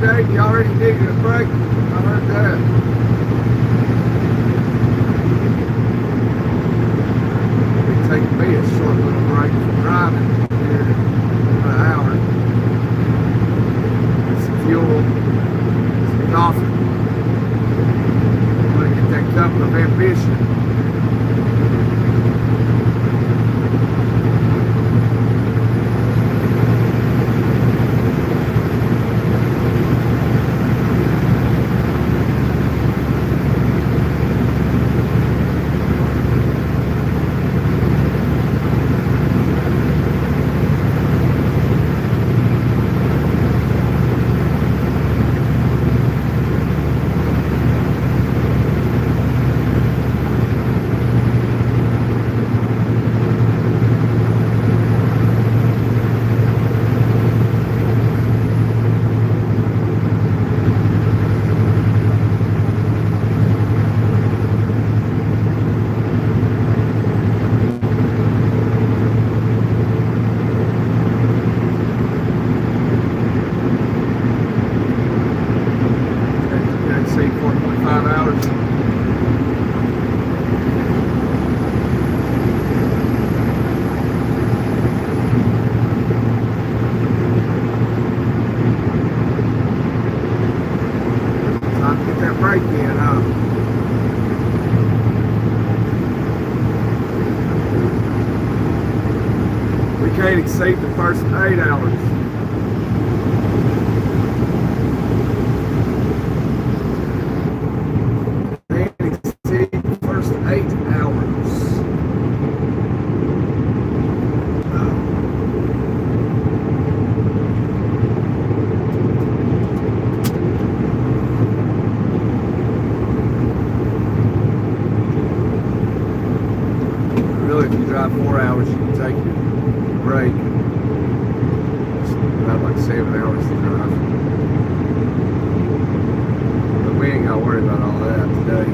Dave, you already needed a break. I heard that. It'll take me a short little break from driving here in an hour. Get some fuel, some coffee. I'm going to get that cup of ambition. Can't exceed the first 8 hours. Can't exceed the first 8 hours. Really, if you drive 4 hours, you can take it. Break. It's about like 7 hours to drive. But we ain't gotta worry about all that today.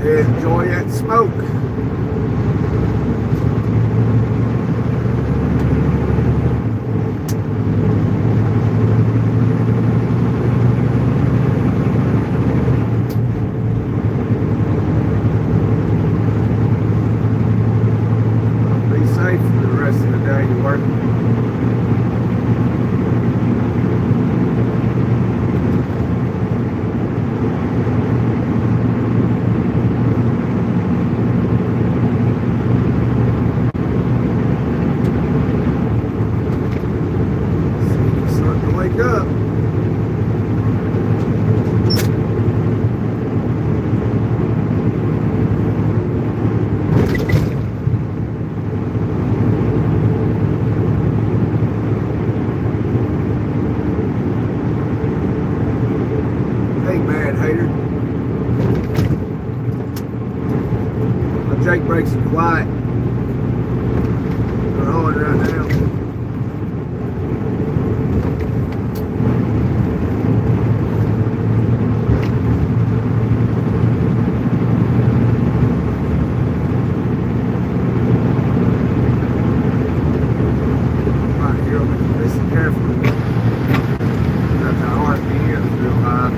Enjoy that smoke. Be safe for the rest of the day you're working. Up. Hey, mad hater. My Jake brakes are quiet. They're hard right now. Listen carefully. Got the RPM real high.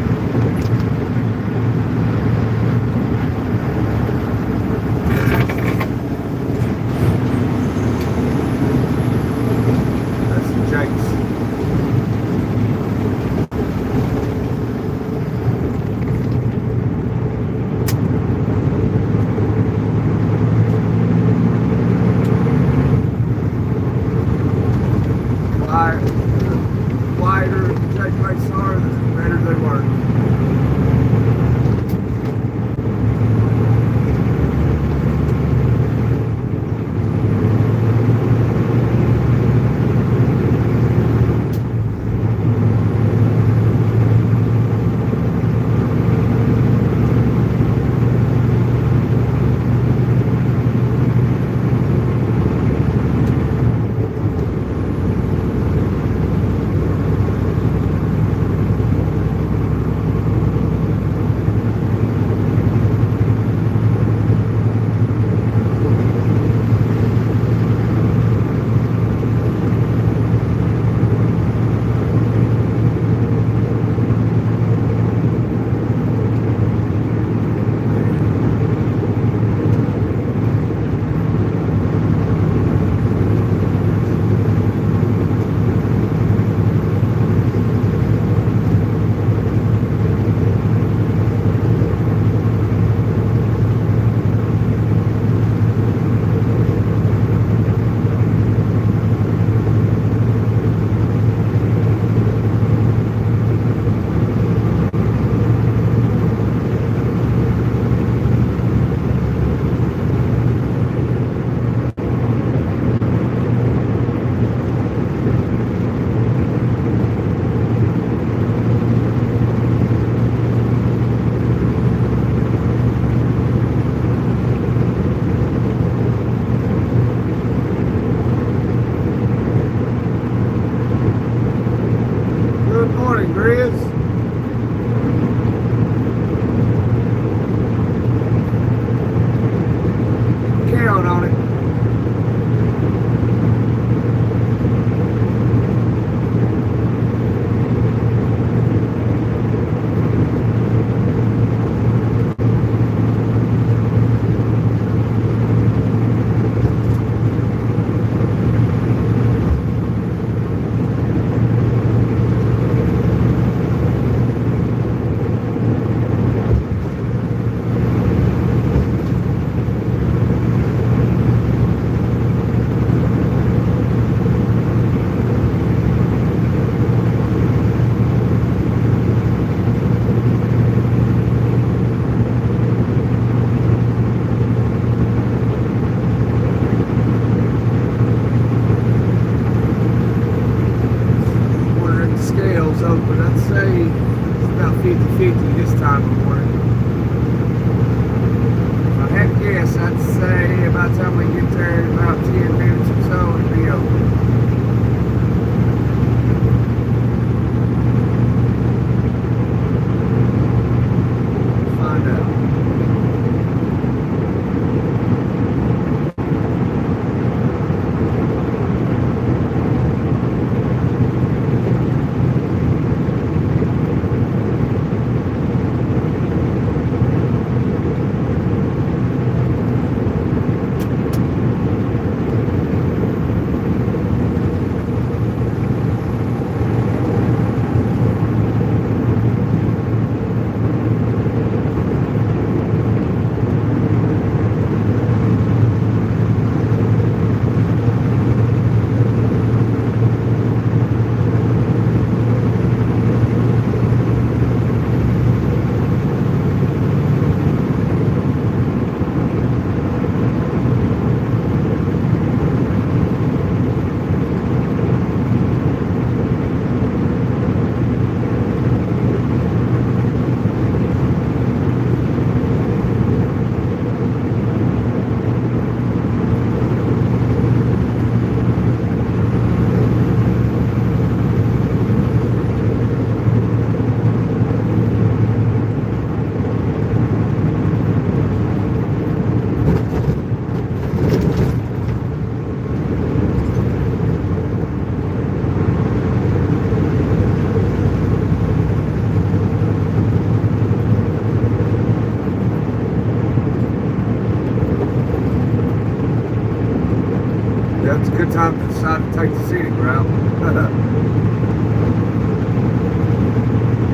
That's a good time to decide to take the scenic route.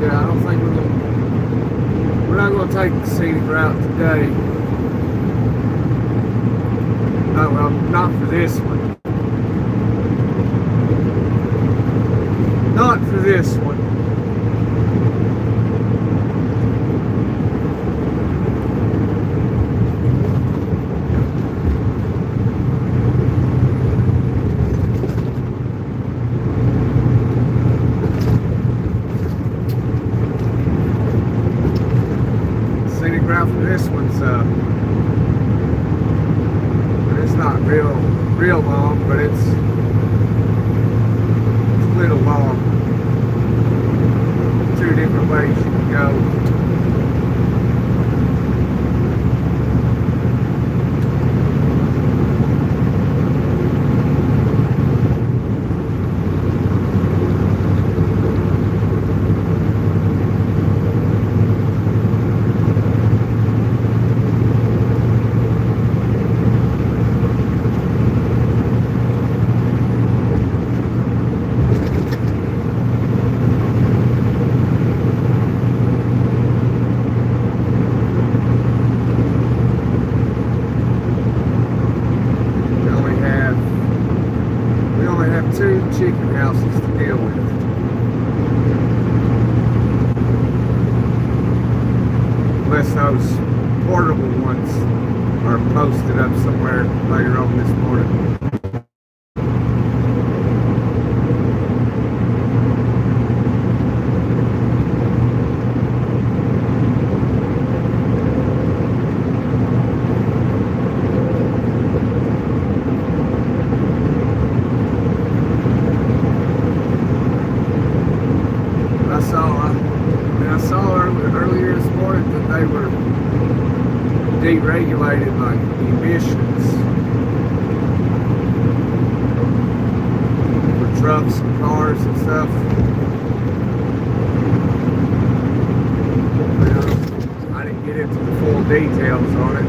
Yeah, I don't think we're not gonna take the scenic route today. No, well, not for this one. Not for this one. Scenic route for this one's it's not real long, but it's a little long. Two different ways you can go. Two chicken houses to deal with. Unless those portable ones are posted up somewhere later on this morning. I saw earlier this morning that they were deregulated like emissions for trucks and cars and stuff. Well, I didn't get into the full details on it.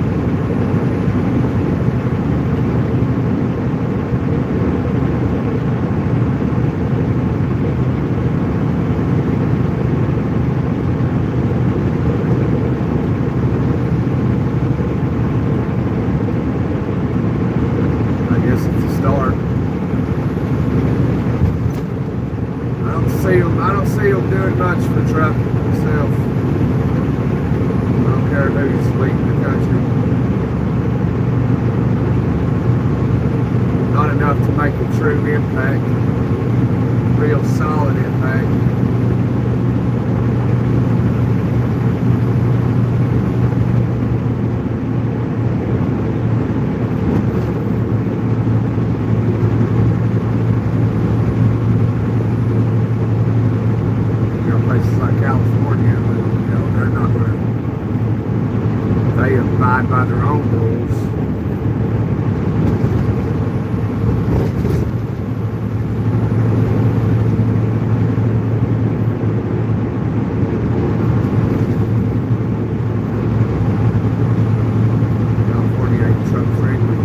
I don't see them doing much for trucking myself. I don't care who's leading the country. Not enough to make a true impact, real solid impact. Places like California, they're not going to, they abide by their own rules. California ain't truck friendly.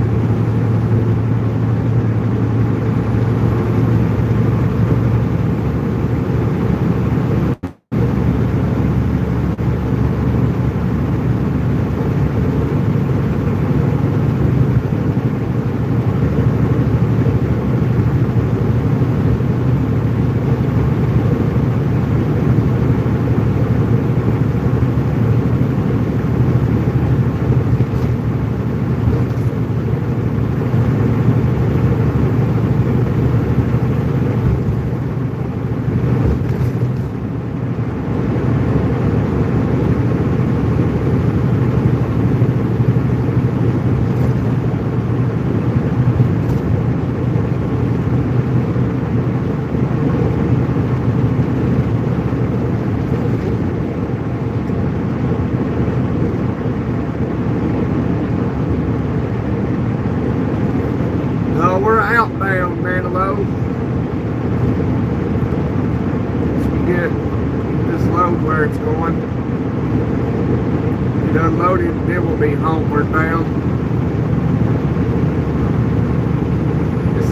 We're outbound Manilow. Once we get this load where it's going, get unloaded, then we'll be homeward bound. This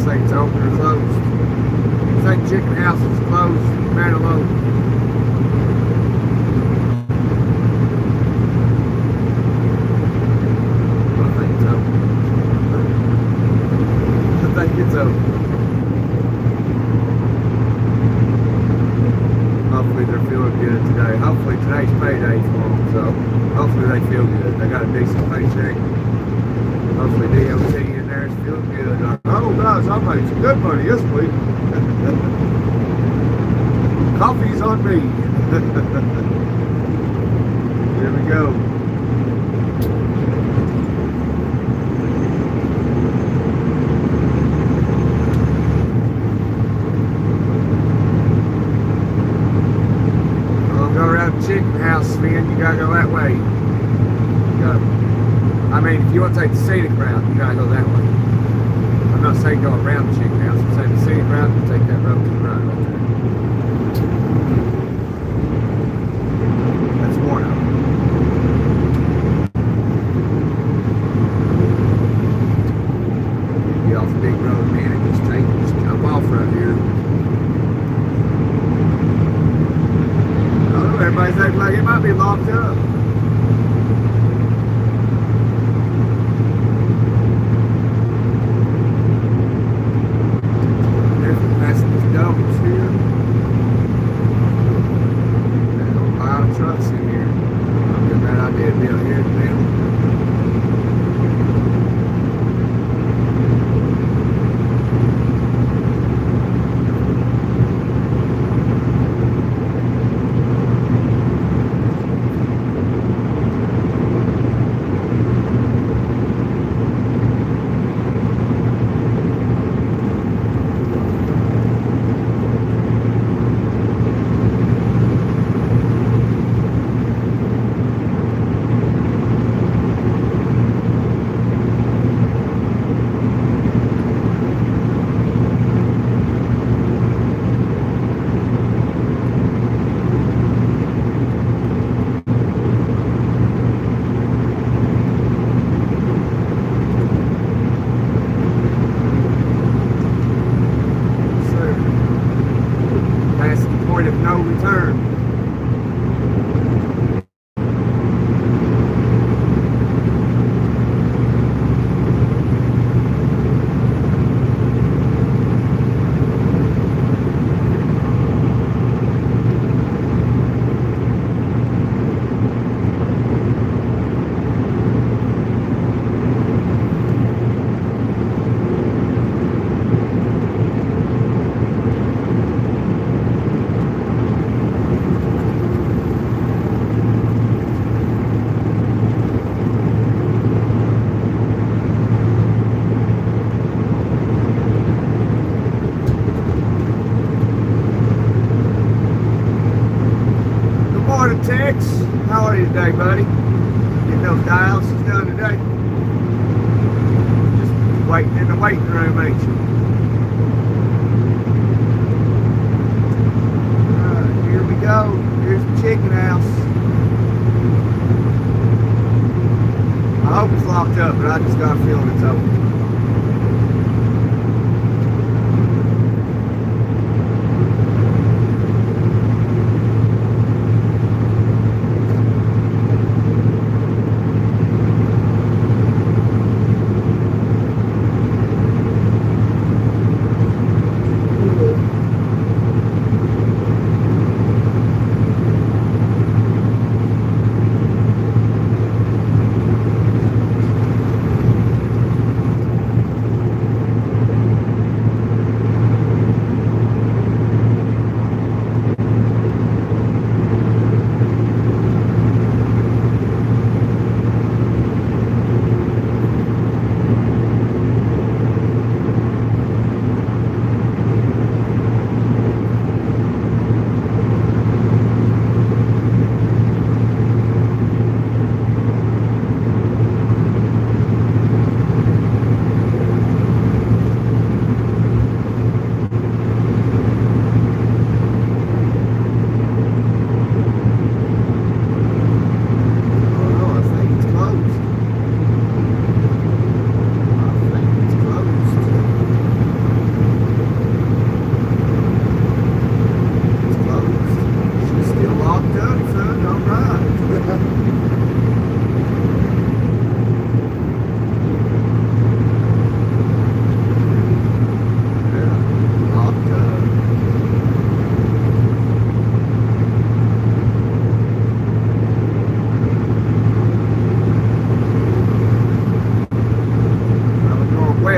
think it's open or closed. I think Chicken House is closed, man alone. I think it's open. I think it's open. Hopefully they're feeling good today. Hopefully today's payday for them, so hopefully they feel good. They got a decent paycheck. Hopefully DOT in there is feeling good. Oh guys, I made some good money this week. Coffee's on me. Here we go. Chicken House, man, you gotta go that way. I mean, if you want to take the scenic route, you gotta go that way. I'm not saying go around the Chicken House. I'm saying the scenic route, you take that road to the right there. That's one of them. Get off the big road, man, and just jump off right here. Everybody's acting like it might be locked up. There's the passengers doubles here. There's a lot of trucks in here. I'll get that idea to be out here in the middle. Of no return. Tex, how are you today, buddy? Getting those dialysis done today? Just waiting in the waiting room, ain't you? Alright, here we go. Here's the Chicken House. I hope it's locked up, but I just got a feeling it's open.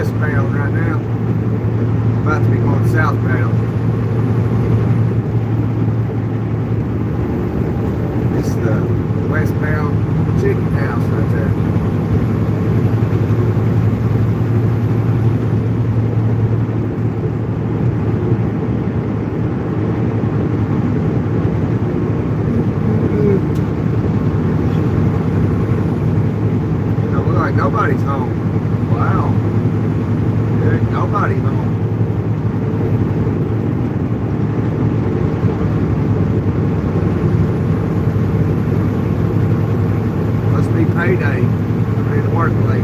westbound right now. About to be going southbound. This is the westbound chicken house right there. Nobody's home. Wow. There's nobody home. Must be payday. I'm ready to work late.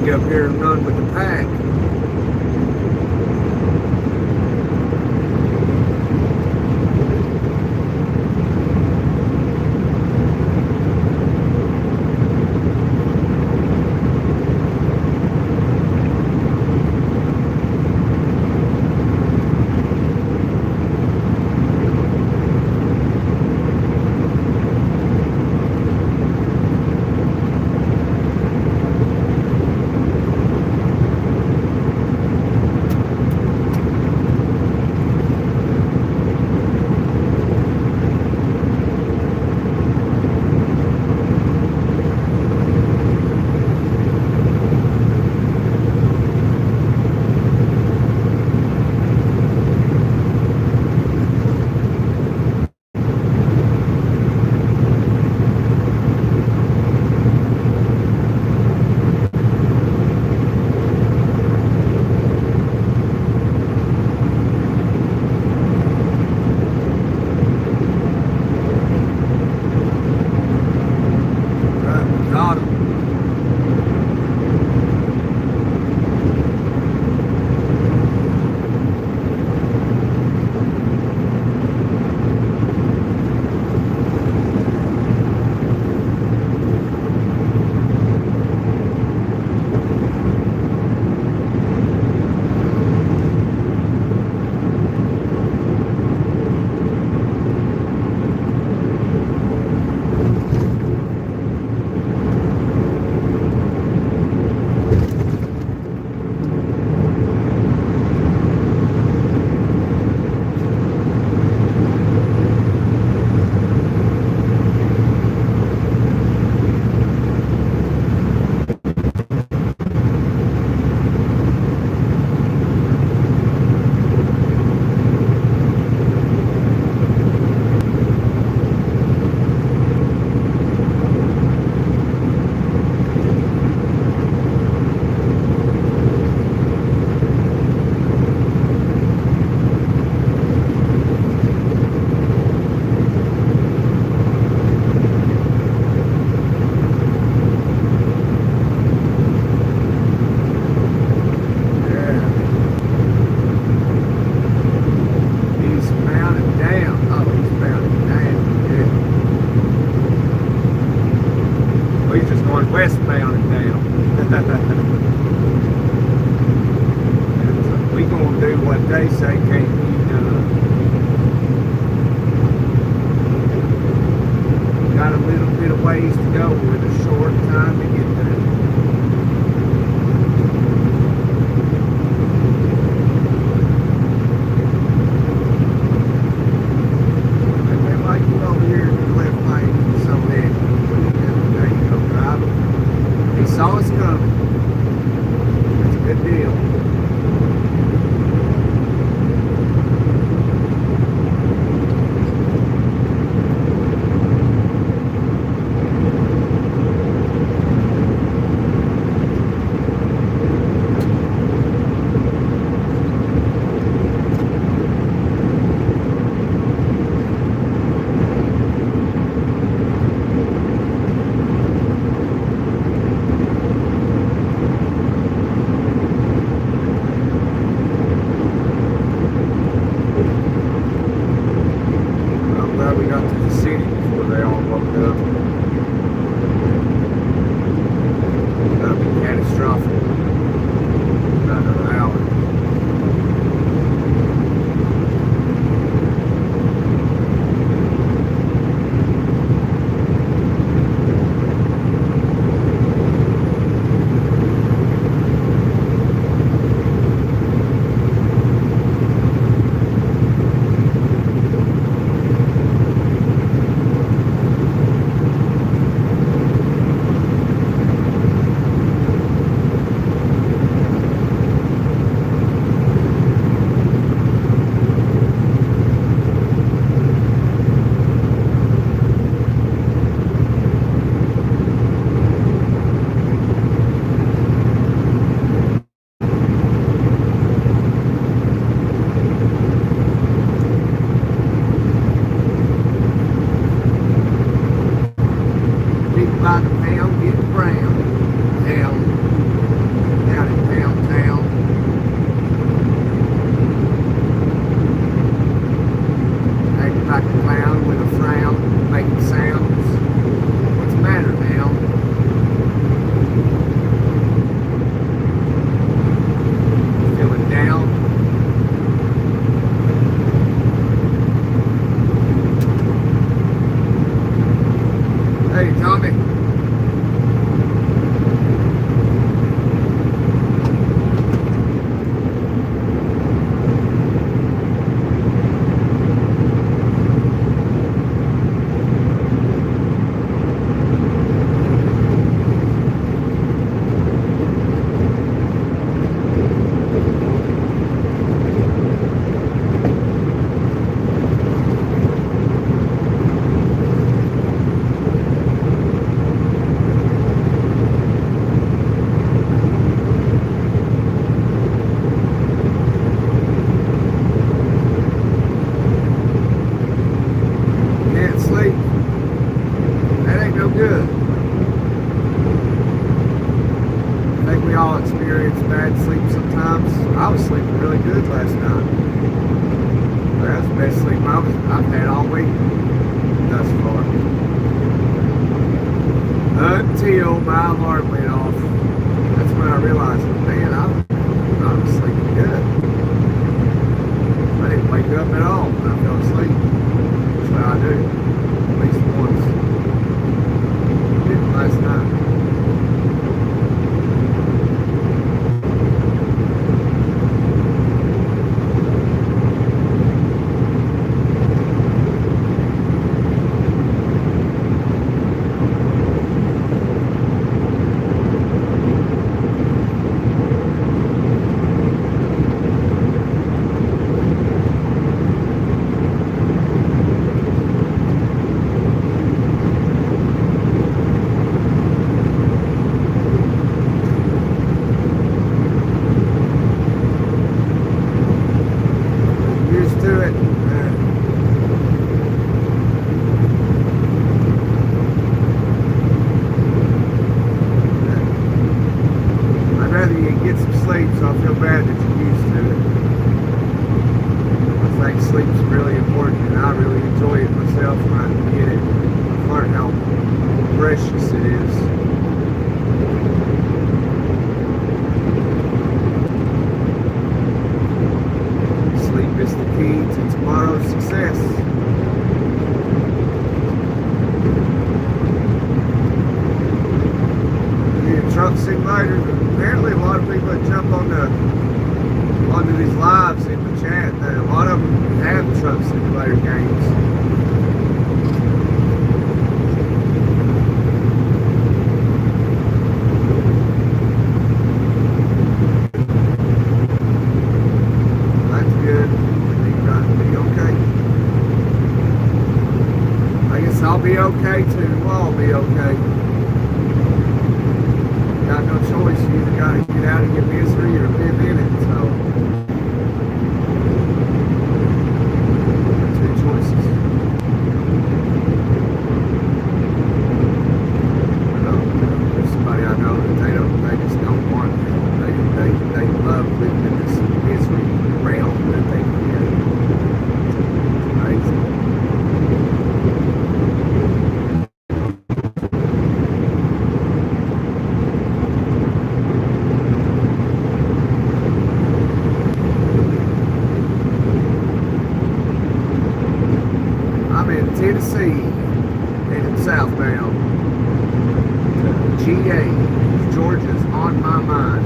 Up here and run with the pack. westbound and down. We gonna do what they say can't be done. Got a little bit of ways to go with a short time to get there. around with a frown, making sounds. What's the matter now? Feeling down? Hey, Tommy. Until my alarm went off. That's when I realized, man, I was sleeping good. I didn't wake up at all when I fell asleep. That's what I do. At least once. I did it last night. Truck simulators. Apparently, a lot of people that jump onto these lives in the chat, a lot of them have truck simulator games. That's good. Be okay. I guess I'll be okay too. We'll all be okay. Got no choice. You either got to get out of your misery or live in it. So, two choices. There's somebody I know that they just don't want it. They love living in this misery realm that they create. It's amazing. Tennessee, headed southbound to GA. Georgia's on my mind.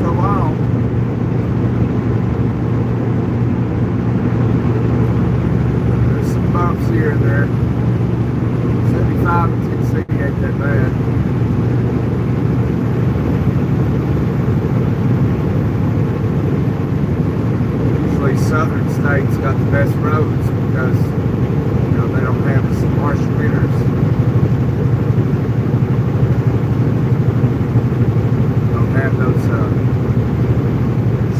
for a while. There's some bumps here and there. 75 in Tennessee ain't that bad. Usually southern states got the best roads because they don't have some harsh winters. Don't have those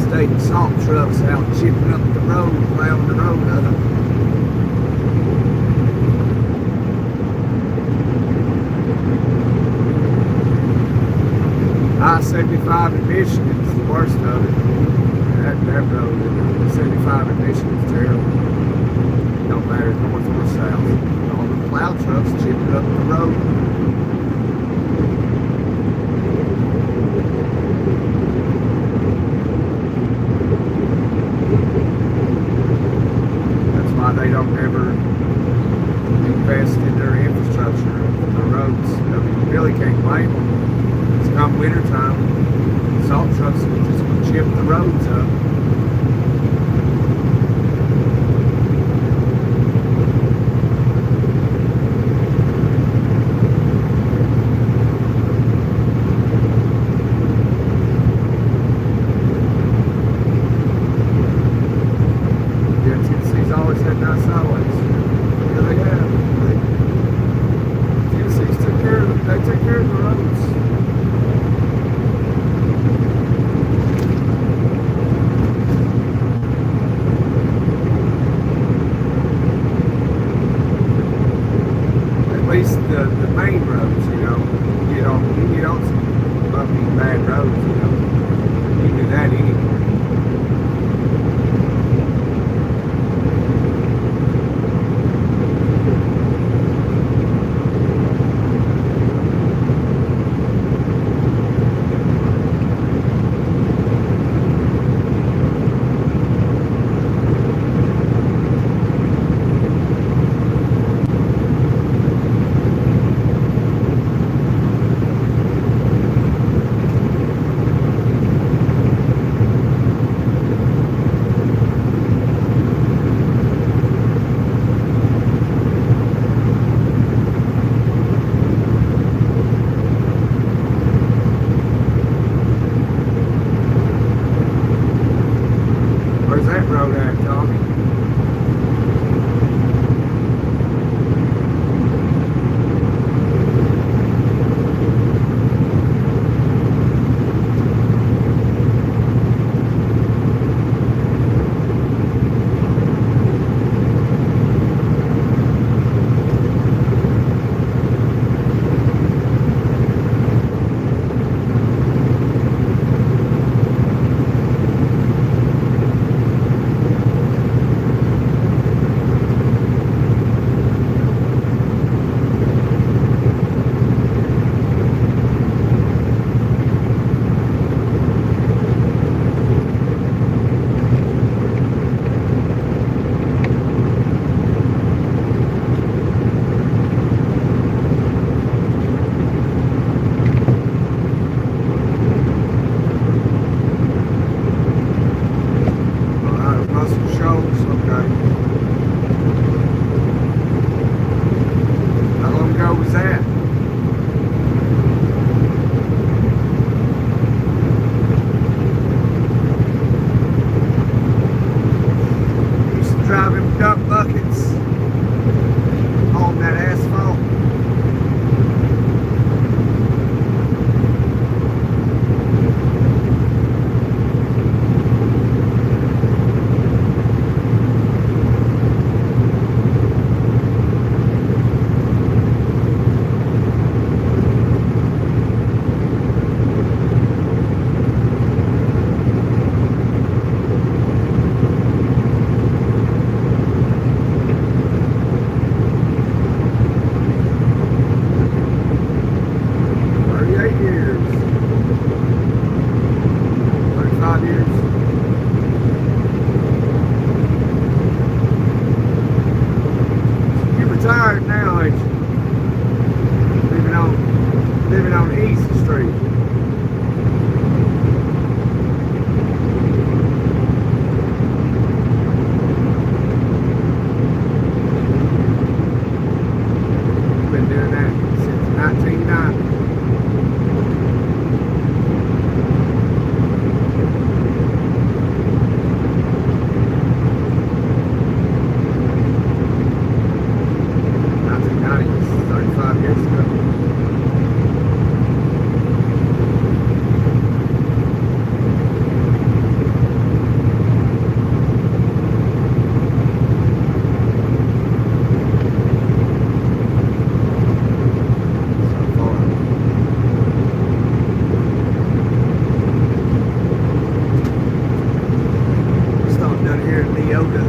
state salt trucks out chipping up the road, plowing the road up. I-75 in Michigan's the worst of it. That road, 75 in Michigan's terrible. Don't matter north or south. All the plow trucks chipping up the road. That's why they don't ever invest in their infrastructure, the roads. I mean, you really can't blame them. It's come winter time, salt trucks will just chip the roads up. Tennessee's always had nice highways. Yeah, they have. Tennessee's took care of them. They take care of the roads. At least the main roads, you get on some bumpy, bad roads, You do that anyway. Where's that road at, Tommy? Yoda.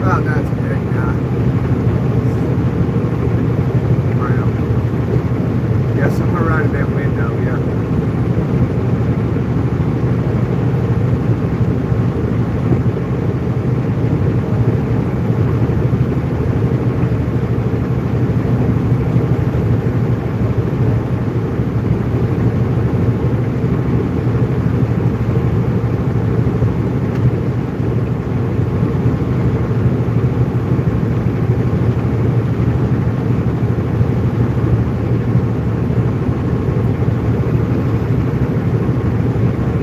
Oh, that's good, yeah. Wow. Yeah, somewhere right in that window, yeah.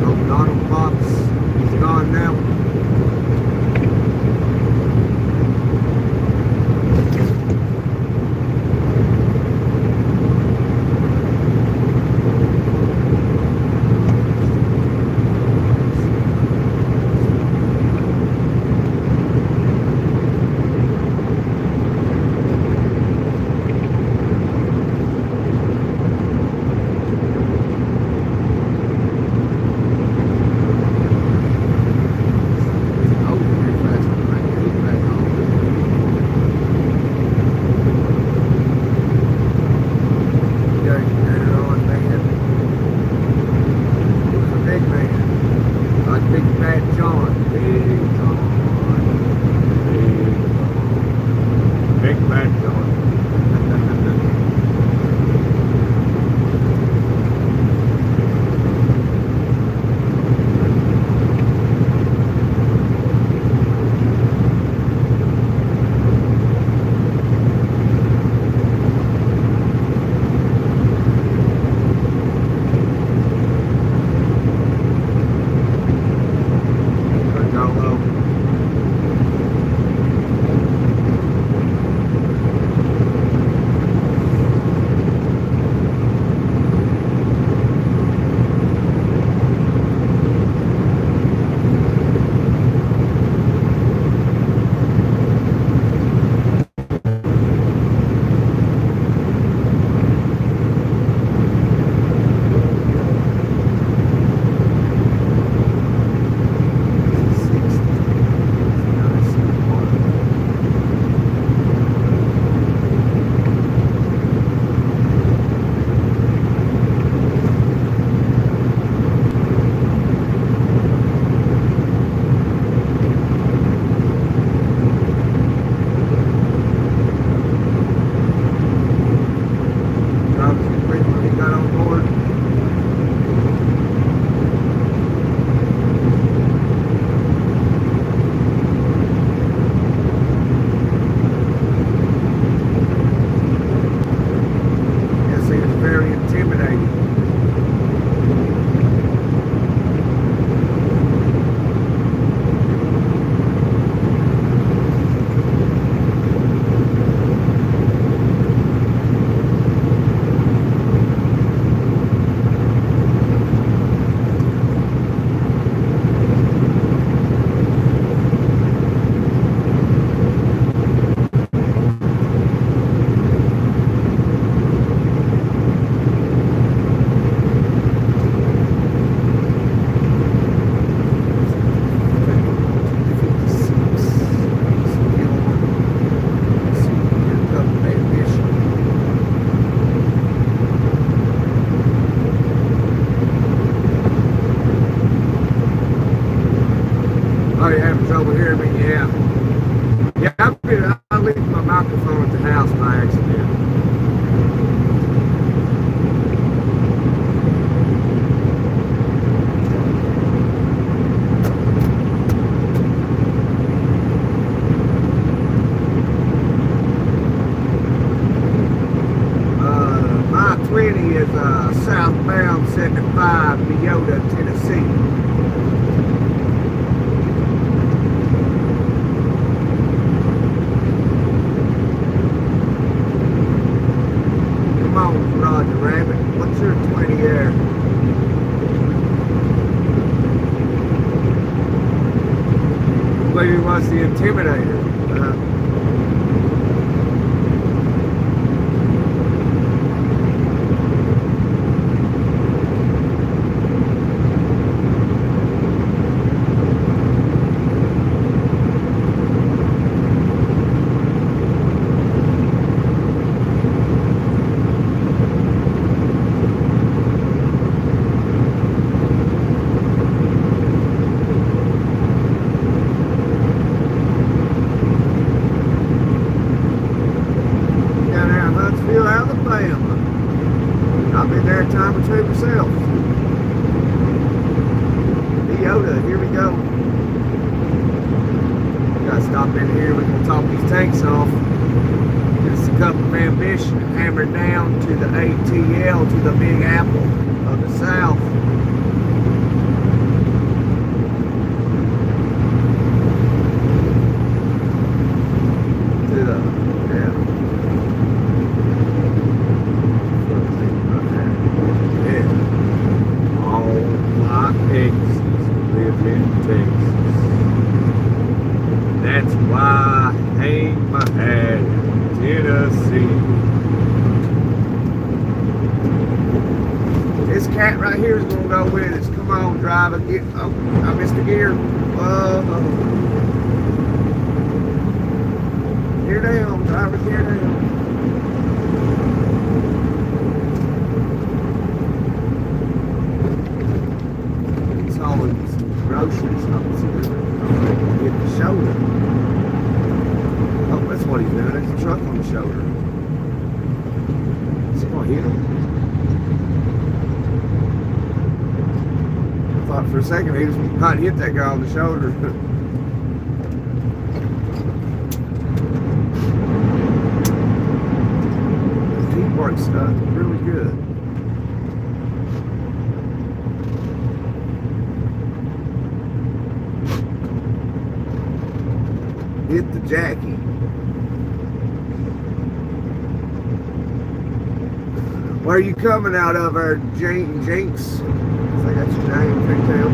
Oh, Donald Fox, he's gone now. Oh, very fast. Right, he's back home. Yeah, turn it on, man. He was a big man. Like Big Bad John. Big John. Big John. Big Bad John. Go low. Obviously, frequently got on board. Yes, he was very intimidating. Oh, you haven't over here, but yeah. Yeah, I left my microphone at the house by accident. southbound 75, Neoda, Tennessee. Come on, Roger Rabbit. What's your 20 air? I believe he was the Intimidator. I've been there a time or two myself. Neoda, here we go. Gotta stop in here. We're gonna top these tanks off. Get us a cup of ambition and hammer down to the ATL, to the Big Apple of the South. To the, yeah. Texas, live in Texas. That's why I hang my hat in Tennessee. This cat right here is gonna go with us. Come on, driver, get. Oh, I missed the gear. Gear down, driver, gear down. Groceries, hit the shoulder. Oh, that's what he's doing. There's a truck on the shoulder. Is he gonna hit him? I thought for a second he was about to hit that guy on the shoulder. Teamwork stuff, really good. Hit the Jackie. Where are you coming out of, our Jinx? I think that's your name, can't tell.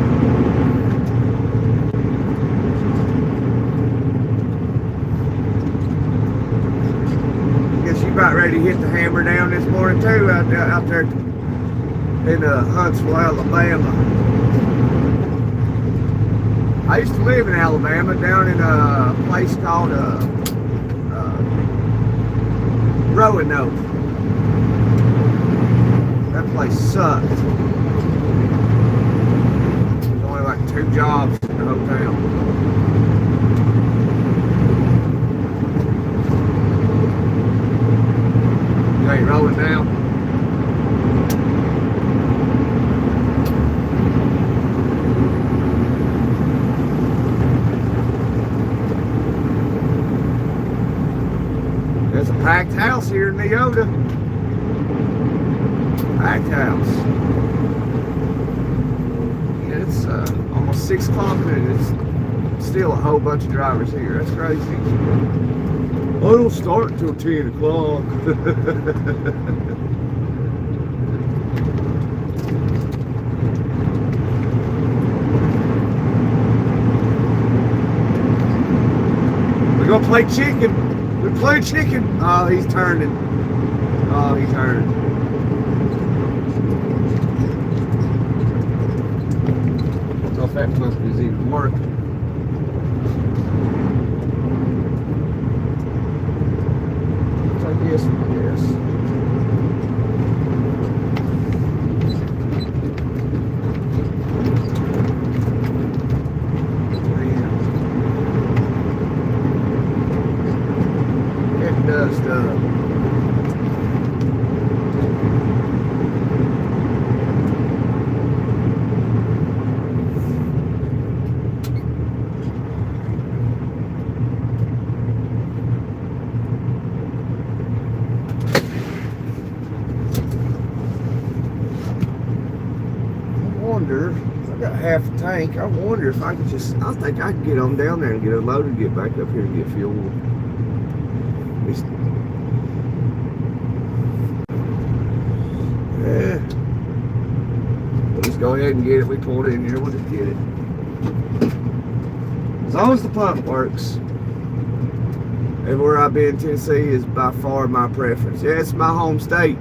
Guess you about ready to hit the hammer down this morning too, out there in Huntsville, Alabama. I used to live in Alabama, down in a place called Roanoke. That place sucked. There's only like 2 jobs in the whole town. You ain't rolling down. There's a packed house here in Neoda. Packed house. Yeah, it's almost 6 o'clock and it's still a whole bunch of drivers here. That's crazy. I don't start until 10 o'clock. We're gonna play chicken. We play chicken. Oh, he's turning. Oh, he turned. I don't know if that pump is even working. I guess. wonder, if I got half a tank, I wonder if I could I think I could get on down there and get unloaded and get back up here and get fuel. Yeah. We'll just go ahead and get it. We pulled in here, we'll just get it. As long as the pump works. Everywhere I've been in Tennessee is by far my preference. Yeah, it's my home state,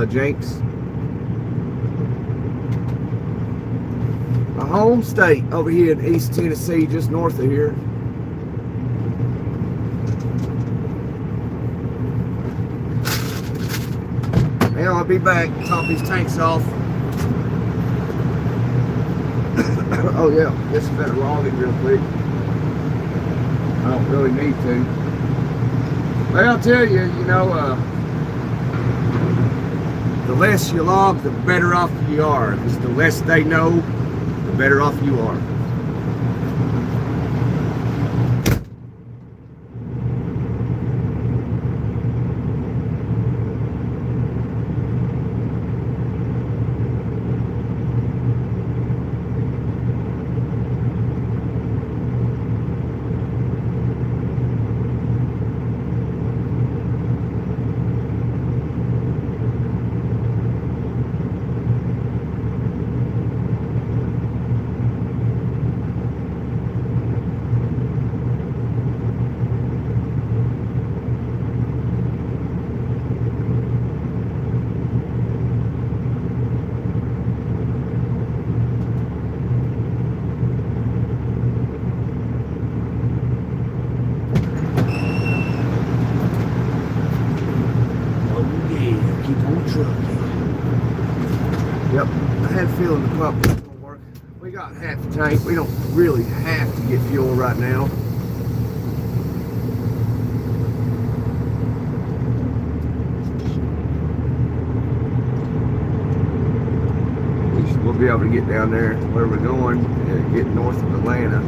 Jinx. My home state over here in East Tennessee, just north of here. Now I'll be back, top these tanks off. Oh yeah, guess I better log it real quick. I don't really need to. But I'll tell you, you know, the less you log, the better off you are. Because the less they know, the better off you are. Yep, I had a feeling the pump was going to work. We got half a tank. We don't really have to get fuel right now. We'll be able to get down there where we're going, get north of Atlanta.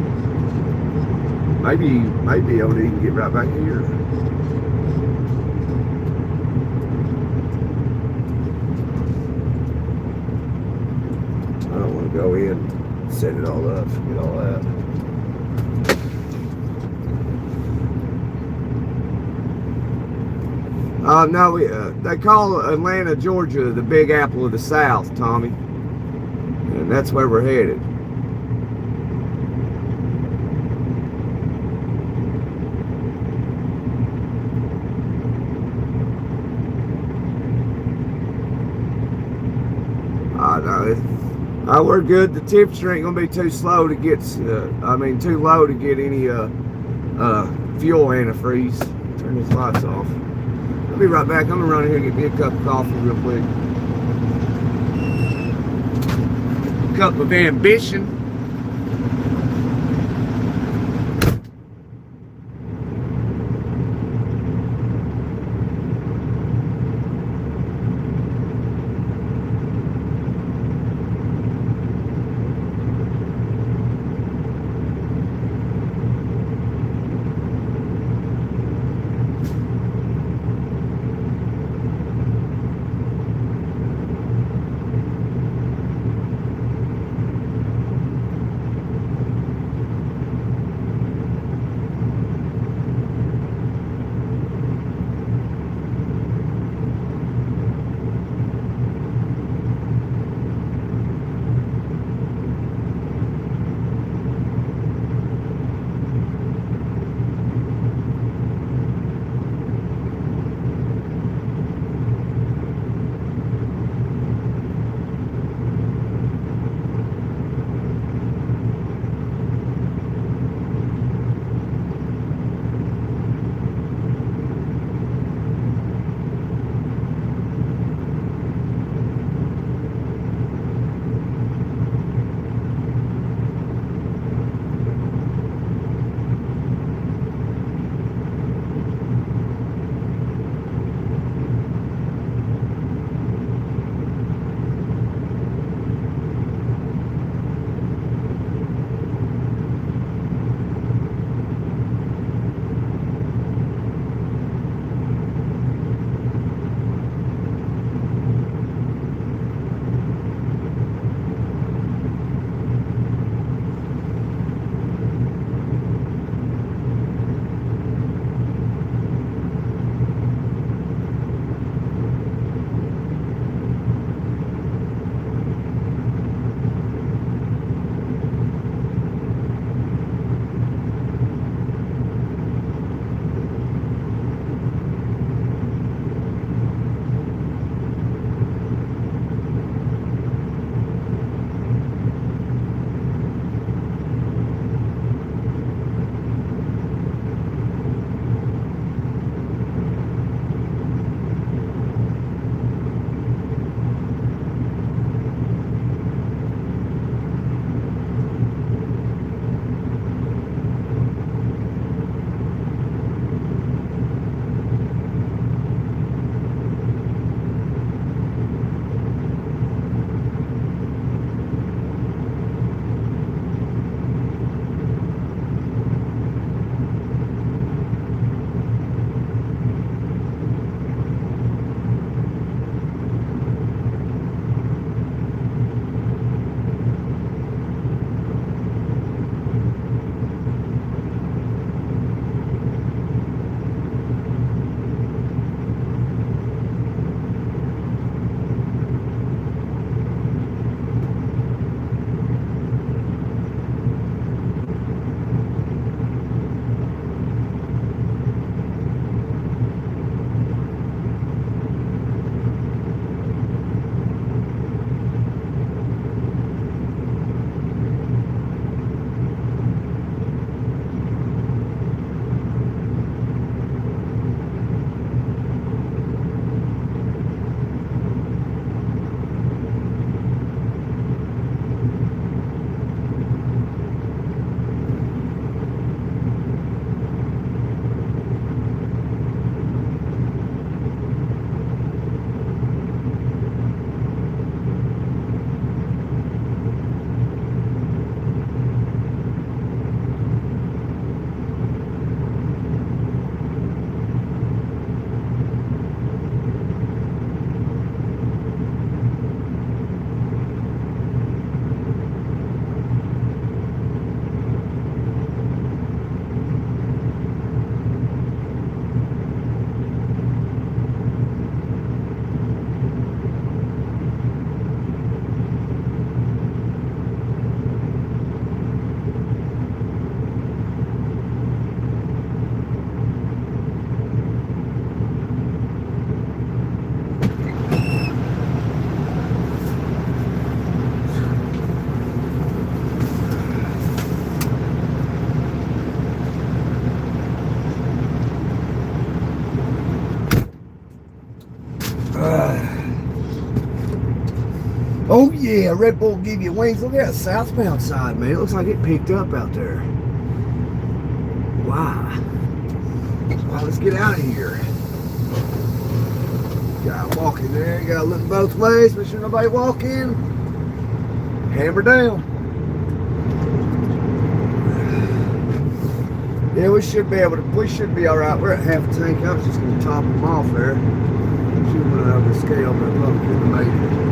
Maybe be able to even get right back here. Go in, set it all up, get all that. No, they call Atlanta, Georgia, the Big Apple of the South, Tommy, and that's where we're headed. We're good. The temperature ain't gonna be too slow to get. Too low to get any fuel antifreeze. Turn these lights off. I'll be right back. I'm gonna run in here and get me a cup of coffee real quick. Cup of ambition. yeah, Red Bull give you wings. Look at that southbound side, man. It looks like it picked up out there. Wow. Well, let's get out of here. Gotta walk in there. You gotta look both ways. Make sure nobody walk in. Hammer down. Yeah, we should be all right. We're at half a tank. I was just gonna top them off there. She went over the scale, but I probably couldn't have made it.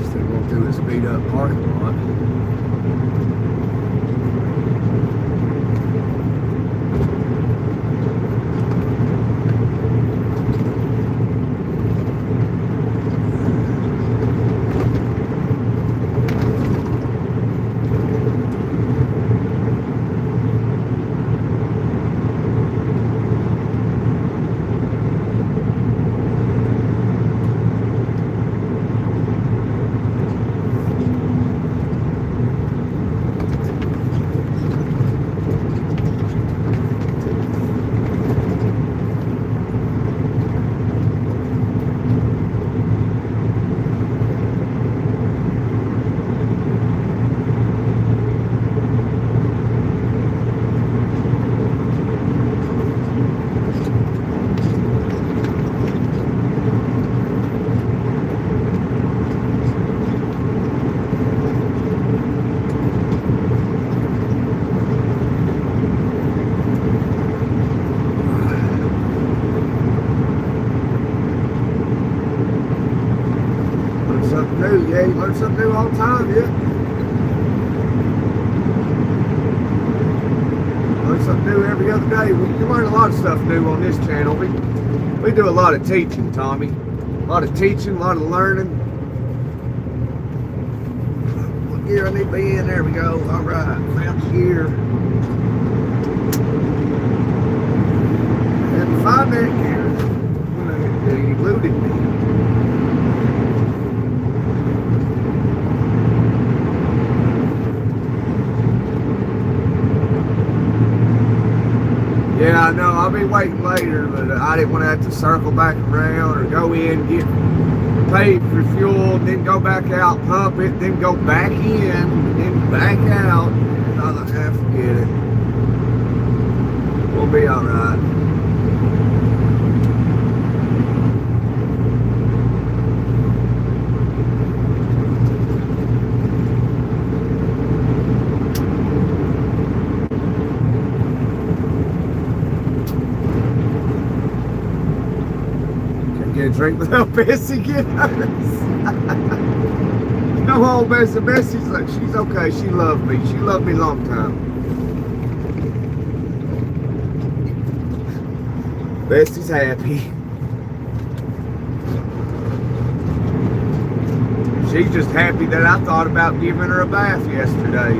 Still going through this beat up parking lot. Yeah, you learn something new all the time, yeah. Learn something new every other day. You learn a lot of stuff new on this channel. We do a lot of teaching, Tommy. A lot of teaching, a lot of learning. What gear I need to be in? There we go. All right, found the gear. Had to find that gear. They eluded me. Yeah, I know. I'll be waiting later, but I didn't want to have to circle back around or go in, get paid for fuel, then go back out, pump it, then go back in, then back out. And I thought, forget it. We'll be all right. Drink without Bessie getting hers. No old Bessie. Bessie's like, she's okay. She loved me. She loved me a long time. Bessie's happy. She's just happy that I thought about giving her a bath yesterday.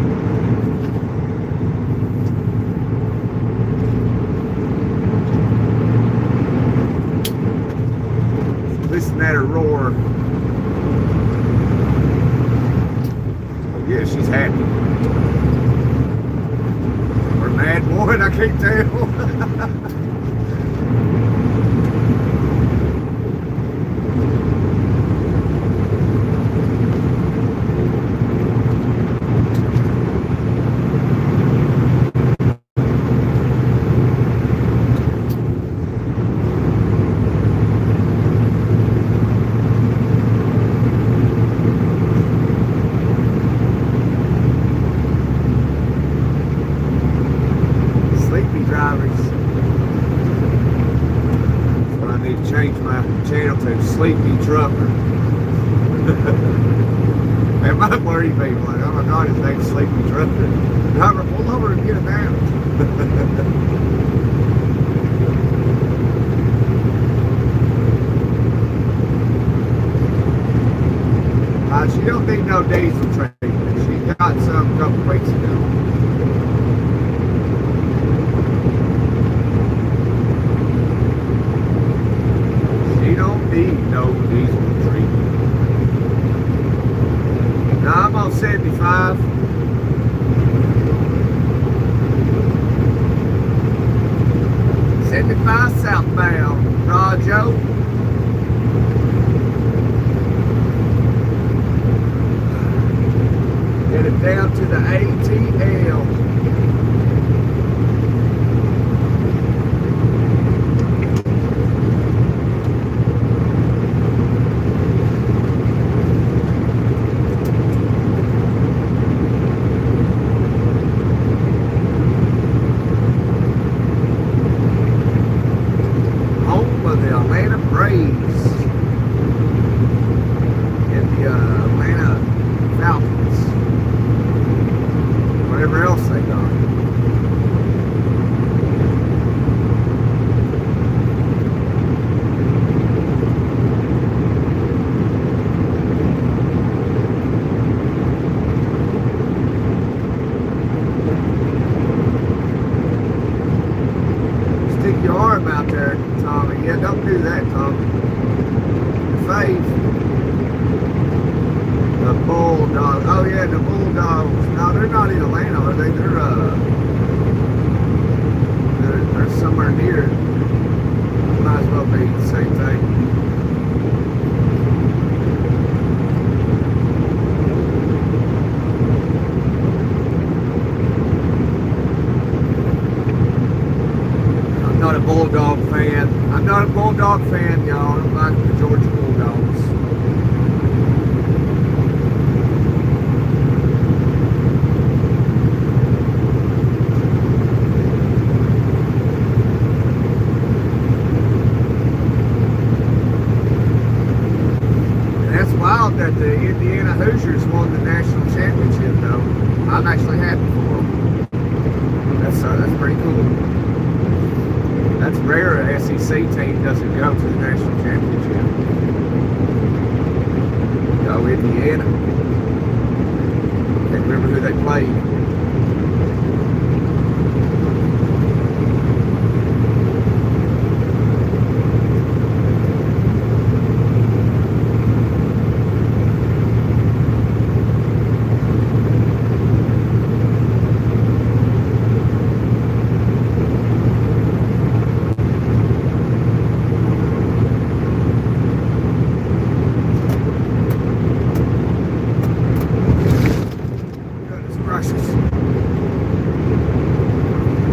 Listen at her roar. Yeah, she's happy. Or mad woman, I can't tell. Sleepy trucker. It might worry people like, oh my God, his name's Sleepy Trucker. Driver, pull over and get him out. She don't need no diesel treatment. She got some a couple weeks ago. No diesel treatment. Now I'm on 75. Southbound, Rajo. it down to the ATL. Home of the Atlanta Braves and the Atlanta Falcons. Whatever else they got. Stick your arm out there, Tommy. Yeah, don't do that, Tommy. Your face. The Bulldogs. Oh yeah, the Bulldogs. No, they're not in Atlanta, are they? They're somewhere near. Might as well be the same thing. I'm not a Bulldog fan. I'm not a Bulldog fan, y'all. I don't like the Georgia Bulldogs. Wild that the Indiana Hoosiers won the national championship, though. I'm actually happy for them. That's pretty cool. That's rare. An SEC team doesn't go to the national championship. Go Indiana. Can't remember who they played.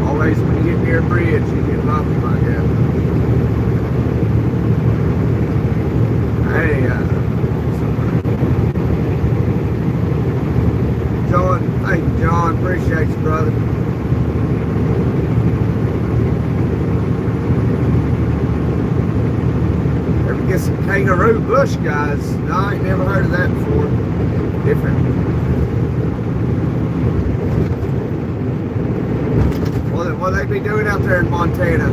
Always when you get near a bridge, you get bumpy like that. Hey, John, thank you, John. Appreciate you, brother. Ever get some Kangaroo Bush, guys? No, I ain't never heard of that before. Different. What they be doing out there in Montana?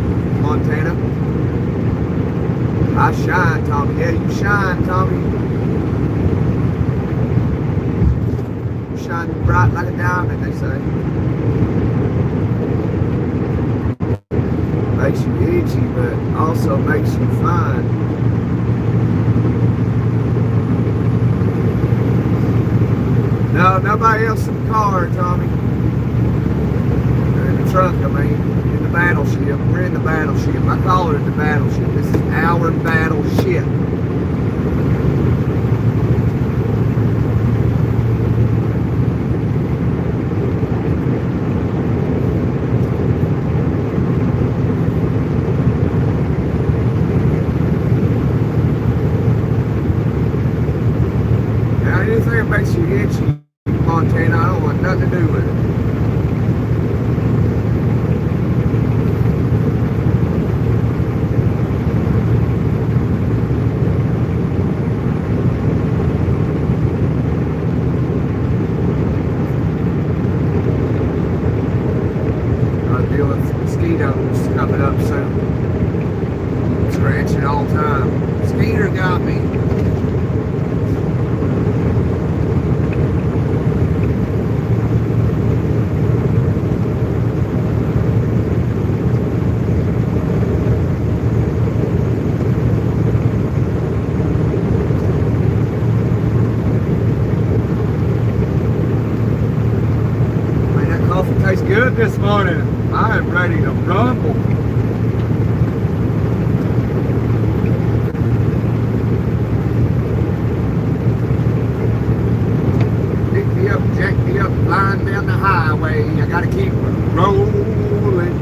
I shine, Tommy. Yeah, you shine, Tommy. You shine bright like a diamond, they say. Makes you itchy, but also makes you fine. No, nobody else in the car, Tommy. Truck, I mean, in the battleship. We're in the battleship. I call it the battleship. This is our battleship. Now, anything that makes you itchy, Montana, I don't want nothing to do with it. Mosquitoes coming up soon. Scratching all the time. Skeeter got me. Man, that coffee tastes good this morning. I am ready to rumble. Pick me up, jack me up. down the highway. I gotta keep rolling.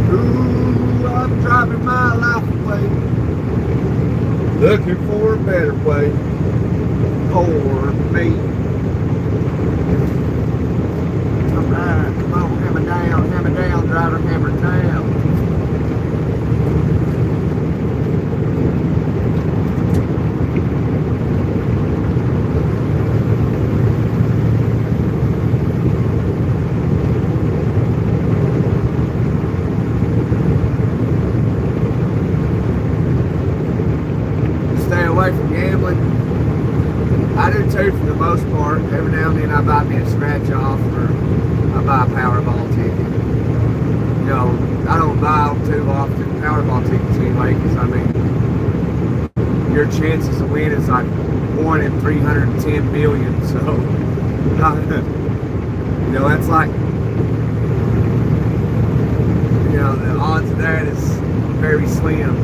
Ooh, I'm driving my life away, looking for a better way for me. Alright, come on, hammer down, driver, hammer down. Stay away from gambling. I do too for the most part. Every now and then I buy me a scratch off or I buy a Powerball ticket. You know, I don't buy them too often, Powerball tickets anyway, because I mean, your chances of winning is like 1 in 310 million. So, you know, that's like, you know, the odds of that is very slim.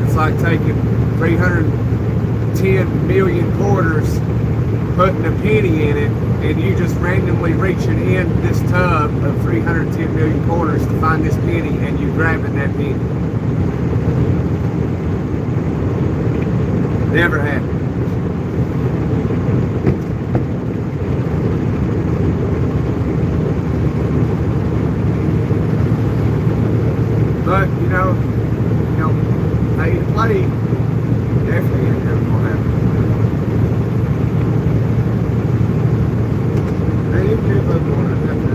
It's like taking 310 million quarters, putting a penny in it, and you just randomly reaching in this tub of 310 million quarters to find this penny, and you grabbing that penny. Never happened. But you know, pay to play. Definitely ain't never gonna happen. They didn't give up on it, definitely.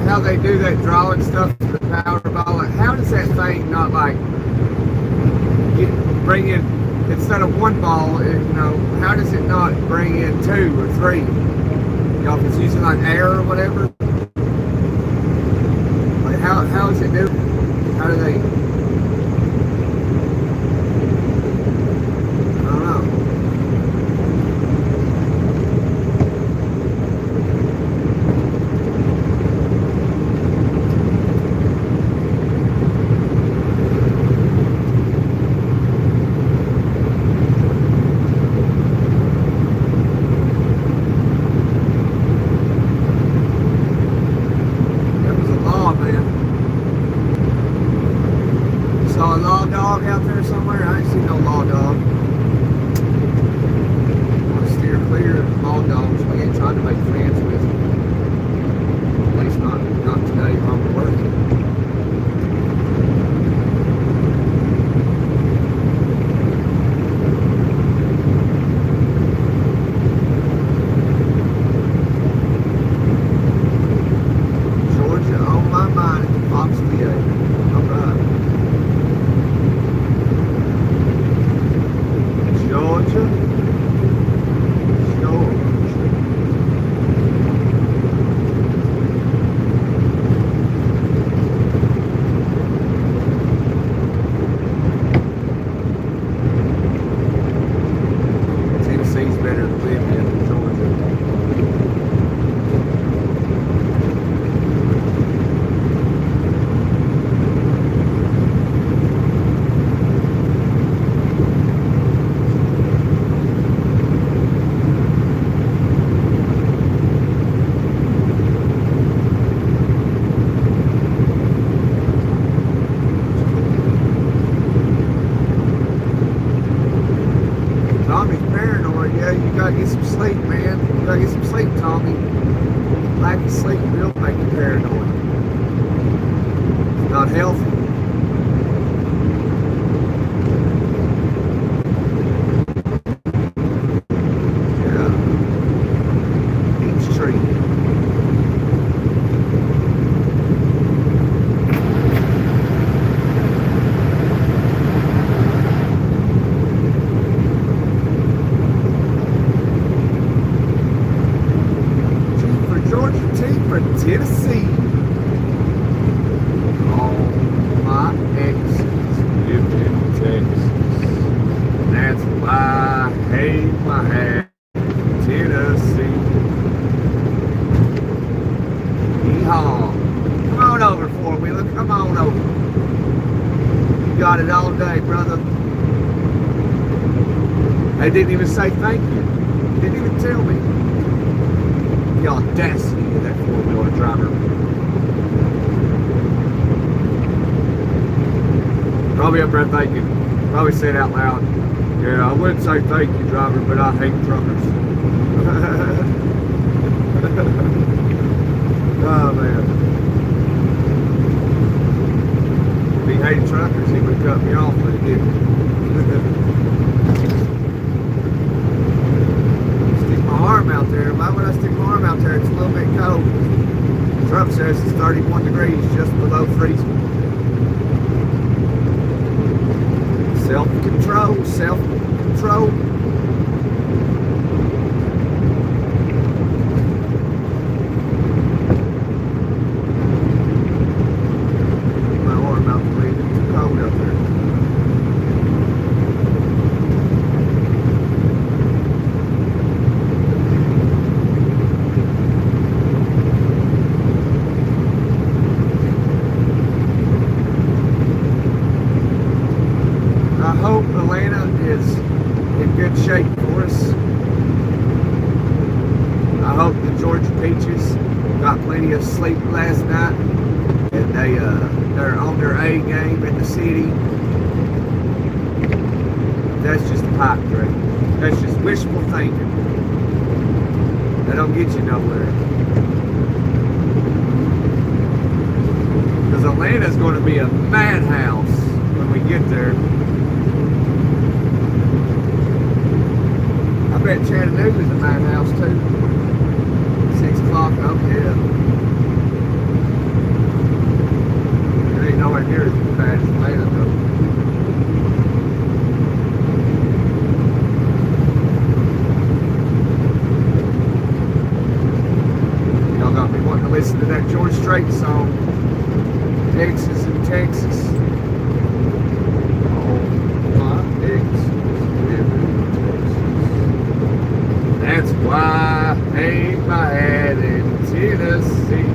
How they do that drawing stuff for the Powerball, like how does that thing not like bring in, instead of one ball, how does it not bring in 2 or 3? If it's using like air or whatever, like how is it doing? How do they? I don't know. lack of sleep will make you paranoid. It's not healthy. Yeah. Each tree. Tennessee. All my exes lived in Texas. That's why I hate my hat Tennessee. Yeehaw. Come on over, four-wheeler. Come on over. You got it all day, brother. They didn't even say thank you. Didn't even tell me. The audacity of that four-wheeler driver. Probably up there thinking, probably said out loud, yeah, I wouldn't say thank you, driver, but I hate truckers. Oh, man. If he hated truckers, he would have cut me off, but he didn't. Arm out there. Why would I stick my arm out there? It's a little bit cold. Trump says it's 31 degrees, just below freezing. Self-control, self-control. My arm out the way. It's too cold out there. I hope Atlanta is in good shape for us. I hope the Georgia Peaches got plenty of sleep last night and they're on their A game in the city. That's just a pipe dream. That's just wishful thinking. That don't get you nowhere. Because Atlanta's going to be a madhouse when we get there. I bet Chattanooga's a madhouse too. 6 o'clock, oh yeah. It ain't nowhere near as bad as Atlanta though. Y'all got me wanting to listen to that George Strait song. Texas and Texas. Oh, my Texas. That's why I hang my hat in Tennessee.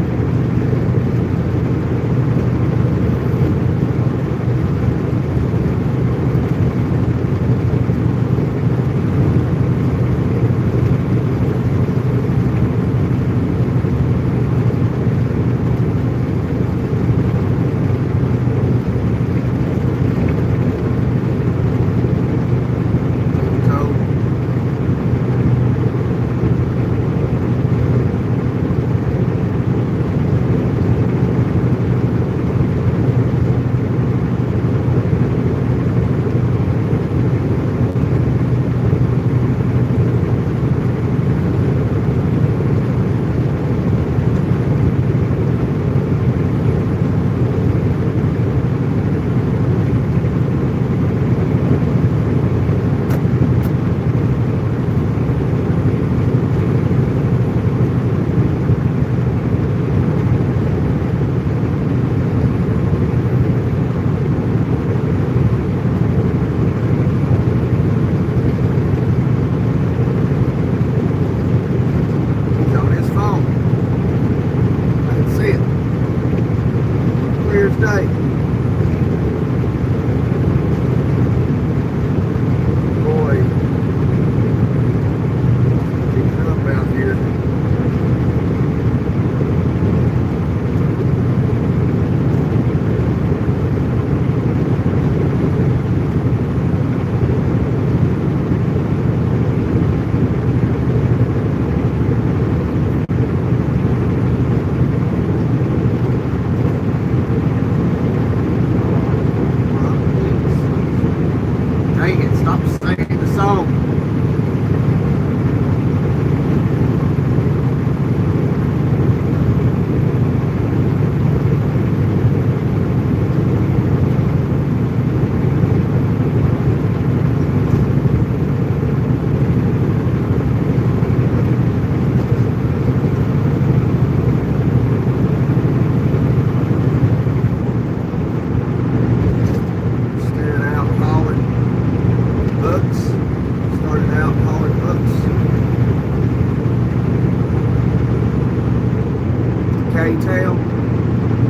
K-Town.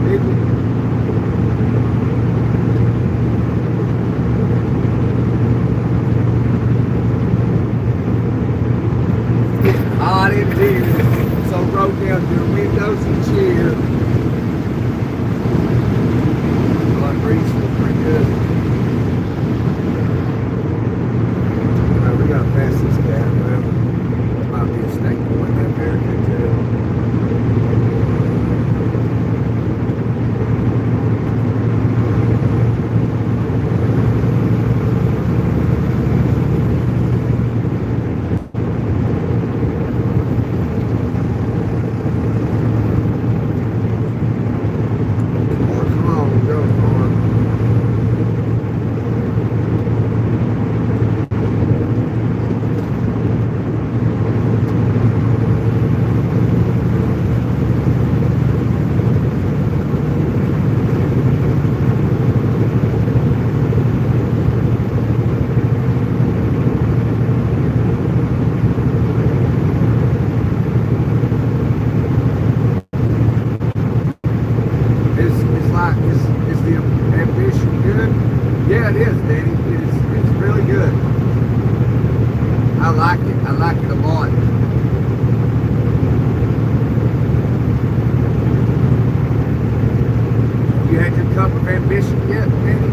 Did you? Hot in here. So broke down to the windows and chair. My breeze was pretty good. Alright, we gotta pass this guy. Well, there might be a snake going that there. Good too. Is the ambition good? Yeah, it is, Danny. It's really good. I like it. I like it a lot. You had your cup of ambition yet, Danny?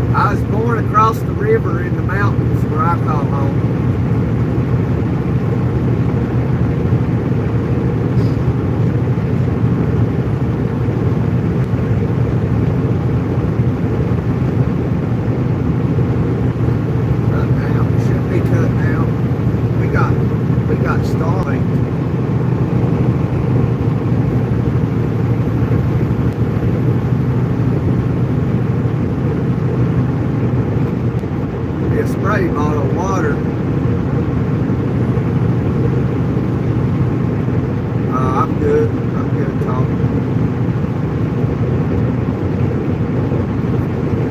I was born across the river in the mountains where I call home. Cut down. It shouldn't be cut down. We got Starlink. Spray bottle of water. I'm good. I'm good talking.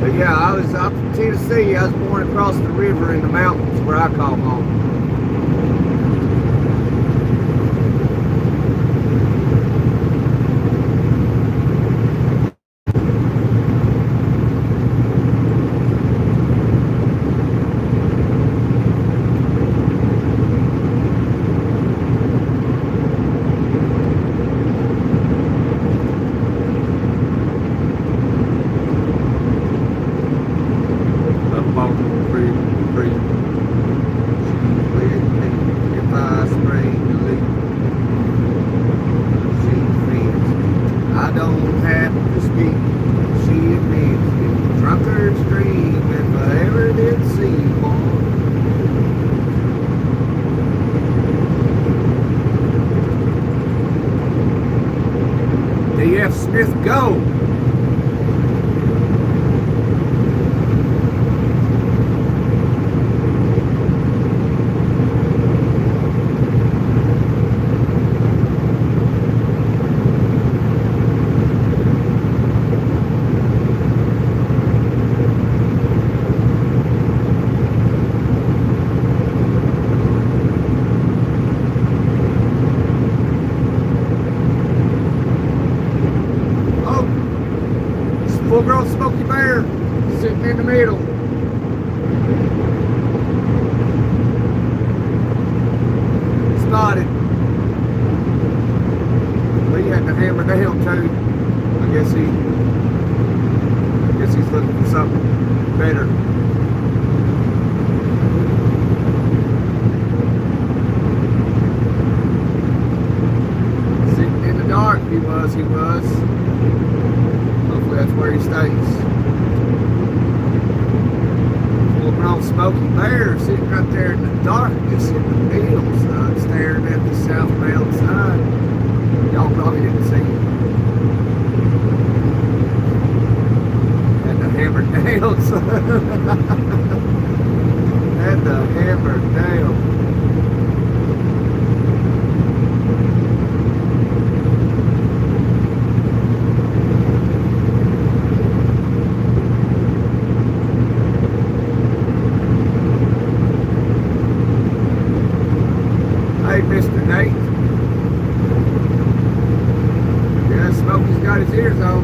But yeah, I'm from Tennessee. I was born across the river in the mountains where I call home. Pretty was he was. Hopefully that's where he stays. Full-grown Smoky Bear sitting right there in the darkness in the fields, staring at the southbound side. Y'all probably didn't see it. And the hammered nails. And the hammered nails. Hey, Mr. Nate. Yeah, Smokey's got his ears on.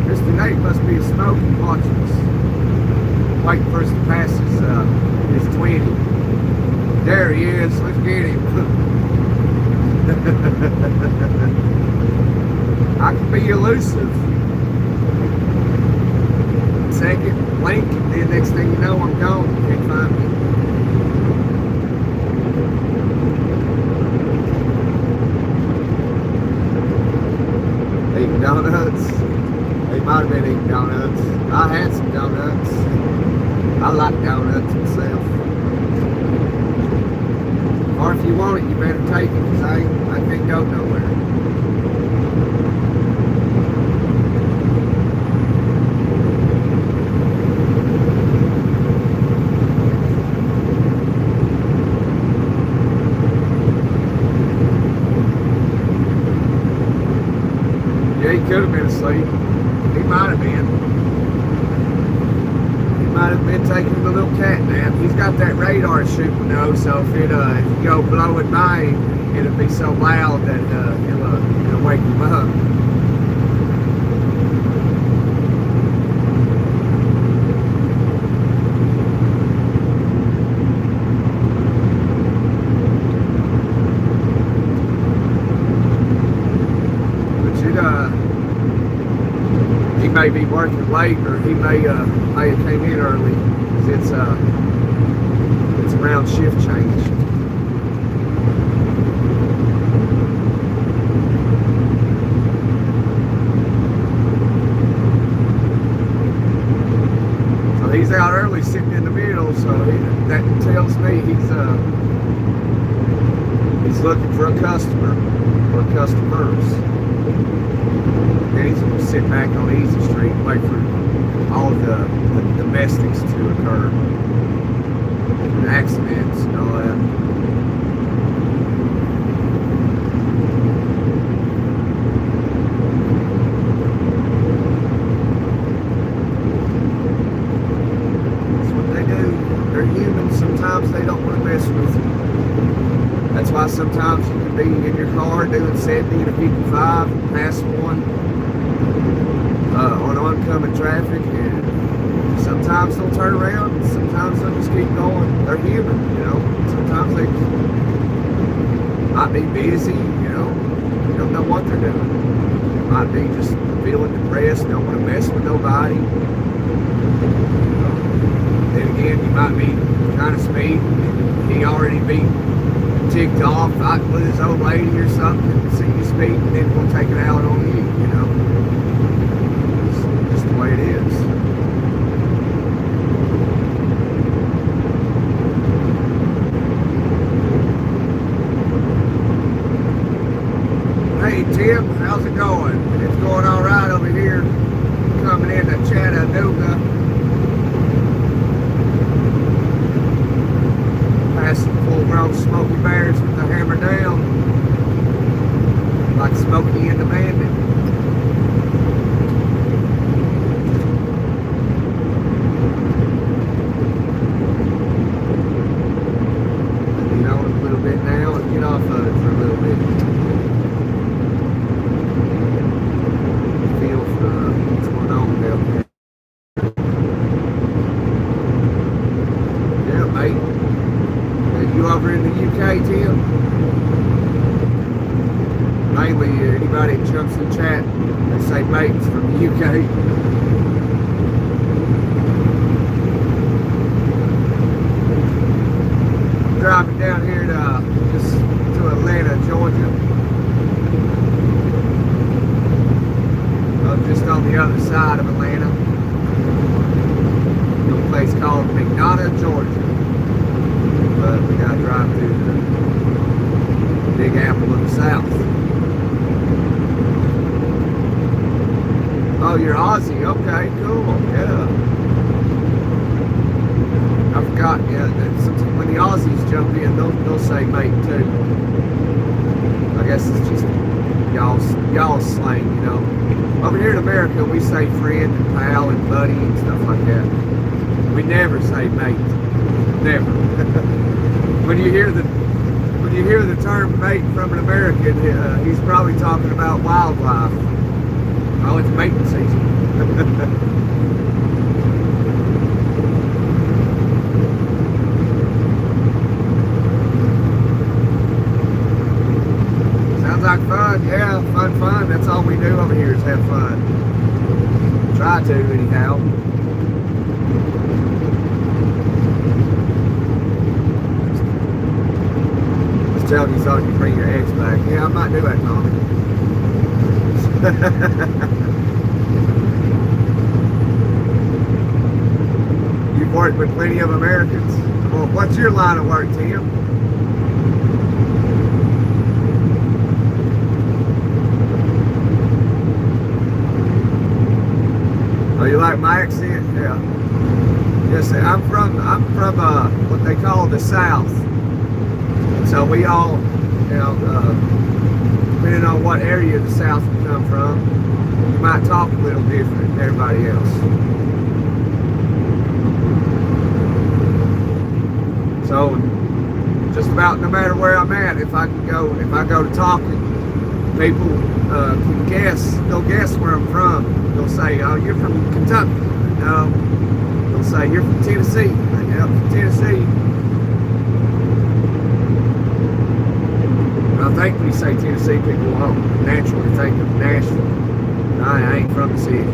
Mr. Nate must be smoking, watching us. Waiting for us to pass his 20. There he is. Let's get him. I can be elusive. Second, blink, and then next thing you know, I'm gone. You can't find me. Eating donuts. They might have been eating donuts. I had some donuts. I like donuts myself. Or if you want it, you better take it, because I can't go nowhere. Yeah, he could have been asleep. He might have been. He might have been taking a little cat nap. He's got that radar shooting though, so if you go blowing by him, it'll be so loud that it'll wake him up. He may be working late, or he may have came in early, because it's around shift change. So he's out early, sitting in the middle. So that tells me he's looking for a customer or customers. And he's going to sit back on Easy Street and wait for all of the domestics to occur. And accidents and all that. That's what they do. They're human. Sometimes they don't want to mess with you. That's why sometimes you can be in your car doing 70 to 55 and pass one on oncoming traffic, and sometimes they'll turn around, and sometimes they'll just keep going. They're human, you know. Sometimes they might be busy, you know. You don't know what they're doing. Might be just feeling depressed, don't want to mess with nobody. Then again, you might be kind of speeding. He already be ticked off, fighting with his old lady or something, and see you speed, and then we'll take it out on you, you know. It's just the way it is. Hey Tim, how's it going? It's going all right over here, coming into Chattanooga. Passing full-grown Smoky Bears with the hammer down, like Smokey and the Bandit. Get on it a little bit now and get off of it for a little bit. Feel for what's going on down there. Yeah, mate. You over in the UK, Tim? Mainly anybody that jumps in the chat, they say mates from the UK. Driving down here to Atlanta, Georgia. south. Oh, you're Aussie. Okay, cool. Yeah. I forgot. Yeah, when the Aussies jump in, they'll say mate too. I guess it's just y'all's slang, you know. Over here in America, we say friend and pal and buddy and stuff like that. We never say mate. Never. When you hear the term mate from an American, he's probably talking about wildlife. Oh, it's mating season. Sounds like fun. Yeah, fun. That's all we do over here is have fun. Try to, anyhow. Just tell me you thought you'd bring your ex back. Yeah, I might do that, Tommy. You've worked with plenty of Americans. Well, what's your line of work, Tim? Oh, you like my accent? Yeah. Yes, I'm from what they call the South. So we all, you know, depending on what area of the South you come from, you might talk a little different than everybody else. So just about no matter where I'm at, if I go to talking, people can guess. They'll guess where I'm from. They'll say, "Oh, you're from Kentucky." No. They'll say, "You're from Tennessee." "Yeah, I'm from Tennessee." I think when you say Tennessee, people will naturally think of Nashville. No, I ain't from the city.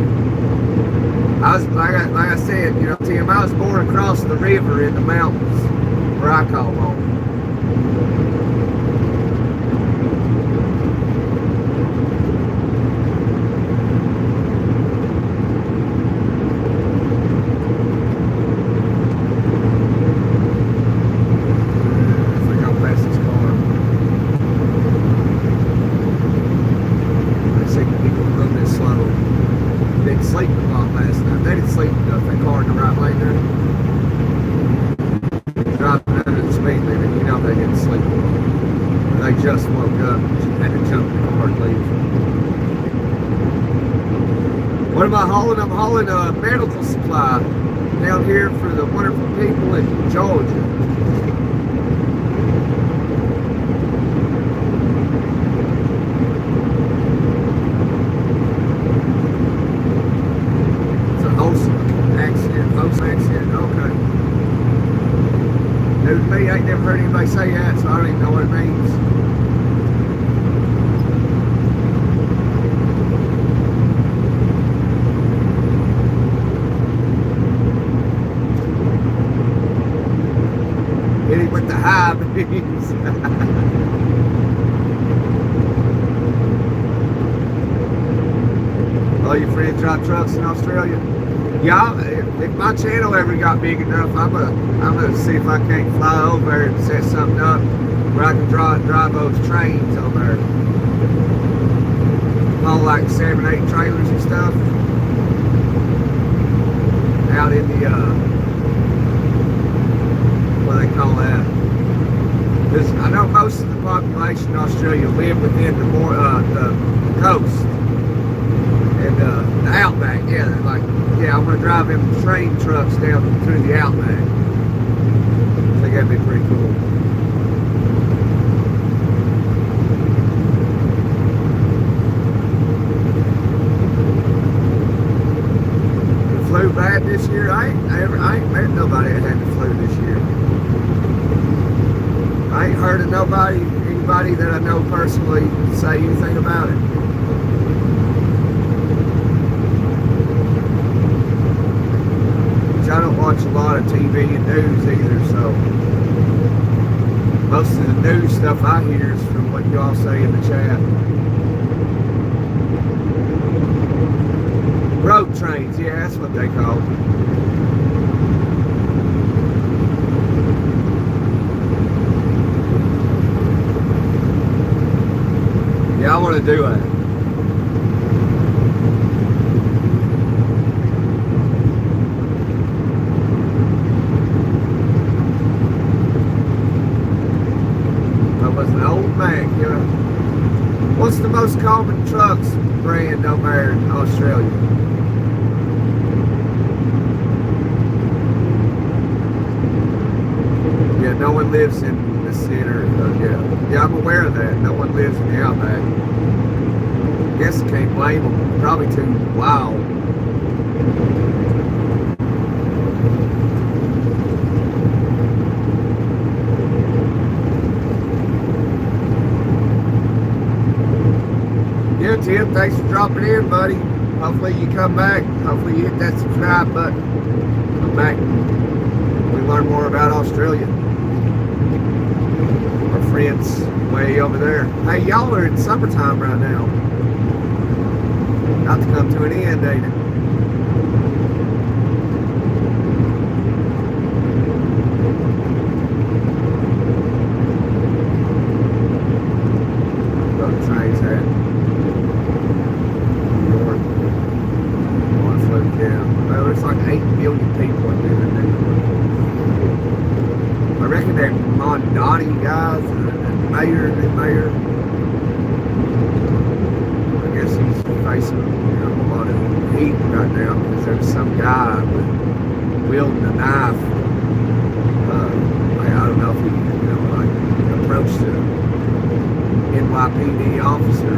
I was like I said, you know, Tim, I was born across the river in the mountains where I call home. Just woke up, had to jump in the car and leave. What am I hauling? I'm hauling a medical supply down here for the wonderful people in Georgia. It's a wholesome accident, okay. New to me, I ain't never heard anybody say that, so I don't even know what it means. With the high beams. All your friends drive trucks in Australia? Yeah, if my channel ever got big enough, I'm gonna see if I can't fly over there and set something up where I can drive those trains over there. All like 7, 8 trailers and stuff out in the what do they call that? Because I know most of the population in Australia live within the coast and the outback. Yeah, like I'm gonna drive them train trucks down through the outback. I think that'd be pretty cool. The flu bad this year? I ain't met nobody that had the flu this year. I ain't heard of anybody that I know personally say anything about it. Which I don't watch a lot of TV and news either, so most of the news stuff I hear is from what y'all say in the chat. Road trains, yeah, that's what they call them. want to do that. That was an old Mac, you know. What's the most common trucks brand over there in Australia? Yeah, no one lives in the center. Yeah, I'm aware of that. No one lives in the outback. I guess I can't blame them. Probably too wild. Yeah, Tim, thanks for dropping in, buddy. Hopefully you come back. Hopefully you hit that subscribe button. Come back. We learn more about Australia. Our friends way over there. Hey, y'all are in summertime right now. About to come to an end, ain't it? Where the train's at. New York. One foot down. Well, there's like 8 million people in New York. I reckon that Mondani guys, the mayor, I guess he's facing a lot of heat right now because there's some guy wielding a knife. I don't know if he, approached the NYPD officer.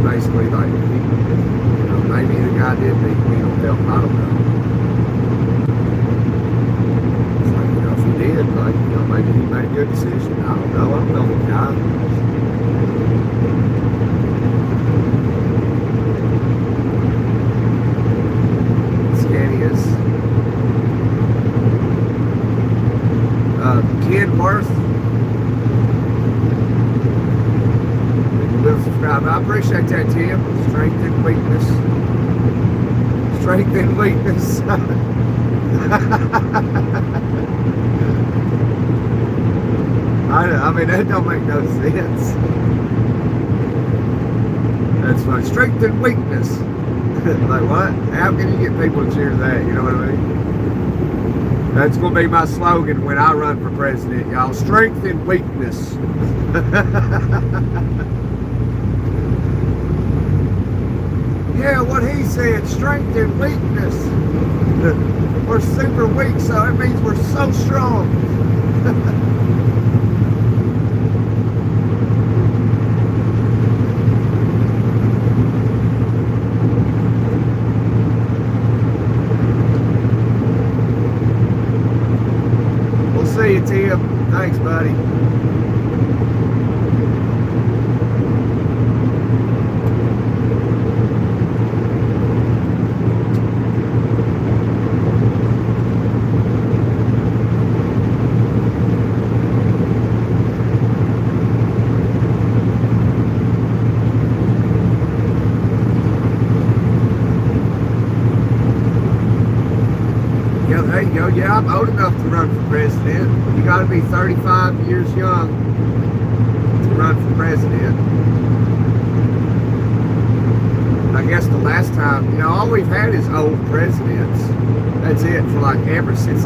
Basically, maybe the guy did mental health. I don't know. If he did, maybe he made a good decision. I don't know the guy. Scania's Kenworth. You will subscribe. I appreciate that, Tim. Strength and weakness. Strength and weakness. I mean, that don't make no sense. That's my strength and weakness. Like what? How can you get people to cheer that? You know what I mean? That's going to be my slogan when I run for president, y'all. Strength and weakness. Yeah, what he said, strength and weakness. We're super weak, so it means we're so strong. We'll see you, Tim. Thanks, buddy. Yeah, I'm old enough to run for president. You got to be 35 years young to run for president. I guess the last time, all we've had is old presidents. That's it for ever since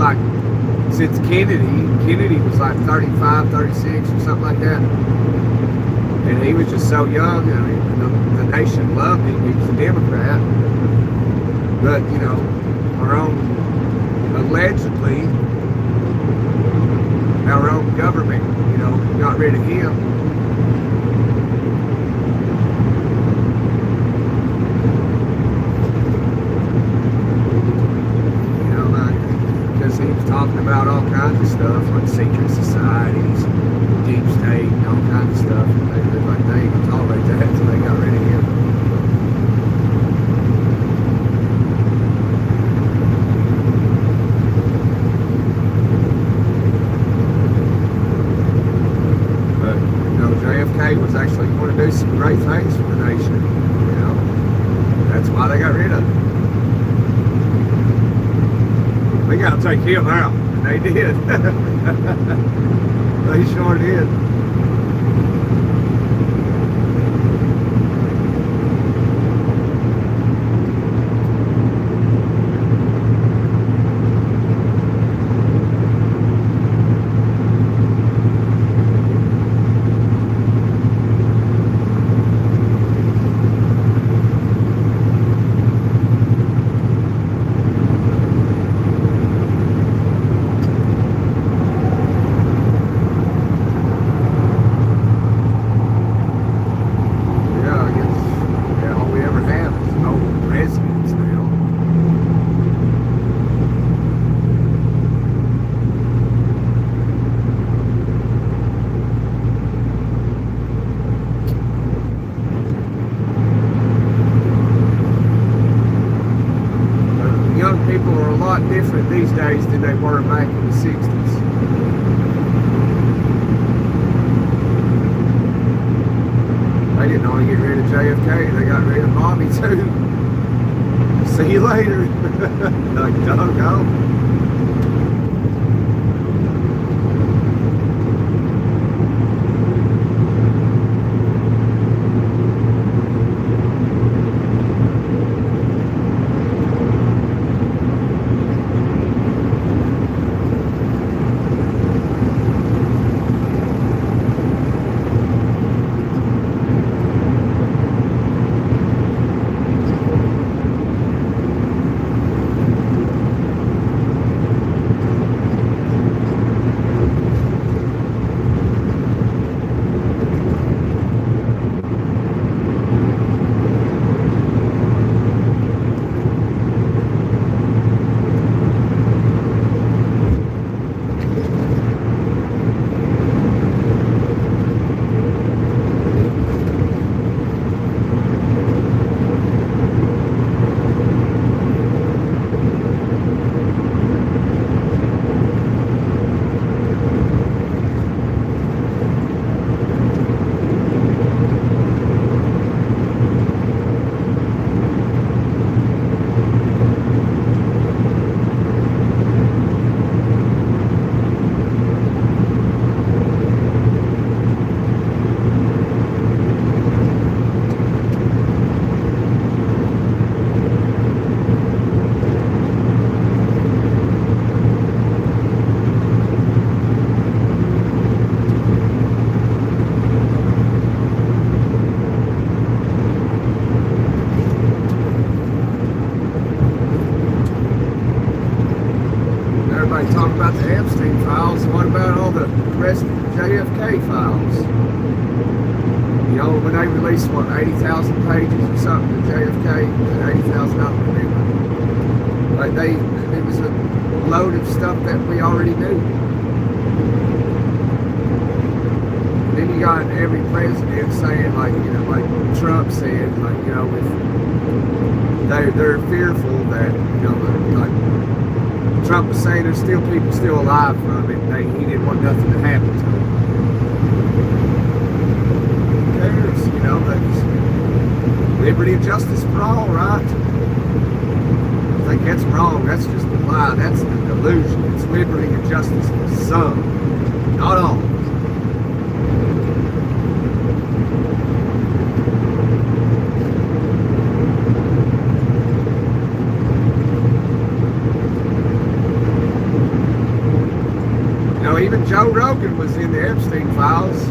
since Kennedy. Kennedy was 35, 36 or something like that. And he was just so young. I mean, the nation loved him. He was a Democrat. But, our own, allegedly, our own government, got rid of him. Because he was talking about all kinds of stuff, like secret societies, deep state, and all kinds of stuff. And they even tolerate that until they got rid of him. Was actually going to do some great things for the nation. That's why they got rid of him. They got to take him out, and they did. They sure did. Yeah, I guess, yeah, all we ever have is no residents now. Young people are a lot different these days than they were back in the 60s. They didn't only get rid of JFK, they got rid of Bobby too. See you later. Like, doggone. Everybody talking about the Epstein files. What about all the rest of the JFK files? You know, when they released, what, 80,000 pages or something of JFK? 80,000, I don't remember. Like, it was a load of stuff that we already knew. Then you got every president saying, like, you know, like Trump said, like, you know, if they're fearful that, you know, like, Trump was saying there's still people still alive from it. He didn't want nothing to happen to him. Who cares? You know, that's liberty and justice for all, right? I think that's wrong. That's just a lie. That's the delusion. It's liberty and justice for some, not all. Even Joe Rogan was in the Epstein files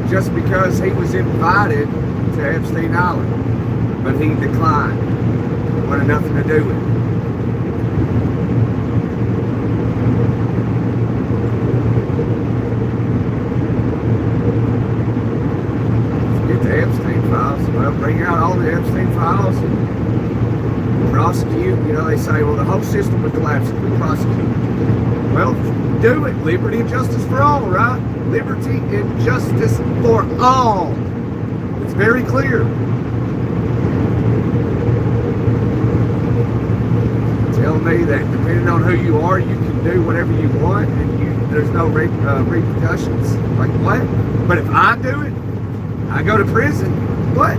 just because he was invited to Epstein Island, but he declined. Wanted nothing to do with it. Get the Epstein files. Well, bring out all the Epstein files and prosecute. You know, they say, well, the whole system would collapse if we prosecute. Well, do it. Liberty and justice for all, right? Liberty and justice for all. It's very clear. Tell me that depending on who you are, you can do whatever you want and there's no repercussions. Like what? But if I do it, I go to prison. What?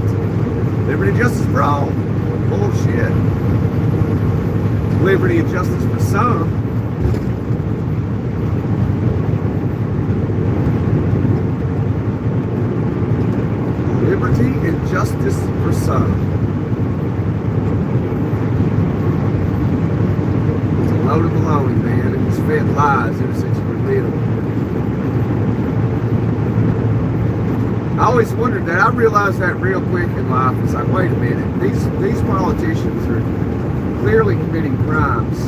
Liberty and justice for all. Bullshit. Liberty and justice for some. fed lies ever since you were little. I always wondered that. I realized that real quick in life. It's like, wait a minute, these politicians are clearly committing crimes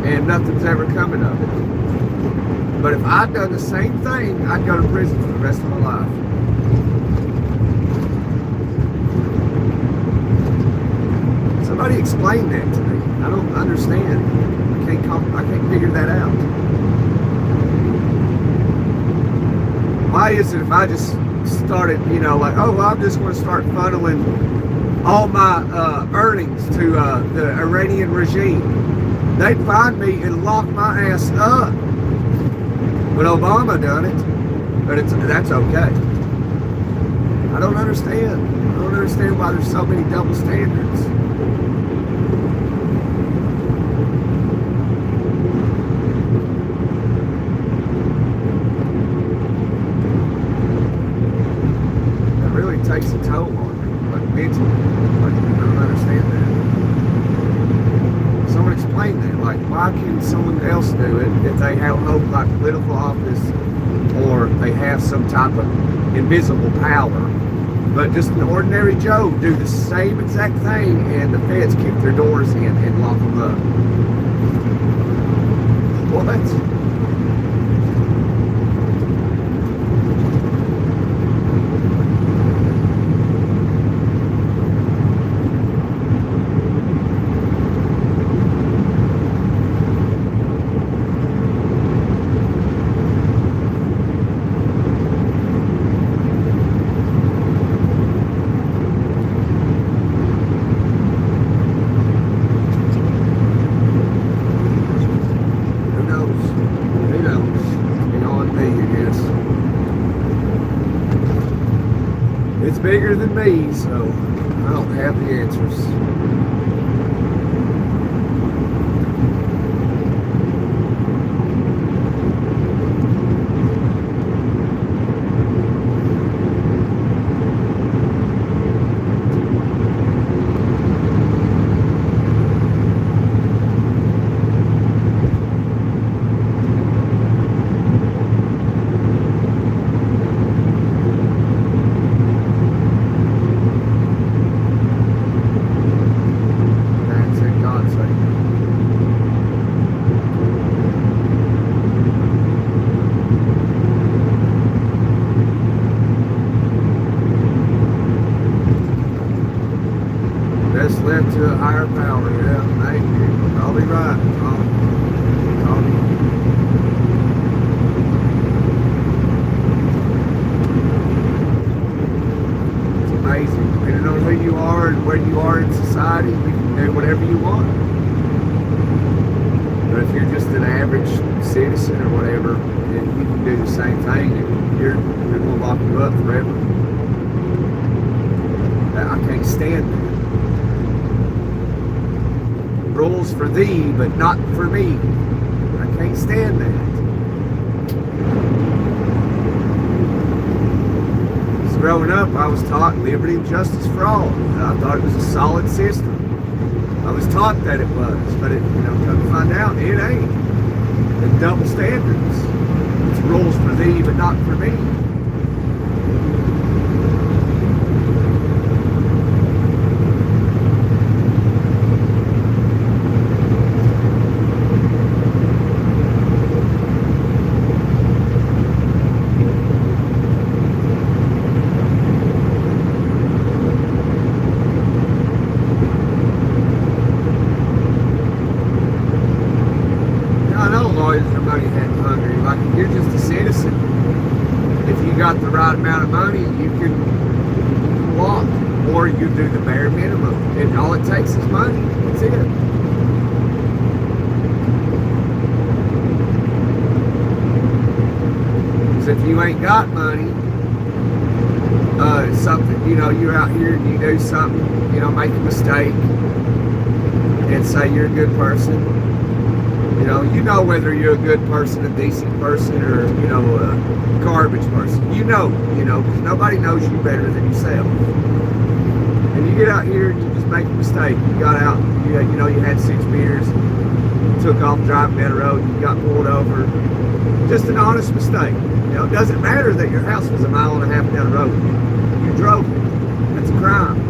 and nothing's ever coming of it. But if I'd done the same thing, I'd go to prison for the rest of my life. Somebody explain that to me. I don't understand. I can't figure that out. Why is it if I just started, like, oh, well, I'm just going to start funneling all my earnings to the Iranian regime, they'd find me and lock my ass up. But Obama done it. But that's okay. I don't understand. I don't understand why there's so many double standards. Takes a toll on me, like mentally. Like, I don't understand that. Someone explain that. Like, why can someone else do it if they hold like political office or they have some type of invisible power? But just an ordinary Joe do the same exact thing and the feds kick their doors in and lock them up. Well, that's... bigger than me, so I don't have the answers. Left to a higher power, yeah, thank you. I'll be right, Tom. It's amazing. Depending on who you are and where you are in society, you can do whatever you want. But if you're just an average citizen or whatever, then you can do the same thing and they're going to lock you up forever. I can't stand that. Rules for thee, but not for me. I can't stand that. As growing up, I was taught liberty and justice for all. I thought it was a solid system. I was taught that it was, but come to find out, it ain't. The double standards. It's rules for thee, but not for me. You're just a citizen. If you got the right amount of money, you can walk, or you do the bare minimum, and all it takes is money. That's it. Because if you ain't got money, something, you're out here and you do something, make a mistake, and say you're a good person. You know whether you're a good person, a decent person, or, a garbage person. Because nobody knows you better than yourself. And you get out here and you just make a mistake. You got out, you had 6 beers, took off driving down the road, you got pulled over. Just an honest mistake. You know, it doesn't matter that your house was a mile and a half down the road. You drove it. That's a crime.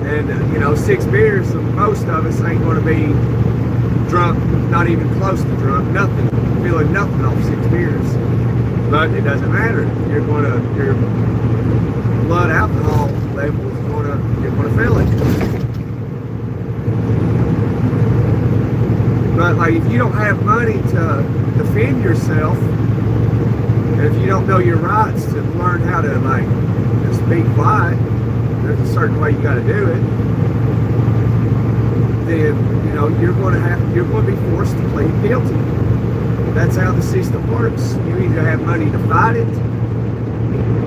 And, you know, 6 beers, most of us ain't going to be drunk, not even close to drunk, nothing, feeling nothing off 6 beers. But it doesn't matter. Your blood alcohol level is you're going to feel it. But like, if you don't have money to defend yourself, and if you don't know your rights to learn how to like just be quiet, there's a certain way you got to do it. Then you know you're going to be forced to plead guilty. That's how the system works. You either have money to fight it,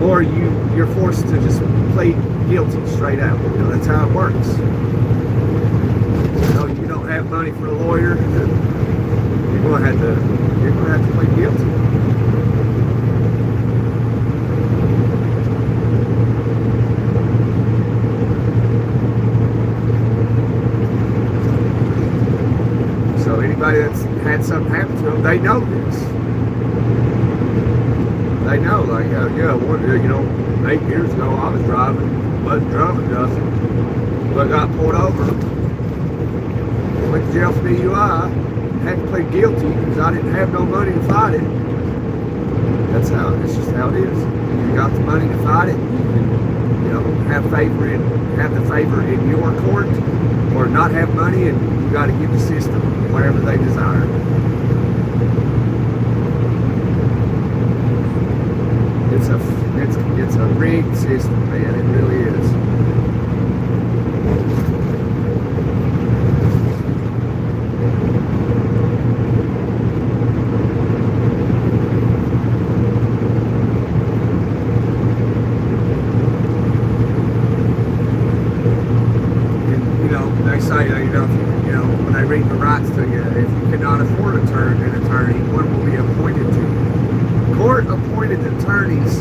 or you're forced to just plead guilty straight out. You know, that's how it works. You know, you don't have money for a lawyer, you're going to have to plead guilty. So anybody that's had something happen to them, they know this. They know, like, you know, 8 years ago I was driving, wasn't drunk or nothing, but got pulled over, went to jail for DUI, had to plead guilty because I didn't have no money to fight it. It's just how it is. You got the money to fight it, you can, you know, have the favor in your court, or not have money and you got to give the system whatever they desire. It's a rigged system, man. It really is. And, you know, they say, you know, when they read the rights to you, if you cannot afford an attorney, one will be appointed to you. Court-appointed attorneys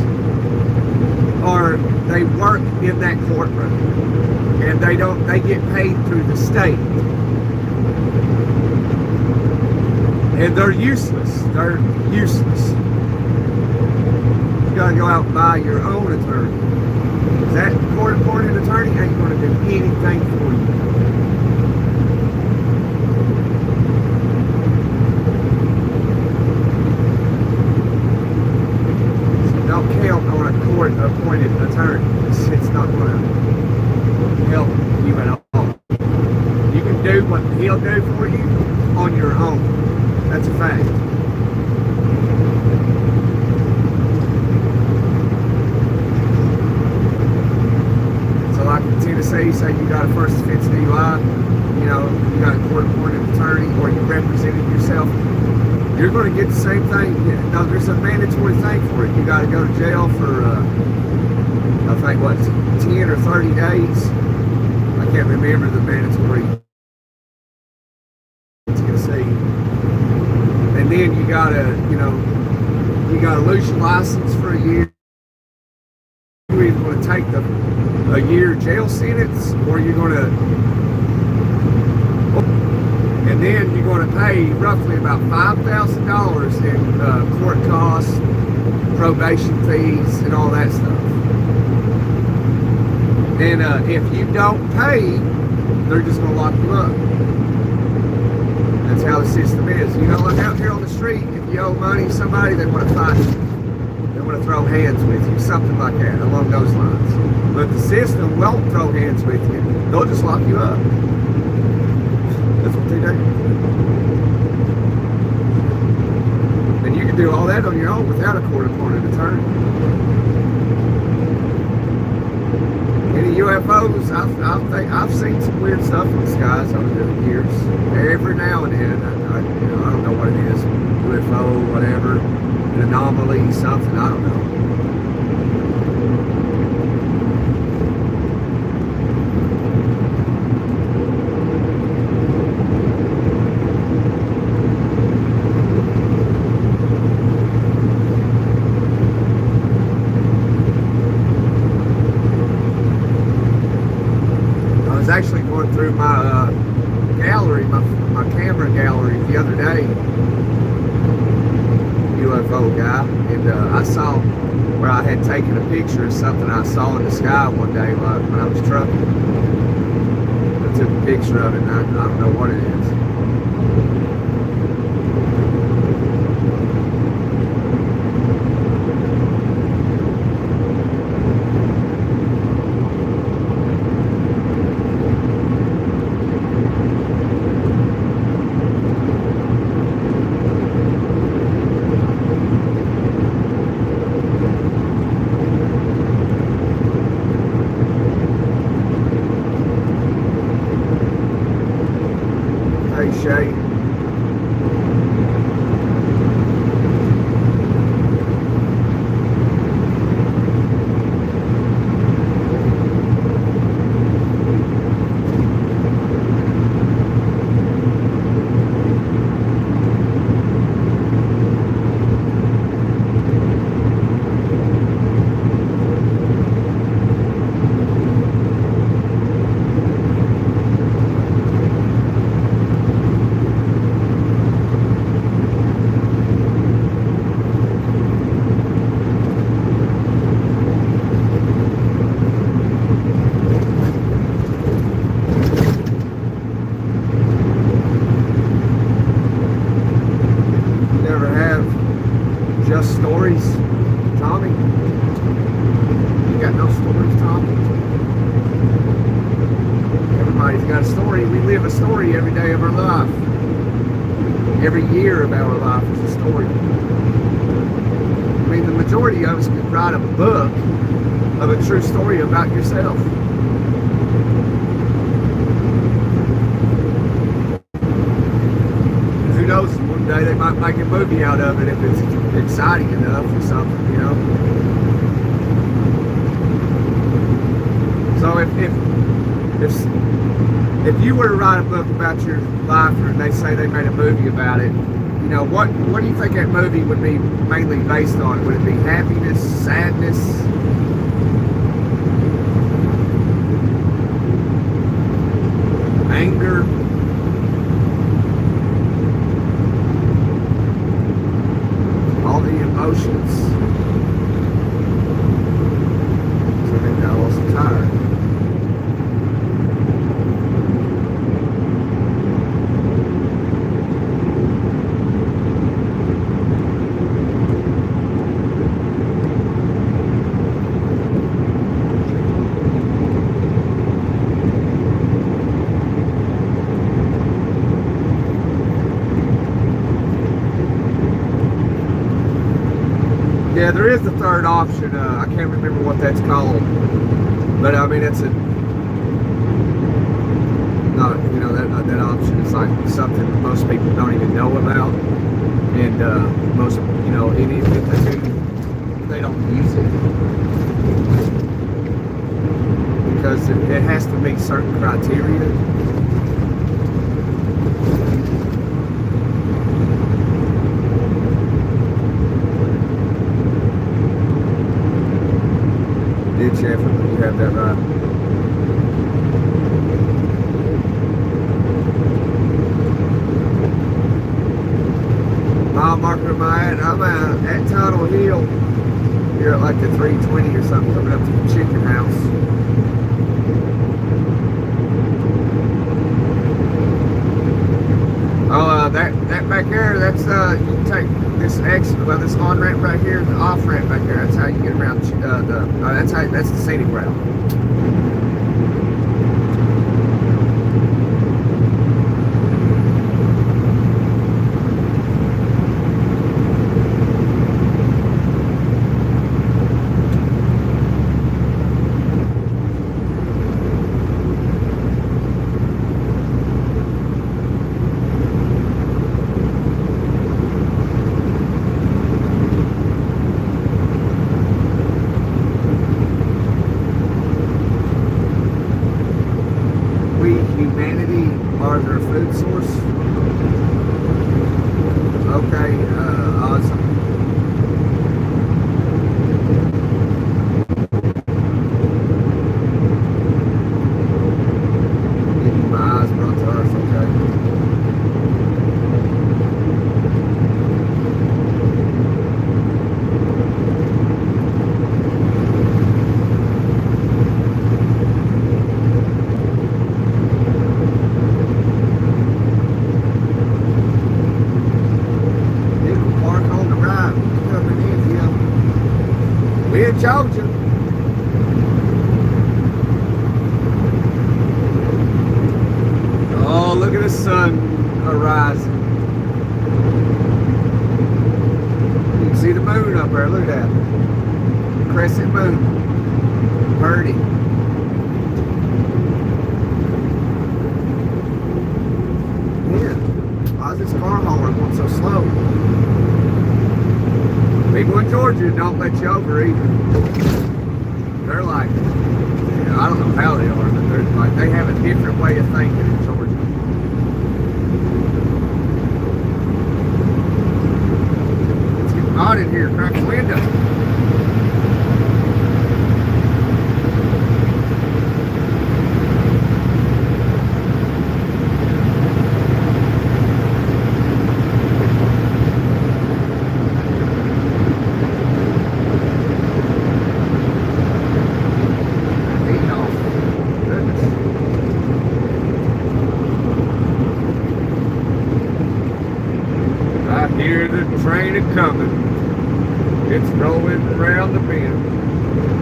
they work in that courtroom, and they get paid through the state, and they're useless. You gotta go out and buy your own attorney. That court-appointed attorney ain't gonna do anything for you. Appointed attorney. It's not going to help you at all. You can do what he'll do for you on your own. That's a fact. So like in Tennessee, say you got a first offense DUI, you know, you got a court-appointed attorney, or you represented yourself, you're going to get the same thing. No, there's a mandatory thing for it. You got to go to jail for, I think, what, 10 or 30 days? I can't remember the mandatory in Tennessee. And then you got to lose your license for a year. You're either going to take a year jail sentence, or you're going to. And then you're going to pay roughly about $5,000 in court costs, probation fees, and all that stuff. And if you don't pay, they're just going to lock you up. That's how the system is. You know, like out here on the street, if you owe money to somebody, they want to fight you. They want to throw hands with you, something like that, along those lines. But the system won't throw hands with you. They'll just lock you up. That's what they do. And you can do all that on your own without a court-appointed attorney. Any UFOs, I've seen some weird stuff in the skies over the years. Every now and then, I don't know what it is, UFO, whatever, an anomaly, something, I don't know. Actually going through my other day, UFO guy, and I saw where I had taken a picture of something I saw in the sky one day when I was trucking. I took a picture of it, and I don't know what it is. Shay. Just stories, Tommy. You got no stories, Tommy. Everybody's got a story. We live a story every day of our life. Every year of our life is a story. I mean, the majority of us could write a book of a true story about yourself. Who knows? One day they might make a movie out of it if it's exciting enough or something, you know. So if you were to write a book about your life, and they say they made a movie about it, you know, what do you think that movie would be mainly based on? Would it be happiness, sadness? Anger? All the emotions. So I think I lost a tire. Yeah, there is the third option. I can't remember what that's called, but I mean it's not, you know, that option is like something that most people don't even know about, and most, you know, even if they do, they don't use it because it has to meet certain criteria. Ditch effort, you have that right. Mile marker am I at? I'm at Tunnel Hill. You're at like the 320 or something, coming up to the chicken house. Oh, that back there, that's you can take this exit, well, this on ramp right here, the off ramp back there. That's how you get around that's the scenic route. Humanity are their food source. Okay, awesome. Getting my eyes brought to earth, okay. horizon. You can see the moon up there. Look at that. Crescent moon. Pretty. Yeah. Why is this car hauler going so slow? People in Georgia don't let you over either. They're like, yeah, I don't know how they are, but they're like, they have a different way of thinking in Georgia. It's getting hot in here. Crack the window. Hear the train a-coming, it's rolling around the bend,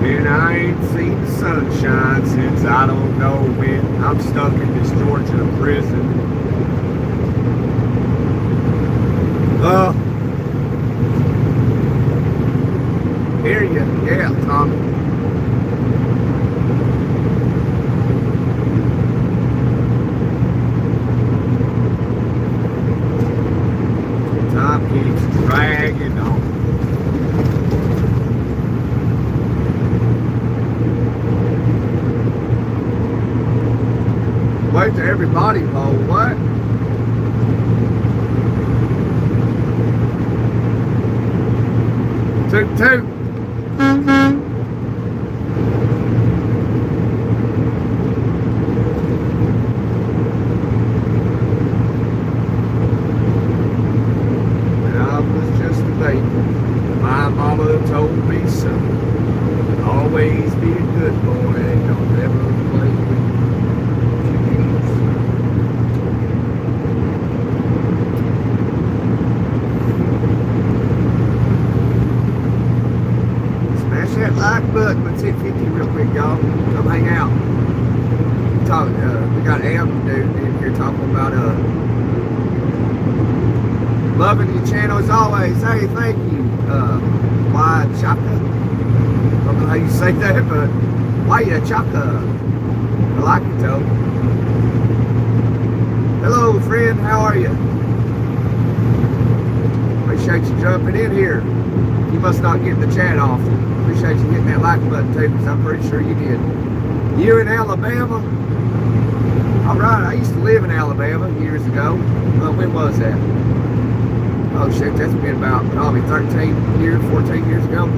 and I ain't seen the sunshine since I don't know when. I'm stuck in this Georgia prison. Hear you, yeah, Tommy. Time keeps dragging on. Wait till everybody pull. What? Toot toot. My mama told me so. Always be a good boy and don't ever play with your games. Smash that like button. Let's hit 50 real quick, y'all. Come hang out. We got Am dude in here talking about loving your channel as always. Hey, thank you. Why Chaka? I don't know how you say that, but why Chaka? I like it though. Hello, friend. How are you? Appreciate you jumping in here. You must not get the chat off. Appreciate you hitting that like button too, because I'm pretty sure you did. You in Alabama? All right. I used to live in Alabama years ago. When was that? Oh shit, that's been about probably 13 years, 14 years ago.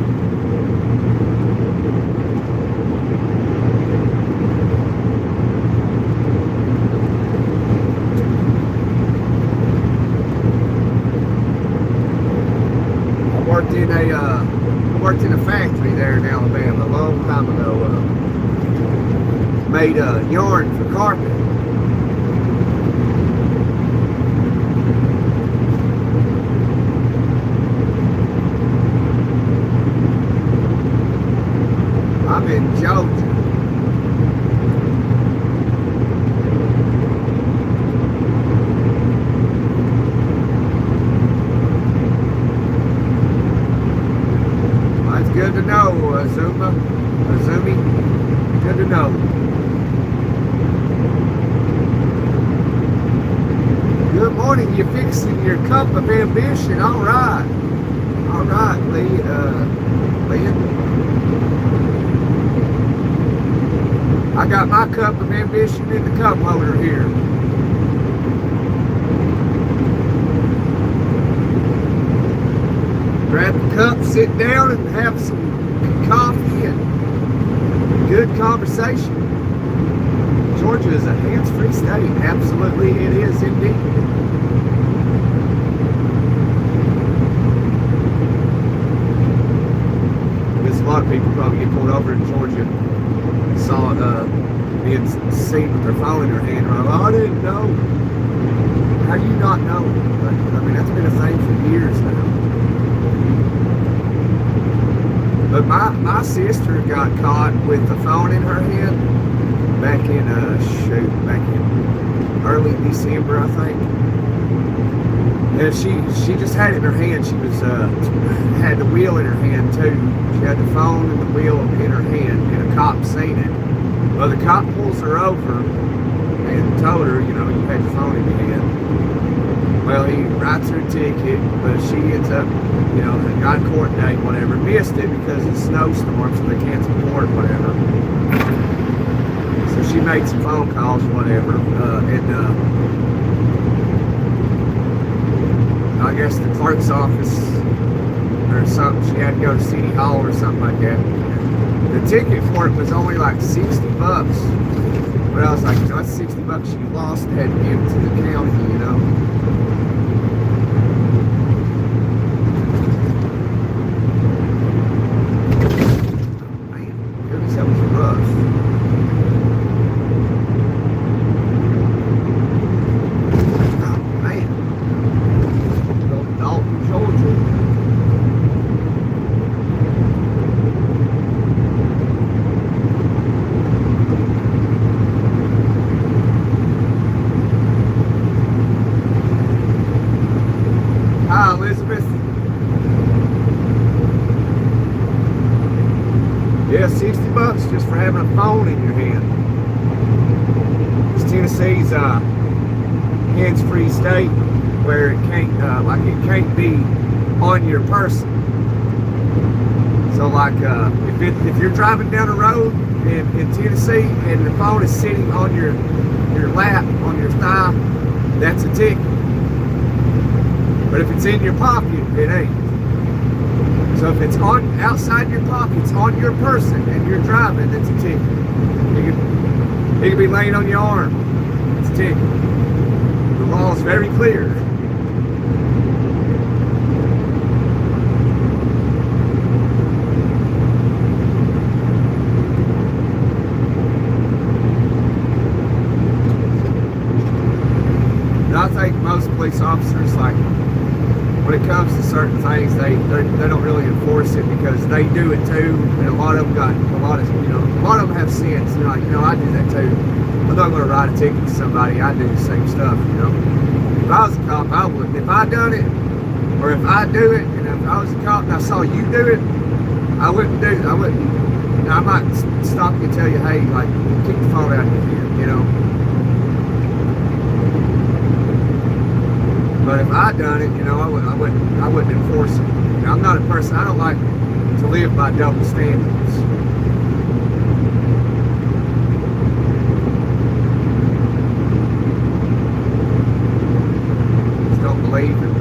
I worked in a factory there in Alabama a long time ago. Made yarn for carpet. I'm in Georgia. Well, it's good to know, Azumi. Good to know. Good morning. You're fixing your cup of ambition. All right. All right, Lee. I got my cup of ambition in the cup holder here. Grab the cup, sit down, and have some coffee and good conversation. Georgia is a hands-free state. Absolutely, it is indeed. There's a lot of people probably get pulled over in Georgia. Saw being seen with their phone in their hand. Right? Oh, I didn't know. How do you not know? But, I mean, that's been a thing for years now. But my sister got caught with the phone in her hand back in early December, I think. Yeah, she just had it in her hand. She was had the wheel in her hand too. She had the phone and the wheel in her hand, and a cop seen it. Well, the cop pulls her over and told her, you know, you had your phone in your hand. Well, he writes her a ticket, but she ends up, you know, got a court date, whatever. Missed it because of the snowstorm, so they canceled court, whatever. So she made some phone calls, whatever, and I guess the clerk's office or something, she had to go to City Hall or something like that. The ticket for it was only like $60. But I was like, you know, that's $60 she lost, had to give to the county, you know. Man, goodness, that was rough. Elizabeth. Yeah, $60 just for having a phone in your hand. It's Tennessee's hands-free state where it can't, it can't be on your person. So like, if you're driving down the road in Tennessee and the phone is sitting on your lap, on your thigh, that's a ticket. But if it's in your pocket, it ain't. So if it's outside your pocket, it's on your person, and you're driving, that's a ticket. It could be laying on your arm. It's a ticket. The law is very clear. And I think most police officers, like, when it comes to certain things, they don't really enforce it because they do it too, and a lot of them have sense. They're like, I do that too. I'm not going to write a ticket to somebody. I do the same stuff, If I was a cop, I wouldn't. If I done it, or if I do it, and if I was a cop and I saw you do it, I wouldn't do it. I wouldn't. I might stop you and tell you, hey, like, keep the phone out of your hand, But if I done it, I wouldn't enforce it. I'm not a person. I don't like to live by double standards.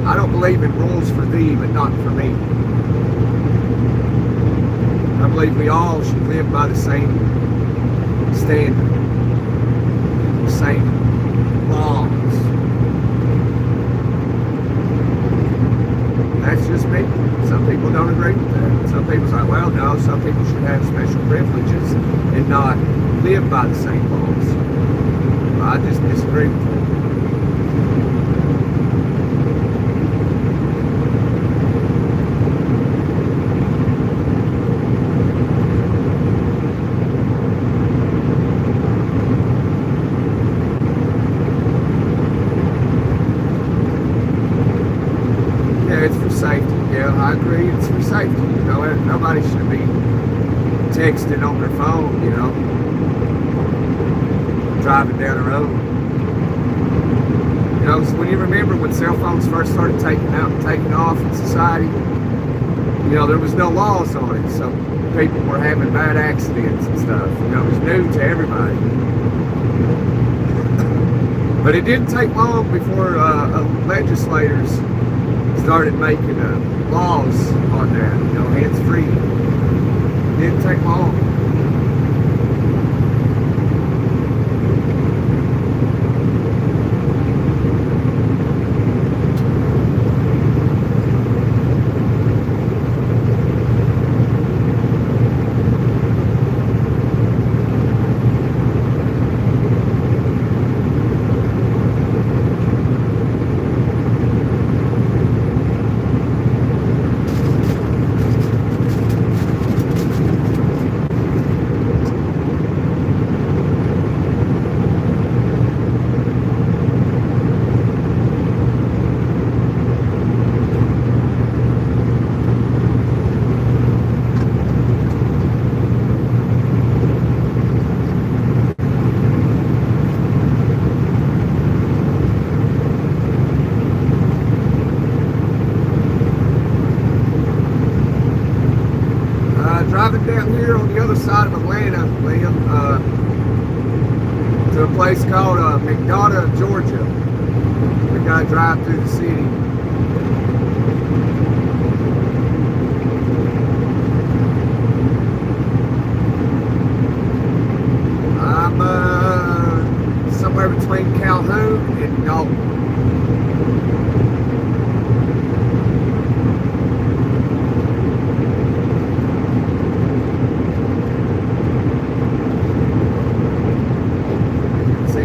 I don't believe in rules for thee, but not for me. I believe we all should live by the same standard, the same laws. That's just me. Some people don't agree with that. Some people say, well, no, some people should have special privileges and not live by the same laws. I just disagree with that. Safety, I agree. It's for safety. Nobody should be texting on their phone, driving down the road. When you remember when cell phones first started taking off in society, there was no laws on it, so people were having bad accidents and stuff. It was new to everybody. But it didn't take long before legislators started making laws on that, hands-free. It didn't take long. on the other side of Atlanta, Liam, to a place called McDonough, Georgia. We gotta drive through the city. I'm somewhere between Calhoun and Dalton.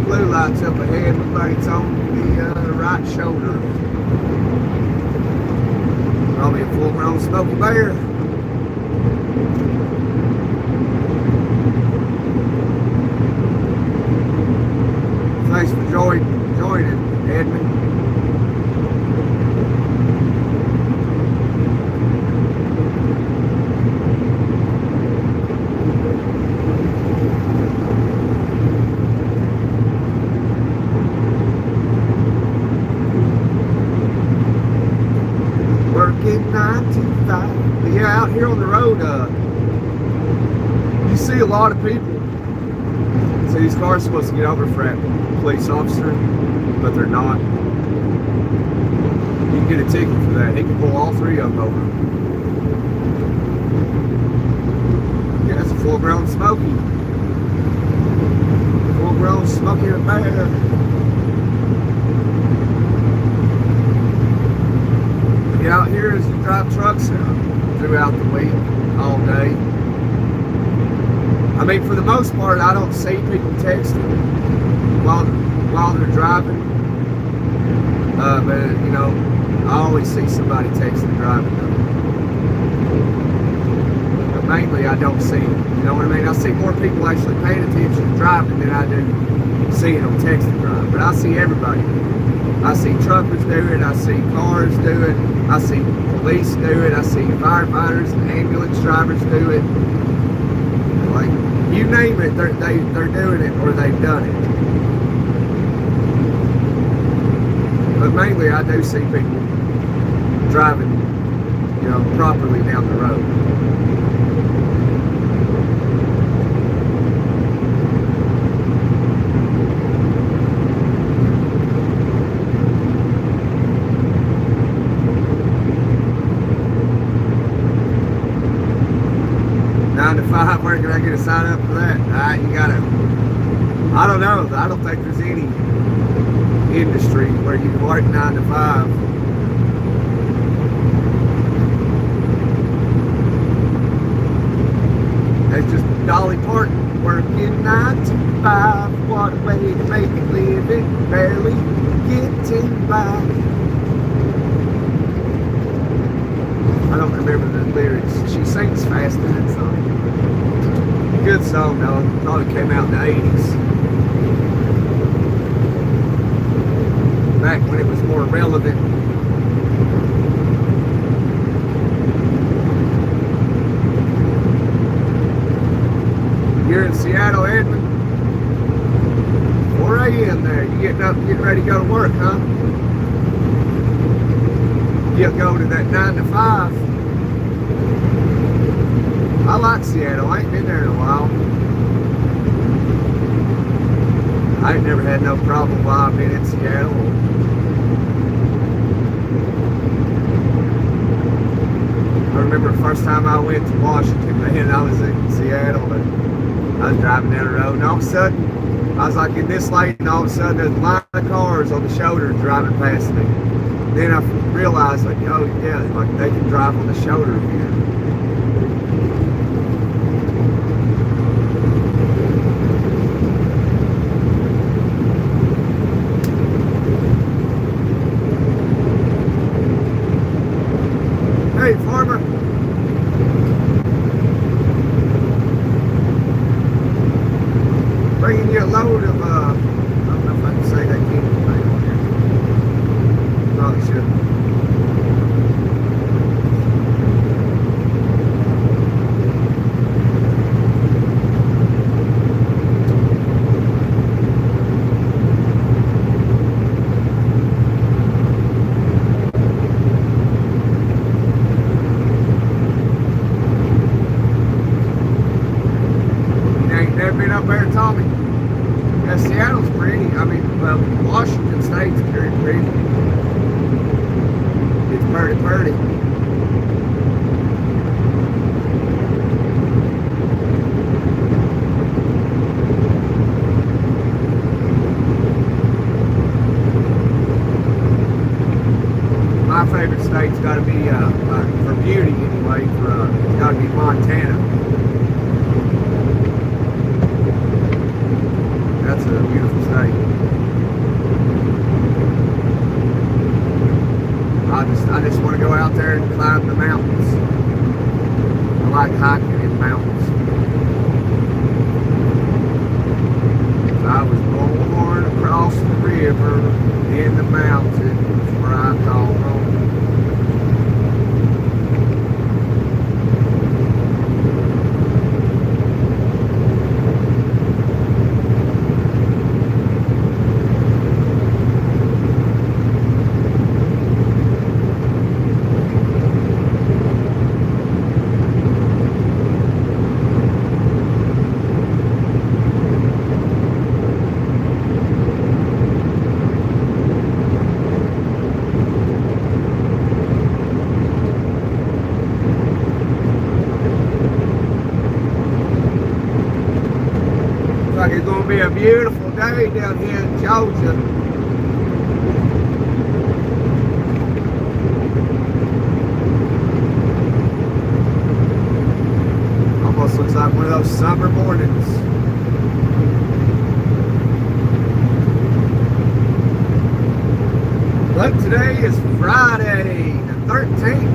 Blue lights up ahead, looks like it's on the right shoulder. Probably a full-grown Smokey Bear. Thanks for joining, Edmund. Working 9 to 5. But yeah, out here on the road, you see a lot of people. See, these cars are supposed to get over for a police officer, but they're not. You can get a ticket for that. He can pull all three of them over. Yeah, that's a full-grown Smokey. Full-grown Smokey the Bear. Out here as you drive trucks throughout the week, all day. I mean, for the most part, I don't see people texting while they're driving. But you know, I always see somebody texting driving. But mainly, I don't see it. You know what I mean? I see more people actually paying attention to driving than I do seeing them text and drive. But I see everybody. I see truckers do it, I see cars do it, I see police do it, I see firefighters and ambulance drivers do it. Like, you name it, they're doing it or they've done it. But mainly I do see people driving, you know, properly down the road. Where can I get a sign up for that? You gotta, I don't know. I don't think there's any industry where you can work 9 to 5. That's just Dolly Parton working 9 to 5. What a way to make a living, barely getting by. I don't remember the lyrics. She sings fast in that song. Good song though. Probably came out in the 80s. Back when it was more relevant. You're in Seattle, Edmond. 4 a.m. there. You getting up, getting ready to go to work, huh? You go to that 9 to 5. I like Seattle. I ain't been there in a while. I ain't never had no problem while I've been in Seattle. I remember the first time I went to Washington, man, I was in Seattle and I was driving down the road and all of a sudden, I was like in this lane and all of a sudden there's a line of cars on the shoulder driving past me. Then I realized like, oh yeah, like they can drive on the shoulder here. Hey, farmer. Bringing you a load of, I don't know if I can say that thing on here. Probably should. purdy, purdy. My favorite state's got to be, for beauty anyway, it's got to be Montana. That's a beautiful state. I just want to go out there and climb the mountains. I like hiking in the mountains. So I was born across the river in the mountains where I call home. It's going to be a beautiful day down here in Georgia. Almost looks like one of those summer mornings. But today is Friday the 13th.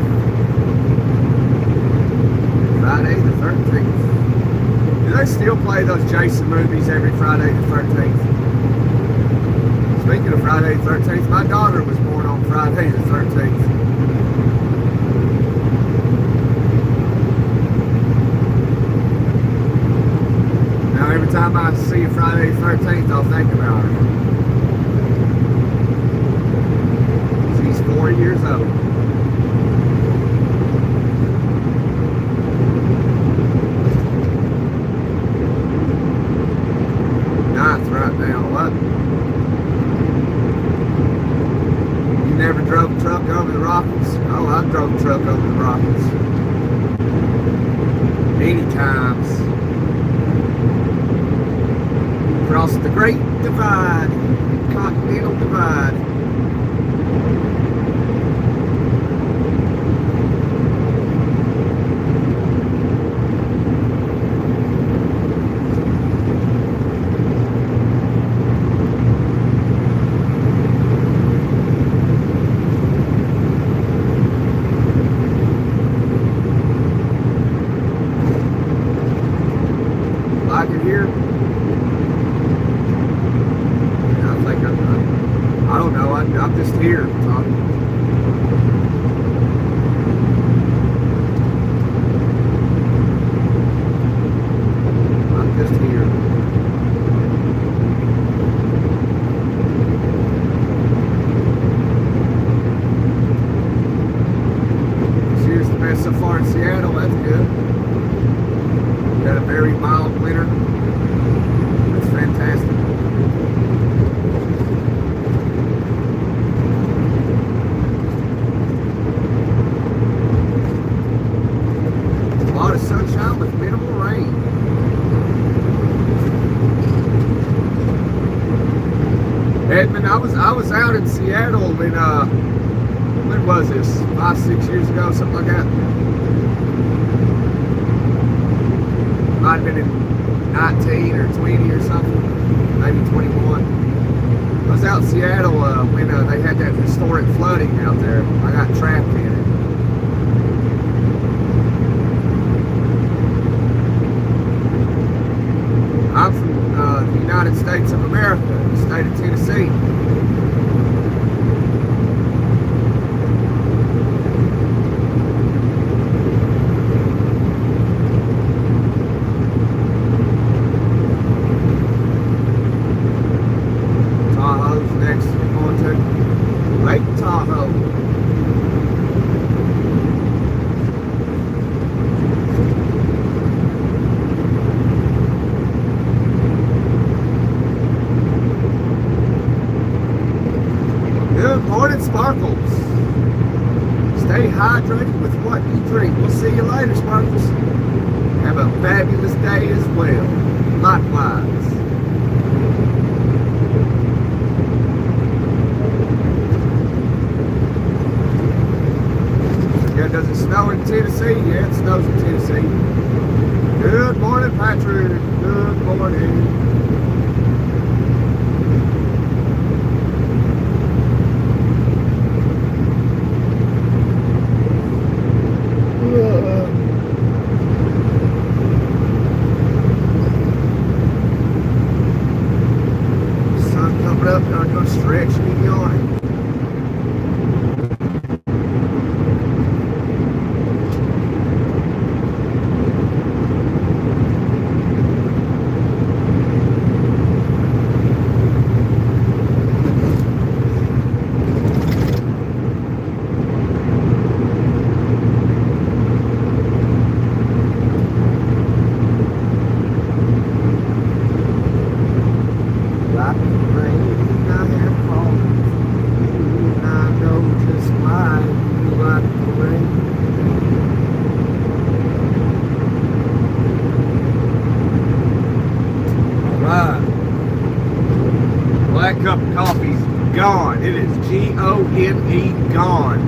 Friday the 13th. Do they still play those Jason movies every Friday the 13th? Speaking of Friday the 13th, my daughter was born on Friday the 13th. Now every time I see a Friday the 13th, I'll think about her. She's 4 years old. Right now, what? You never drove a truck over the Rockies? Oh, I drove a truck over the Rockies. Many times. Across the Great Divide, Continental Divide. Like it here? Yeah, I think I don't know. I'm just here talking. I'm just here. Here's the best so far in Seattle. That's good. Got a very mild winter. That's fantastic. A lot of sunshine with minimal rain. Edmund, I was out in Seattle when was this? 5-6 years ago, something like that. Might have been in 19 or 20 or something, maybe 21. I was out in Seattle when they had that historic flooding out there. I got trapped in it. I'm from the United States of America, the state of Tennessee. Lake Tahoe. Stay hydrated with what you drink. We'll see you later, smokers. Have a fabulous day as well. Likewise. Yeah, does it snow in Tennessee? Yeah, it snows in Tennessee. Good morning, Patrick. Good morning. Sun coming up, and I'm going to stretch and yawning. Black cup of coffee's gone. It is G-O-N-E, gone.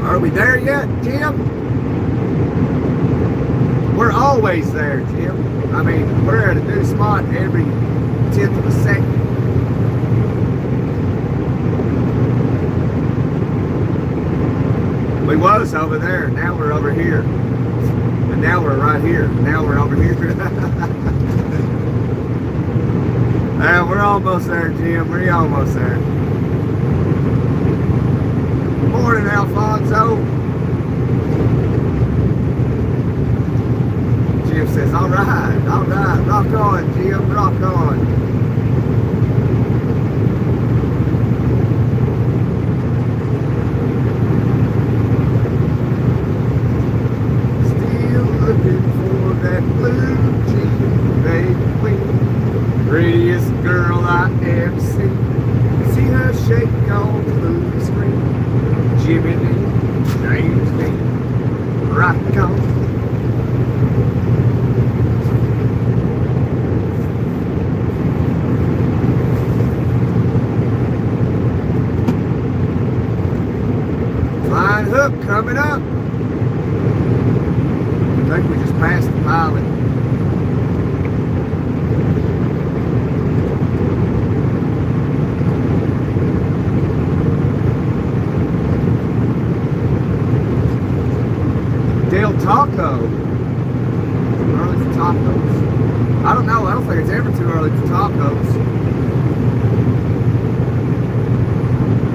Are we there yet, Jim? We're always there, Jim. I mean, we're at a new spot every 10th of a second. We was over there, now we're over here. And now we're right here. Now we're over here. We're almost there, Jim. We're almost there. Morning, Alfonso. Jim says, all right, rock on, Jim, rock on. Blue jean, baby queen, prettiest girl I ever seen. See her shake on the blue screen. Jimmy Dean, James Dean, rock on. Flying hook coming up. I think we just passed the pilot. Del Taco. Too early for tacos. I don't know. I don't think it's ever too early for tacos.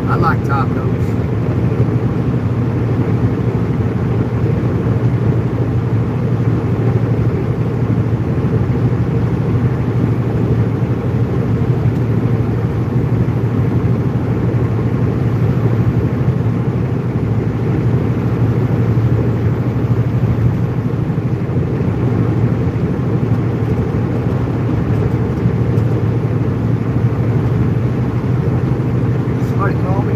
I like tacos. Somebody call me.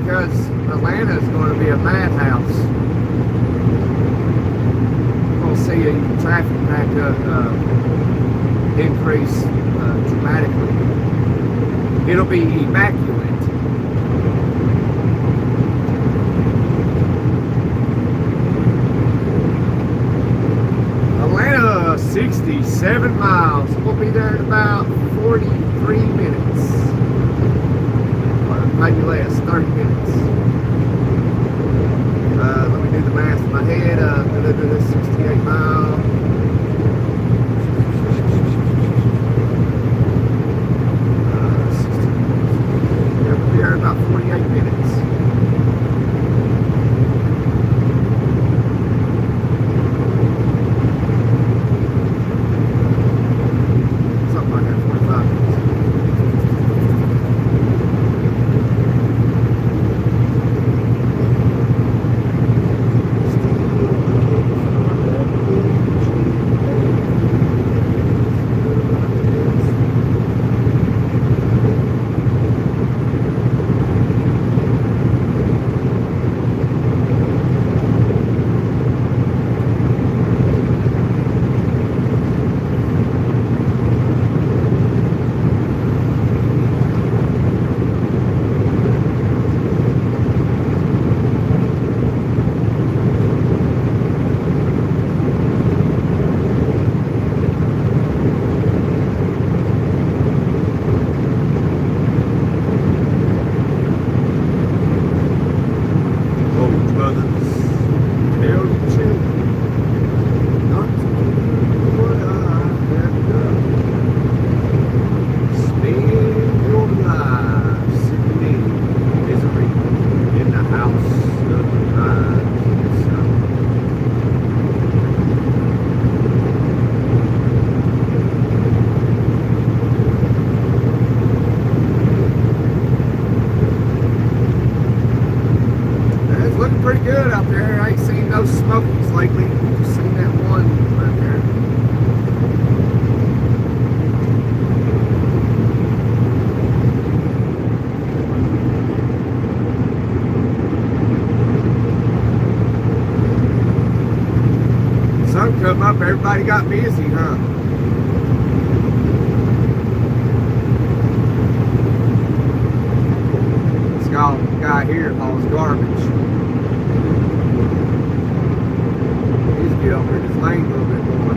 because Atlanta is going to be a madhouse. We'll see a traffic backup increase dramatically. It'll be immaculate. Atlanta, 67 miles. We'll be there in about 43 minutes. Or maybe less, 30 minutes. Let me do the math in my head. 68 miles. We'll be there in about 48 minutes. Pretty good out there. I ain't seen no smokies lately. Just seen that one right there. Sun come up, everybody got busy, huh? This guy here hauls garbage. Get over in his lane a little bit more.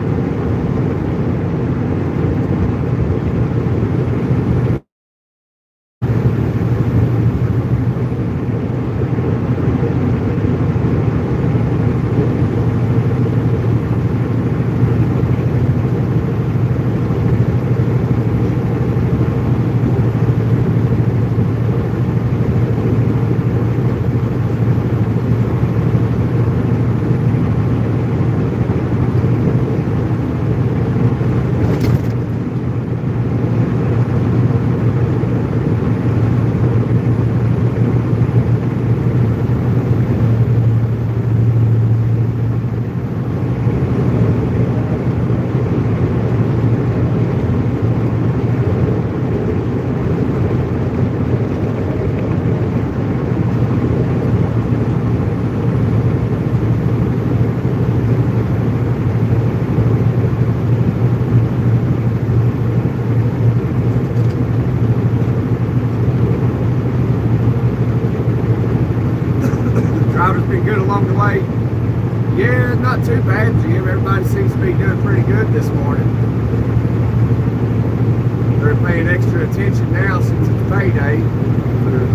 Driver's been good along the way. Yeah, not too bad, Jim. Everybody seems to be doing pretty good this morning. They're paying extra attention now since it's payday for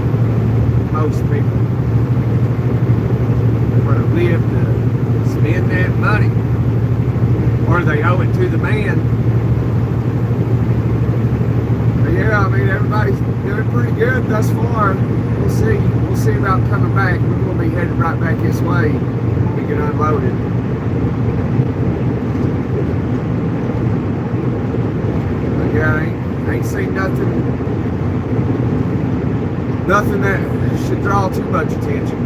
most people. They're going to live to spend that money, or they owe it to the man. But yeah, I mean, everybody's doing pretty good thus far. We'll see. We'll see about coming back. We're going to be headed right back this way. We get unloaded. But yeah, I ain't seen nothing that should draw too much attention.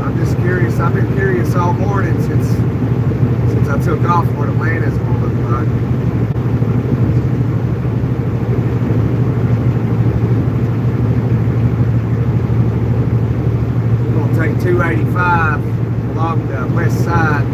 I'm just curious. I've been curious all morning since Since I took off, what Atlanta's going to look like. We're going to take 285 along the west side.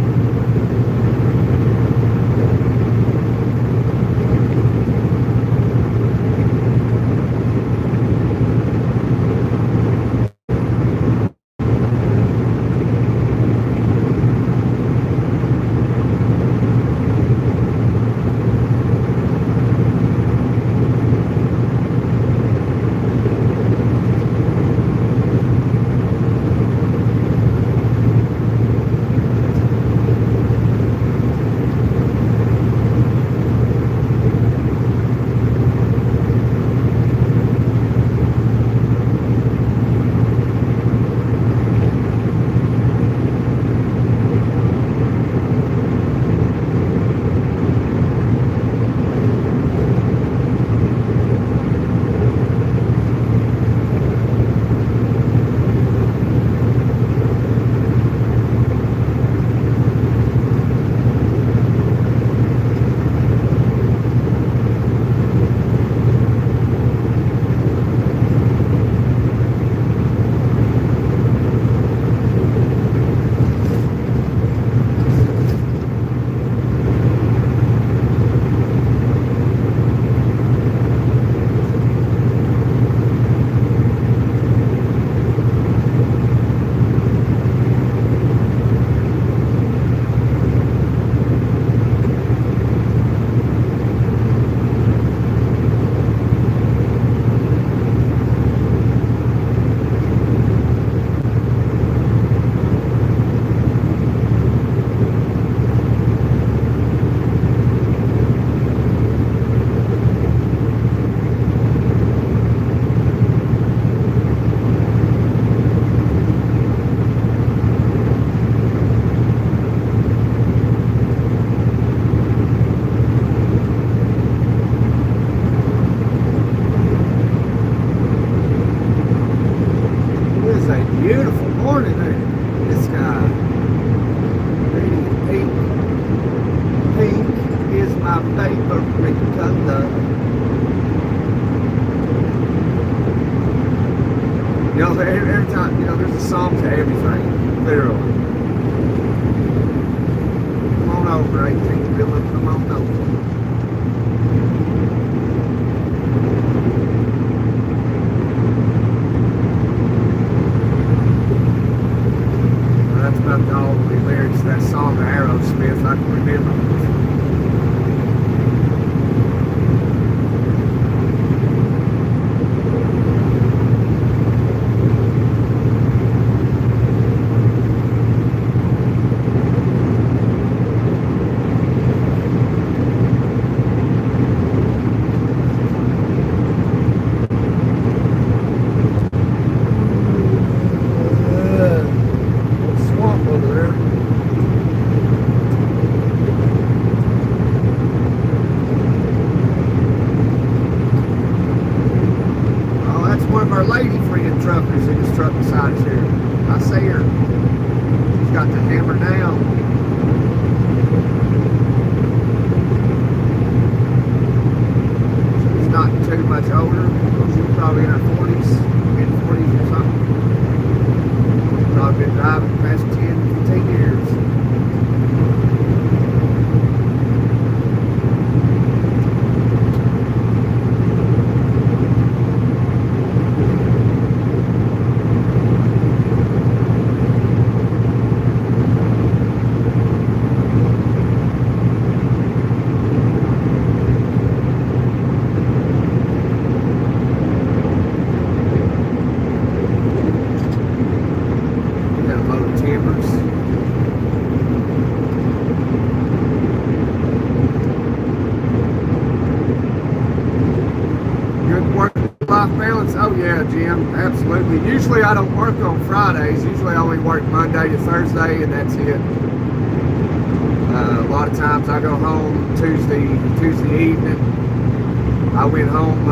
Beautiful morning there. This sky. Pink. Pink is my favorite color. You know, every time, you know, there's a song to everything. Literally. Come on over, 18 Villa. Come on over. That's about all the lyrics to that song of Aerosmith I can remember. Our lady friend truckers in this truck beside us here. I see her. She's got the hammer down. She's not too much older. She's probably in her 40s, mid-40s or something. Probably been driving the past 10, 15 years. Oh yeah, Jim, absolutely. Usually I don't work on Fridays. Usually I only work Monday to Thursday, and that's it. A lot of times I go home Tuesday evening. I went home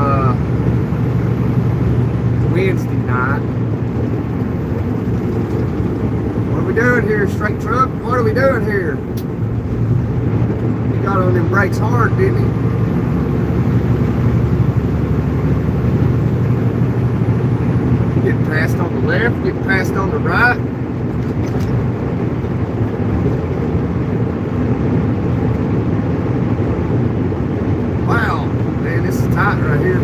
Wednesday night. What are we doing here, straight truck? What are we doing here? got on them brakes hard, didn't he? Getting passed on the left, getting passed on the right. Wow, man, this is tight right here.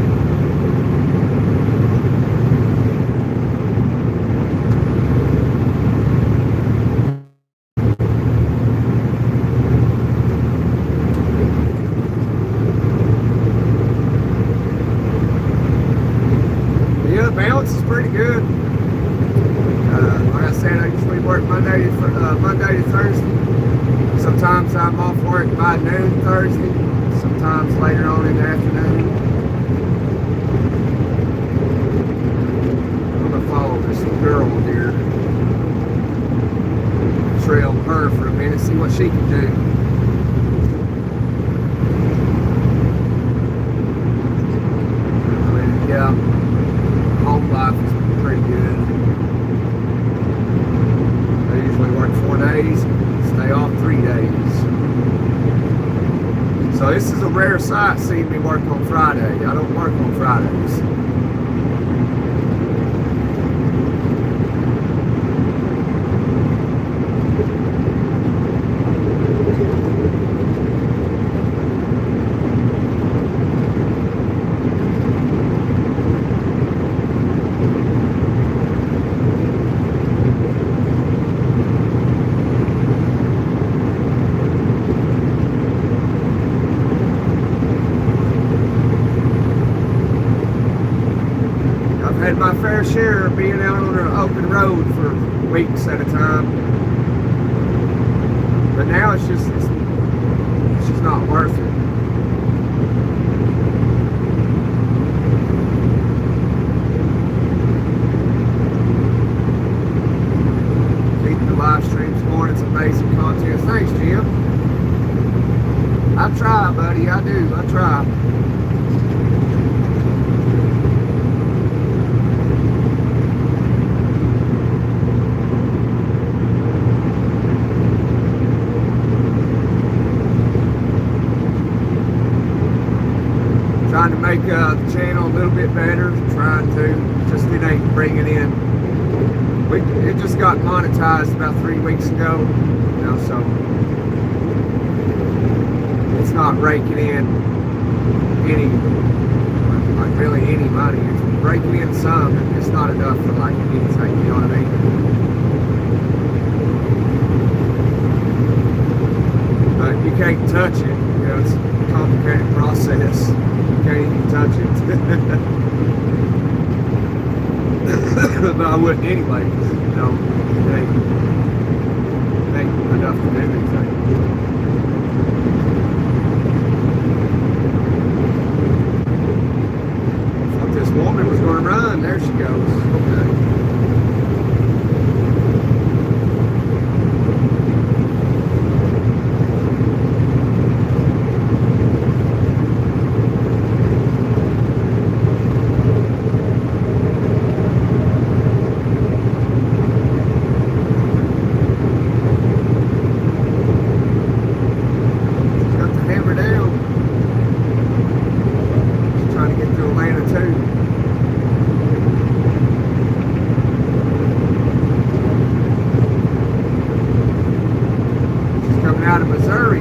Yeah, the balance is pretty good. Like I said, I usually work Monday to Thursday. Sometimes I'm off work by noon Thursday. Sometimes later on in the afternoon. I'm gonna follow this girl here. Trail her for a minute, see what she can do. I mean, yeah, home life is pretty good. I usually work 4 days, stay off 3 days. So this is a rare sight seeing me work on Friday. I don't work on Fridays. Had my fair share of being out on an open road for weeks at a time, but now it's just not worth it. Keeping the live streams going, it's amazing content. Thanks, Jim. I try, buddy. I do. I try. Trying to make the channel a little bit better, trying to, just it ain't bringing in. It just got monetized about 3 weeks ago, you know, so it's not raking in any, like really any money. It's raking in some, it's not enough for like anything, you know what I mean? But you can't touch it, you know, it's a complicated process. Can't even touch it. But I wouldn't anyway, you know, it ain't enough to do anything. I thought this woman was going to run. There she goes. Okay. Out of Missouri.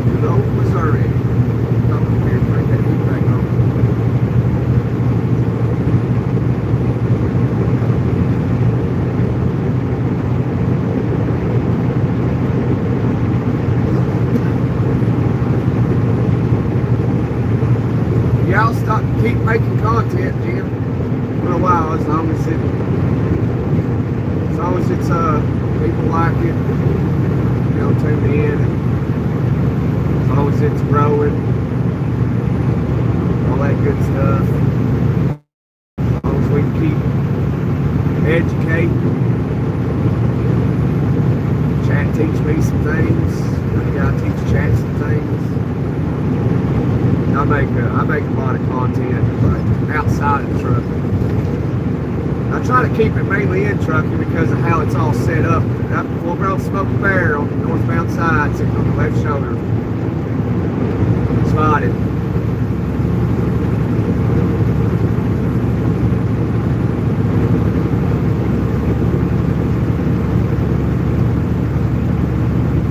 Good old Missouri. Come up here and bring that heat back on. Y'all keep making content, Jim, for a while, as long as it's people like it, you know, tune in, and as long as it's growing, all that good stuff, as long as we can keep educating. Chat teach me some things, you gotta teach chat some things. I I make a lot of content like outside of trucking. I try to keep it mainly in trucking because of how it's all set up. That full-grown smoked bear on the northbound side, sitting on the left shoulder, spotted.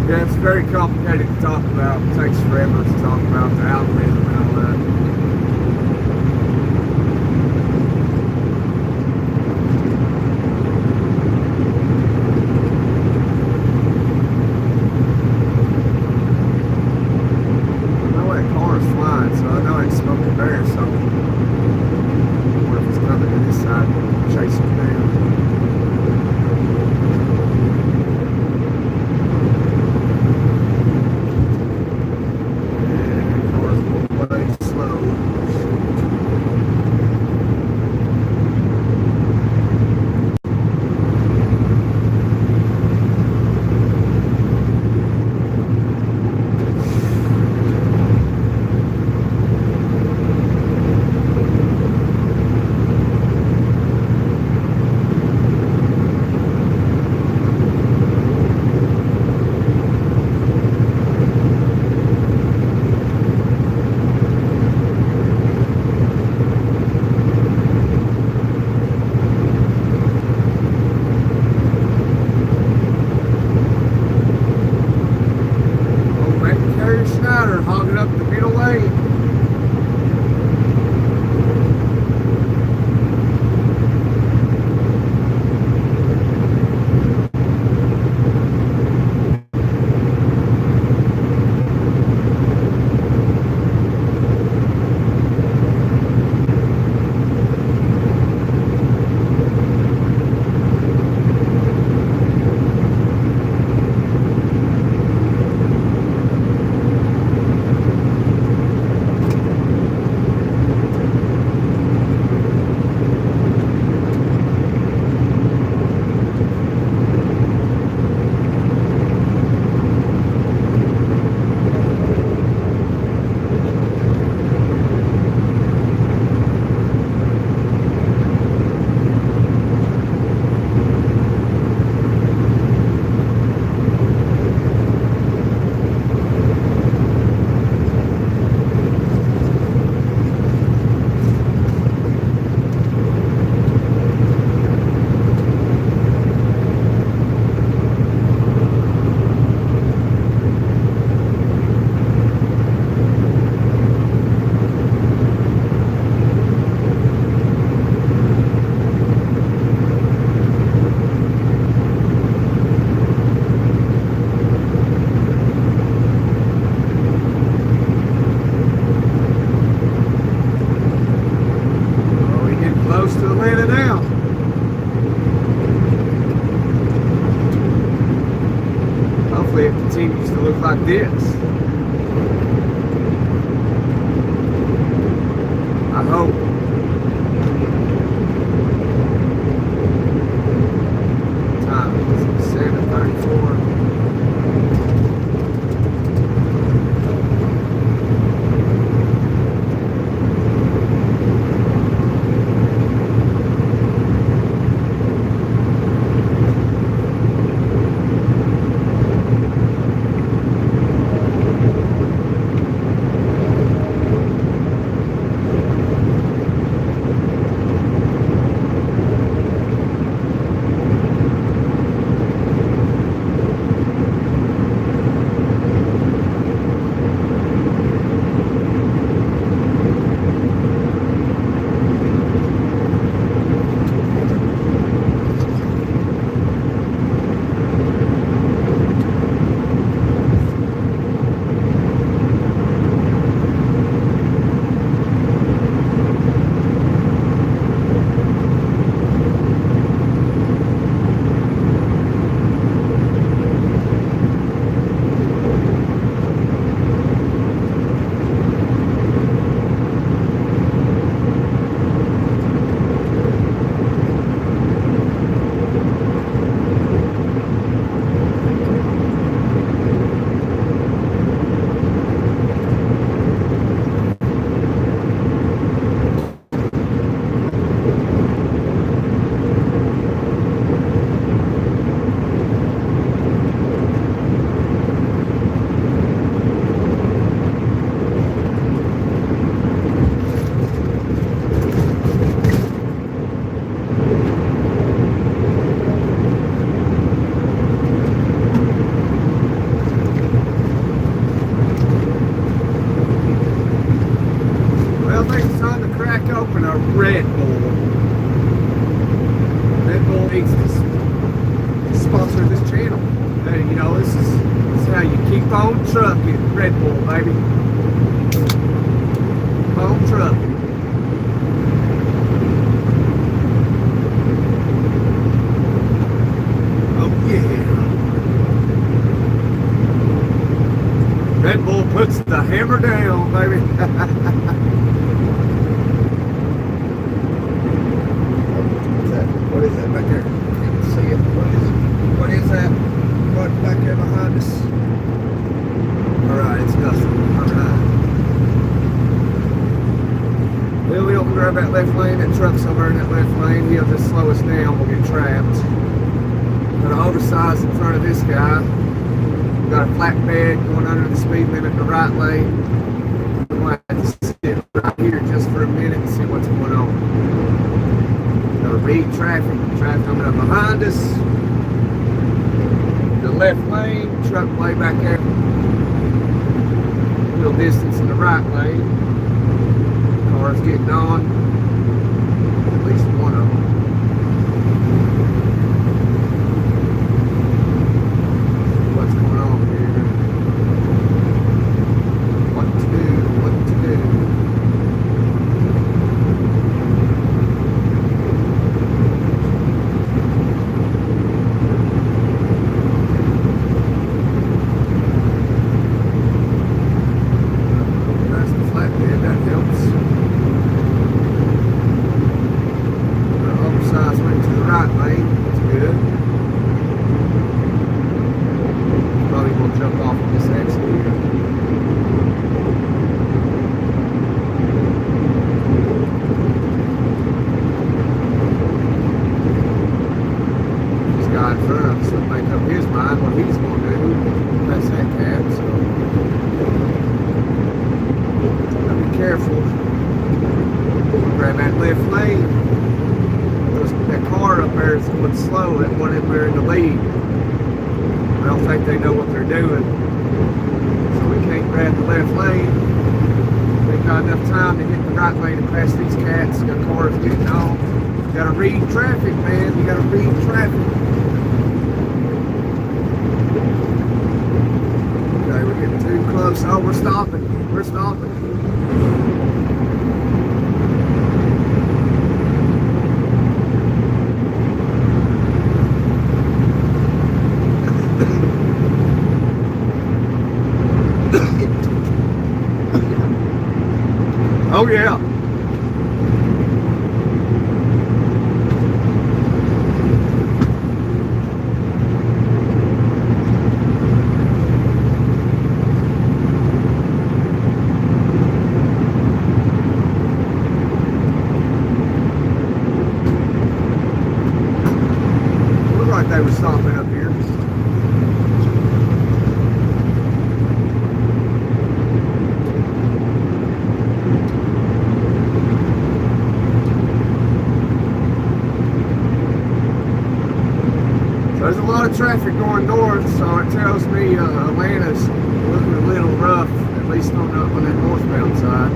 Yeah, it's very complicated to talk about. It takes forever to talk about the algorithm and all that. Like this. I hope. Time is 7:34. get Red Bull, baby. Home truck. Oh yeah. Red Bull puts the hammer down, baby. What is that back there? Can't see it. What is that? What's back there behind us? Alright, it's nothing. Alright. Well, we don't grab that left lane. That truck's over in that left lane. He'll just slow us down. We'll get trapped. Got an oversized in front of this guy. Got a flatbed going under the speed limit in the right lane. We're going to have to sit right here just for a minute and see what's going on. Got to read traffic. Traffic coming up behind us. The left lane, truck way back there. A little distance in the right lane. Cars getting on. At least one of them. What's going on here? What to do? What to do? That's the flatbed, that helps. The oversized went to the right lane, that's good. Probably gonna jump off of this exit here. This guy in front of us will make up his mind what he's gonna do. That's that cab, so gotta be careful. Grab that left lane. That car up there is going slow, that one up there in the lead. I don't think they know what they're doing. So we can't grab the left lane. We've got enough time to hit the right lane and pass these cats. The cars getting on. You gotta read traffic, man. You gotta read traffic. Okay, we're getting too close. Oh, we're stopping. We're stopping. Oh yeah. Looked like they were stopping up here. There's a lot of traffic going north, so it tells me Atlanta's looking a little rough, at least on that northbound side.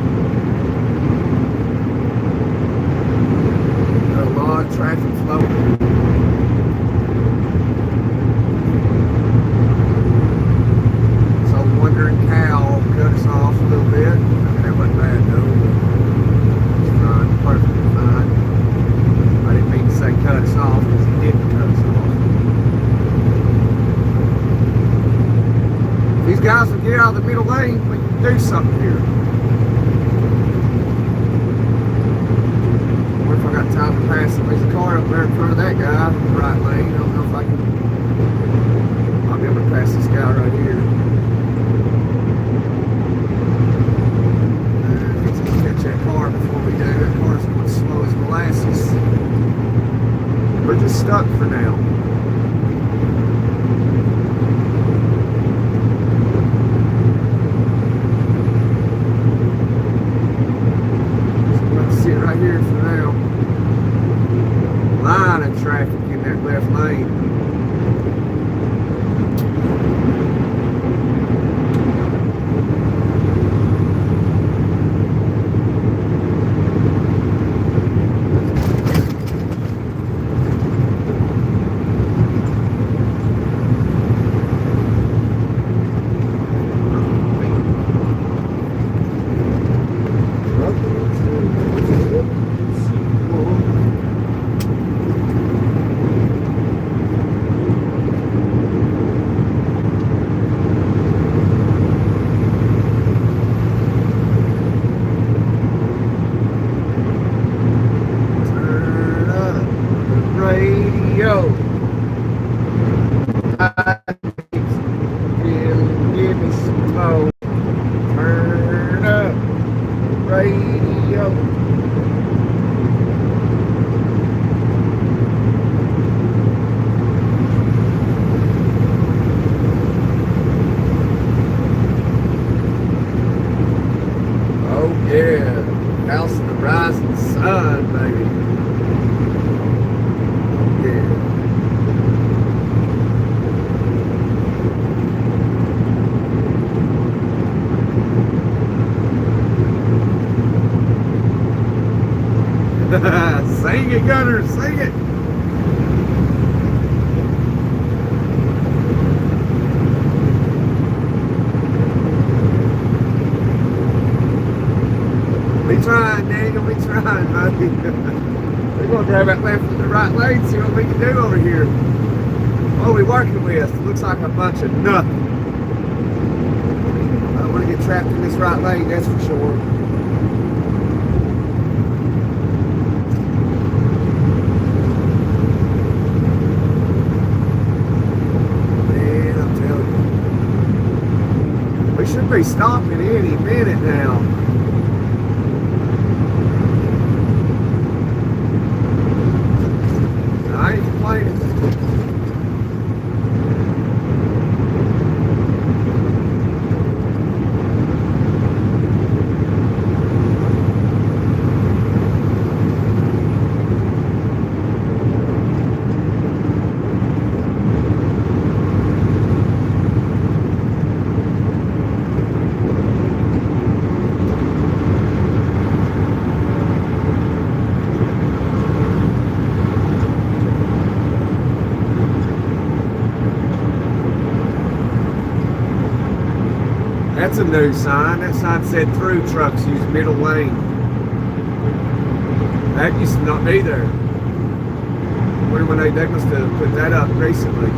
Got a lot of traffic flowing. So Wandering Cow cut us off a little bit. I mean, that wasn't bad though. It's fine, perfectly fine. I didn't mean to say cut us off because he didn't cut us off. These guys will get out of the middle lane, we can do something here. What if I got time to pass him? There's a car up there in front of that guy in the right lane. I don't know if I can. I'll be able to pass this guy right here. Let's just catch that car before we do. That car's going slow as molasses. We're just stuck for now. Right here for now. Line of traffic in that left lane. house in the rising sun, baby. Yeah. Sing it, Gunner, sing it. We trying, Daniel, we trying, buddy. We're going to grab that left and the right lane, see what we can do over here. What are we working with? Looks like a bunch of nothing. I don't want to get trapped in this right lane, that's for sure. Man, I'm telling you. We should be stopping any minute now. I ain't complaining. That's a new sign. That sign said through trucks use middle lane. That used to not be there. I wonder when they must have put that up recently.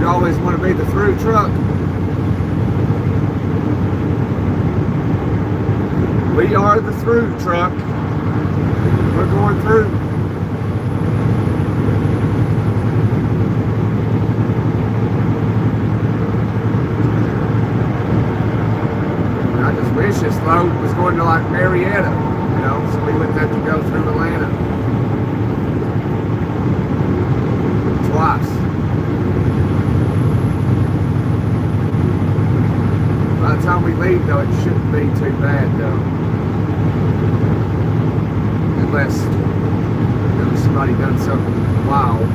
Always want to be the through truck. We are the through truck. We're going through. I just wish this road was going to like Marietta, you know, so we wouldn't have to go through Atlanta twice. By the time we leave, though, it shouldn't be too bad, though. Unless somebody done something wild.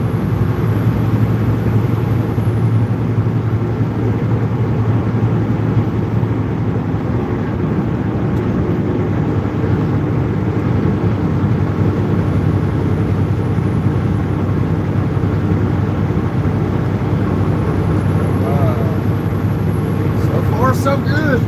So good.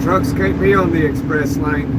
Trucks can't be on the express lane.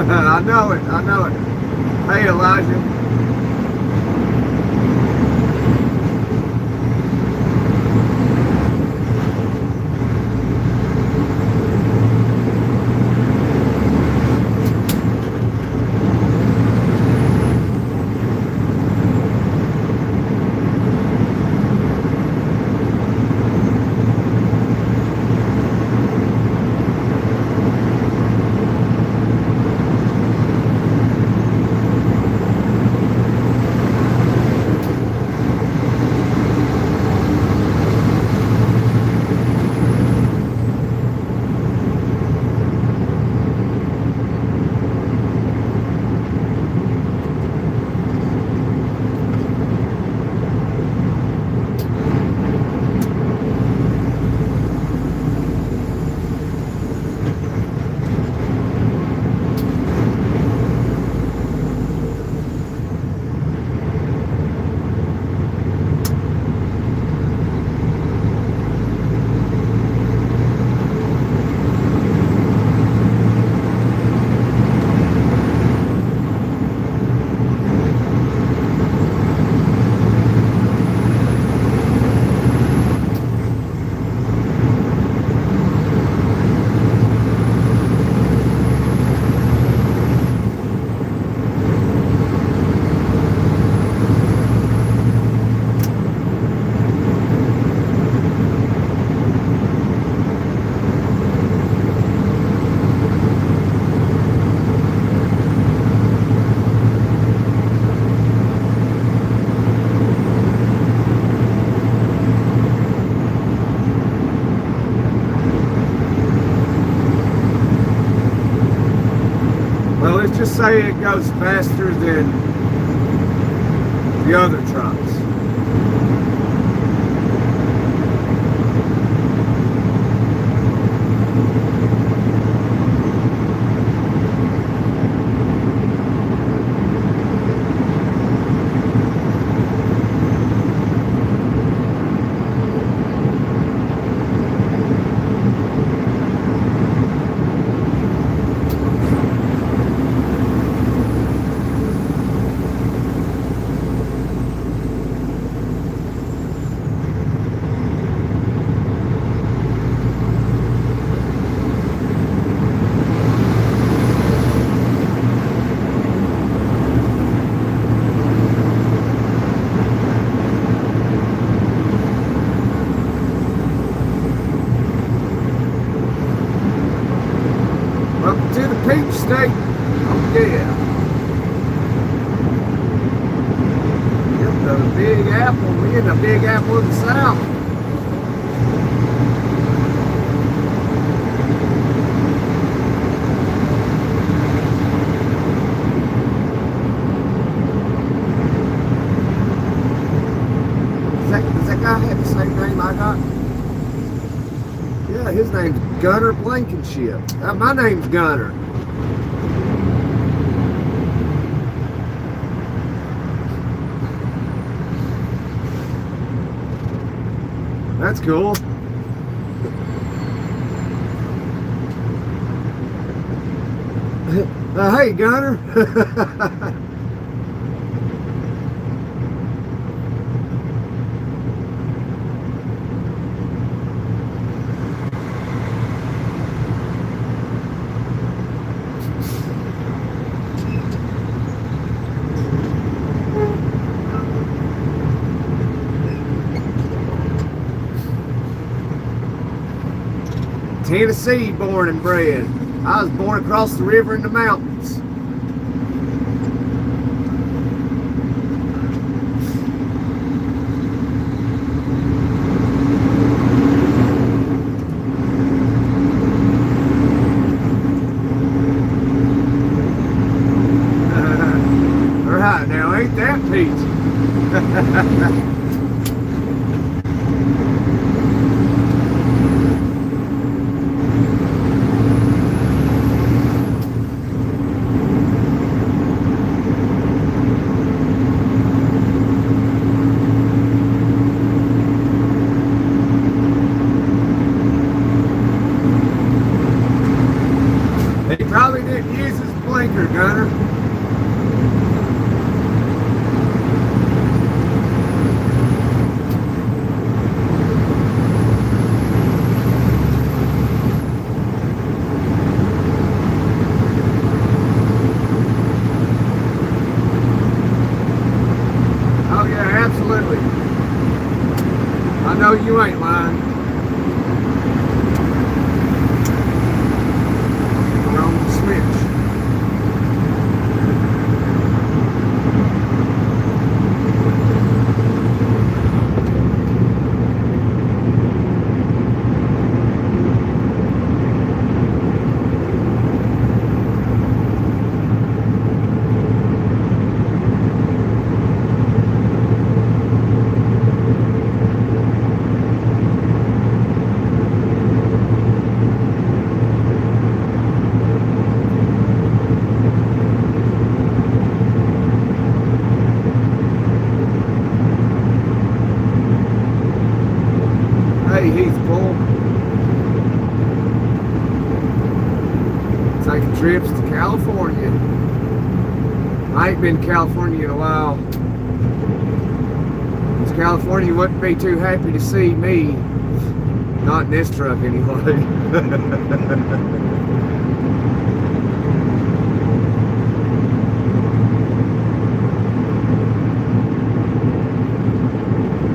I know it. I know it. Hey, Elijah. Let's just say it goes faster than the other trucks. Peach State. Oh yeah. Yep, the Big Apple. We in the Big Apple of the South. Does that guy have the same name I got? Yeah, his name's Gunner Blankenship. My name's Gunner. That's cool. Hey, Gunner. Tennessee, born and bred. I was born across the river in the mountains. Right now, ain't that peachy? He probably didn't use his blinker, Gunner. Oh yeah, absolutely. I know you ain't lying. Wrong switch. Hey, he's full. Taking trips to California. I ain't been to California in a while. Because California wouldn't be too happy to see me. Not in this truck anyway.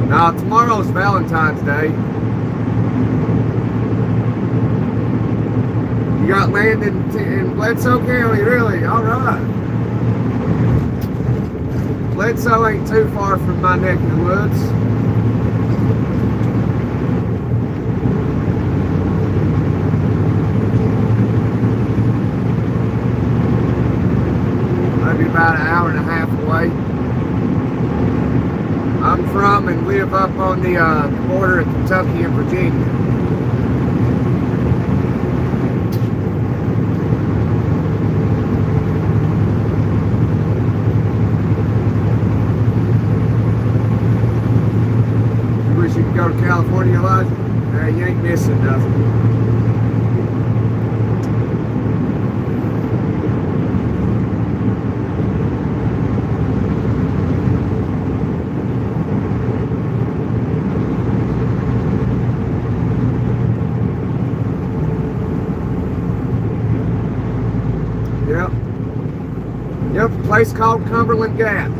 Now, tomorrow's Valentine's Day. You got land in Bledsoe County, really? All right. Bledsoe ain't too far from my neck of the woods. Maybe about an hour and a half away. I'm from and live up on the border of Kentucky and Virginia. You can go to California, Elijah? You ain't missing nothing. Yep, a place called Cumberland Gap.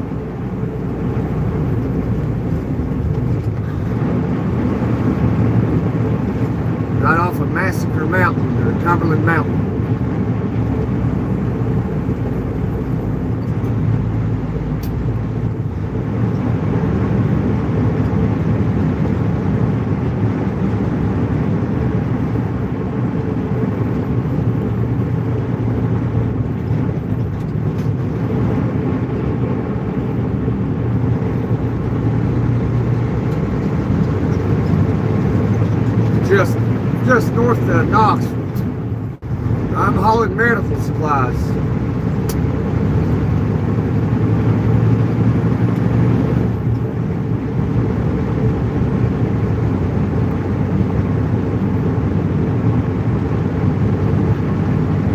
Right off of Massacre Mountain, or Cumberland Mountain. Just north of Knoxville. I'm hauling medical supplies.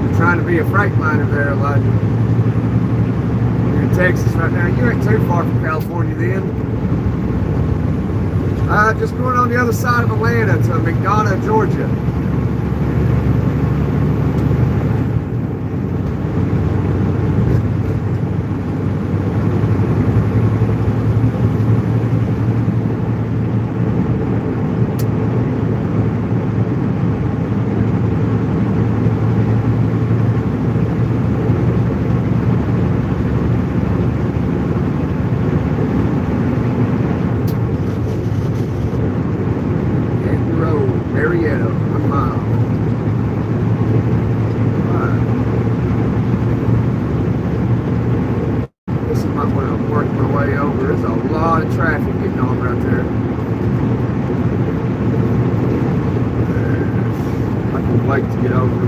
I'm trying to be a Freightliner there, Elijah. You're in Texas right now. You ain't too far from California then. Just going on the other side of Atlanta to McDonough, Georgia. traffic getting on right there. I can wait to get over.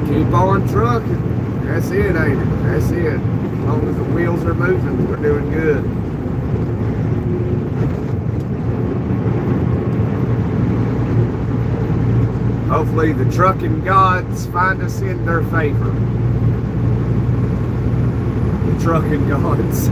Keep on trucking. That's it, ain't it? That's it. As long as the wheels are moving, we're doing good. Hopefully the trucking gods find us in their favor. The trucking gods.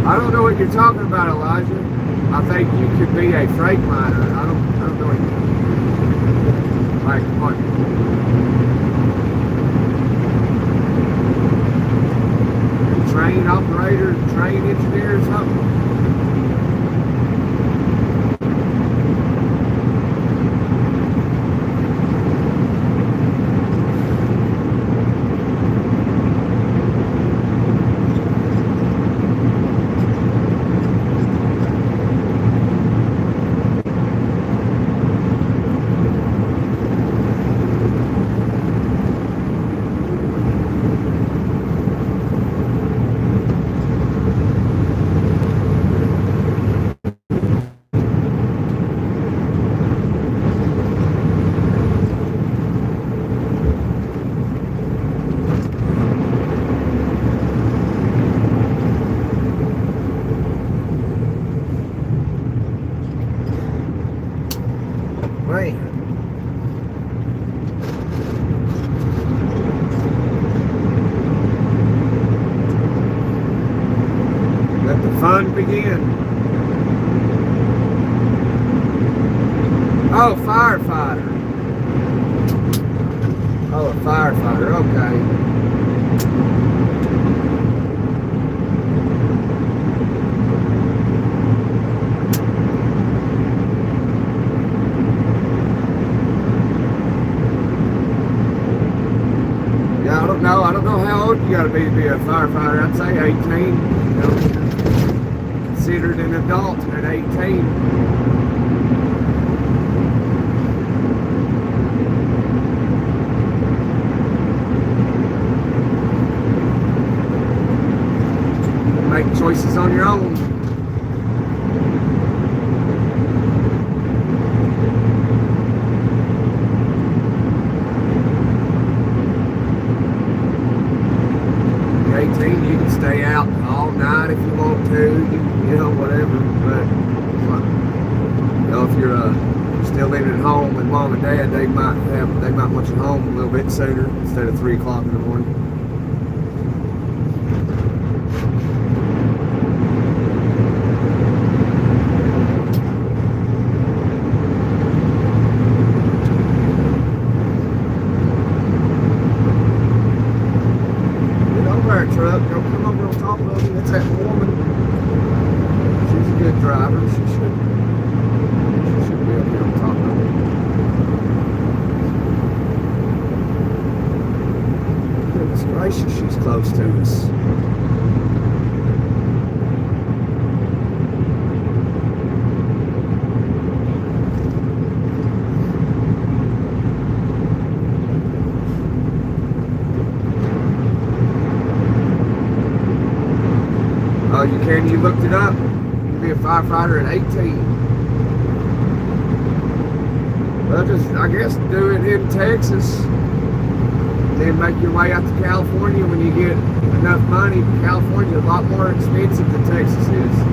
I don't know what you're talking about, Elijah. I think you could be a freight liner. I don't know. Like what? Train operator, train engineer or something? Man. Let the fun begin. Oh, firefighter. Oh, a firefighter. Okay. I don't know how old you got to be a firefighter. I'd say 18. You know, considered an adult at 18. Make choices on your own. You can stay out all night if you want to, you know, whatever. But you know, if you're still living at home with mom and dad, they might want you home a little bit sooner instead of 3 o'clock in the morning. Truck, don't come over on top of me. It's that woman. She's a good driver. She should be up here on top of me. Goodness gracious, she's close to us. You looked it up. You'd be a firefighter at 18. Well, just, I guess, do it in Texas. Then make your way out to California when you get enough money. California's a lot more expensive than Texas is.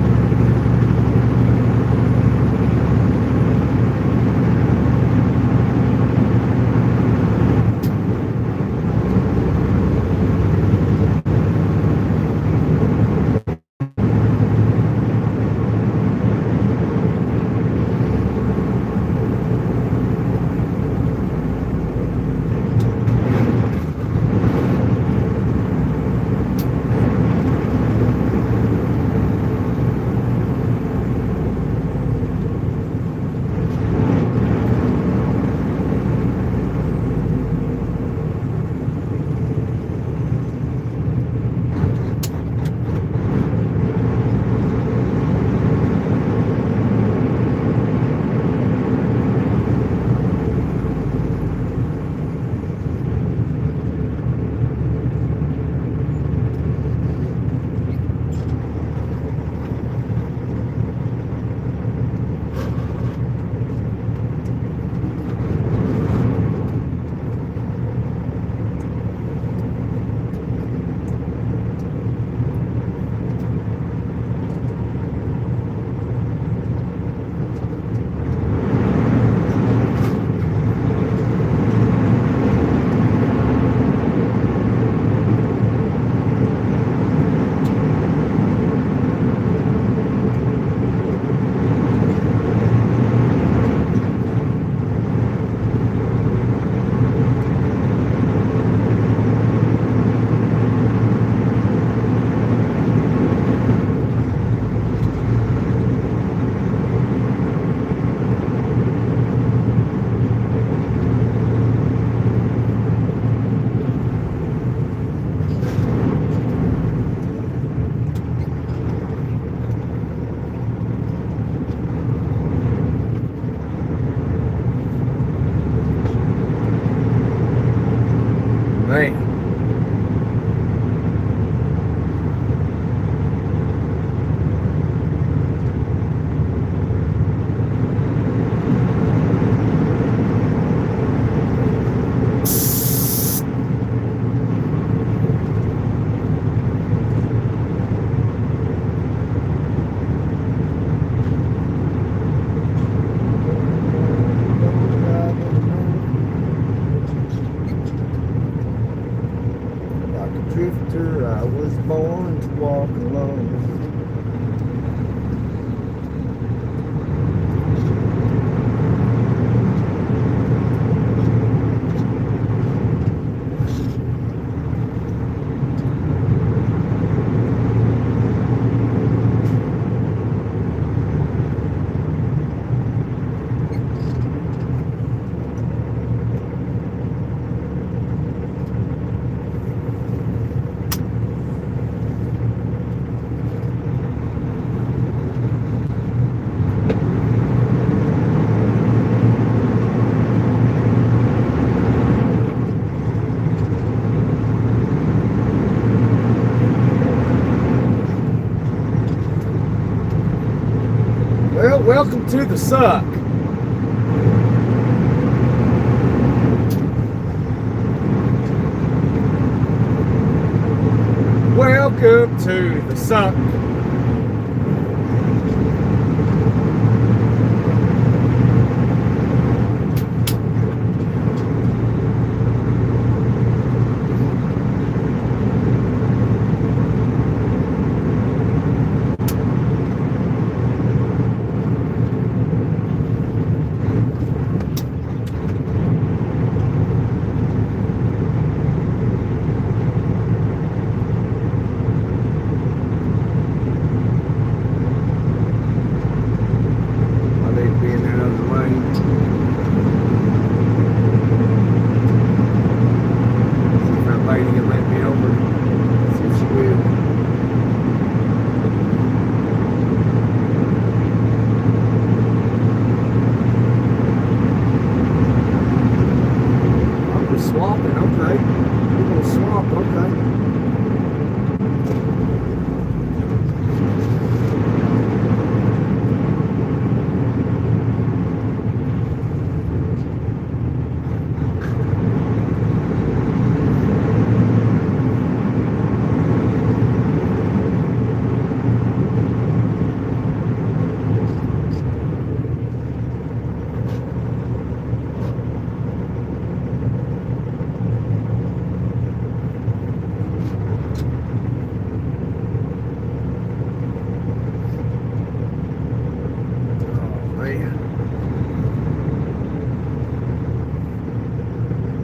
Well, welcome to the suck. Welcome to the suck.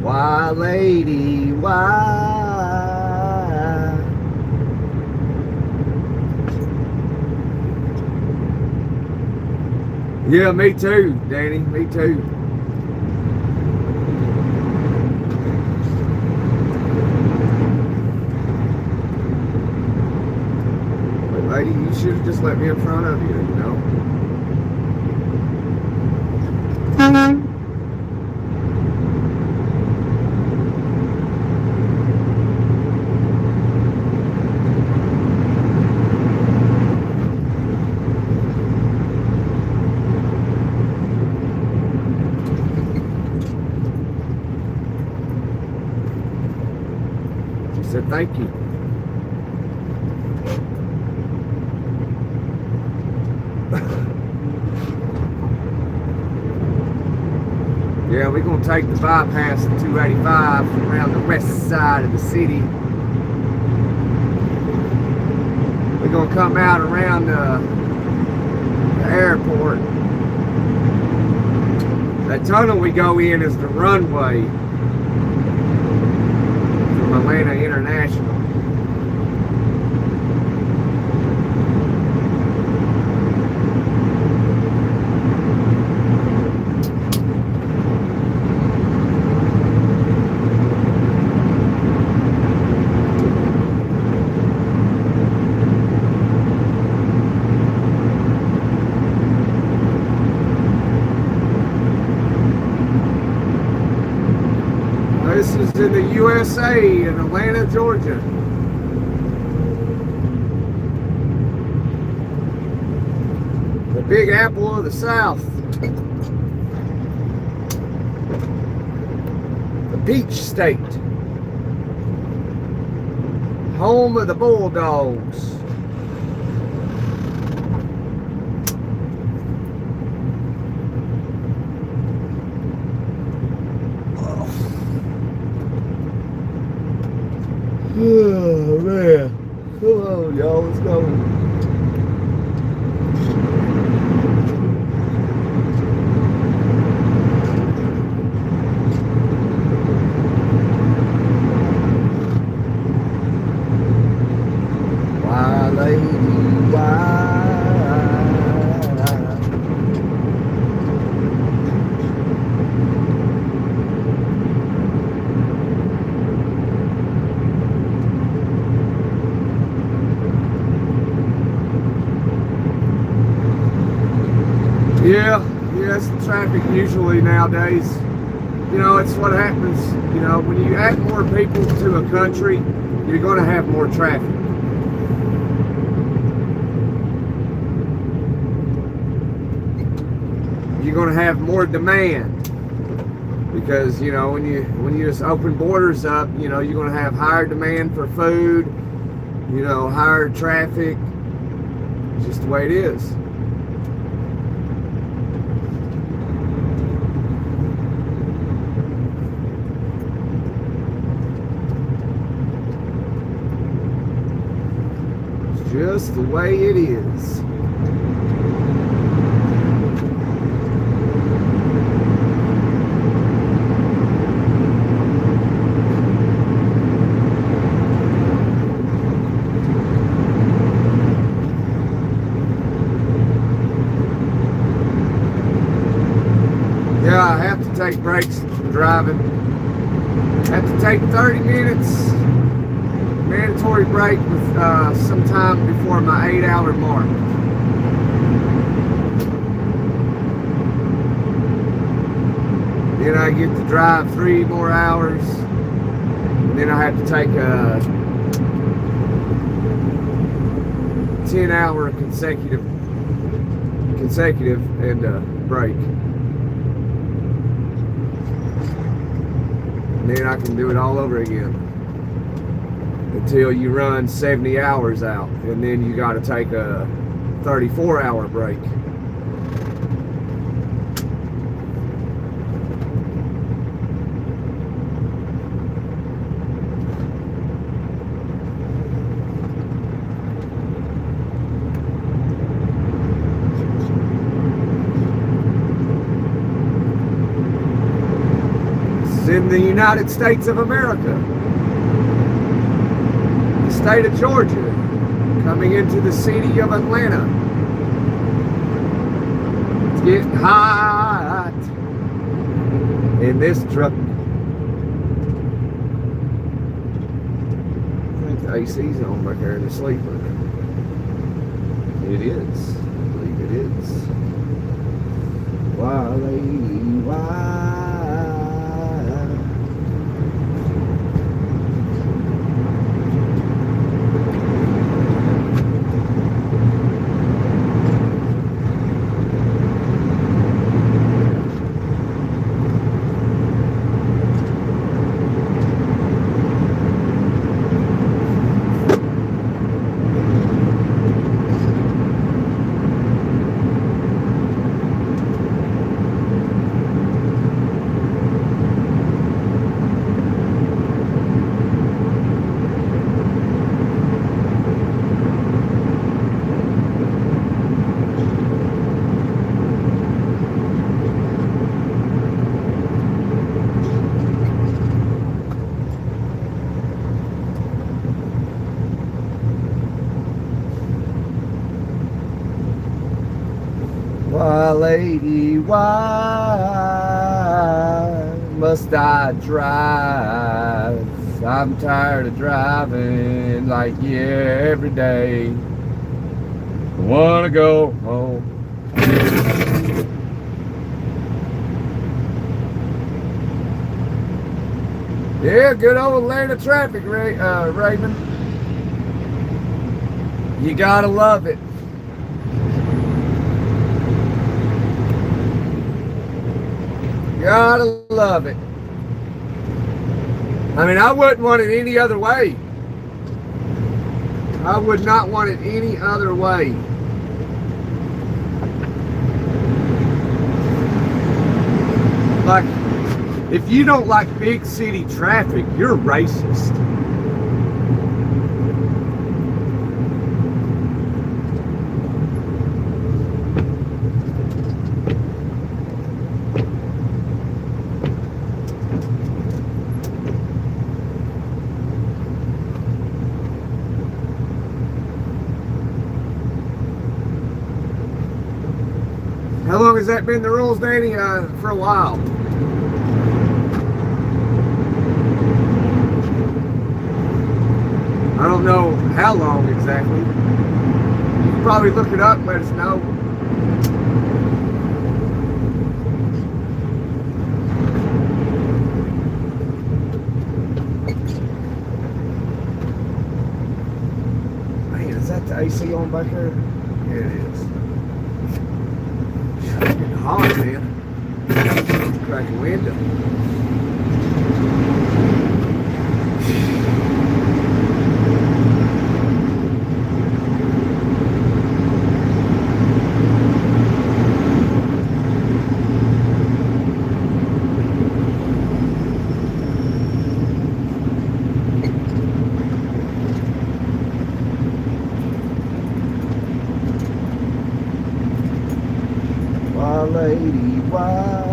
Why, lady, why? Yeah, me too, Danny, me too. But lady, you should have just let me in front of you, you know? Said thank you. Yeah, we're gonna take the bypass of 285 around the west side of the city. We're gonna come out around the airport. That tunnel we go in is the runway from Atlanta International. This is in the USA, in Atlanta, Georgia. The Big Apple of the South. The Peach State. Home of the Bulldogs. Oh man, come on y'all, let's go. Why, lady, why? Yeah, it's the traffic usually nowadays. You know, it's what happens. You know, when you add more people to a country, you're going to have more traffic. you're going to have more demand. Because, you know, when you just open borders up, you know, you're going to have higher demand for food, you know, higher traffic. It's just the way it is. It's just the way it is. Yeah, I have to take breaks driving. I have to take 30 minutes mandatory break with some time before my 8-hour mark. Then I get to drive 3 more hours. And then I have to take a 10-hour consecutive and break. And then I can do it all over again until you run 70 hours out, and then you got to take a 34-hour break. In the United States of America, the state of Georgia, coming into the city of Atlanta. It's getting hot in this truck. I think the AC's on back there in the sleeper. It is. I believe it is. Why, lady, why? Why, lady, why must I drive? I'm tired of driving like you every day. I wanna go home. Yeah, good old Atlanta traffic, Raymond. You gotta love it. Gotta love it. I mean, I wouldn't want it any other way. I would not want it any other way. Like, if you don't like big city traffic, you're racist. How long has that been the rules, Danny? For a while. I don't know how long exactly. You can probably look it up and let us know. Man, is that the AC on back there? Yeah, it is. hot, man. Crack a window. Lady, why?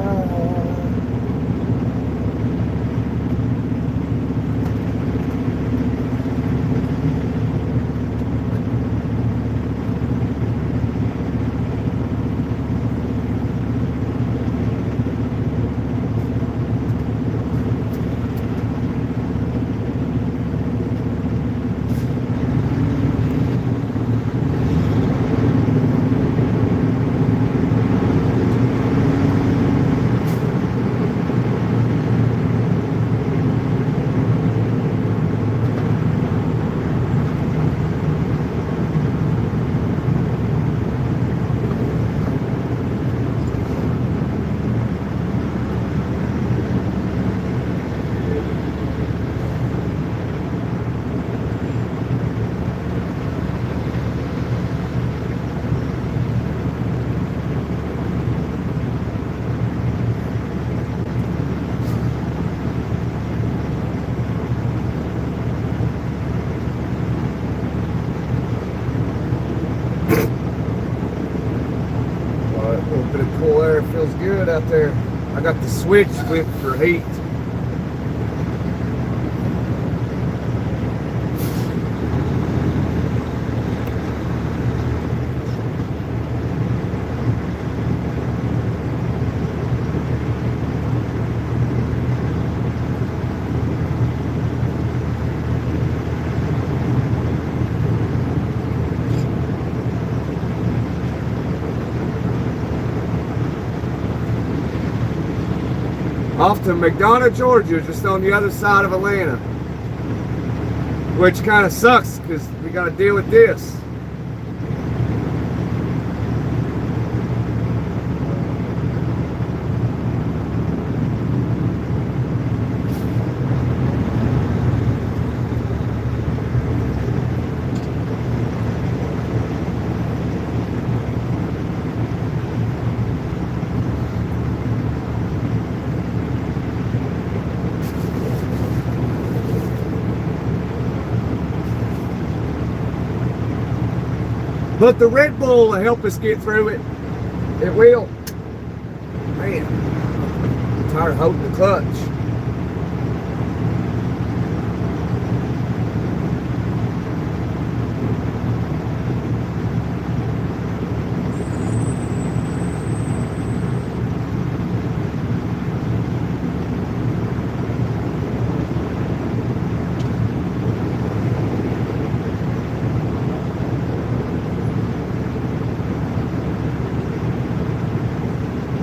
Cool air, feels good out there. I got the switch flipped for heat. Off to McDonough, Georgia, just on the other side of Atlanta. Which kind of sucks because we got to deal with this. But the Red Bull will help us get through it. It will. Man, I'm tired of holding the clutch.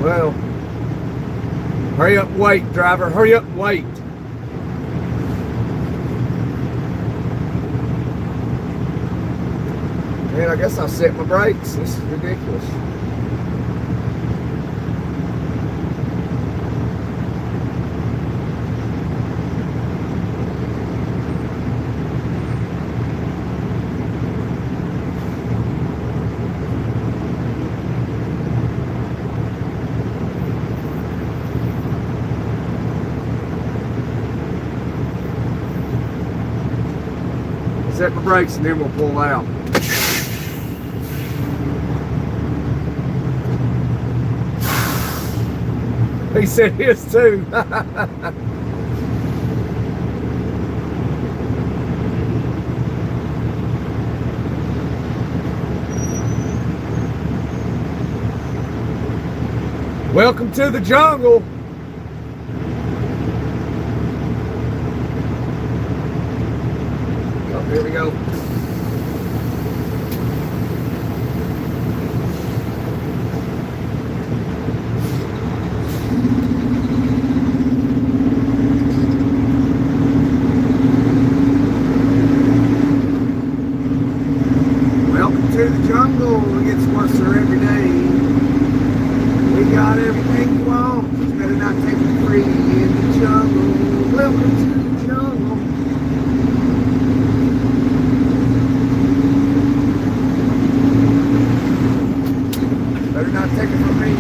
Well, hurry up, wait, driver, hurry up, wait. Man, I guess I'll set my brakes. This is ridiculous. Set my brakes and then we'll pull out. He said his too. Welcome to the jungle. Here we go. Welcome to the jungle. It gets worse every day. We got Better not take it from me.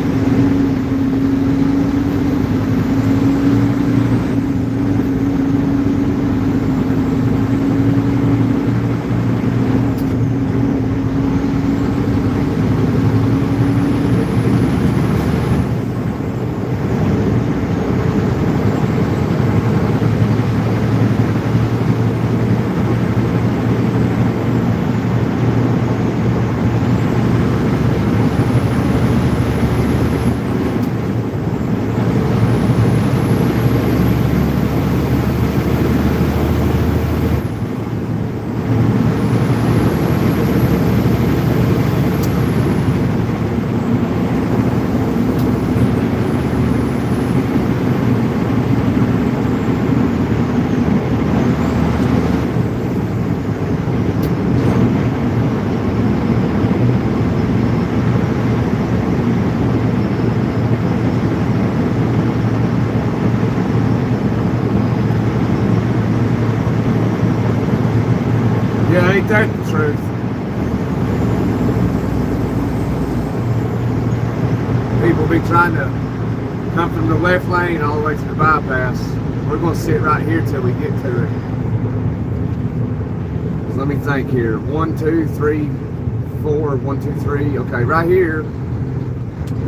Yeah, ain't that the truth? People be trying to come from the left lane all the way to the bypass. We're going to sit right here till we get to it. So let me think here. 1, 2, 3, 4. 1, 2, 3. Okay, right here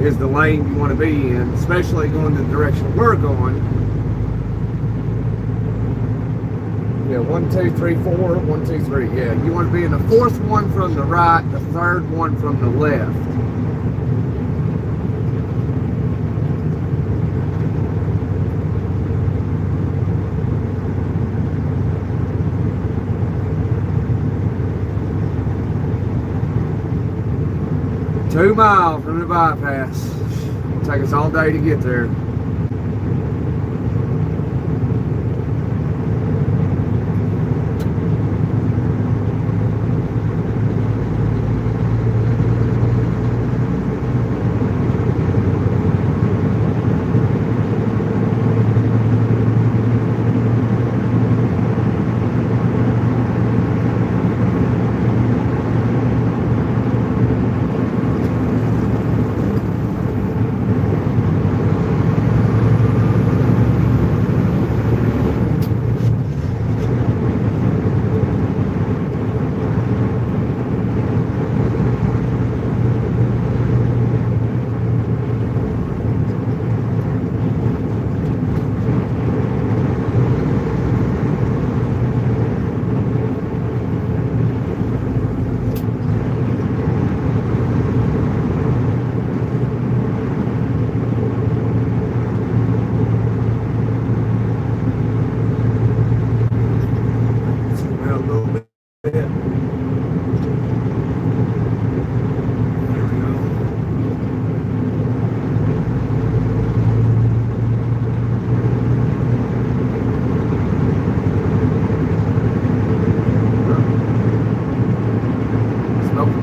is the lane you want to be in, especially going the direction we're going. Yeah, 1, 2, 3, 4. 1, 2, 3. Yeah, you want to be in the fourth one from the right, the third one from the left. Two miles from the bypass. It'll take us all day to get there.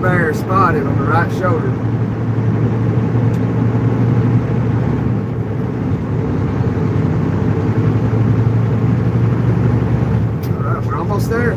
Bear spotted on the right shoulder. Alright, we're almost there.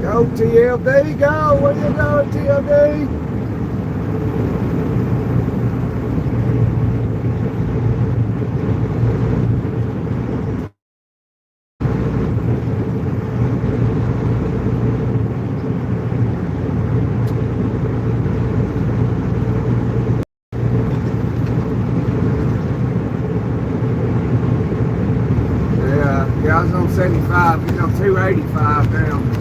Go TLD, go! Where you going, TLD? 85 now.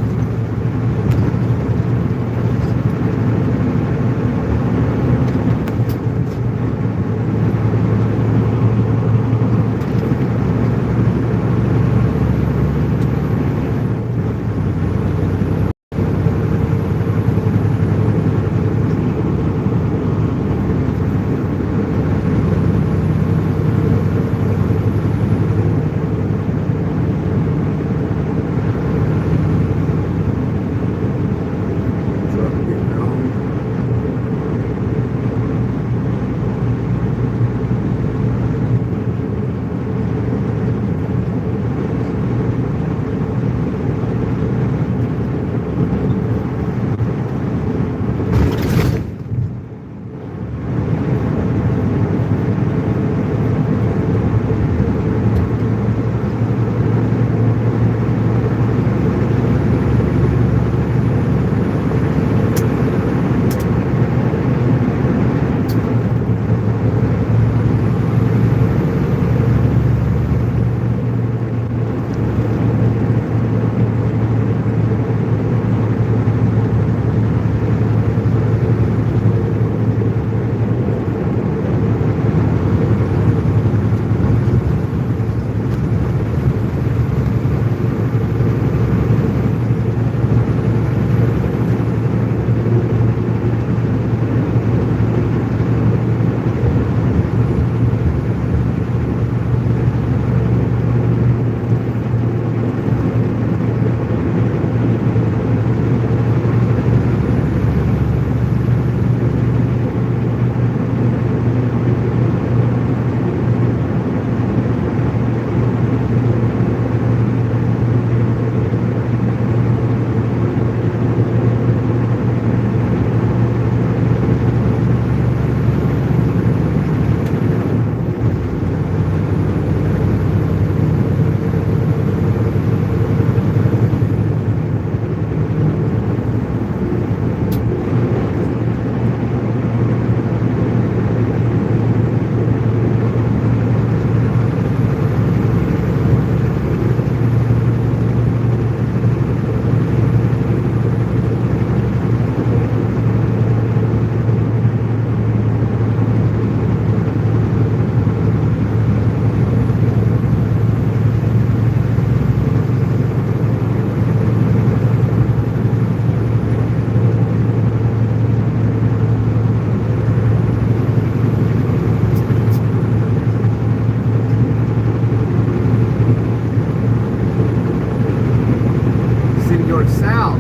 South.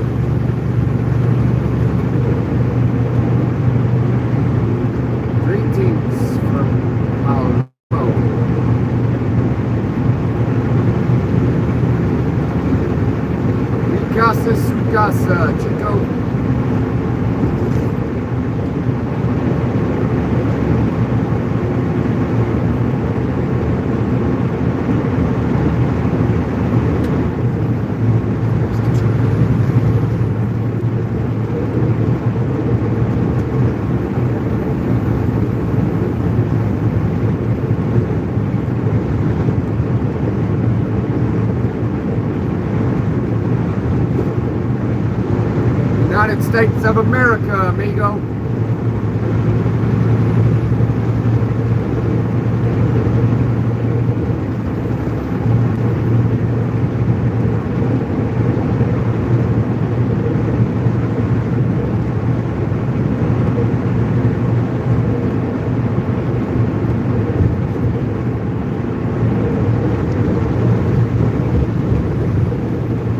Greetings from Colorado. Mi casa, su casa, Chico. United States of America, amigo.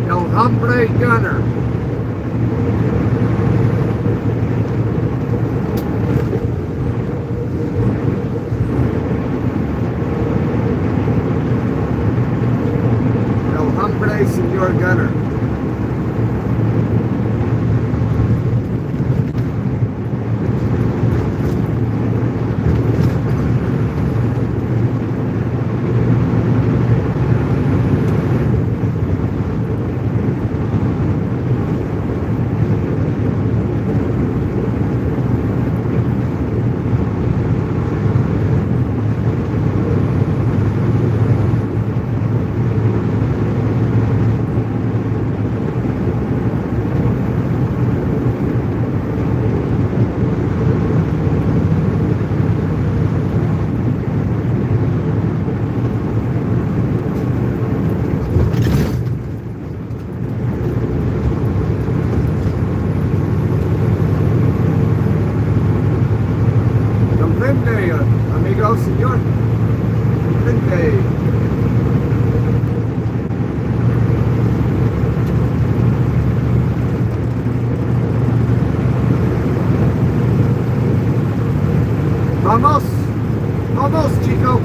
El Hombre Gunner. Senor Gunner. day, amigo, señor. Good day. Vamos, vamos, chico.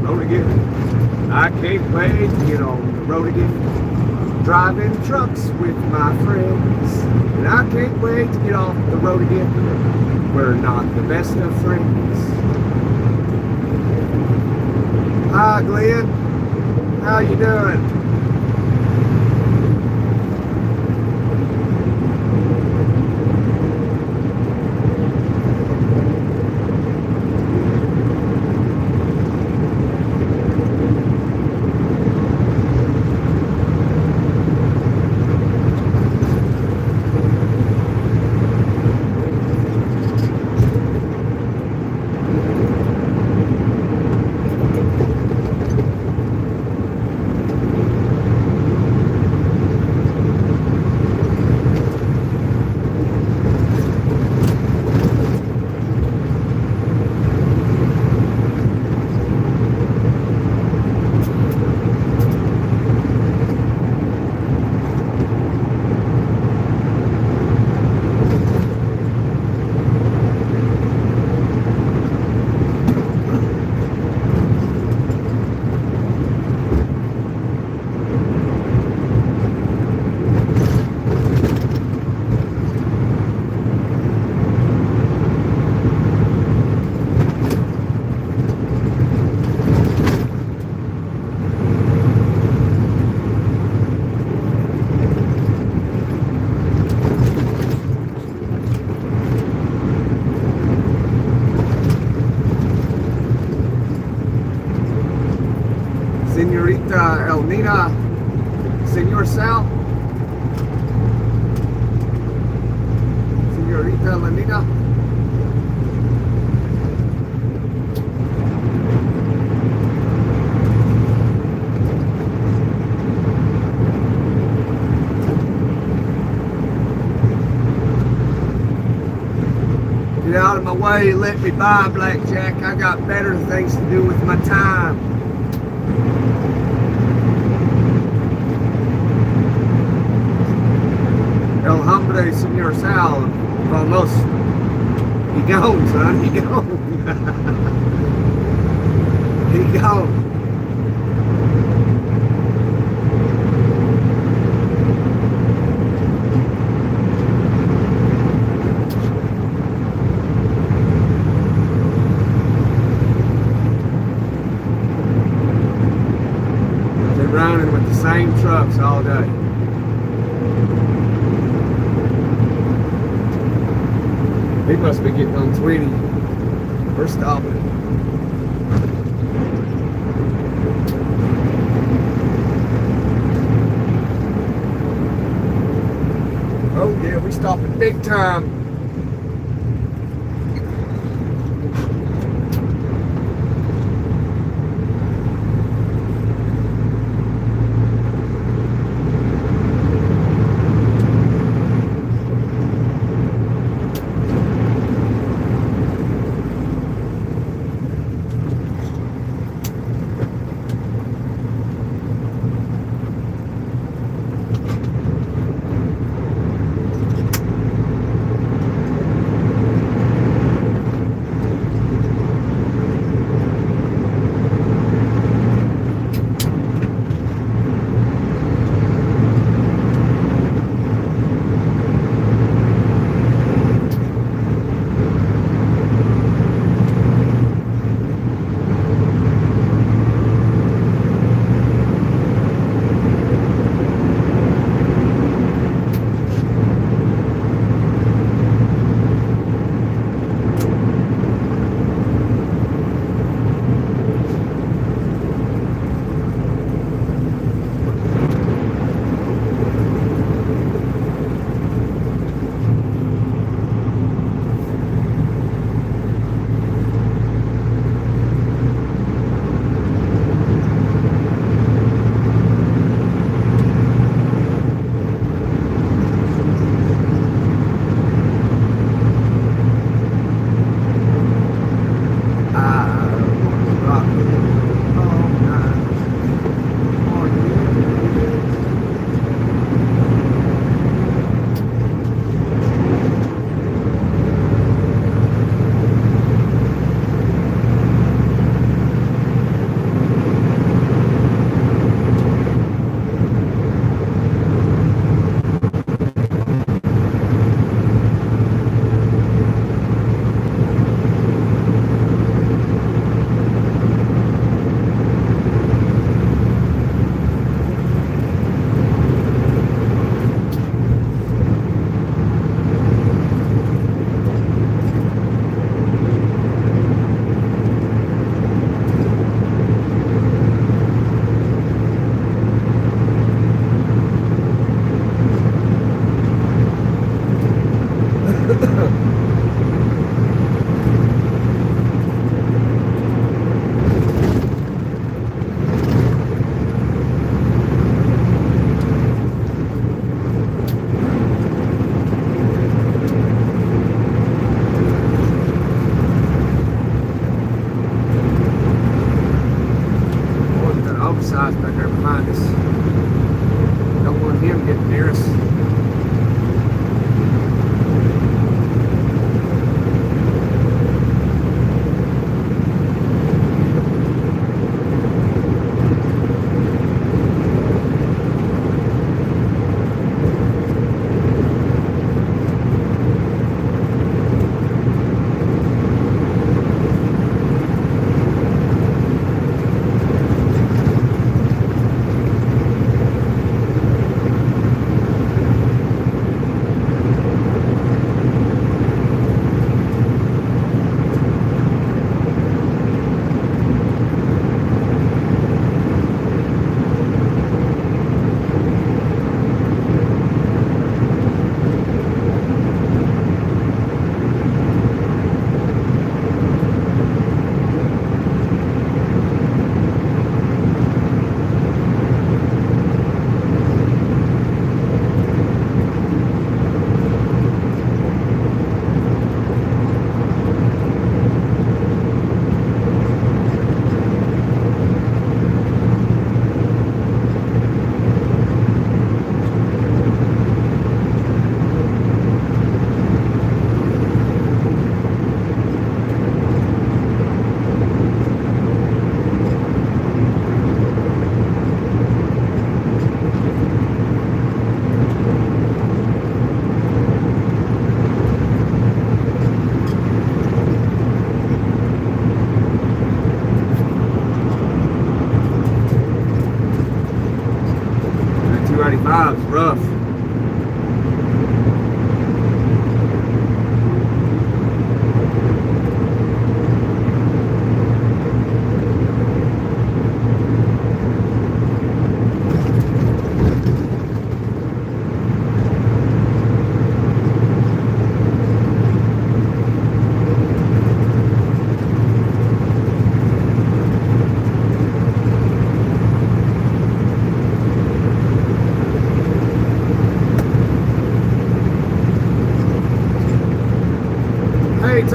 Road again. I can't wait to get on the road again. Driving trucks with my friends, and I can't wait to get off the road again. We're not the best of friends. Hi, Glenn. How you doing? Señorita Elnina, Señor Sal, Señorita Elnina. Get out of my way, let me by, Blackjack. I got better things to do with my time. El hombre, Señor Sal, vamos. He gone, son, he gone. He gone. They're running with the same trucks all day. He must be getting on 20. We're stopping. Oh yeah, we stopping big time.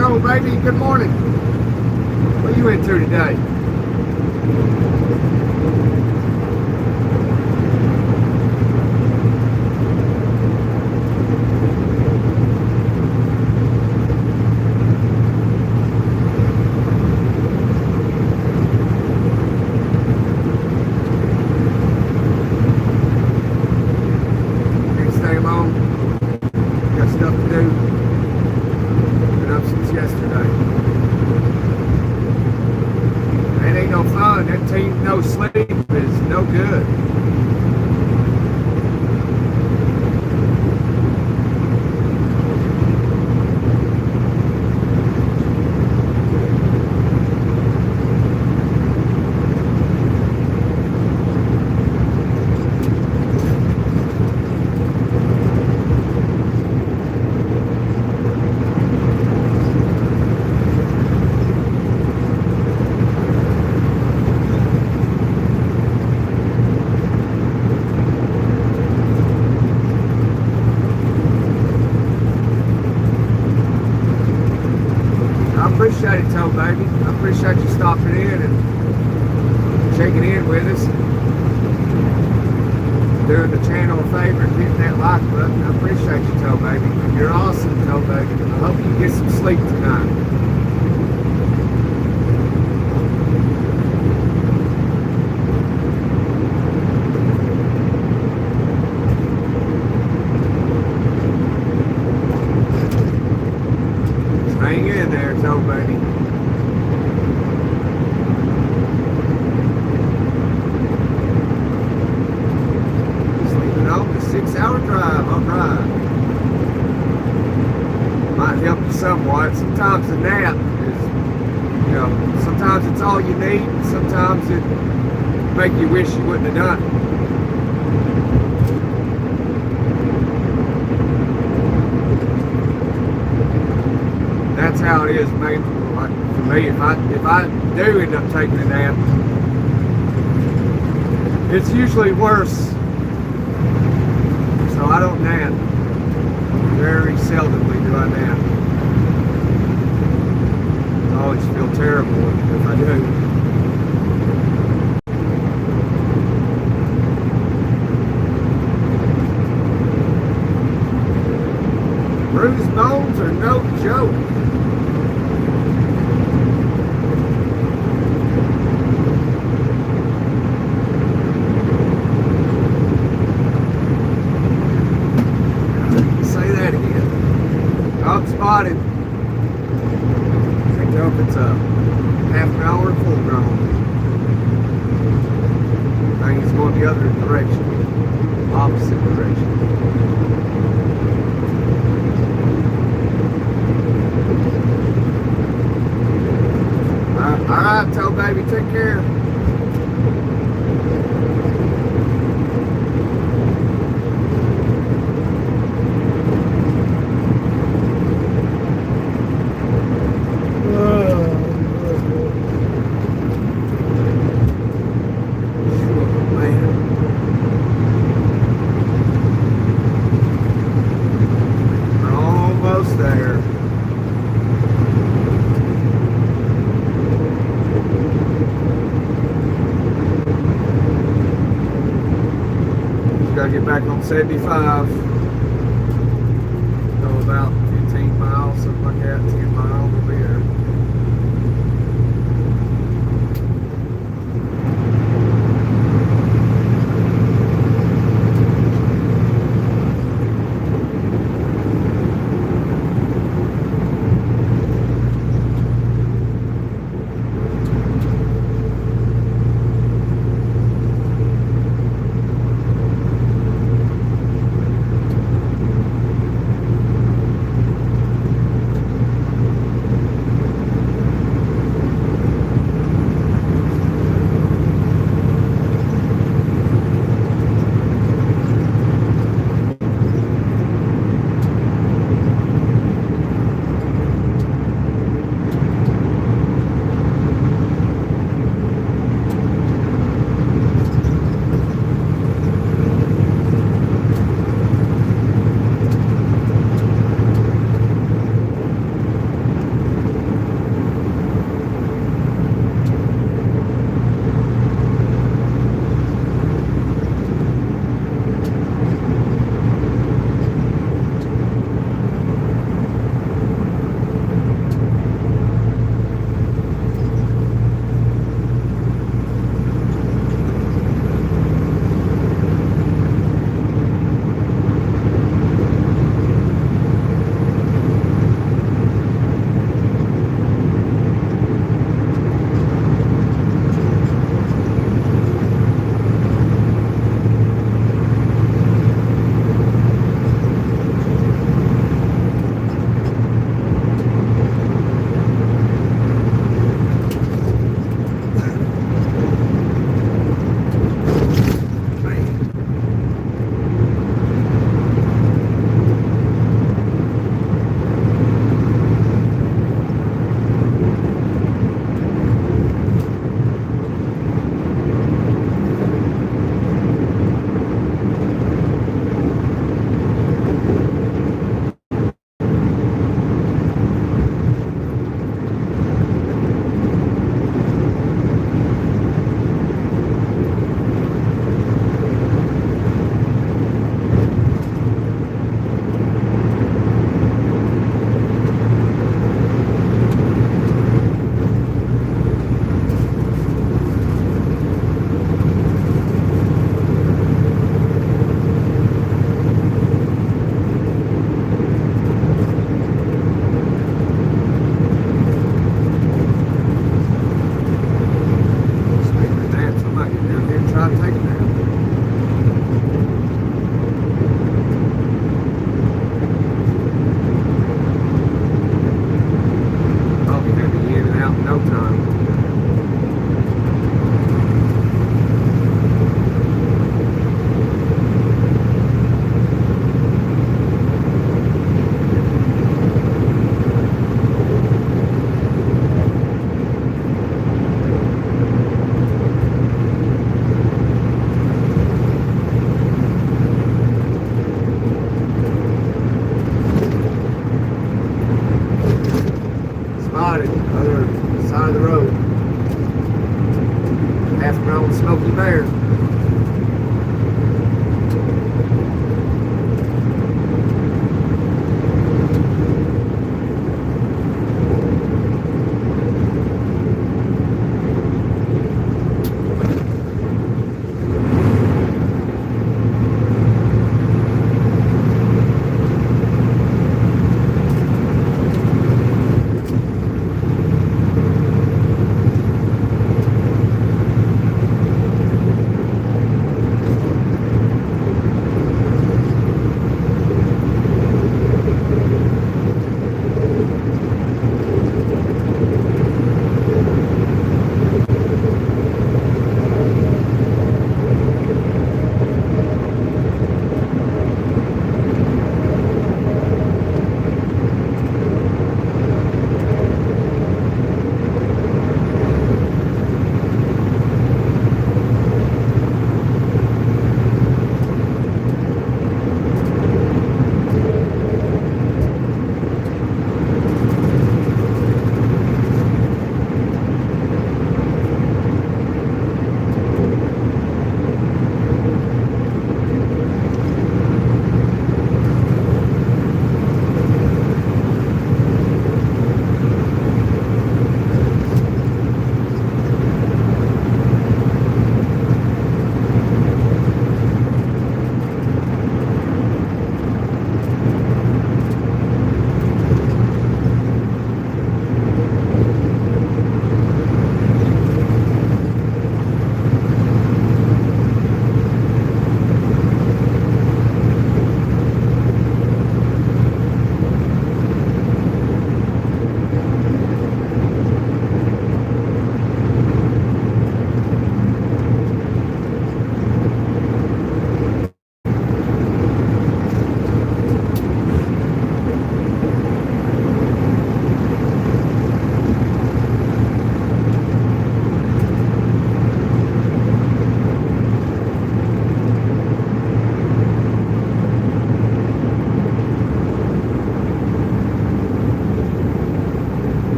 told, baby. Good morning. What are you into today? Can't stay home. Got stuff to do. Been up since yesterday. It ain't no fun. That team, no sleep is no good. I appreciate it, Toe Baby. I appreciate you stopping in and checking in with us. Doing the channel a favor and hitting that like button. I appreciate you, Toe Baby. You're awesome, Toe Baby. I hope you get some sleep tonight. Hang in there, Toe Baby. Sleeping on the 6-hour drive, alright. Might help you somewhat. Sometimes the nap is, you know, sometimes it's all you need. Sometimes it make you wish you wouldn't have done it. That's how it is, man. Like for me, if I do end up taking a nap, it's usually worse. So I don't nap. Very seldomly do I nap. I always feel terrible if I do. Bruised bones are no joke. Spotted. Picked up, it's a half an hour full grown. I think it's going the other direction. Opposite direction. Alright, Toe Baby, take care. Gotta get back on 75. Go about 15 miles, something like that, 10 miles, we'll be there.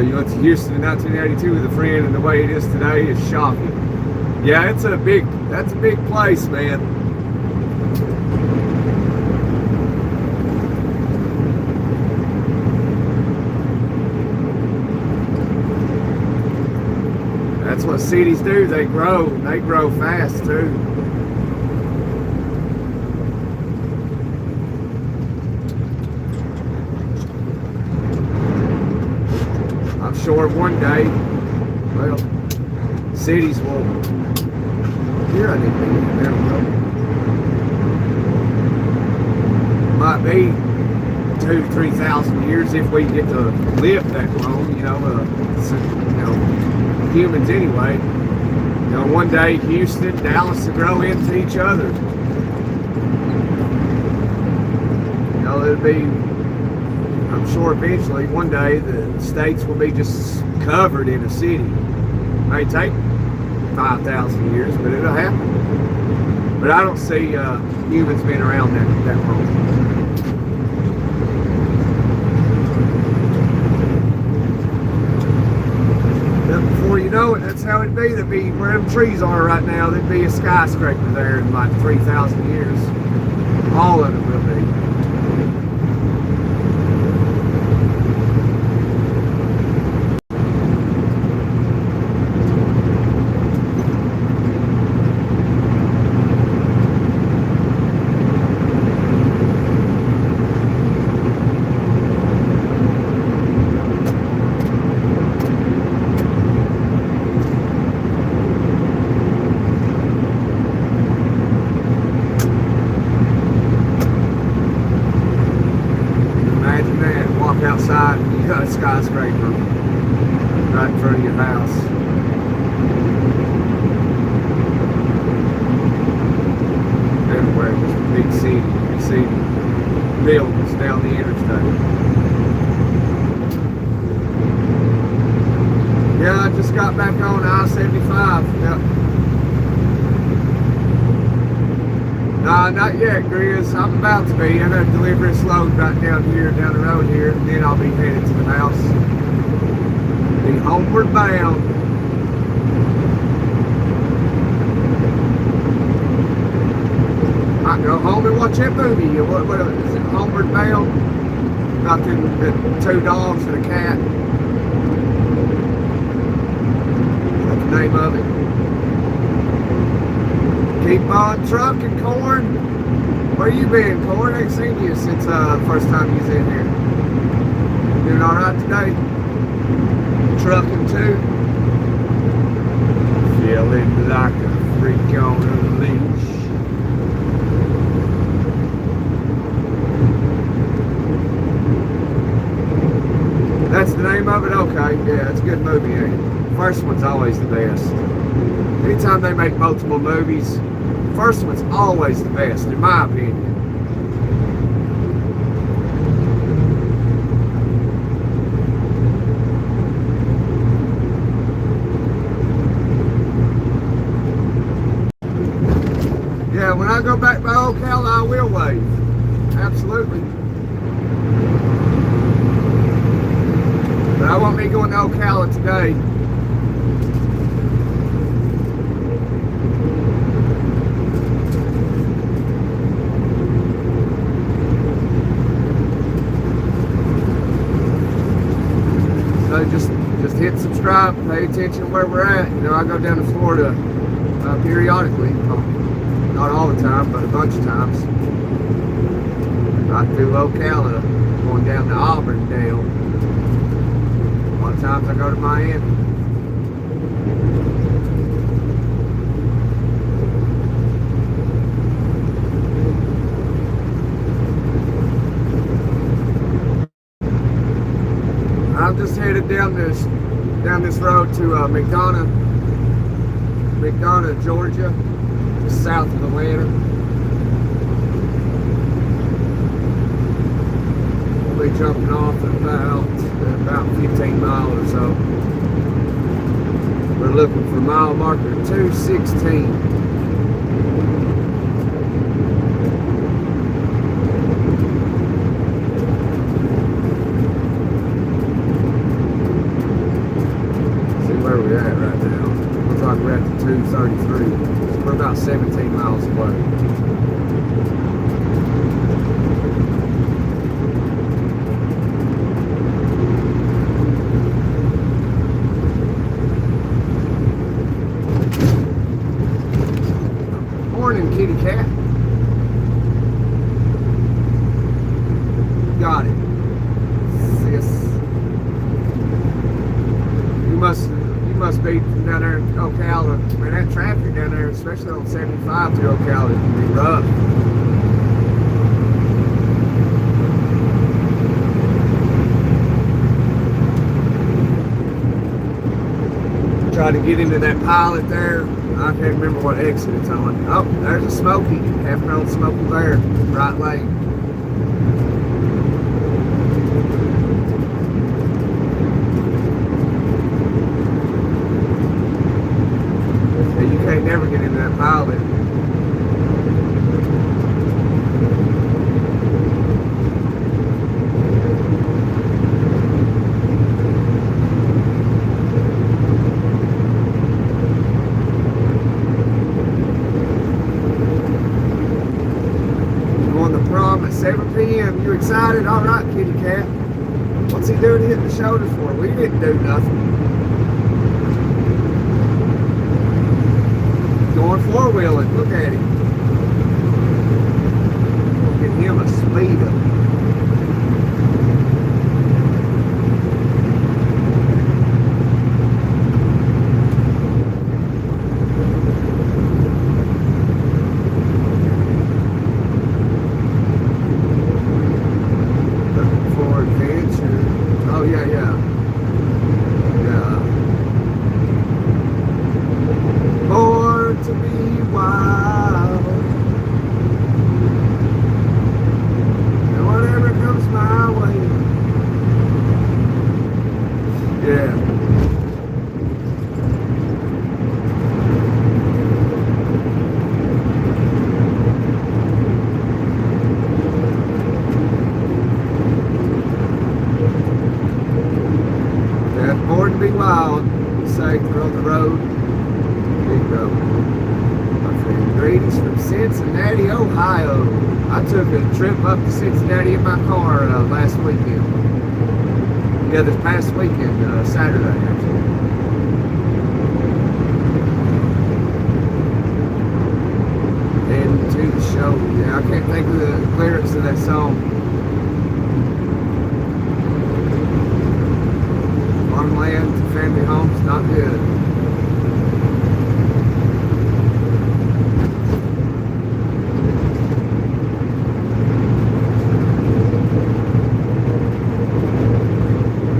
You went to Houston in 1982 with a friend, and the way it is today is shocking. Yeah, that's a big place, man. That's what cities do. They grow fast too. I'm sure one day, well, cities will. Here I need to be. There we go. Might be 2,000 to 3,000 years if we get to live that long. Humans anyway. One day Houston, Dallas will grow into each other. It'll be. I'm sure eventually, one day, the states will be just covered in a city. It may take 5,000 years, but it'll happen. But I don't see humans being around that long. But before you know it, that's how it'd be. There'd be where them trees are right now. There'd be a skyscraper there in like 3,000 years. All of it will be. Outside, you got a skyscraper right in front of your house. Everywhere, just a big city. You see buildings down the interstate. Yeah, I just got back on I-75. Yep. Nah, not yet, Grizz. I'm about to be. I'm going to deliver this load right down the road here, and then I'll be headed to the house. Be homeward bound. I go home and watch that movie. What is it? Homeward Bound? About the two dogs and a cat. What's the name of it? Keep on trucking, Corn. Where you been, Corn? I ain't seen you since first time you was in here. Doing all right today? Trucking too? Feeling like a freak on a leash. That's the name of it? Okay, yeah, it's a good movie, ain't it? First one's always the best. Anytime they make multiple movies, first one's always the best, in my opinion. Yeah, when I go back by Ocala, I will wave. Absolutely. But I won't be going to Ocala today. So just hit subscribe, pay attention where we're at. I go down to Florida periodically. Not all the time, but a bunch of times. Right through Ocala, going down to Auburn down. A lot of times I go to Miami. I'm just headed down this road to McDonough, Georgia, just south of Atlanta. We'll be jumping off in about 15 miles or so. We're looking for mile marker 216. speed from down there in Ocala. Man, that traffic down there, especially on 75 to Ocala, it can be rough. Try to get into that pilot there. I can't remember what exit it's on. Oh, there's a Smoky. Half an old Smoky there. Right lane. And you can't never get into that pilot. At 7 p.m. You excited? All right, kitty cat. What's he doing hitting the shoulders for? We didn't do nothing. Going four-wheeling. Look at him. Get him a speed up. Wild, be safe, we're on the road. Big road. My friend Grady's from Cincinnati, Ohio. I took a trip up to Cincinnati in my car last weekend. Yeah, this past weekend, Saturday actually. And to the show. Yeah, I can't think of the lyrics of that song. Farmland to family homes, not good.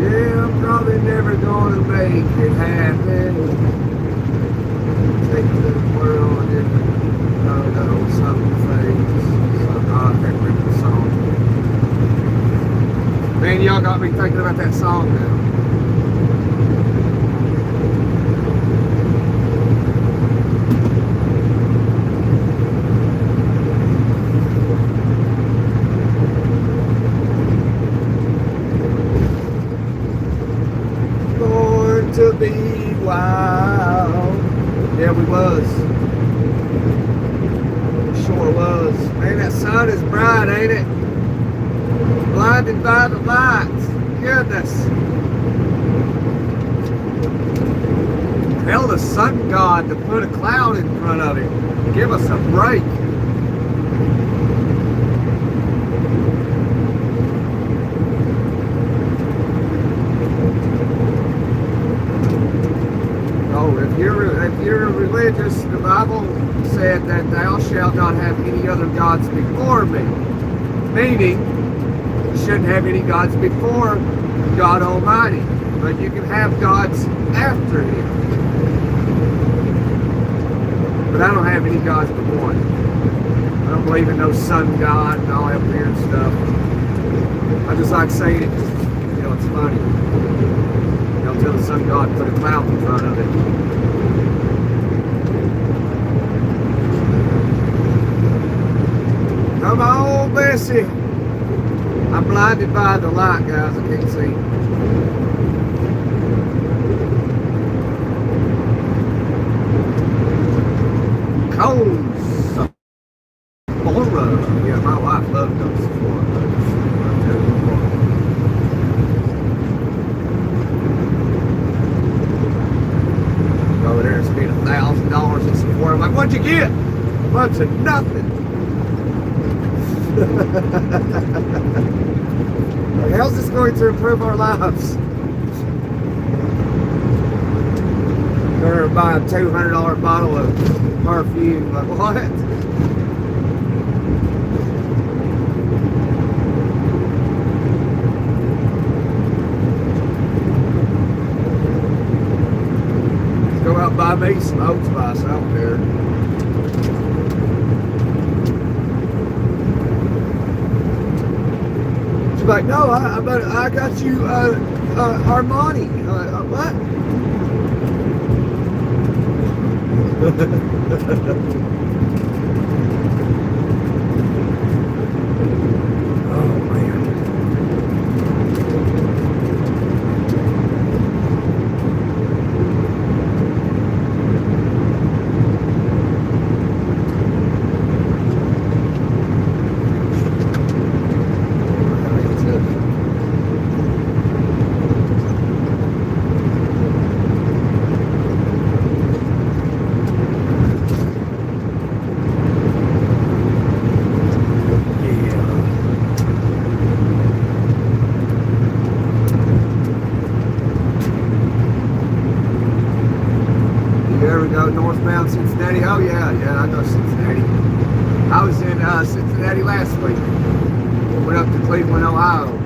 Yeah, I'm probably never gonna make it happen. Take the world in something things. I can't remember the song. Man, y'all got me thinking about that song now. To be wild. Yeah, we was. Sure was. Man, that sun is bright, ain't it? Blinded by the lights. Goodness. Tell the sun god to put a cloud in front of him. Give us a break. If you're religious, the Bible said that thou shalt not have any other gods before me. Meaning, you shouldn't have any gods before God Almighty. But you can have gods after Him. But I don't have any gods but one. I don't believe in no sun god and all that weird stuff. I just like saying it because, it's funny. Tell the sun god to put a cloud in front of it. Come on, Bessie. I'm blinded by the light, guys. I can't see. Cold Sephora. Yeah, my wife loved those Sephora. Over there and spend $1,000 in Sephora. I'm like, what'd you get? A bunch of nothing. Like, how's this going to improve our lives? Or buy a $200 bottle of perfume. Like, what? Let's go out and buy me some Old Spice. I don't care. She's like, no, I got you Armani. What? Oh man. Northbound Cincinnati. Oh yeah, I know Cincinnati. I was in Cincinnati last week. Went up to Cleveland, Ohio.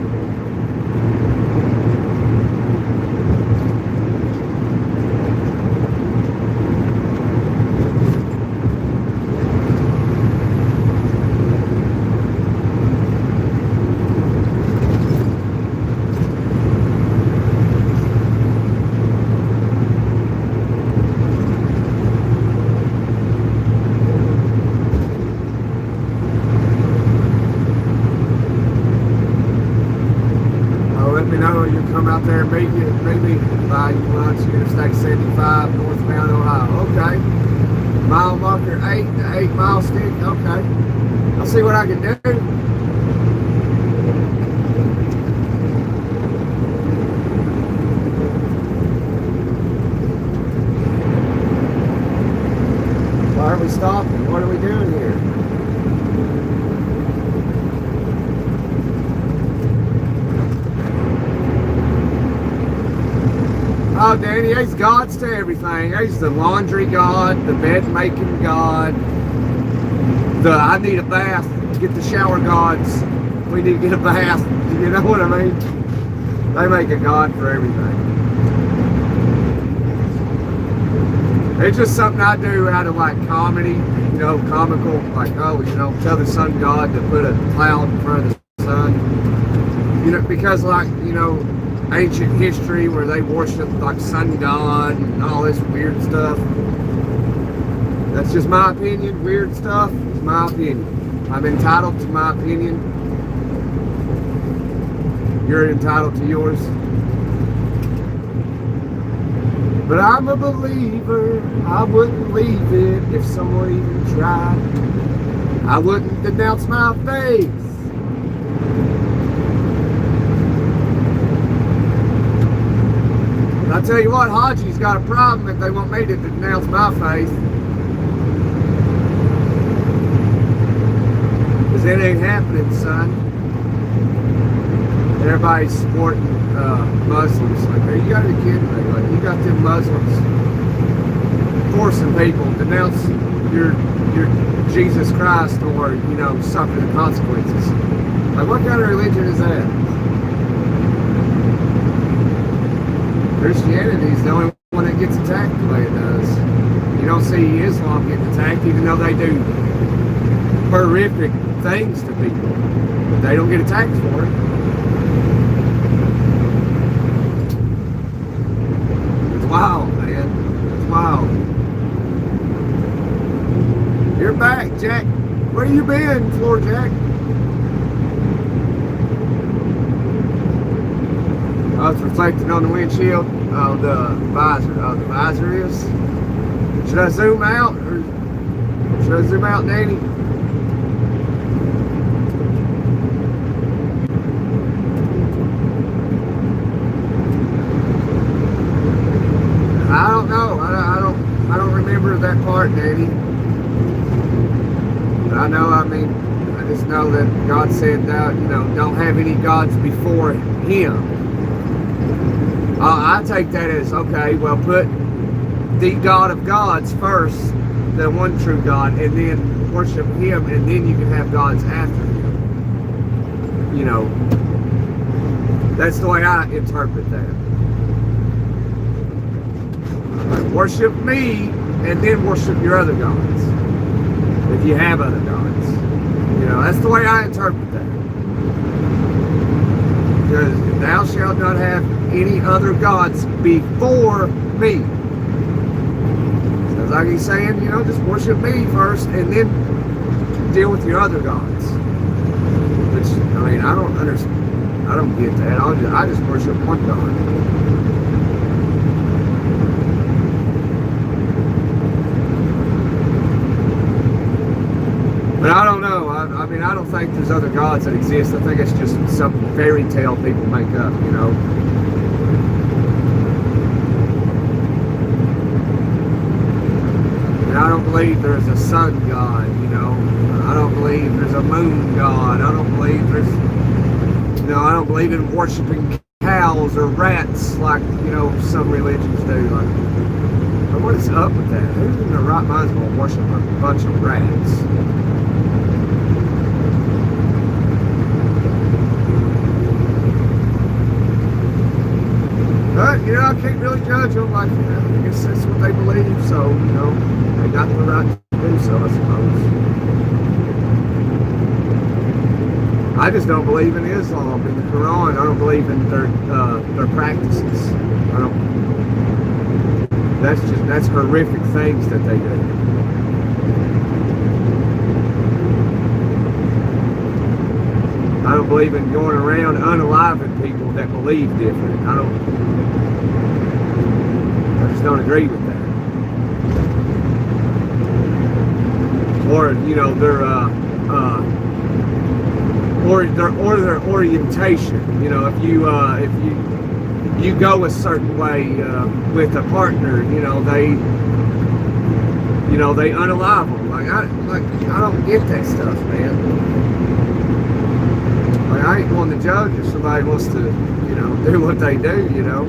Out there, maybe by Interstate 75, northbound Ohio. Okay. Mile marker 8, the 8 mile stick. Okay. I'll see what I can do. Why are we stopping? What are we doing here? Oh, Danny, he's gods to everything. He's the laundry god, the bed making god, the I need a bath, get the shower gods. We need to get a bath. You know what I mean? They make a god for everything. It's just something I do out of like comedy, you know, comical, like, oh, you know, tell the sun god to put a cloud in front of the sun. You know, because like, you know, ancient history where they worship like sun god and all this weird stuff. That's just my opinion. Weird stuff is my opinion. I'm entitled to my opinion. You're entitled to yours. But I'm a believer. I wouldn't leave it if someone even tried. I wouldn't denounce my faith. I tell you what, Haji's got a problem if they want me to denounce my faith. Because it ain't happening, son. Everybody's supporting Muslims. Like, are you gotta be kidding me? Like, you got them Muslims forcing people to denounce your Jesus Christ or, you know, suffer the consequences. Like, what kind of religion is that? Christianity is the only one that gets attacked the way it does. You don't see Islam getting attacked, even though they do horrific things to people. They don't get attacked for it. It's wild, man. It's wild. You're back, Jack. Where you been, Floor Jack? Oh, it's reflecting on the windshield. Oh, the visor. Oh, the visor is. Should I zoom out or should I zoom out, Danny? I don't know. I don't remember that part, Danny. But I know. I mean, I just know that God said that, you know, don't have any gods before Him. I take that as, okay, well, put the God of gods first, the one true God, and then worship Him, and then you can have gods after Him. You know, that's the way I interpret that. Like, worship me, and then worship your other gods, if you have other gods. You know, that's the way I interpret that. Because thou shalt not have any other gods before me. So like he's saying, you know, just worship me first and then deal with your other gods. Which, I mean, I don't understand. I don't get that. I just worship one God. But I don't know. I mean, I don't think there's other gods that exist. I think it's just some fairy tale people make up, you know. And I don't believe there's a sun god, you know. I don't believe there's a moon god. I don't believe there's, you know, I don't believe in worshiping cows or rats like, you know, some religions do. Like, what is up with that? Who's in their right mind's going to worship a bunch of rats? But, you know, I can't really judge them. Like, you know, I guess that's what they believe. So, you know, they got the right to do so, I suppose. I just don't believe in Islam, in the Quran. I don't believe in their practices. I don't. That's horrific things that they do. I don't believe in going around unaliving people that believe different. I just don't agree with that. Or, you know, their orientation. You know, if you go a certain way with a partner, you know, they unalive them. I don't get that stuff, man. Like, I ain't going to judge if somebody wants to, you know, do what they do, you know.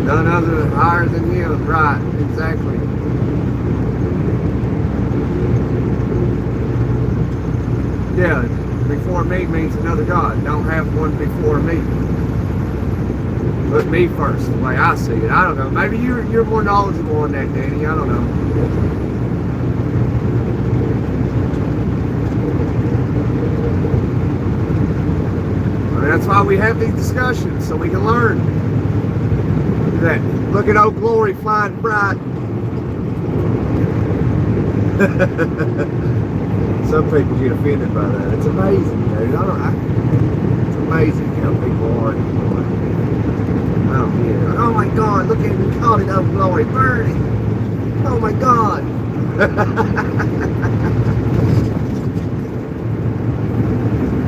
None other higher than Him, right? Exactly. Yeah, before me means another God. Don't have one before me. Put me first, the way I see it. I don't know. Maybe you're more knowledgeable on that, Danny. I don't know. That's why we have these discussions, so we can learn. That. Look at Old Glory flying bright. Some people get offended by that. It's amazing, dude. It's amazing how people are. I don't get it. Oh my God, look at him, he called it Old Glory. Burn it. Oh my God.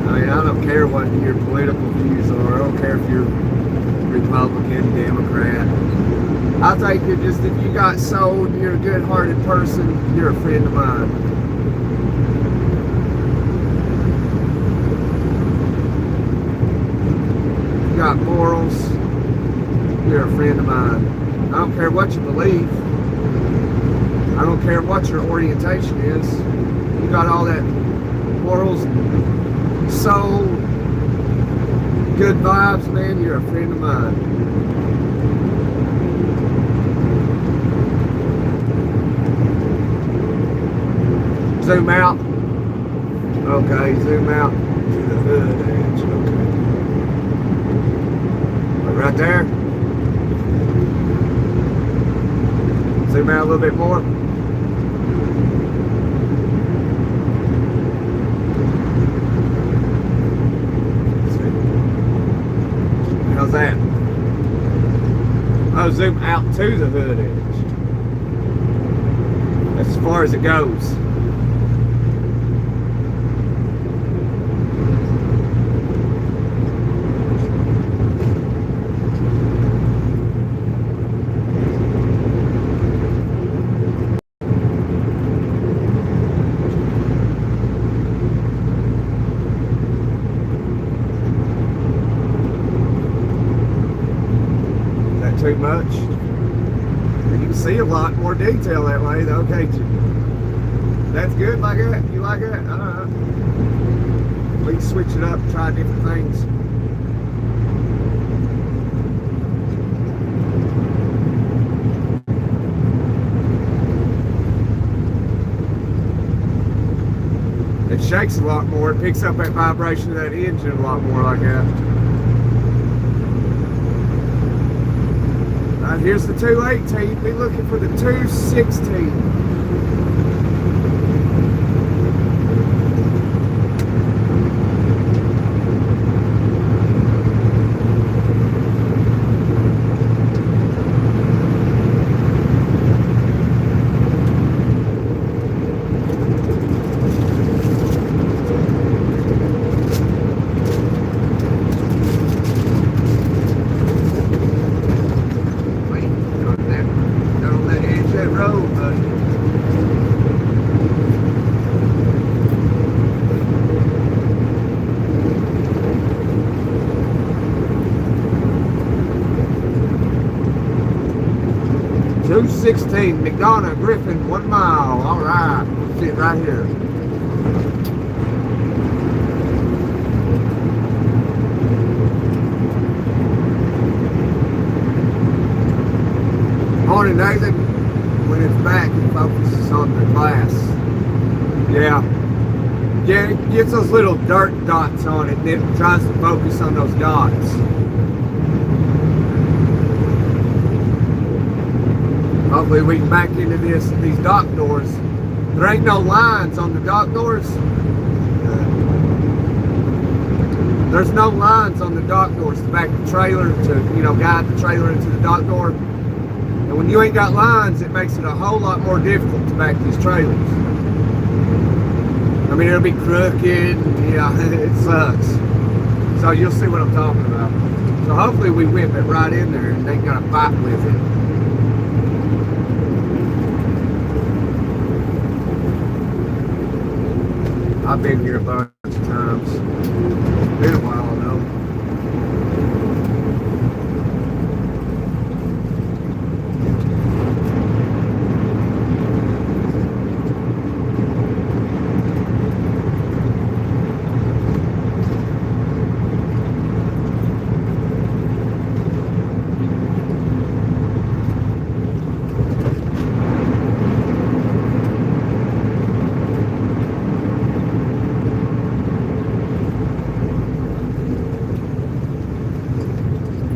I mean, I don't care what your political views are. I don't care if you're Republican, Democrat. I think you're just, if you got soul and you're a good-hearted person, you're a friend of mine. If you got morals, you're a friend of mine. I don't care what you believe. I don't care what your orientation is. You got all that morals, soul, good vibes, man, you're a friend of mine. Zoom out. Okay, zoom out to the hood edge. Okay. Right there. Zoom out a little bit more. How's that? I'll zoom out to the hood edge. That's as far as it goes. too much. You can see a lot more detail that way though, can't you? That's good like that? You like that? We can switch it up and try different things. It shakes a lot more. It picks up that vibration of that engine a lot more like that. All right, here's the 218. Be looking for the 216. Road, buddy. 216 McDonough Griffin, 1 mile. All right, we'll sit right here. Morning, Nathan. When it's back, it focuses on the glass. Yeah, it gets those little dirt dots on it, and it tries to focus on those dots. Hopefully we can back into these dock doors. There ain't no lines on the dock doors. There's no lines on the dock doors to back the trailer to, guide the trailer into the dock door. And when you ain't got lines, it makes it a whole lot more difficult to back these trailers. I mean, it'll be crooked, and yeah, it sucks. So you'll see what I'm talking about. So hopefully we whip it right in there and they ain't gonna fight with it. I've been here a bunch of times. Been a while though.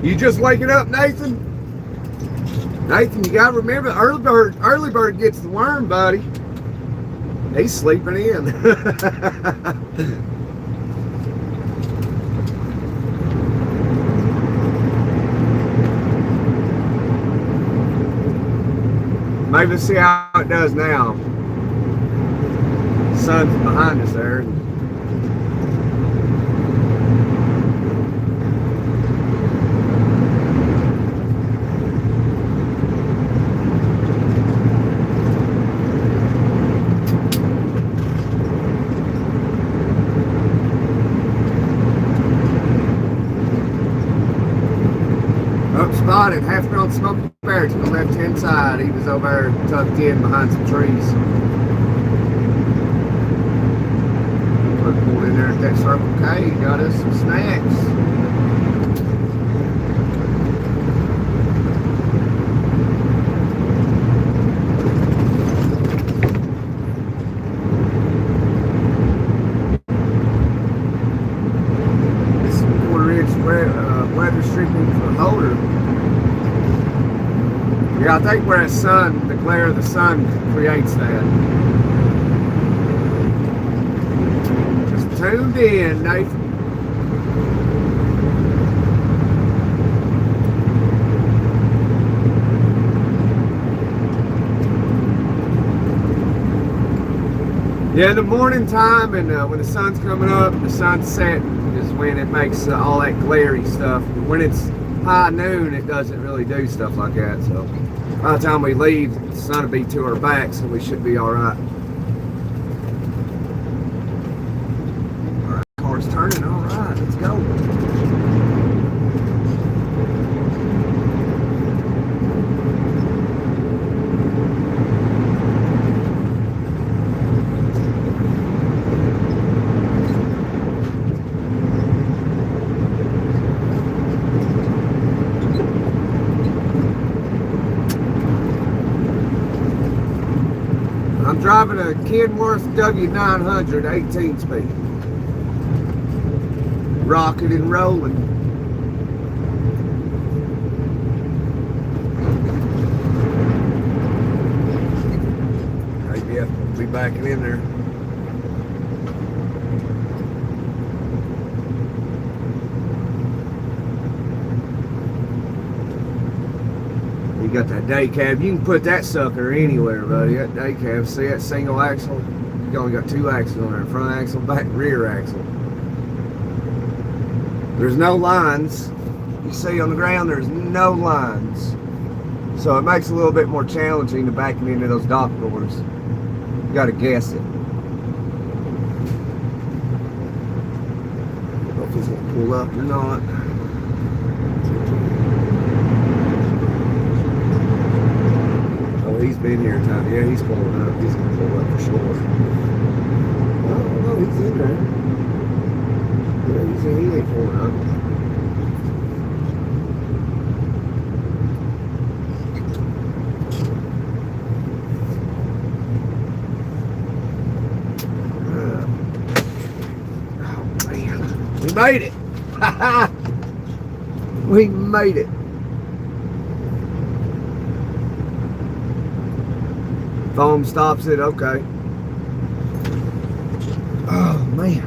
You just waking up, Nathan? Nathan, you gotta remember, early bird gets the worm, buddy. He's sleeping in. Maybe let's see how it does now. The sun's behind us there. Spotted half-grown smoky bear to the left-hand side. He was over there tucked in behind some trees. We're pulled in there at that Circle K. Got us some snacks. This is 1/4 inch weather stripping for Holder. Yeah, I think where the glare of the sun creates that. Just tuned in, Nathan. Yeah, in the morning time and when the sun's coming up, the sun's setting is when it makes all that glary stuff. When it's high noon, it doesn't really do stuff like that. So by the time we leave, the sun will be to our back, so we should be all right. All right, car's turning. All right, let's go. driving a Kenworth W900 18 speed. Rocking and rolling. Maybe I'll be backing in there. You got that day cab. You can put that sucker anywhere, buddy. That day cab. See that single axle? You only got 2 axles on there. Front axle, back, rear axle. There's no lines. You see on the ground, there's no lines. So it makes it a little bit more challenging to backing into those dock doors. You got to guess it. I don't know if he's going to pull up or not. Oh, he's been here a time. Yeah, he's pulling up. He's going to pull up for sure. Oh, no, he's in there. Yeah, he ain't pulling up. We made it! We made it! Foam stops it, okay. Oh man.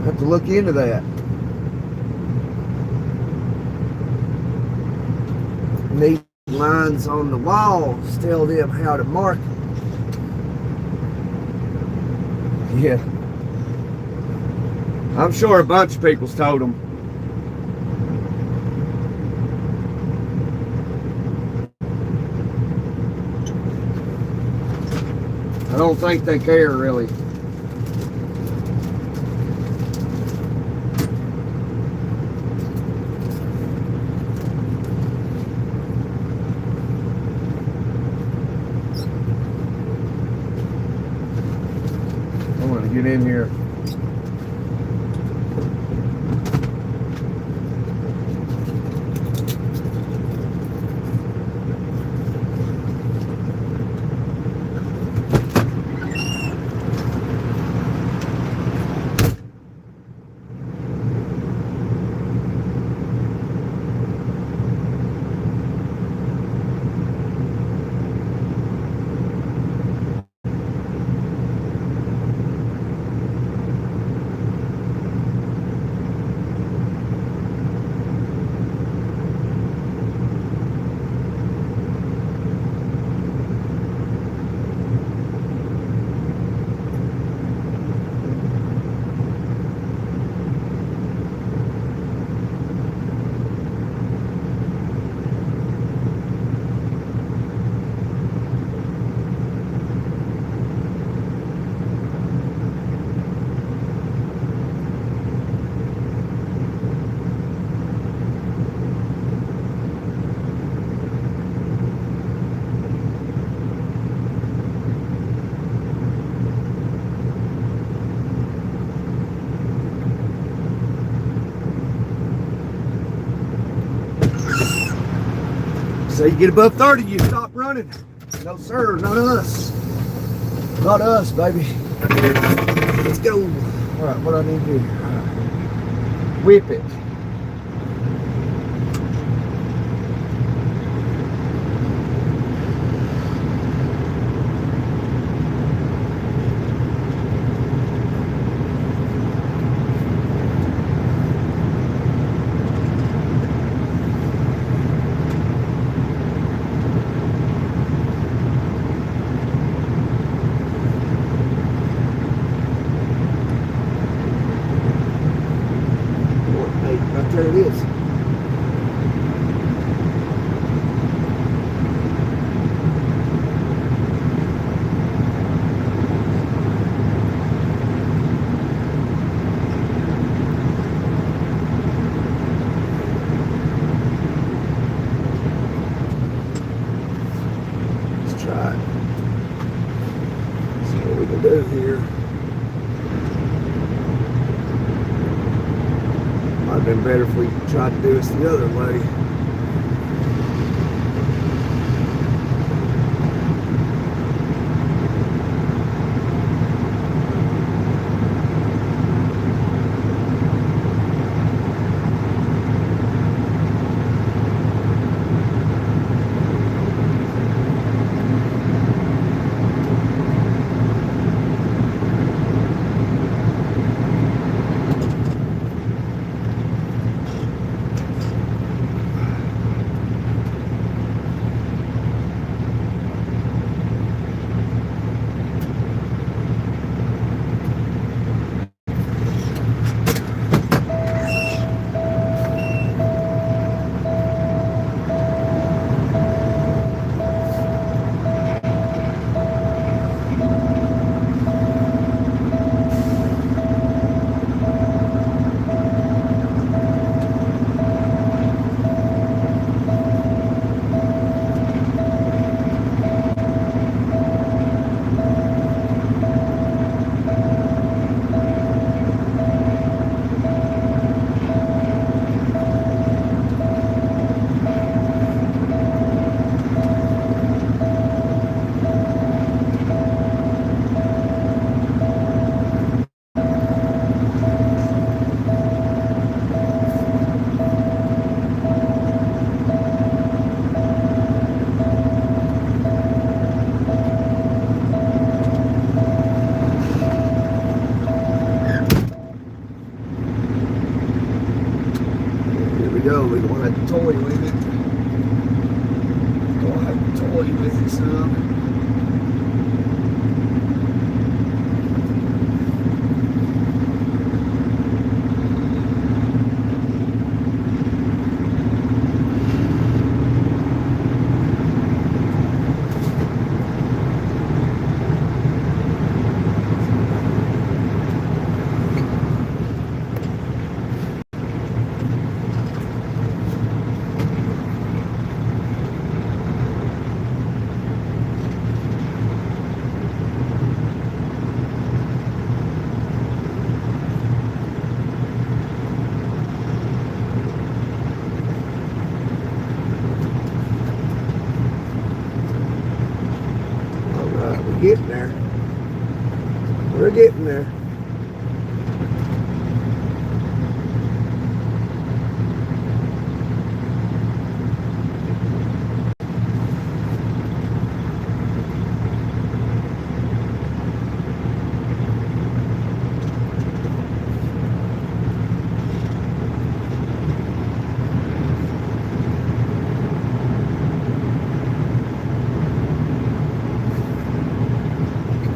Have to look into that. Neat lines on the walls tell them how to mark. Yeah. I'm sure a bunch of people's told them. I don't think they care really. I'm gonna get in here. So you get above 30, you stop running. No sir, not us. Not us, baby. Let's go. All right, what do I need to do? Whip it. There it is. Let's try it. See what we can do here. Might have been better if we tried to do this the other way. go. We're gonna have to toy with it. Gonna have to toy with it some. We're getting there. We're getting there.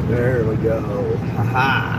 There we go. Ha ha.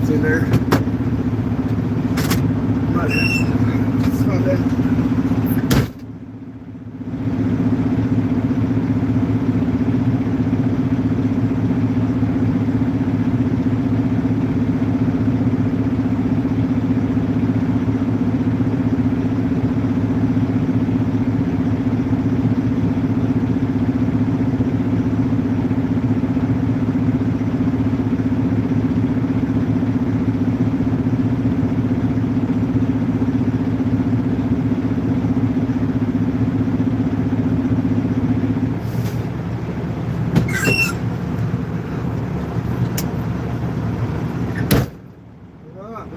In there. But it's not that.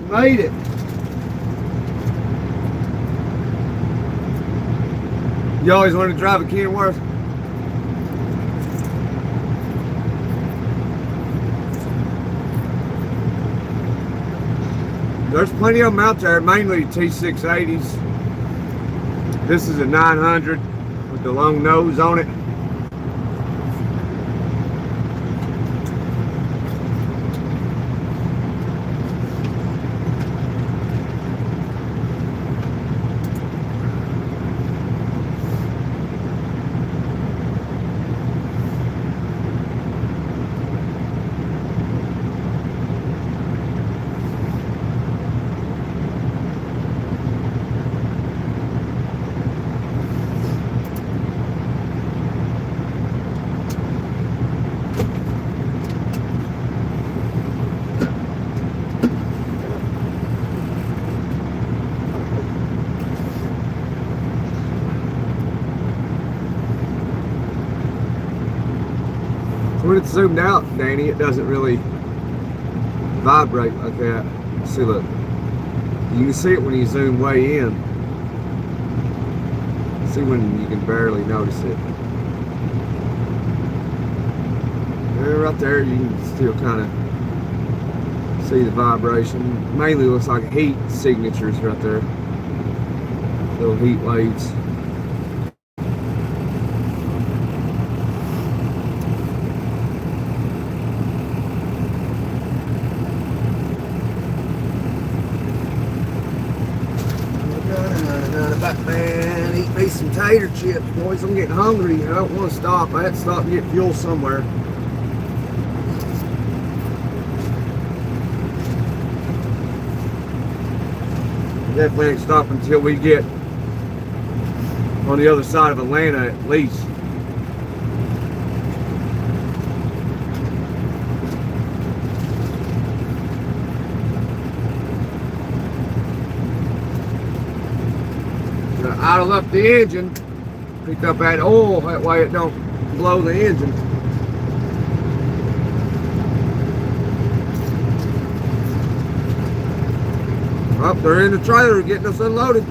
Made it. You always wanted to drive a Kenworth? There's plenty of them out there, mainly T680s. This is a 900 with the long nose on it. when it's zoomed out, Danny, it doesn't really vibrate like that. See, look. You can see it when you zoom way in. See when you can barely notice it. And right there, you can still kind of see the vibration. Mainly looks like heat signatures right there. Little heat waves. Man, eat me some tater chips, boys. I'm getting hungry. I don't want to stop. I had to stop and get fuel somewhere. Definitely ain't stop until we get on the other side of Atlanta at least. Idle up the engine, pick up that oil, that way it don't blow the engine. Oh, they're in the trailer getting us unloaded.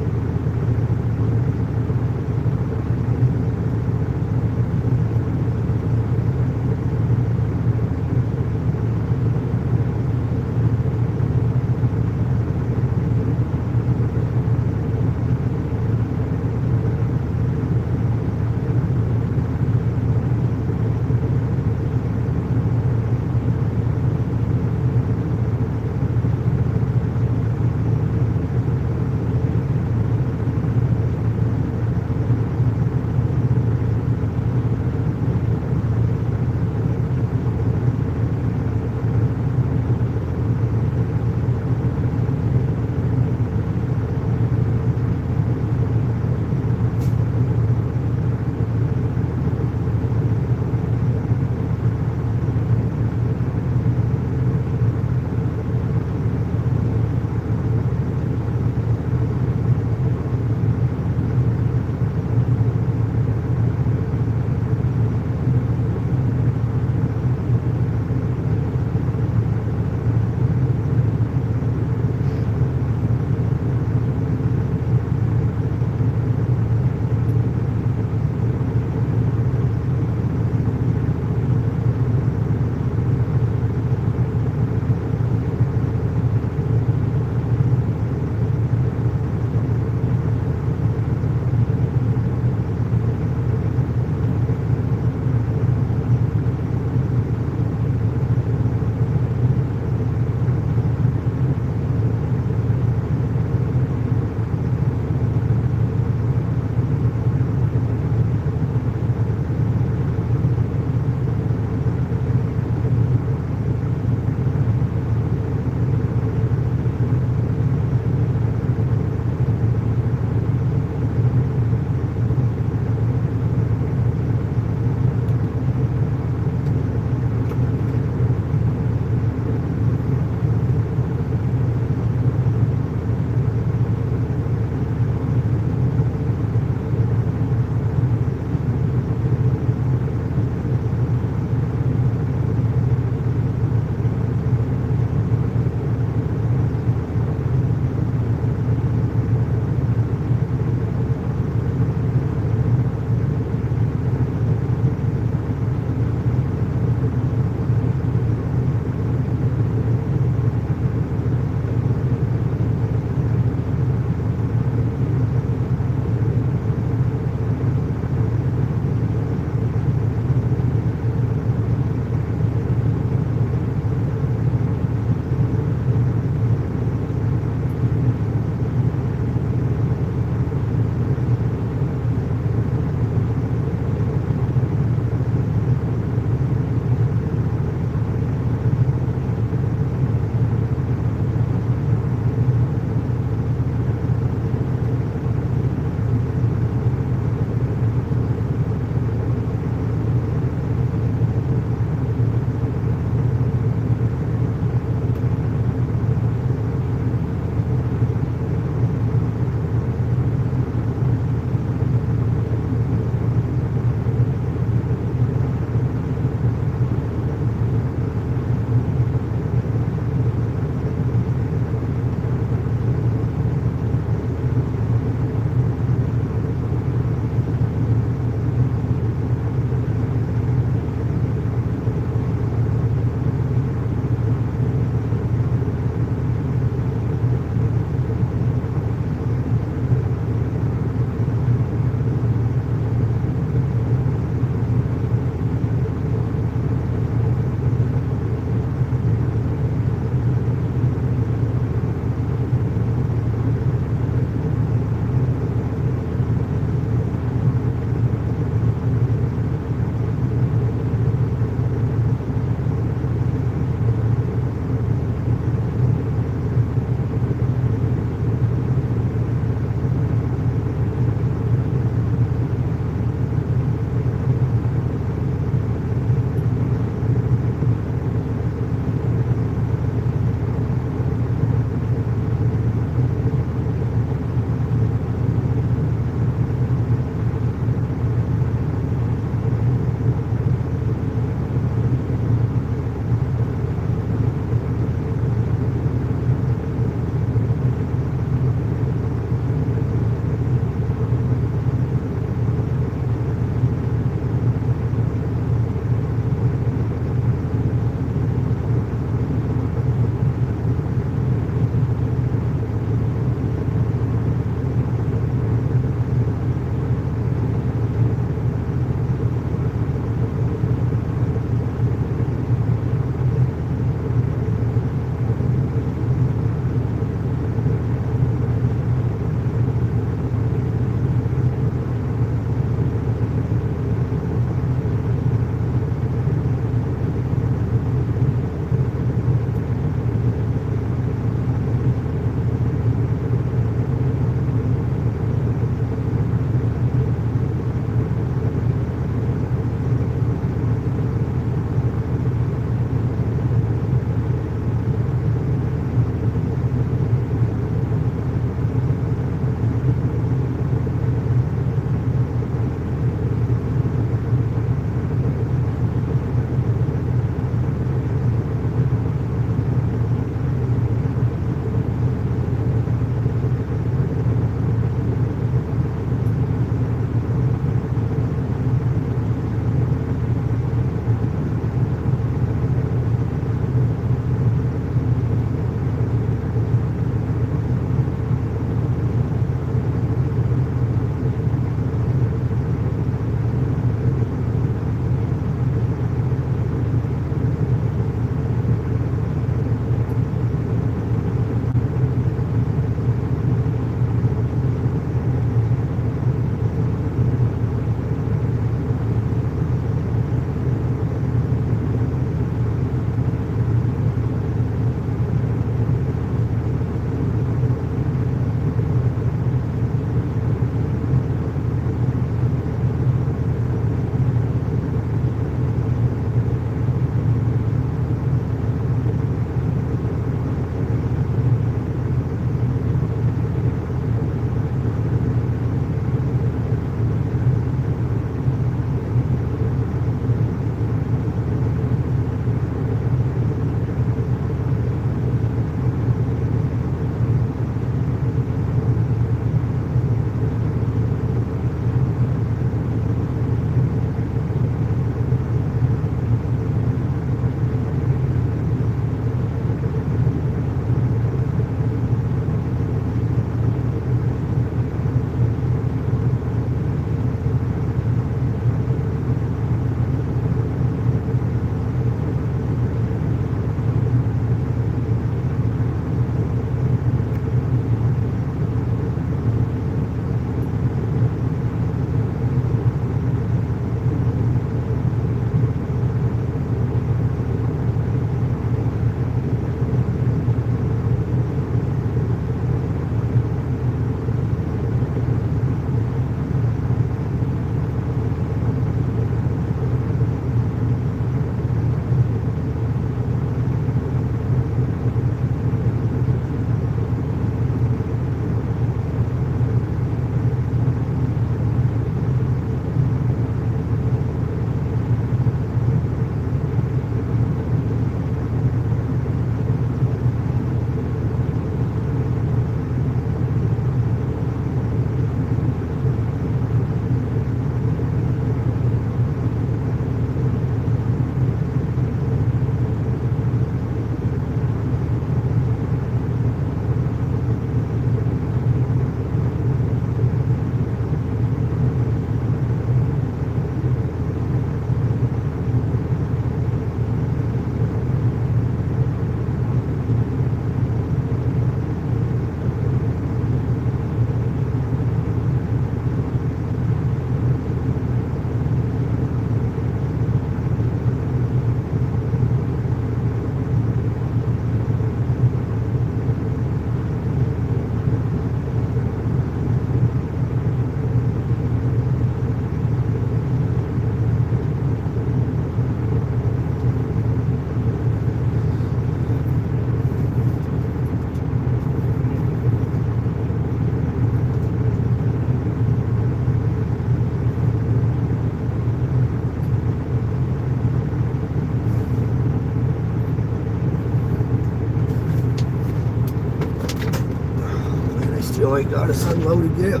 Oh, he got us unloaded yet.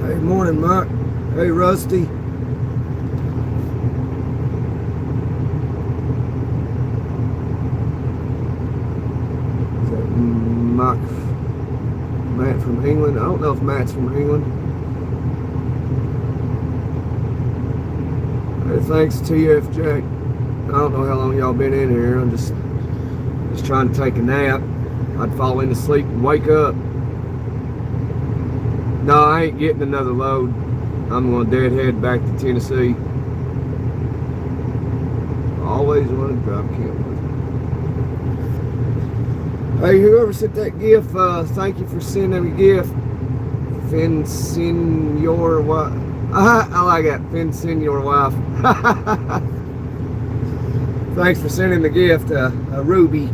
Hey, morning, Mike. Hey, Rusty. Is that Matt from England? I don't know if Matt's from England. Hey, thanks, TF Jack. I don't know how long y'all been in here. I'm just trying to take a nap. I'd fall into sleep and wake up. No, I ain't getting another load. I'm going to deadhead back to Tennessee. Always wanted to drop camp with me. Hey, whoever sent that GIF, thank you for sending me a GIF. Finn, send your wife. I like that. Finn, send your wife. Thanks for sending the gift. Ruby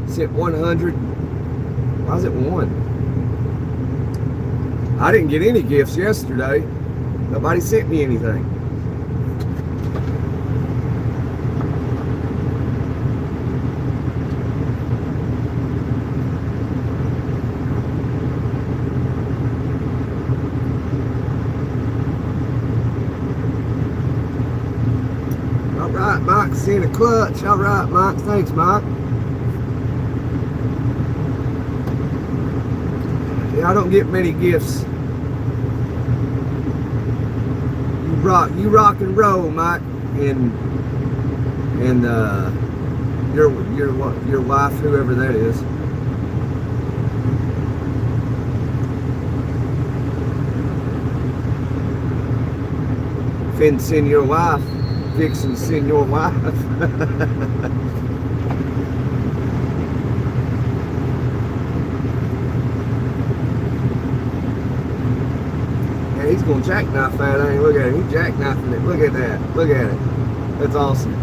sent 100. Why is it 1? I didn't get any gifts yesterday. Nobody sent me anything. All right, Mike, sent a clutch. All right, Mike. Thanks, Mike. Yeah, I don't get many gifts. You rock and roll, Mike, and your wife, whoever that is. Finn, send your wife. Vixen, send your wife. He's gonna jackknife that thing. Look at it. He's jackknifing it. Look at that. Look at it. That's awesome.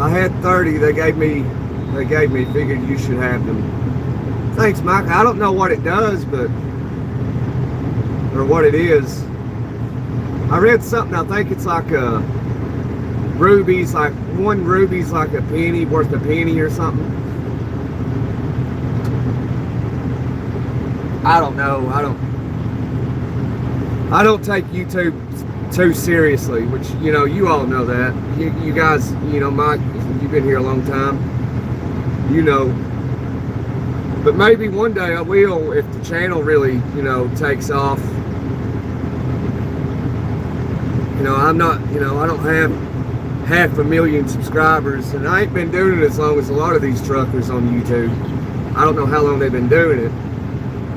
I had 30. They gave me. Figured you should have them. Thanks, Mike. I don't know what it does, or what it is. I read something. I think it's like rubies. Like one ruby's like a penny, worth a penny or something. I don't know. I don't take YouTube too seriously, which you all know that. You guys, Mike, you've been here a long time. But maybe one day I will, if the channel really, takes off. I'm not, I don't have 500,000 subscribers, and I ain't been doing it as long as a lot of these truckers on YouTube. I don't know how long they've been doing it,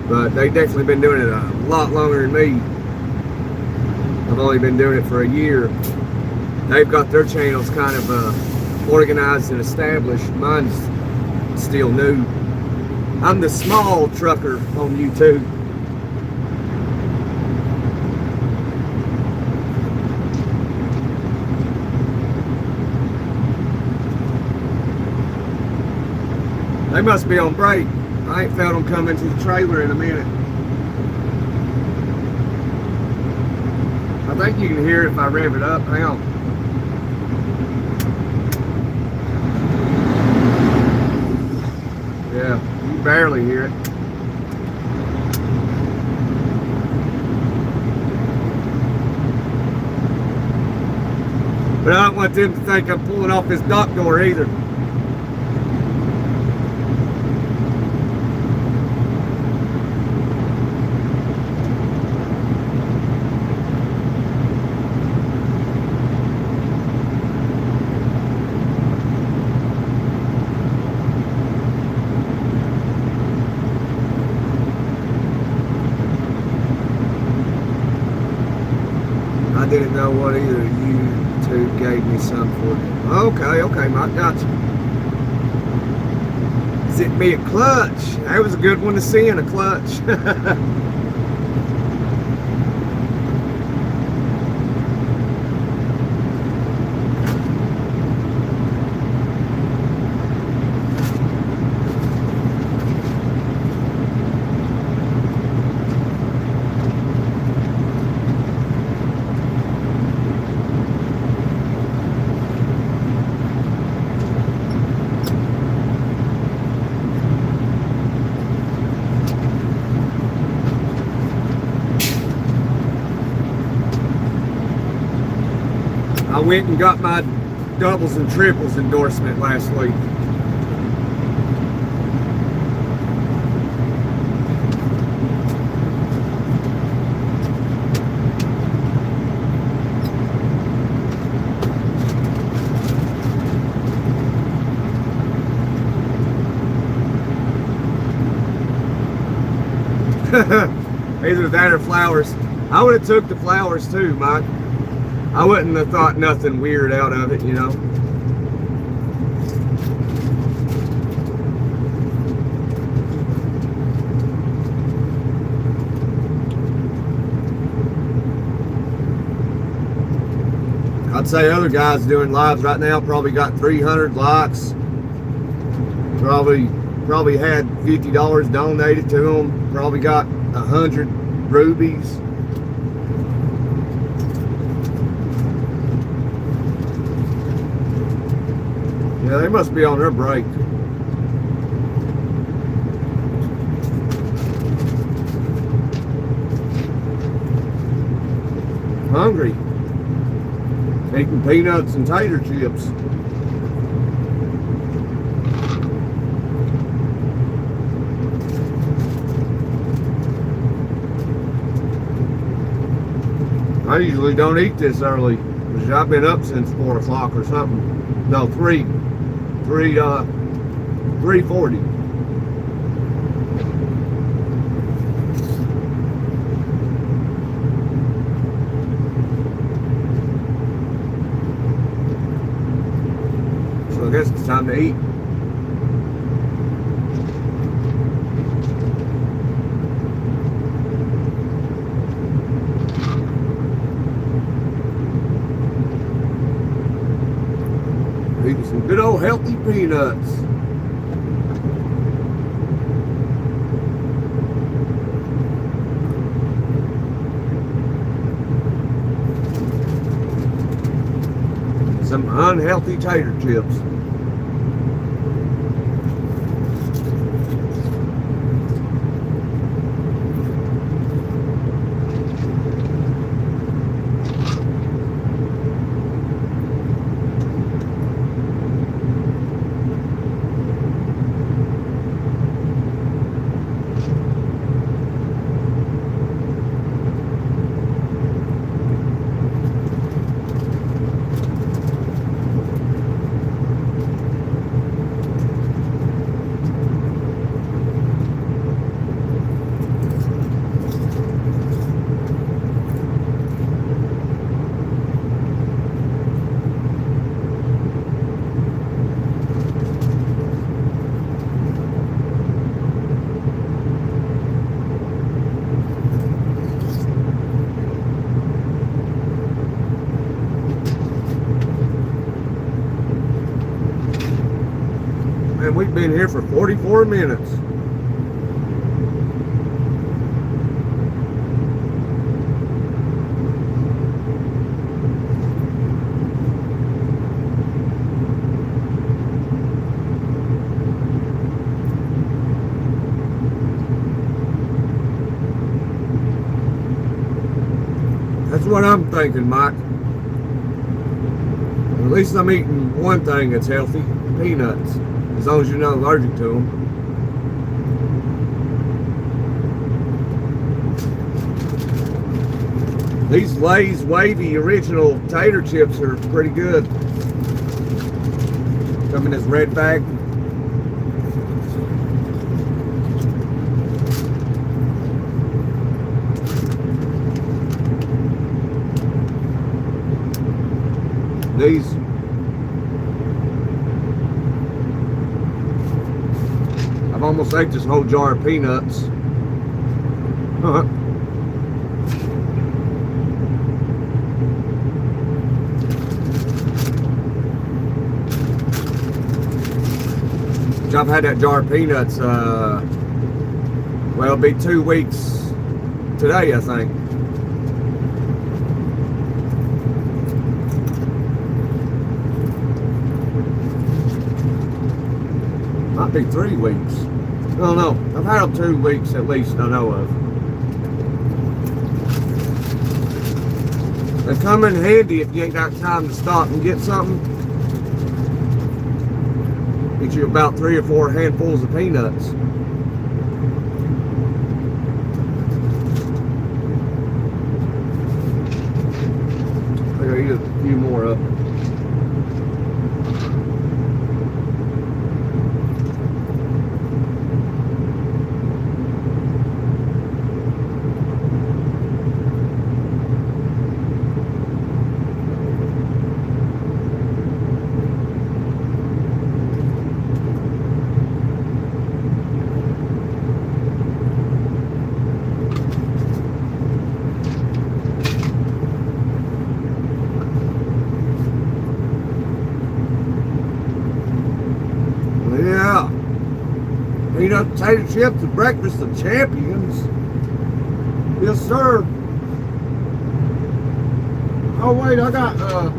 but they've definitely been doing it a lot longer than me. I've only been doing it for a year. They've got their channels kind of organized and established. Mine's still new. I'm the small trucker on YouTube. They must be on break. I ain't felt them come into the trailer in a minute. I think you can hear it if I rev it up. Hang on. Yeah. Barely hear it. But I don't want them to think I'm pulling off this dock door either. I didn't know what either of you two gave me some for. Okay, Mike, gotcha. Sent me a clutch. That was a good one to see in a clutch. went and got my doubles and triples endorsement last week. Either that or flowers. I would have took the flowers too, Mike. I wouldn't have thought nothing weird out of it, you know. I'd say other guys doing lives right now probably got 300 likes. Probably had $50 donated to them. Probably got 100 rubies. Yeah, they must be on their break. Hungry. Eating peanuts and tater chips. I usually don't eat this early because I've been up since 4 o'clock or something. No, 3:40. So I guess it's time to eat. Eating some good old healthy peanuts. Some unhealthy tater chips. Man, we've been here for 44 minutes. That's what I'm thinking, Mike. At least I'm eating one thing that's healthy, peanuts. As long as you're not allergic to them. These Lay's Wavy original tater chips are pretty good. Come in this red bag. These I've almost ate this whole jar of peanuts. I've had that jar of peanuts, well, it'll be 2 weeks today, I think. Might be 3 weeks. I don't know. I've had them 2 weeks at least, I know of. They come in handy if you ain't got time to stop and get something. Get you about 3 or 4 handfuls of peanuts. I gotta eat a few more up. Yeah. Peanut potato chips, the breakfast of champions. Yes, sir. Oh, wait, I got, oh,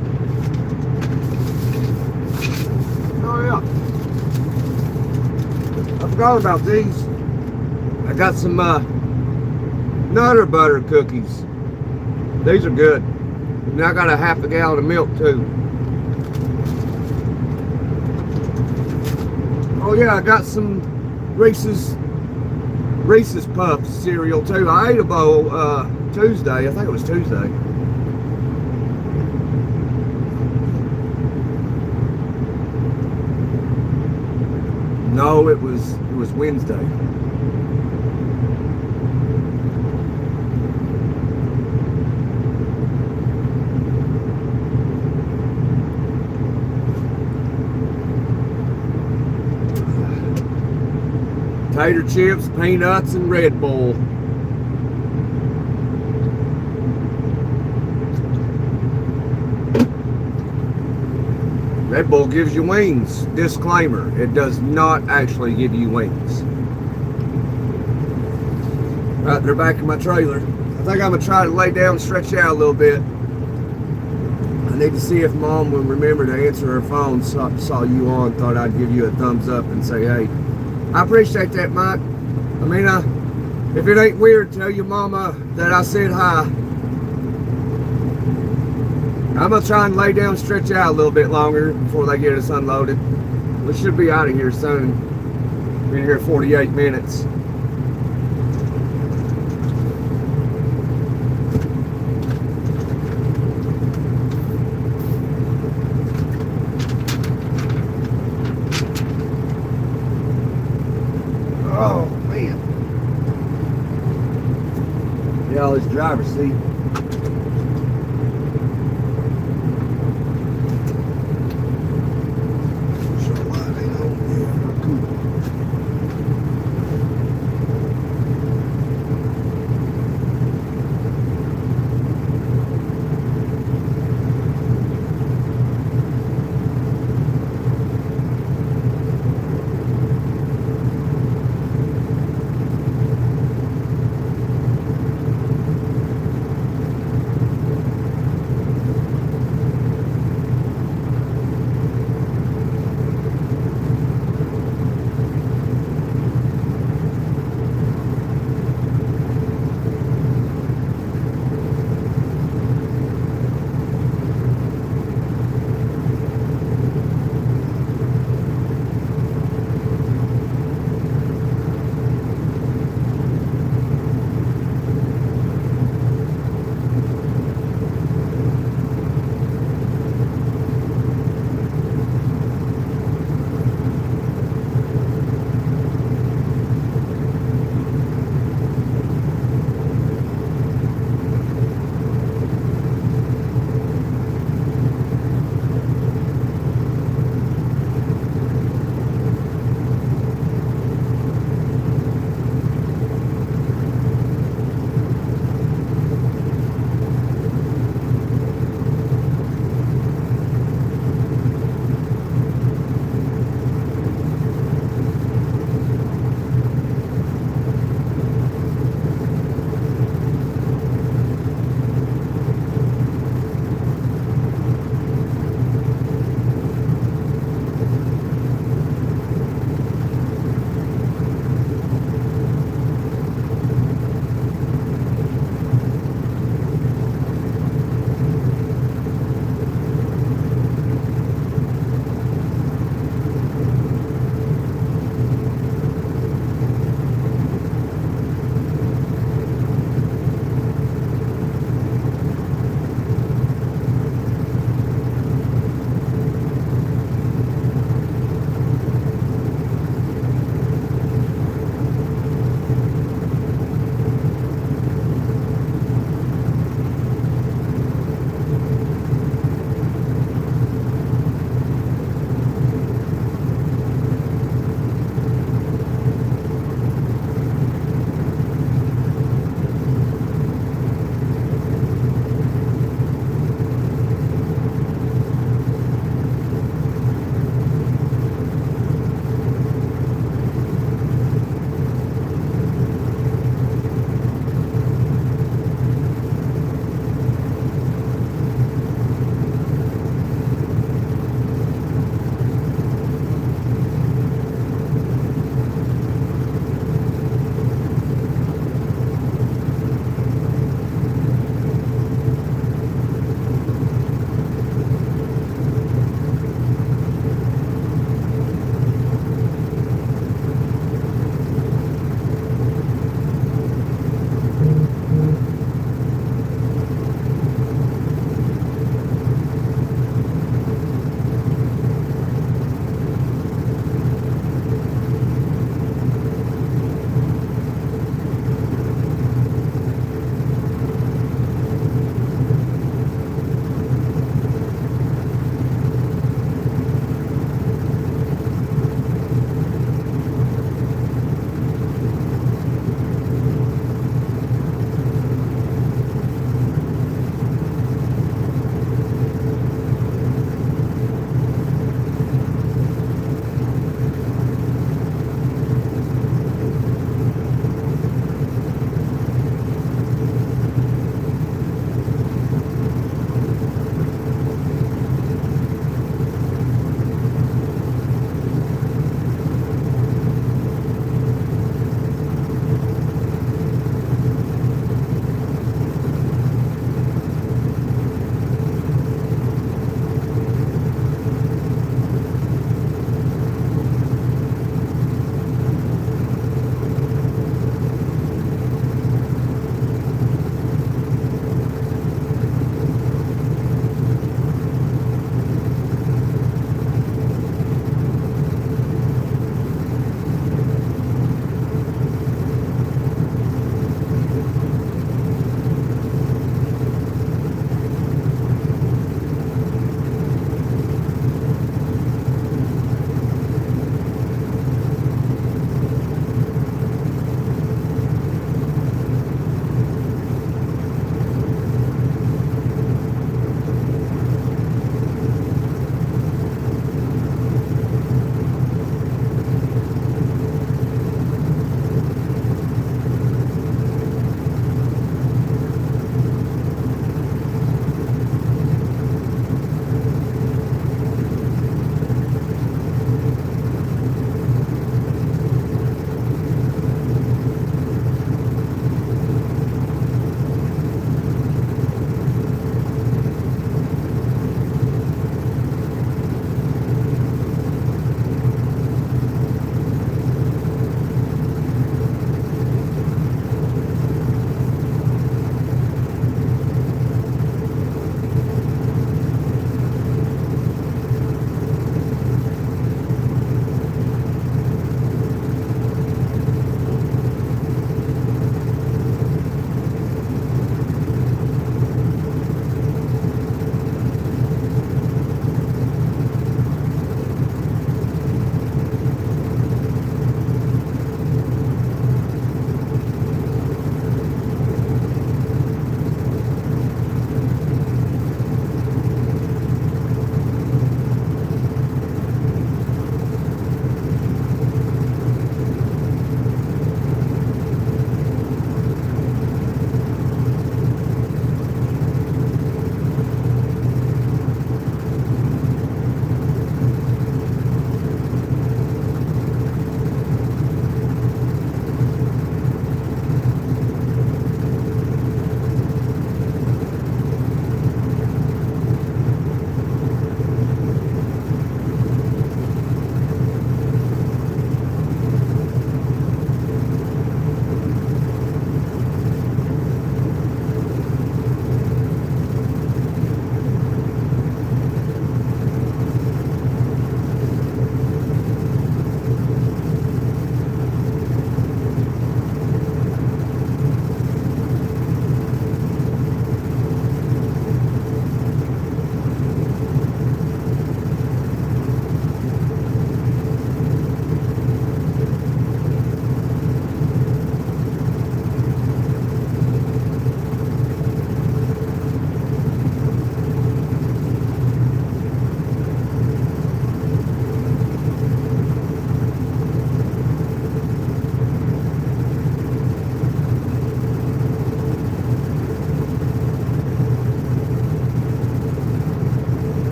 yeah. I forgot about these. I got some, Nutter Butter cookies. These are good. And I got a half a gallon of milk, too. Oh yeah, I got some Reese's Puffs cereal too. I ate a bowl Tuesday. I think it was Tuesday. No, it was Wednesday. Tater chips, peanuts, and Red Bull. Red Bull gives you wings. Disclaimer, it does not actually give you wings. Right, they're back in my trailer. I think I'm going to try to lay down and stretch out a little bit. I need to see if Mom will remember to answer her phone. Saw you on, thought I'd give you a thumbs up and say, hey. I appreciate that, Mike. I mean, if it ain't weird, tell your mama that I said hi. I'm going to try and lay down and stretch out a little bit longer before they get us unloaded. We should be out of here soon. Been here 48 minutes. Oh, man. Yeah, all this driver's seat.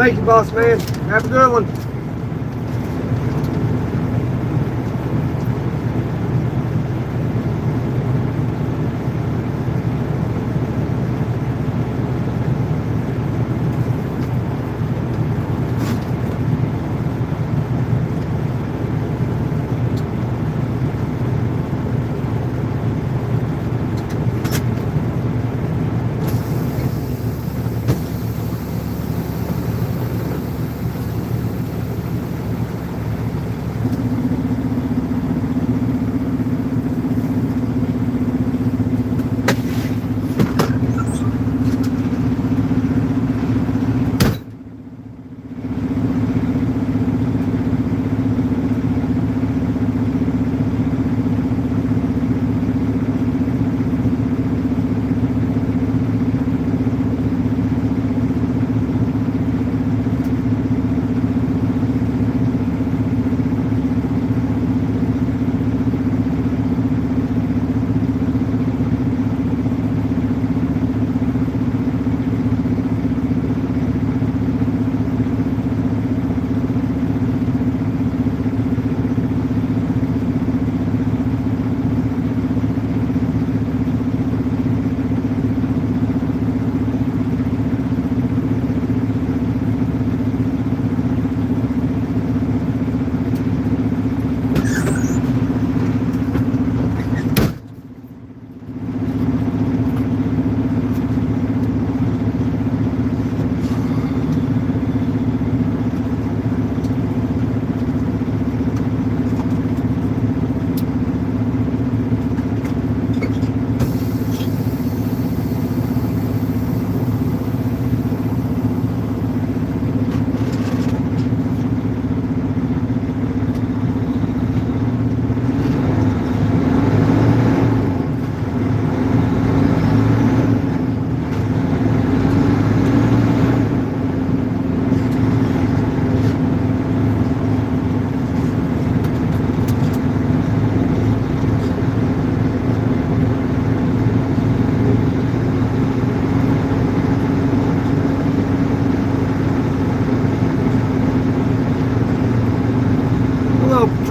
Thank you, boss man. Have a good one.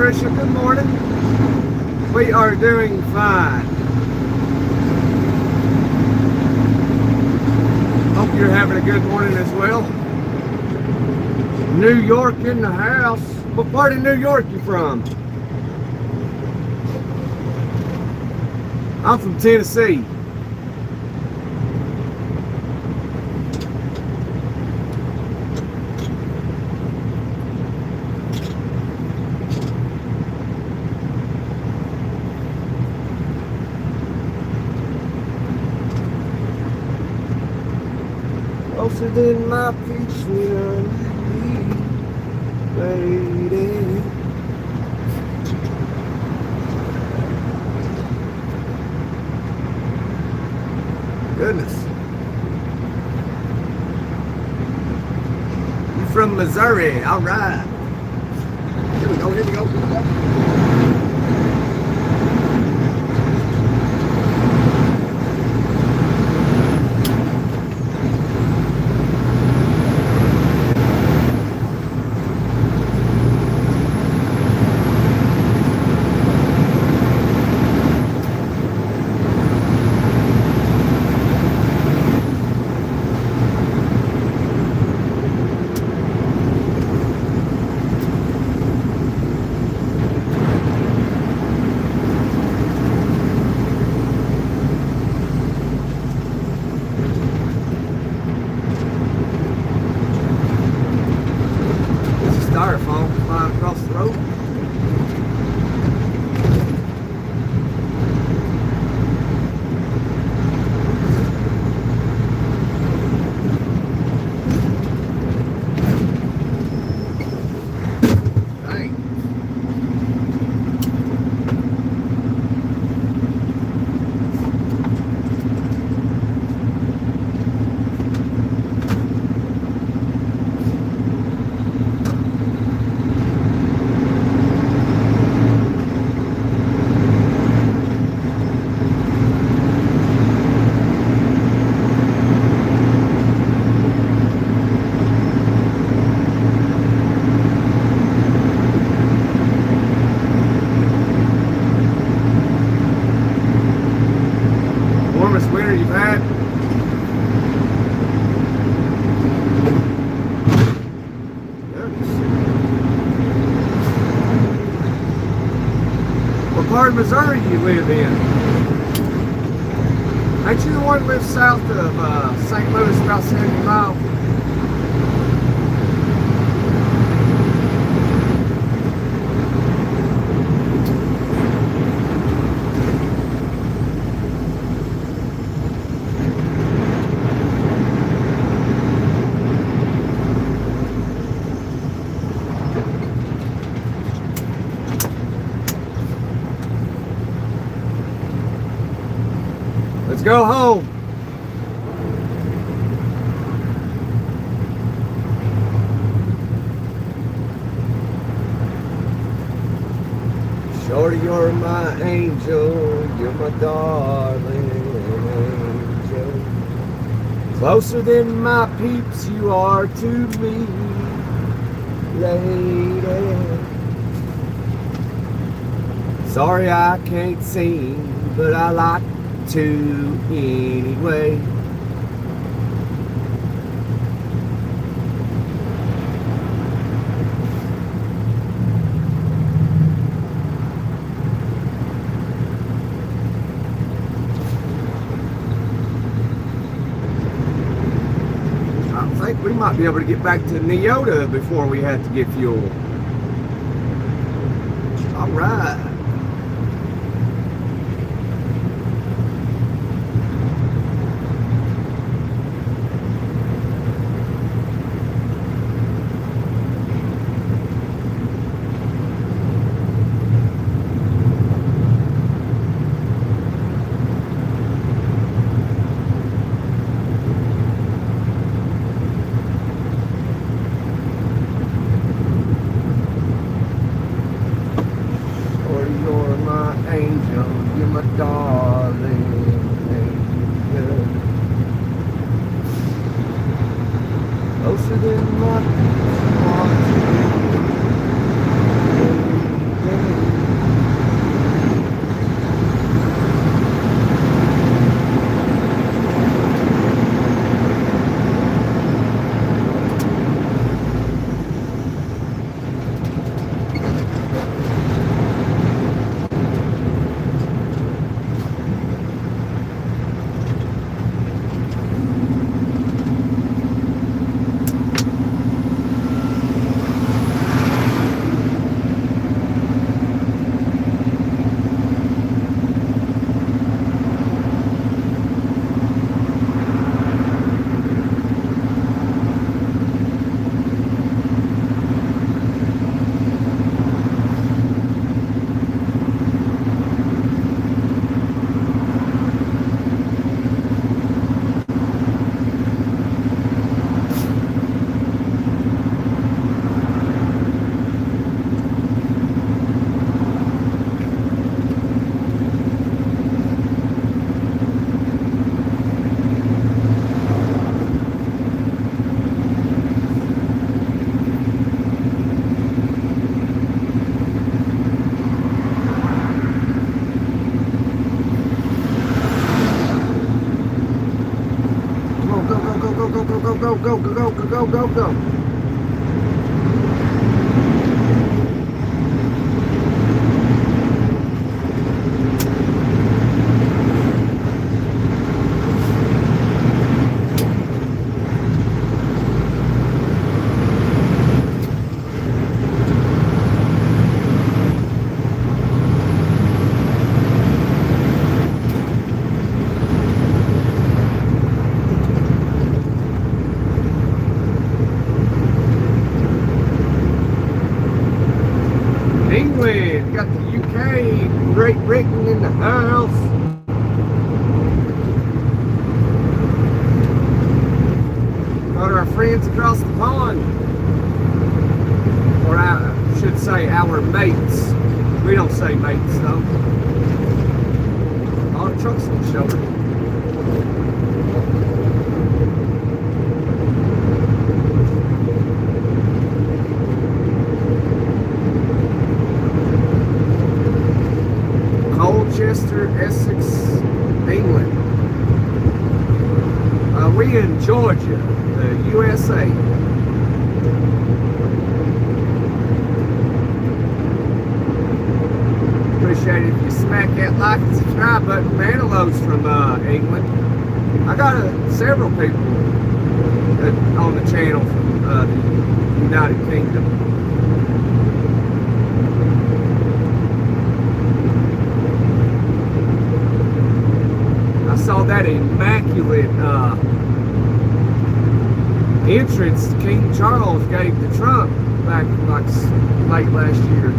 Patricia, good morning. We are doing fine. Hope you're having a good morning as well. New York in the house. What part of New York you from? I'm from Tennessee. Closer than my peach lady. Goodness. You from Missouri, all right. Here we go, here we go. part of Missouri you live in? Ain't you the one who lives south of St. Louis, about 70 miles? Let's go home. Shorty, you're my angel, you're my darling angel. Closer than my peeps you are to me, lady. Sorry I can't sing, but I like to anyway. I think we might be able to get back to Neota before we have to get fuel. All right. You're my angel, you're my darling angel. Closer than my heart. Go. England, got the UK, Great Britain in the house. Got our friends across the pond. Or I should say our mates. We don't say mates though. All the trucks on the shoulder. Colchester, Essex, England. We in Georgia, the USA. Appreciate it if you Carlos from England. I got several people on the channel from the United Kingdom. I saw that immaculate entrance King Charles gave to Trump back like late last year.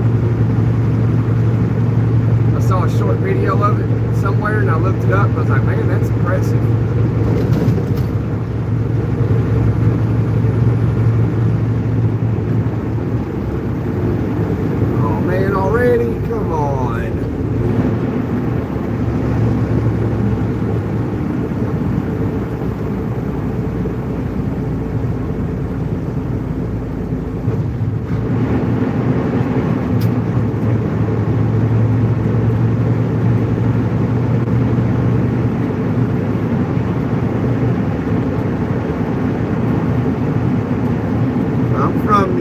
I saw a short video of it somewhere and I looked it up and I was like, man, that's impressive. Oh man, already? Come on.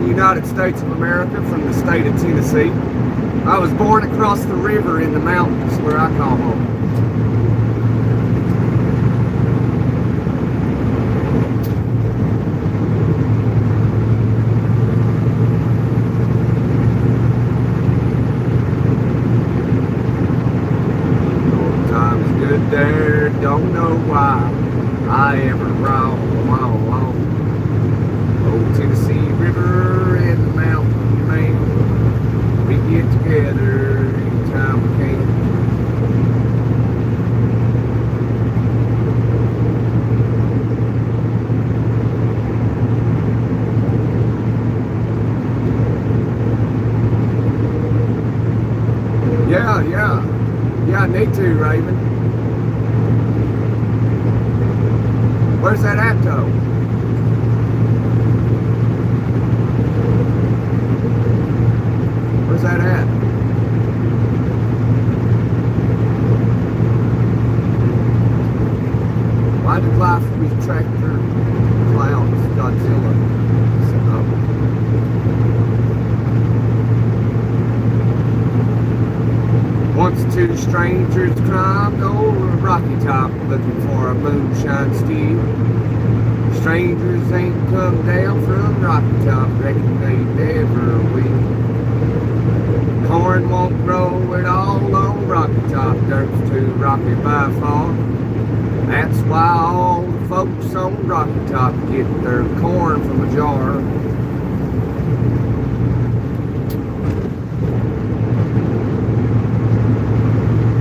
United States of America, from the state of Tennessee. I was born across the river in the mountains where I call home. Old times good there, don't know why I ever wrong. Old Tennessee River and the mountain man, we get together anytime we can. Yeah, me too, Raven. Where's that at though? Where's that at? Why did life retract their clouds, Godzilla? Once two strangers climbed over a rocky top looking for a moonshine steal. Strangers ain't come down from rocky top, reckon they never will. Corn won't grow at all on rocky top, dirt's too rocky by far. That's why all the folks on rocky top get their corn from a jar.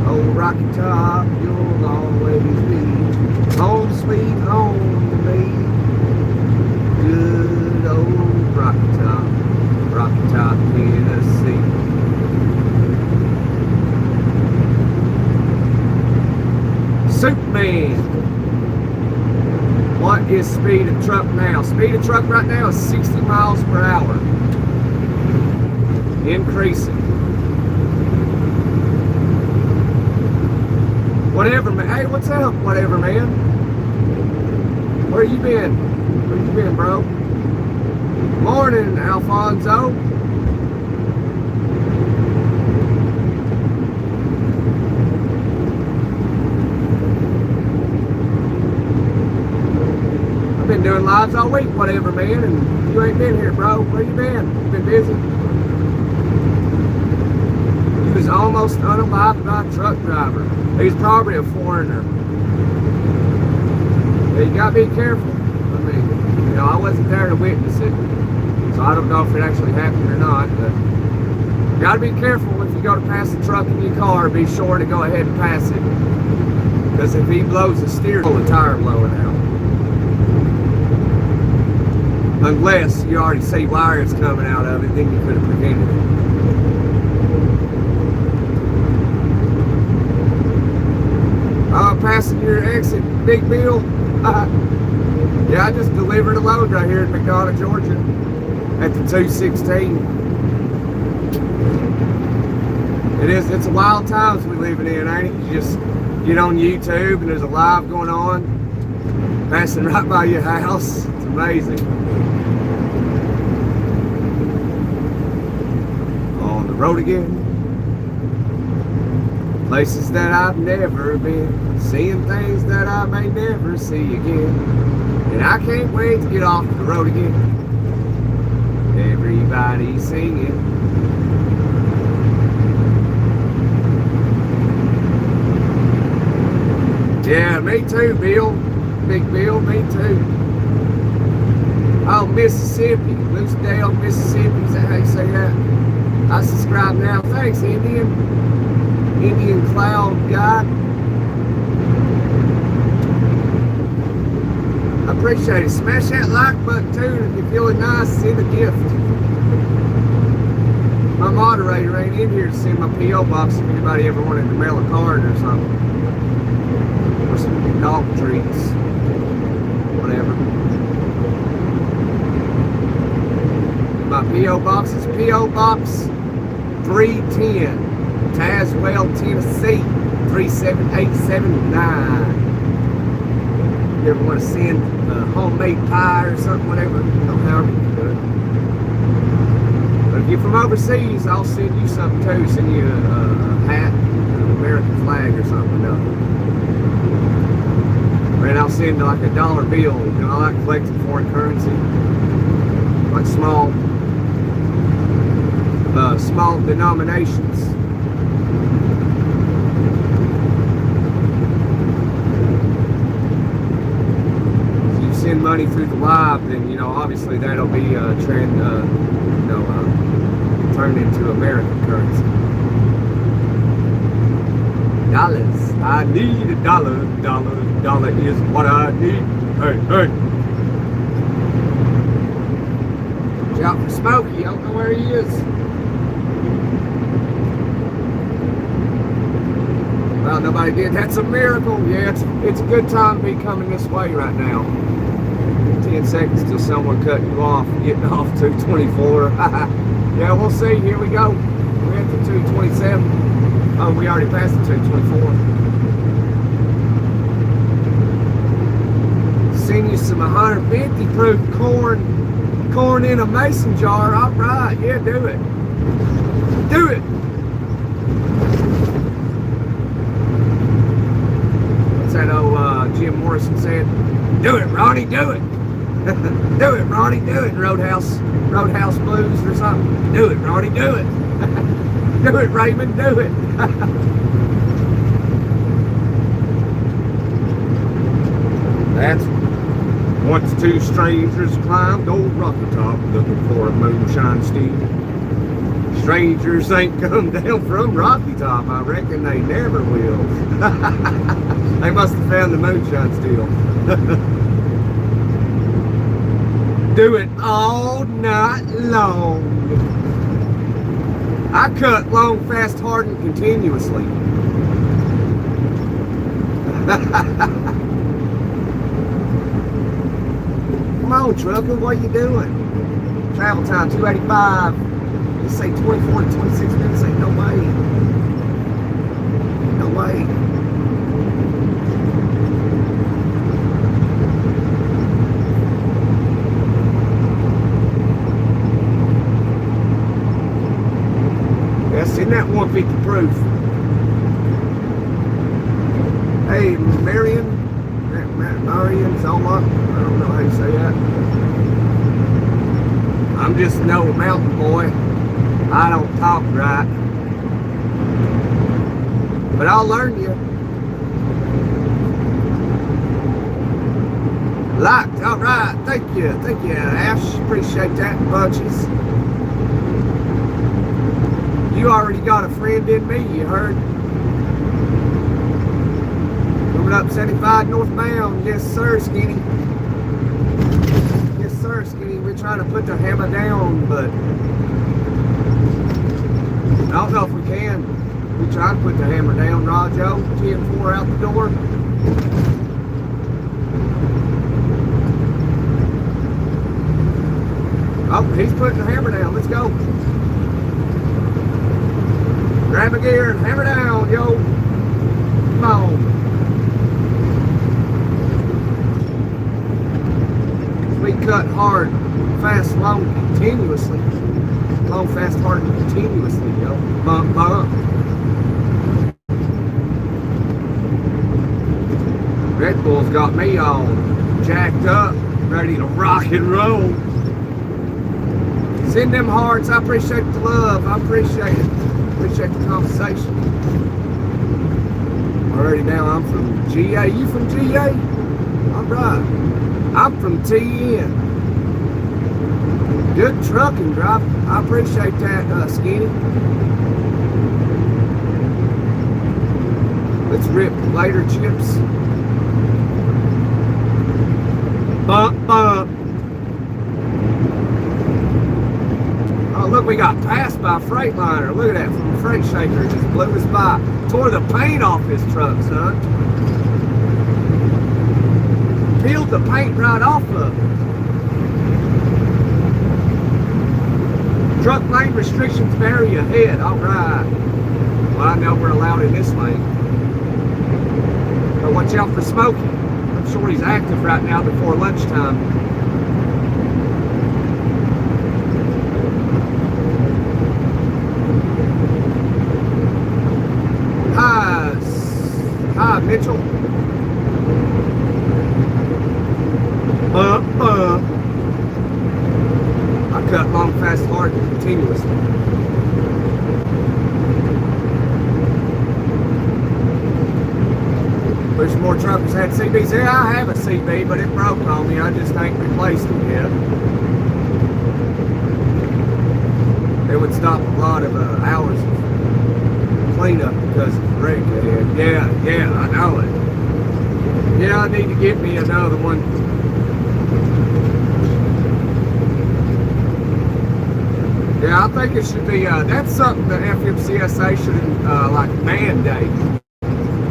Oh, rocky top, you'll always be home sweet home to me. Good old rocky top, Tennessee. Superman. What is speed of truck now? Speed of truck right now is 60 miles per hour. Increasing. Whatever, man. Hey, what's up? Whatever, man. Where you been? Where you been, bro? Morning, Alfonso. Been doing lives all week, whatever, man, and you ain't been here, bro. Where you been? You been busy? He was almost unalived by a truck driver. He's probably a foreigner. Yeah, you gotta be careful. I mean, you know, I wasn't there to witness it, so I don't know if it actually happened or not, but you gotta be careful if you go to pass a truck in your car. Be sure to go ahead and pass it, because if he blows the steer, the tire blowing out. Unless you already see wires coming out of it, then you could have prevented it. Passing your exit, Big Bill. Yeah, I just delivered a load right here in McDonough, Georgia at the 216. It's a wild times we living in, ain't it? You just get on YouTube and there's a live going on, passing right by your house. It's amazing. Road again, places that I've never been, seeing things that I may never see again. And I can't wait to get off the road again. Everybody singing. Yeah, me too, Bill. Big Bill, me too. Oh, Mississippi. Lucedale, Mississippi. Is that how you say that? I subscribe now. Thanks, Indian Cloud God. I appreciate it. Smash that like button too. If you're feeling nice, send a gift. My moderator ain't in here to send my P.O. box if anybody ever wanted to mail a card or something. Or some dog treats. Whatever. My P.O. box is P.O. Box 310, Tazewell, Tennessee 37879. You ever want to send a homemade pie or something, whatever, you know, however you do it. But if you're from overseas, I'll send you something too. Send you a hat, an American flag or something. And I'll send like a dollar bill. You know, I like collecting foreign currency, like small denominations. If you send money through the live, then you know obviously that'll be turned into American currency. Dollars. I need a dollar. Dollar is what I need. Hey. Watch out for Smokey. I don't know where he is. Well, nobody did. That's a miracle. Yeah, it's a good time to be coming this way right now. 10 seconds till someone cutting you off, getting off 224. Yeah, we'll see. Here we go. We're at the 227. Oh, we already passed the 224. Send you some 150 proof corn in a mason jar. All right, yeah, do it. Do it. What's that old Jim Morrison said? Do it, Ronnie, do it. Do it, Ronnie, do it. Roadhouse Blues or something. Do it, Ronnie, do it. Do it, Raymond, do it. That's once two strangers climbed old Rocky Top looking for a moonshine steam. Strangers ain't come down from Rocky Top. I reckon they never will. They must have found the moonshine still. Do it all night long. I cut long, fast, hard, and continuously. Come on, trucker, what are you doing? Travel time 285. Let's say 24 to 26 minutes. Ain't no way. No way. Yes, isn't that 150 proof? Hey, Marion, Zola, I don't know how you say that. I'm just no mountain boy. I don't talk right. But I'll learn you. Locked, all right. Thank you, Ash. Appreciate that, bunches. You already got a friend in me, you heard? Coming up 75 northbound. Yes, sir, Skinny. Yes, sir, Skinny. We're trying to put the hammer down, but I don't know if we can. We try to put the hammer down, Rajo. 10-4 out the door. Oh, he's putting the hammer down. Let's go. Grab a gear and hammer down, yo. Come on. We cut hard, fast, long, continuously. Long, fast, hard, continuously, yo. Bump, bump. Red Bull's got me all jacked up, ready to rock and roll. Send them hearts. I appreciate the love. I appreciate it. Appreciate the conversation. Already now I'm from GA. You from GA? Alright. I'm from TN. Good trucking drive. I appreciate that, Skinny. Let's rip later chips. Bump, bump. Oh, look, we got passed by a Freightliner. Look at that, from a freight shaker. It just blew us by. Tore the paint off this truck, son. Peeled the paint right off of it. Truck lane restrictions vary ahead. All right. Well, I know we're allowed in this lane. But watch out for Smokey. I'm sure he's active right now before lunchtime. Hi, Mitchell. I cut long, fast, hard, continuously. Wish more truckers had CBs. Yeah, I have a CB, but it broke on me. I just ain't replaced it yet. It would stop a lot of hours of cleanup because of the wreck ahead. Yeah, I know it. Yeah, I need to get me another one. Yeah, I think it should be, that's something the FMCSA should, like, mandate.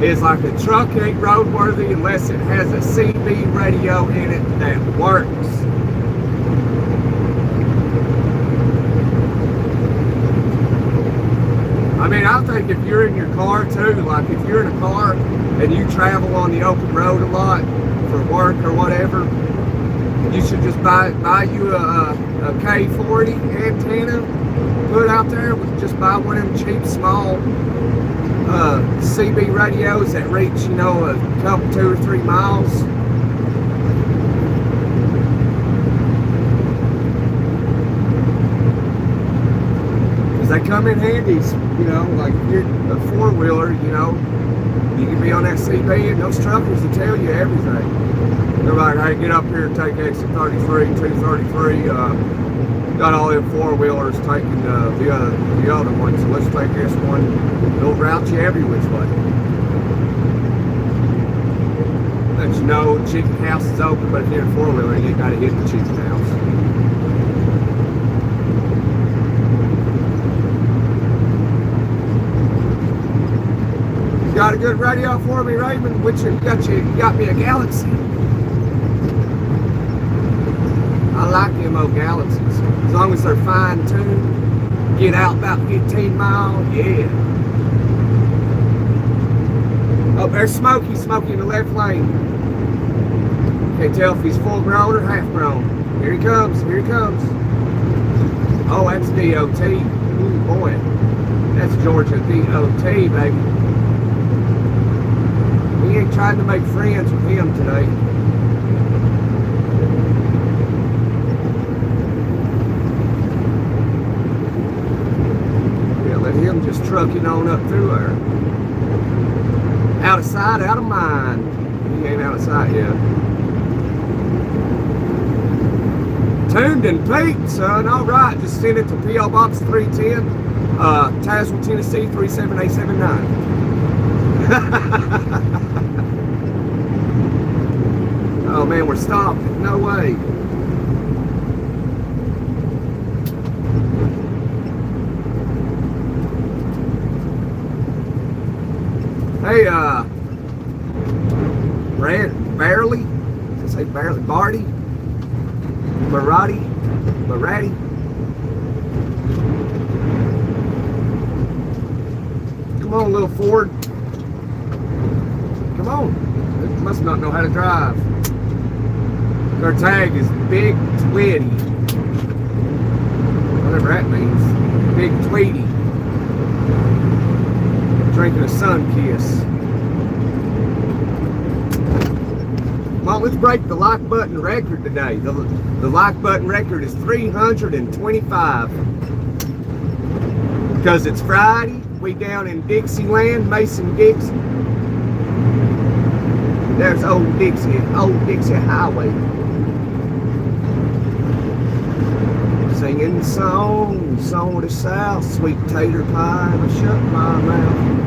Is like a truck ain't roadworthy unless it has a CB radio in it that works. I mean, I think if you're in your car too, like if you're in a car and you travel on the open road a lot for work or whatever, you should just buy you a K40 antenna, put it out there, just buy one of them cheap, small CB radios that reach, you know, a couple, 2 or 3 miles. Because they come in handy, you know, like if you're a 4-wheeler, you know, you can be on that CB and those truckers will tell you everything. They're like, hey, get up here and take exit 33, 233. Got all them 4-wheelers taking the other one, so let's take this one. It'll route you every which way. Let you know the chicken house is open, but if you're in a 4-wheeler, you ain't got to hit the chicken house. You got a good radio for me, Raymond? Which you got me a Galaxy. I like them old Galaxies. As long as they're fine-tuned, get out about 15 miles, yeah. Oh, there's Smokey in the left lane. Can't tell if he's full grown or half grown. Here he comes. Oh, that's DOT. Ooh, boy. That's Georgia DOT, baby. We ain't trying to make friends with him today. Him just trucking on up through there. Out of sight, out of mind. He ain't out of sight yet. Tuned and peaked, son. All right, just send it to P.O. Box 310, Tazewell, Tennessee 37879. Oh man, we're stopping. No way. Hey, Barely, did I say Barely? Barty? Maratti? Come on, little Ford. Come on. It must not know how to drive. Their tag is Big Tweety. Whatever that means. Big Tweety. Drinking a sun kiss. on, let's break the like button record today. The like button record is 325. Because it's Friday, we down in Dixieland, Mason-Dixon. There's Old Dixie Highway. Singing songs on the south, sweet tater pie, and I shut my mouth.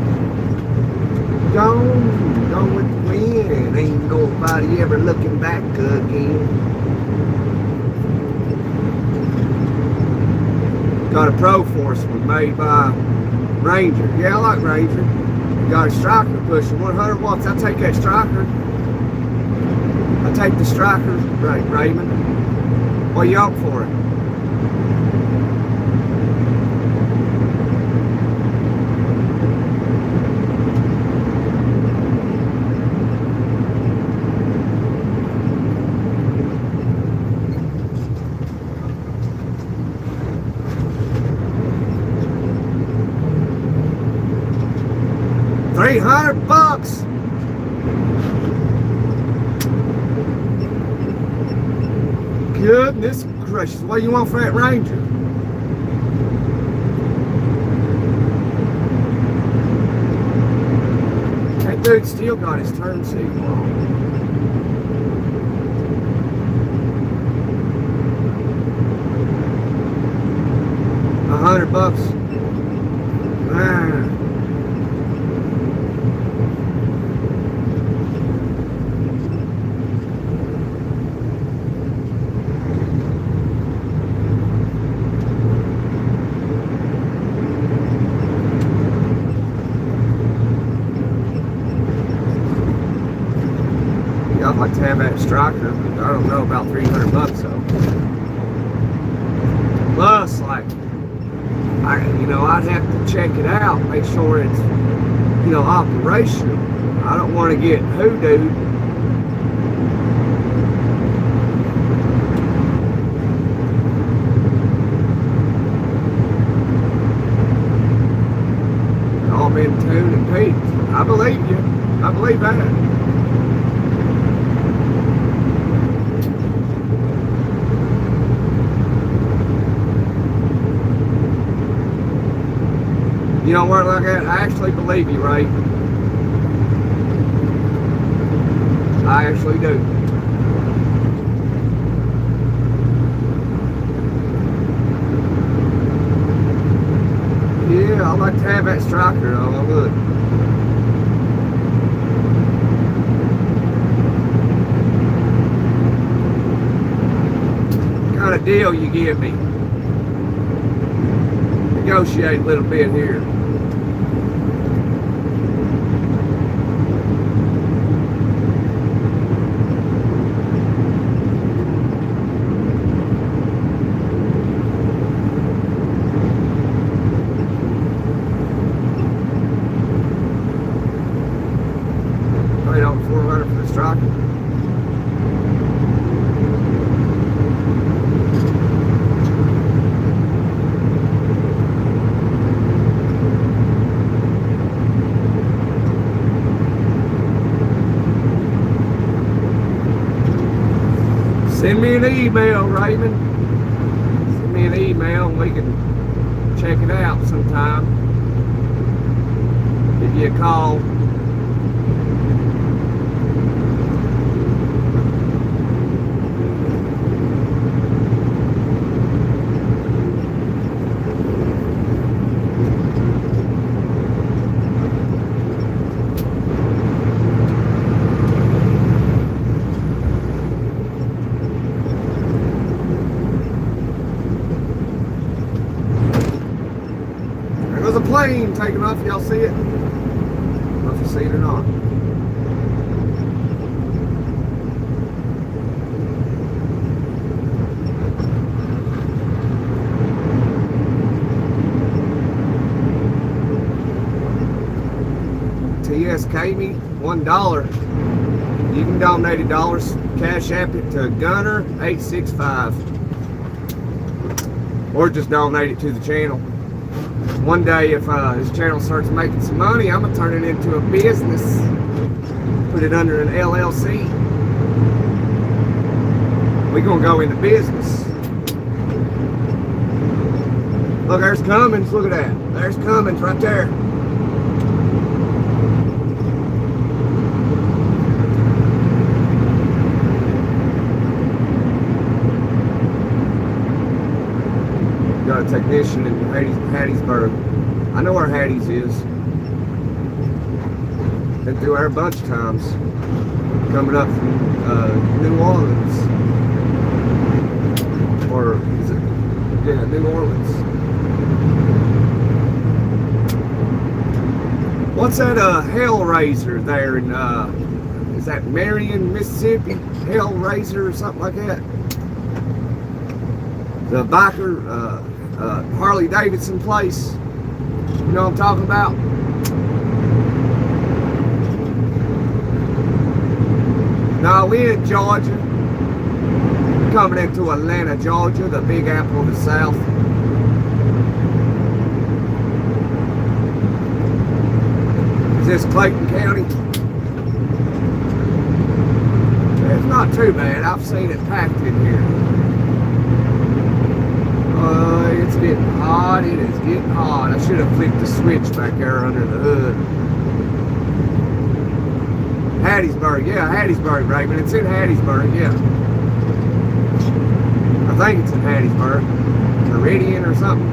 Gone with the wind, ain't nobody ever looking back again. Got a Pro Force one made by Ranger. Yeah, I like Ranger. Got a striker pushing 100 watts. I take that striker. I take the striker, right, Raymond. What you up for it? $300. Goodness gracious, what do you want for that Ranger? That dude still got his turn signal on. $100. Man. I'd like to have that striker, but I don't know about $300 though. Plus, like, I'd have to check it out, make sure it's, operational. I don't want to get hoodooed. All been tuned and peaked. I believe you. I believe that. You don't work like that. I actually believe you, Ray. I actually do. Yeah, I like to have that striker though. I would. What kind of deal you give me? Negotiate a little bit here. Right on 400 for the striker. Send me an email, Raymond. Send me an email and we can check it out sometime. Give you a call. There's a plane taking off. Y'all see it? I don't know if you see it or not. TSK me $1. You can donate $1. Cash app it to Gunner 865, or just donate it to the channel. One day, if his channel starts making some money, I'm gonna turn it into a business, put it under an LLC. We're gonna go into business. Look, there's Cummins. Look at that. There's Cummins right there. Got a technician in Hattiesburg. I know where Hattie's is. Been through there a bunch of times. Coming up from New Orleans. Or is it? Yeah, New Orleans. What's that Hellraiser there in is that Marion, Mississippi? Hellraiser or something like that? The biker Harley Davidson place. You know what I'm talking about? Now we're in Georgia. Coming into Atlanta, Georgia, the Big Apple of the South. Is this Clayton County? It's not too bad. I've seen it packed in here. It's getting hot. It is getting hot. I should have flipped the switch back there under the hood. Hattiesburg, yeah, Hattiesburg, Raymond. It's in Hattiesburg, yeah. I think it's in Hattiesburg. Meridian or something.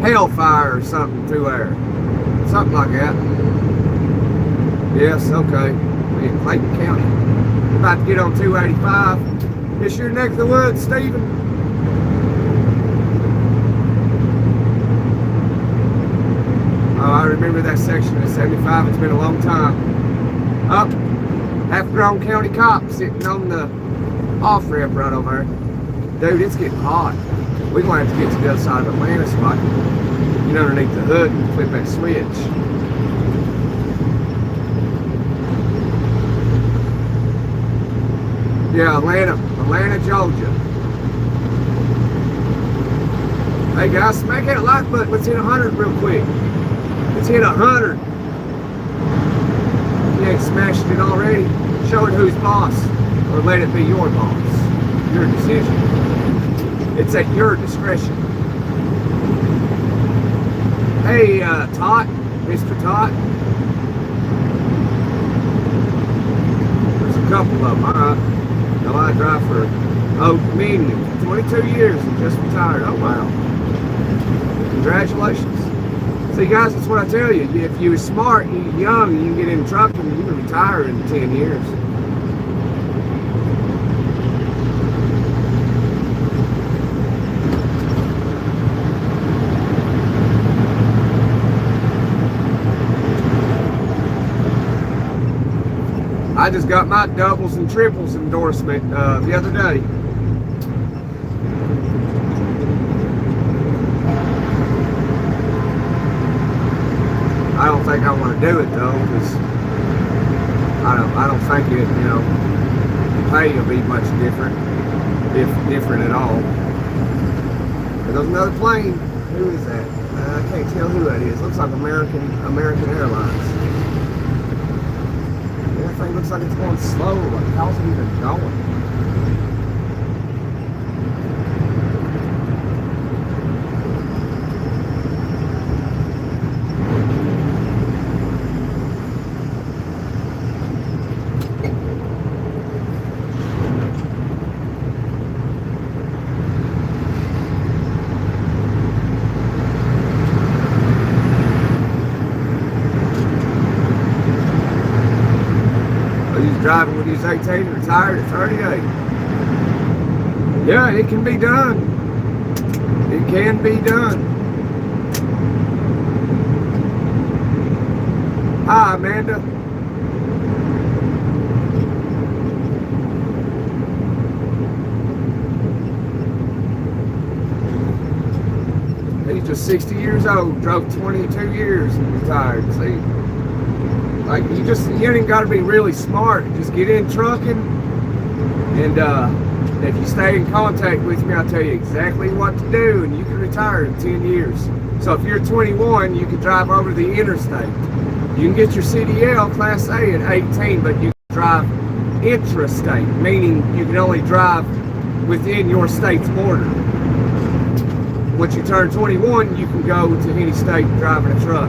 Hellfire or something through there. Something like that. Yes, okay. We're in Clayton County. About to get on 285. It's your neck of the woods, Stephen. Oh, I remember that section of 75. It's been a long time. Up, half-grown county cop sitting on the off-ramp right over there. Dude, it's getting hot. We're going to have to get to the other side of Atlanta so I can get underneath the hood and flip that switch. Yeah, Atlanta, Georgia. Hey guys, smack that like button. Let's hit 100 real quick. Let's hit 100. If you ain't smashed it already, show it who's boss, or let it be your boss. Your decision. It's at your discretion. Hey, Tot, Mr. Tot. There's a couple of them, all right. I drive for Old Dominion, 22 years and just retired. Oh wow. Congratulations. See guys, that's what I tell you. If you're smart, you're young, and you can get in trucking, you can retire in 10 years. I just got my doubles and triples endorsement the other day. I don't think I want to do it though, because I don't think it, you know, the pay will be much different, if different at all. And there's another plane. Who is that? I can't tell who that is. Looks like American Airlines. That thing looks like it's going slow. Like, how's it even going? Driving when he was 18 and retired at 38. Yeah, it can be done. It can be done. Hi, Amanda. He's just 60 years old, drove 22 years and retired. See? Like you ain't got to be really smart. Just get in trucking, and if you stay in contact with me, I'll tell you exactly what to do, and you can retire in 10 years. So if you're 21, you can drive over the interstate. You can get your CDL Class A at 18, but you can drive intrastate, meaning you can only drive within your state's border. Once you turn 21, you can go to any state driving a truck.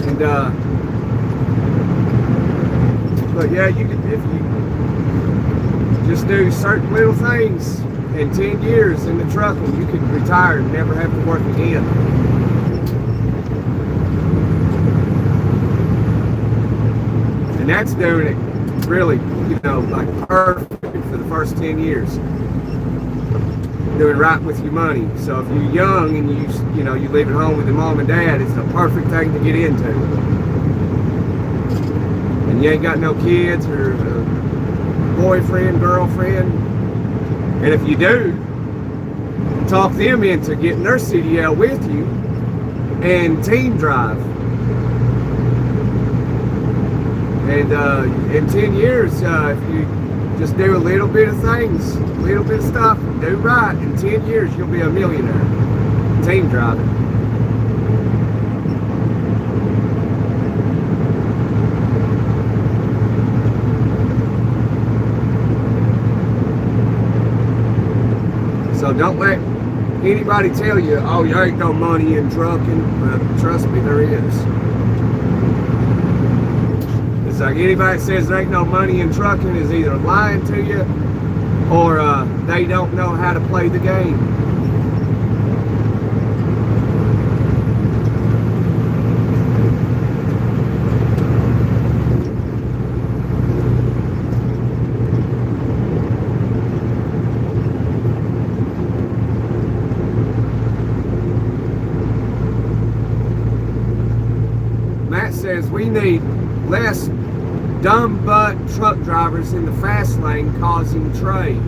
And but yeah, you can, if you just do certain little things in 10 years in the trucking, you could retire and never have to work again. And that's doing it really, you know, like perfect for the first 10 years. Doing right with your money. So if you're young and you know, you live at home with your mom and dad, it's the perfect thing to get into. And you ain't got no kids or boyfriend, girlfriend. And if you do, talk them into getting their CDL with you and team drive. And in 10 years, if you just do a little bit of things, a little bit of stuff, and do right, in 10 years you'll be a millionaire. Team driving. So don't let anybody tell you, oh, you ain't no money in trucking. But trust me, there is. It's like anybody that says there ain't no money in trucking is either lying to you or they don't know how to play the game. Matt says we need less dumb butt truck drivers in the fast lane causing trade.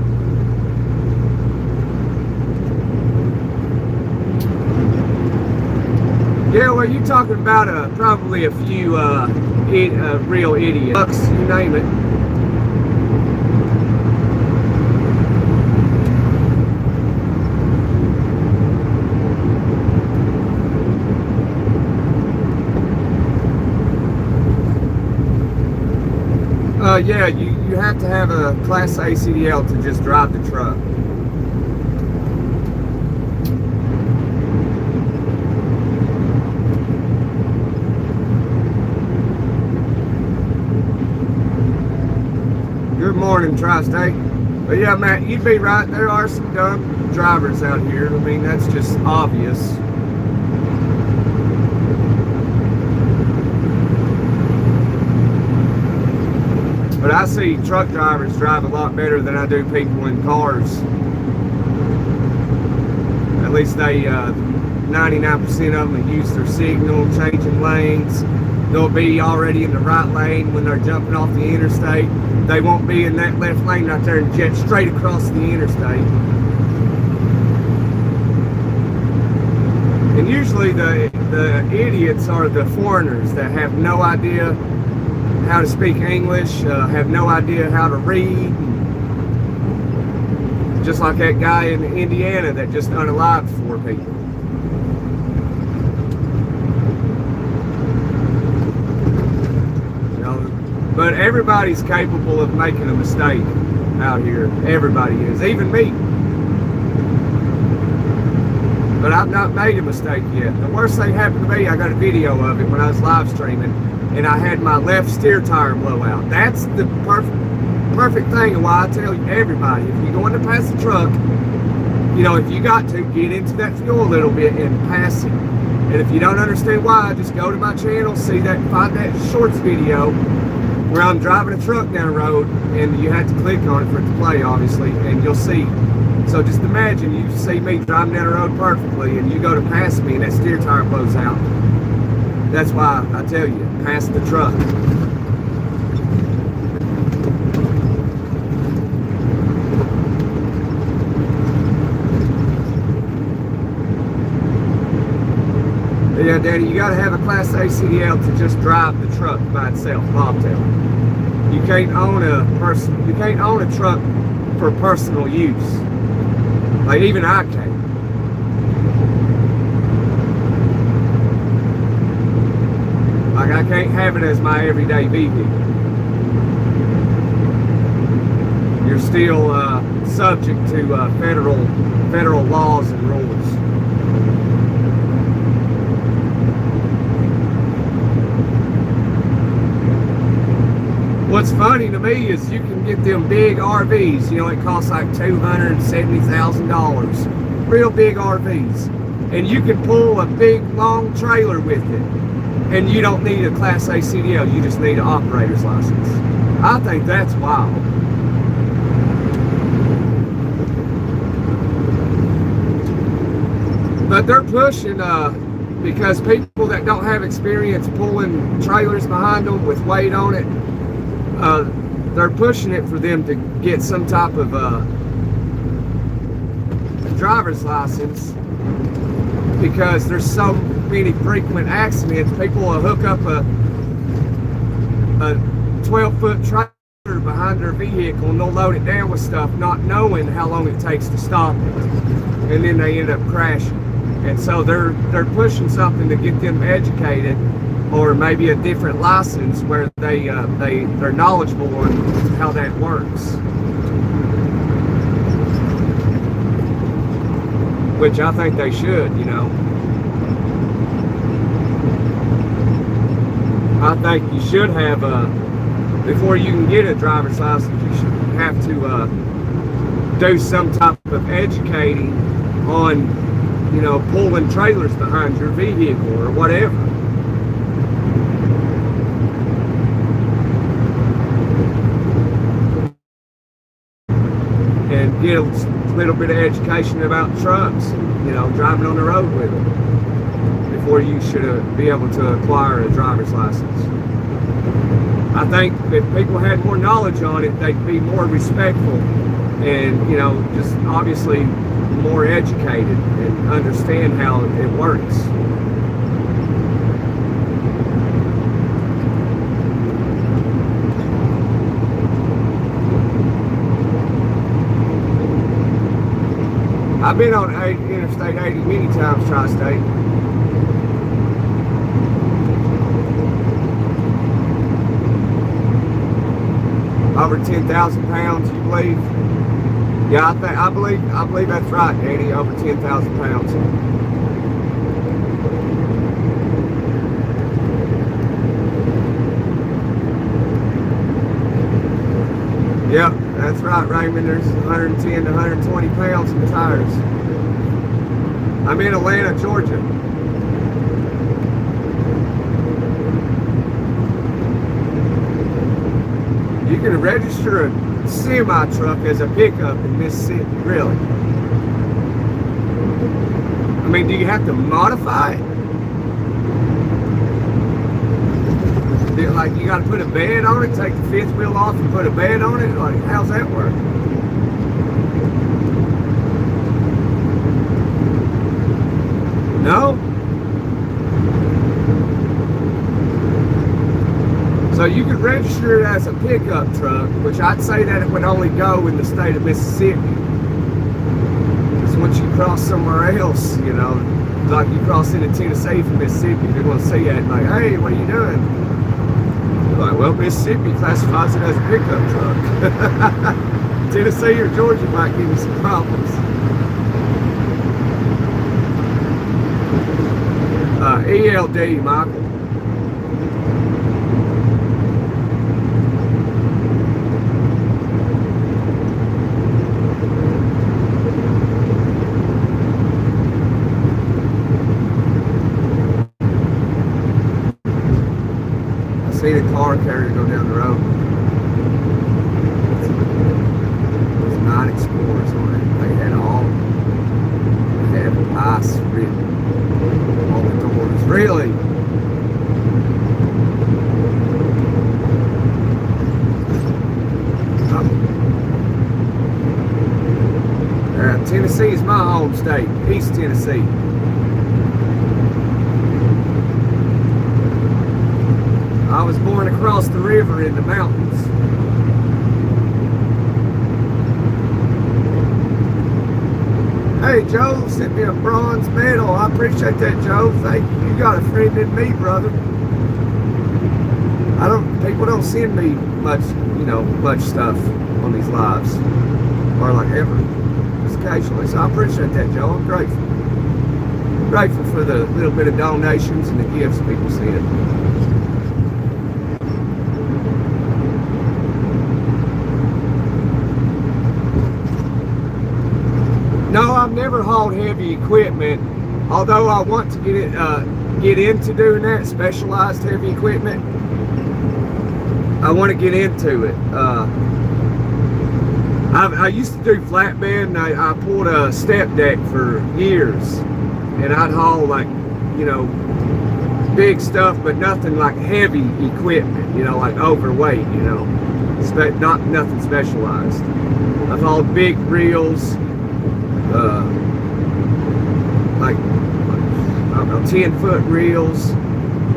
Yeah, well, you're talking about probably a few real idiots, you name it. Yeah, you have to have a Class A CDL to just drive the truck. Good morning, Tri-State. But yeah, Matt, you'd be right. There are some dumb drivers out here. I mean, that's just obvious. But I see truck drivers drive a lot better than I do people in cars. At least they, 99% of them use their signal, changing lanes. They'll be already in the right lane when they're jumping off the interstate. They won't be in that left lane right there and jet straight across the interstate. And usually the idiots are the foreigners that have no idea how to speak English, have no idea how to read. Just like that guy in Indiana that just unalived 4 people. You know, but everybody's capable of making a mistake out here. Everybody is, even me. But I've not made a mistake yet. The worst thing happened to me, I got a video of it when I was live streaming, and I had my left steer tire blow out. That's the perfect thing, and why I tell you, everybody, if you're going to pass the truck, you know, if you got to, get into that fuel a little bit and pass it. And if you don't understand why, just go to my channel, find that shorts video where I'm driving a truck down the road, and you have to click on it for it to play, obviously, and you'll see. So just imagine you see me driving down the road perfectly, and you go to pass me, and that steer tire blows out. That's why I tell you, pass the truck. Yeah, Daddy, you got to have a Class A CDL to just drive the truck by itself, bobtail. You can't own a truck for personal use. Like even I can't. Like, I can't have it as my everyday vehicle. You're still subject to federal laws and rules. What's funny to me is you can get them big RVs, you know, it costs like $270,000. Real big RVs. And you can pull a big long trailer with it. And you don't need a Class A CDL, you just need an operator's license. I think that's wild. But they're pushing, because people that don't have experience pulling trailers behind them with weight on it, they're pushing it for them to get some type of driver's license, because there's so many frequent accidents. People will hook up a 12-foot trailer behind their vehicle and they'll load it down with stuff, not knowing how long it takes to stop it, and then they end up crashing. And so they're pushing something to get them educated, or maybe a different license where they're knowledgeable on how that works. Which I think they should, you know. I think you should have before you can get a driver's license, you should have to do some type of educating on, you know, pulling trailers behind your vehicle or whatever. And get a little bit of education about trucks, you know, driving on the road with them, before you should be able to acquire a driver's license. I think if people had more knowledge on it, they'd be more respectful and, you know, just obviously more educated and understand how it works. I've been on Interstate 80 many times, Tri-State. Over 10,000 pounds, you believe? Yeah, I believe that's right, Danny. Over 10,000 pounds. Yep, that's right, Raymond. There's 110 to 120 pounds in the tires. I'm in Atlanta, Georgia. You can register a semi-truck as a pickup in Mississippi, really. I mean, do you have to modify it? Like, you got to put a bed on it, take the fifth wheel off and put a bed on it? Like, how's that work? No? So you could register it as a pickup truck, which I'd say that it would only go in the state of Mississippi. Because once you cross somewhere else, you know, like you cross into Tennessee from Mississippi, they're going to see that and like, hey, what are you doing? Like, well, Mississippi classifies it as a pickup truck. Tennessee or Georgia might give you some problems. ELD, Michael. See the car carrier go down the road. There's 9 Explorers on it. They had ice written on the doors. Really? Tennessee is my home state, East Tennessee. I was born across the river in the mountains. Hey, Joe sent me a bronze medal. I appreciate that, Joe. Thank you. You got a friend in me, brother. people don't send me much, much stuff on these lives, or like ever, just occasionally. So I appreciate that, Joe. I'm grateful. Grateful for the little bit of donations and the gifts people send. No, I've never hauled heavy equipment, although I want to get into doing that, specialized heavy equipment. I want to get into it. I used to do flatbed, and I pulled a step deck for years, and I'd haul like, big stuff, but nothing like heavy equipment, like overweight, not nothing specialized. I've hauled big reels, like, I don't know, 10-foot reels,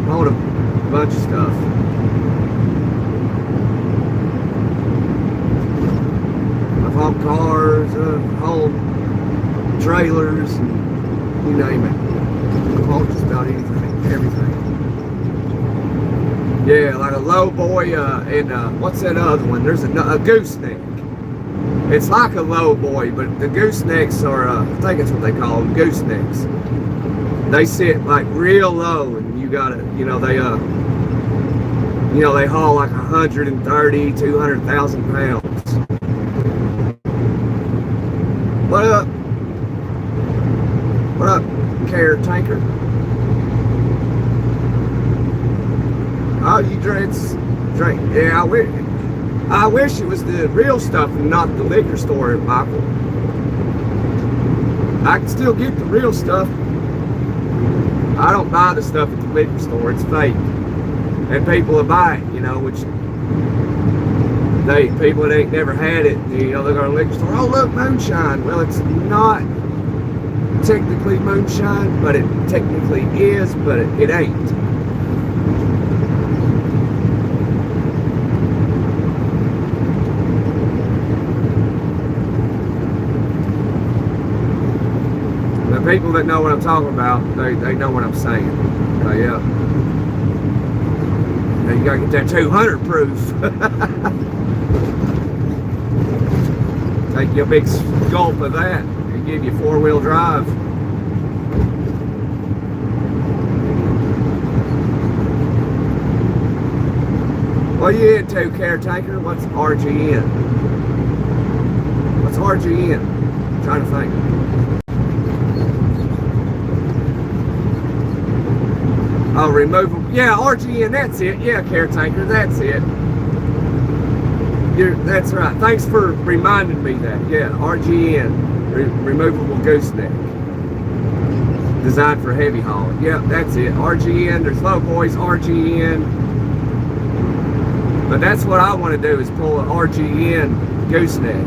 hauled a bunch of stuff. I've hauled cars, hauled trailers, and you name it. I've hauled just about anything, everything. Yeah, like a low boy, and what's that other one? There's a gooseneck. It's like a low boy, but the goosenecks are, I think that's what they call them, goosenecks. They sit like real low, and you gotta, they haul like 130, 200,000 pounds. What up? What up, caretaker? Oh, you drink? Yeah, I wish it was the real stuff and not the liquor store, Michael. I can still get the real stuff. I don't buy the stuff at the liquor store. It's fake. And people will buy it, which people that ain't never had it, they go to the liquor store, oh look, moonshine. Well, it's not technically moonshine, but it technically is, but it ain't. People that know what I'm talking about, they know what I'm saying. Yeah. Now you gotta get that 200 proof. Take you a big gulp of that and give you 4-wheel drive. What are you into, caretaker? What's RGN? What's RGN? I'm trying to think. Oh, removable. Yeah, RGN, that's it. Yeah, caretaker, that's it. That's right. Thanks for reminding me that. Yeah, RGN, removable gooseneck. Designed for heavy hauling. Yeah, that's it. RGN, there's low boys, RGN. But that's what I want to do, is pull an RGN gooseneck.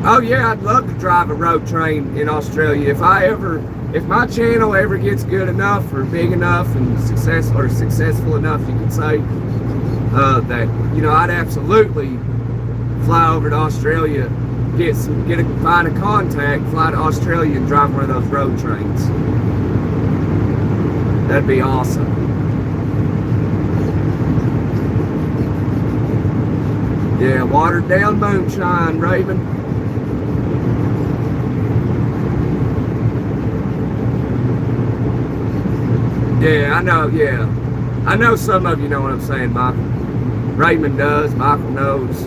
Oh yeah, I'd love to drive a road train in Australia. If my channel ever gets good enough or big enough and successful enough, you could say, that, I'd absolutely fly over to Australia, find a contact, fly to Australia and drive one of those road trains. That'd be awesome. Yeah, watered down moonshine, Raven. Yeah, I know, yeah. I know some of you know what I'm saying, Michael. Raymond does, Michael knows.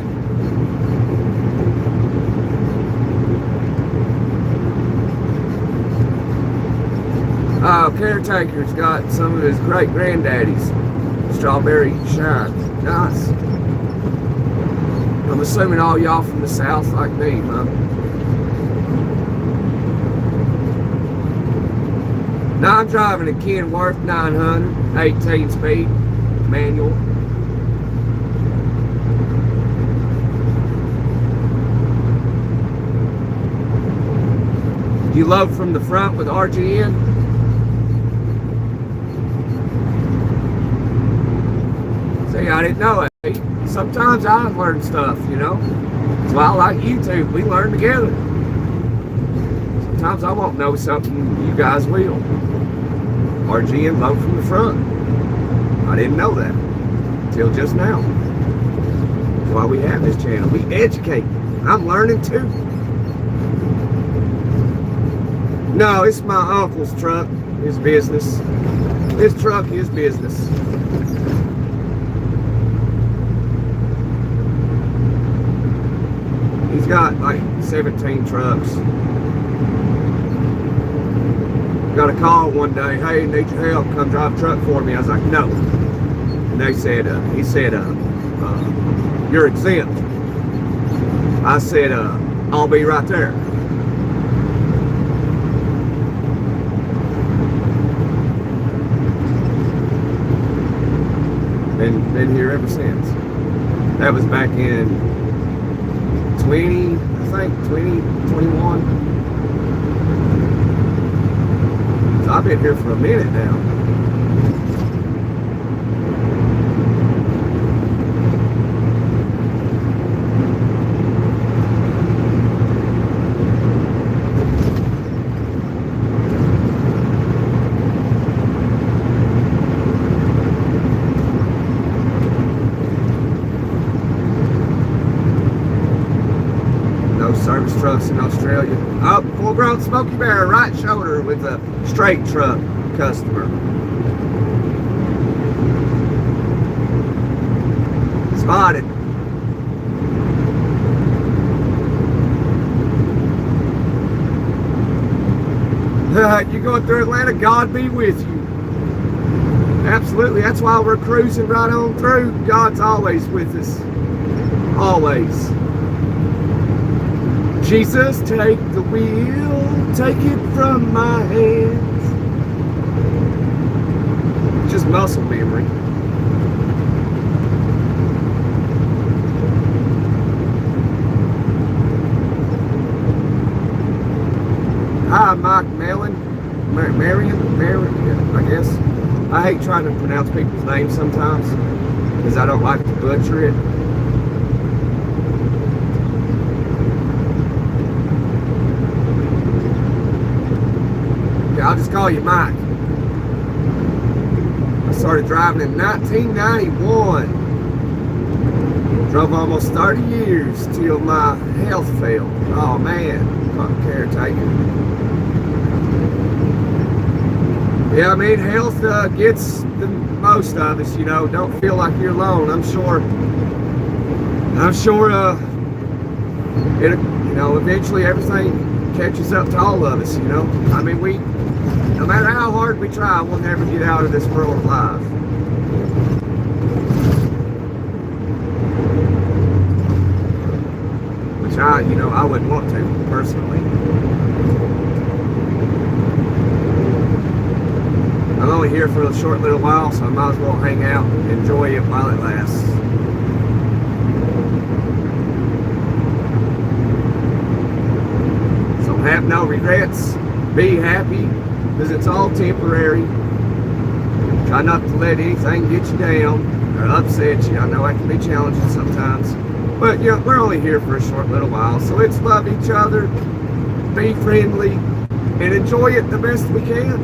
Oh, caretaker's got some of his great-granddaddy's strawberry shine. Nice. I'm assuming all y'all from the south like me, huh? Now I'm driving a Kenworth 900, 18-speed, manual. You load from the front with RGN? See, I didn't know it. Sometimes I learn stuff, That's why I like YouTube. We learn together. sometimes I won't know something you guys will. RGN low from the front. I didn't know that until just now. That's why we have this channel. We educate. I'm learning too. No, it's my uncle's truck. His business. His truck, his business. He's got like 17 trucks. Got a call one day, hey, need your help, come drive a truck for me. I was like, no. And they said, he said, you're exempt. I said, I'll be right there. And been here ever since. That was back in 2021. So I've been here for a minute now. Service trucks in Australia. Oh, full-grown Smoky Bear, right shoulder with a straight truck customer. Spotted. You're going through Atlanta, God be with you. Absolutely, that's why we're cruising right on through. God's always with us. Always. Jesus, take the wheel, take it from my hands. Just muscle memory. Hi, Mike Mellon. Marion, I guess. I hate trying to pronounce people's names sometimes because I don't like to butcher it. I'll just call you Mike. I started driving in 1991. Drove almost 30 years till my health failed. Oh man, fucking caretaker. Yeah, I mean, health gets the most of us, you know. Don't feel like you're alone. I'm sure, it, you know, eventually everything catches up to all of us, you know. I mean, no matter how hard we try, we'll never get out of this world alive. Which I wouldn't want to, personally. I'm only here for a short little while, so I might as well hang out and enjoy it while it lasts. So have no regrets. Be happy. Because it's all temporary. Try not to let anything get you down or upset you. I know that can be challenging sometimes. But you know, we're only here for a short little while. So let's love each other, be friendly, and enjoy it the best we can.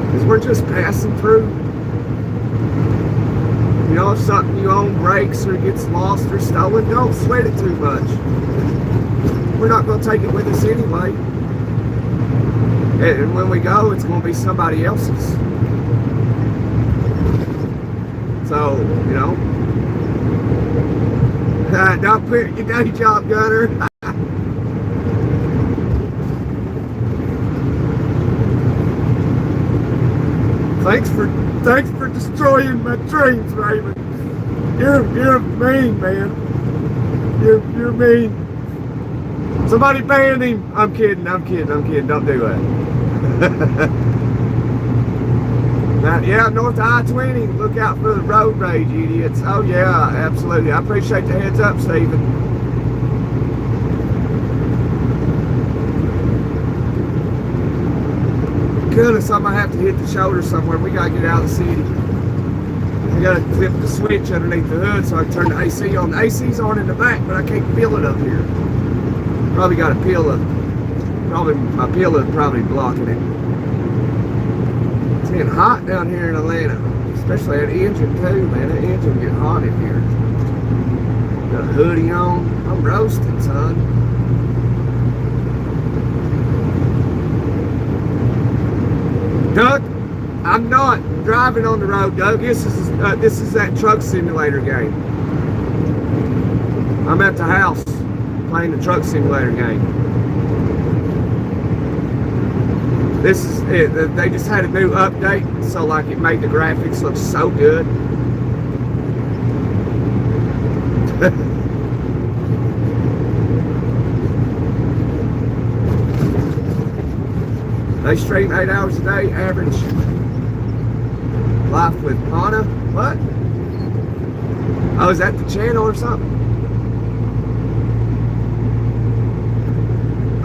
Because we're just passing through. You know, if something you own breaks or gets lost or stolen, don't sweat it too much. We're not going to take it with us anyway. And when we go, it's going to be somebody else's. So, you know, don't quit your day job, Gunner. Thanks for destroying my dreams, Raven. You're mean, man. You're mean. Somebody ban him. I'm kidding. Don't do that. Now, yeah, north of I-20. Look out for the road rage, idiots. Oh, yeah, absolutely. I appreciate the heads up, Stephen. Goodness, I might have to hit the shoulder somewhere. We got to get out of the city. I got to flip the switch underneath the hood so I can turn the AC on. The AC's on in the back, but I can't feel it up here. Probably got to peel a Probably my pillow probably blocking it. It's getting hot down here in Atlanta, especially that engine too, man. That engine get hot in here. Got a hoodie on. I'm roasting, son. Doug, I'm not driving on the road, Doug. This is that truck simulator game. I'm at the house playing the truck simulator game. This is it. They just had a new update, so like it made the graphics look so good. They stream 8 hours a day, average life with Pana. What? Oh, is that the channel or something?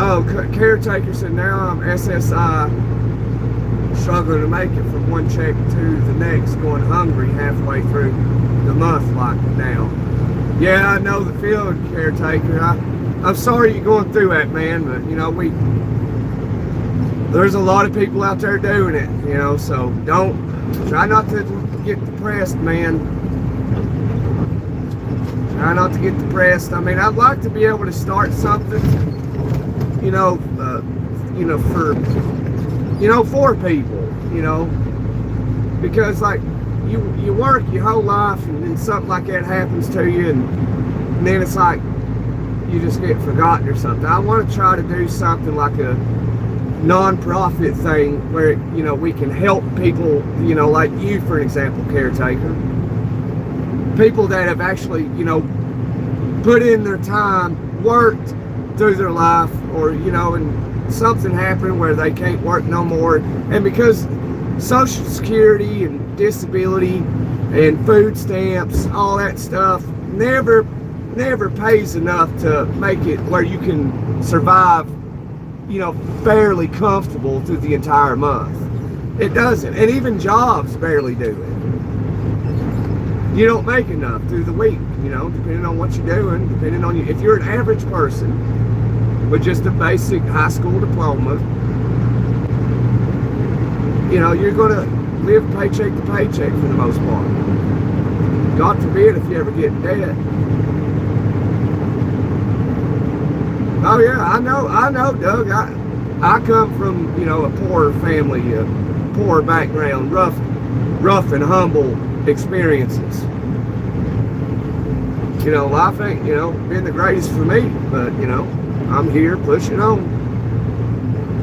Oh, Caretaker said now I'm SSI, struggling to make it from one check to the next, going hungry halfway through the month like now. Yeah, I know the feeling, Caretaker. I'm sorry you're going through that, man, but you know, there's a lot of people out there doing it, you know, so try not to get depressed, man. Try not to get depressed. I mean, I'd like to be able to start something, for people, because like you work your whole life and then something like that happens to you and then it's like you just get forgotten or something. I want to try to do something like a non-profit thing where we can help people, like you, for example, Caretaker, people that have actually put in their time, worked through their life, or and something happened where they can't work no more, and because Social Security and disability and food stamps, all that stuff never pays enough to make it where you can survive fairly comfortable through the entire month. It doesn't, and even jobs barely do it. You don't make enough through the week, depending on what you're doing, depending on you. If you're an average person with just a basic high school diploma, you're gonna live paycheck to paycheck for the most part. God forbid if you ever get in debt. Oh yeah, I know, Doug. I come from, a poor family, a poor background, rough and humble experiences. Life ain't, been the greatest for me, but, I'm here pushing on.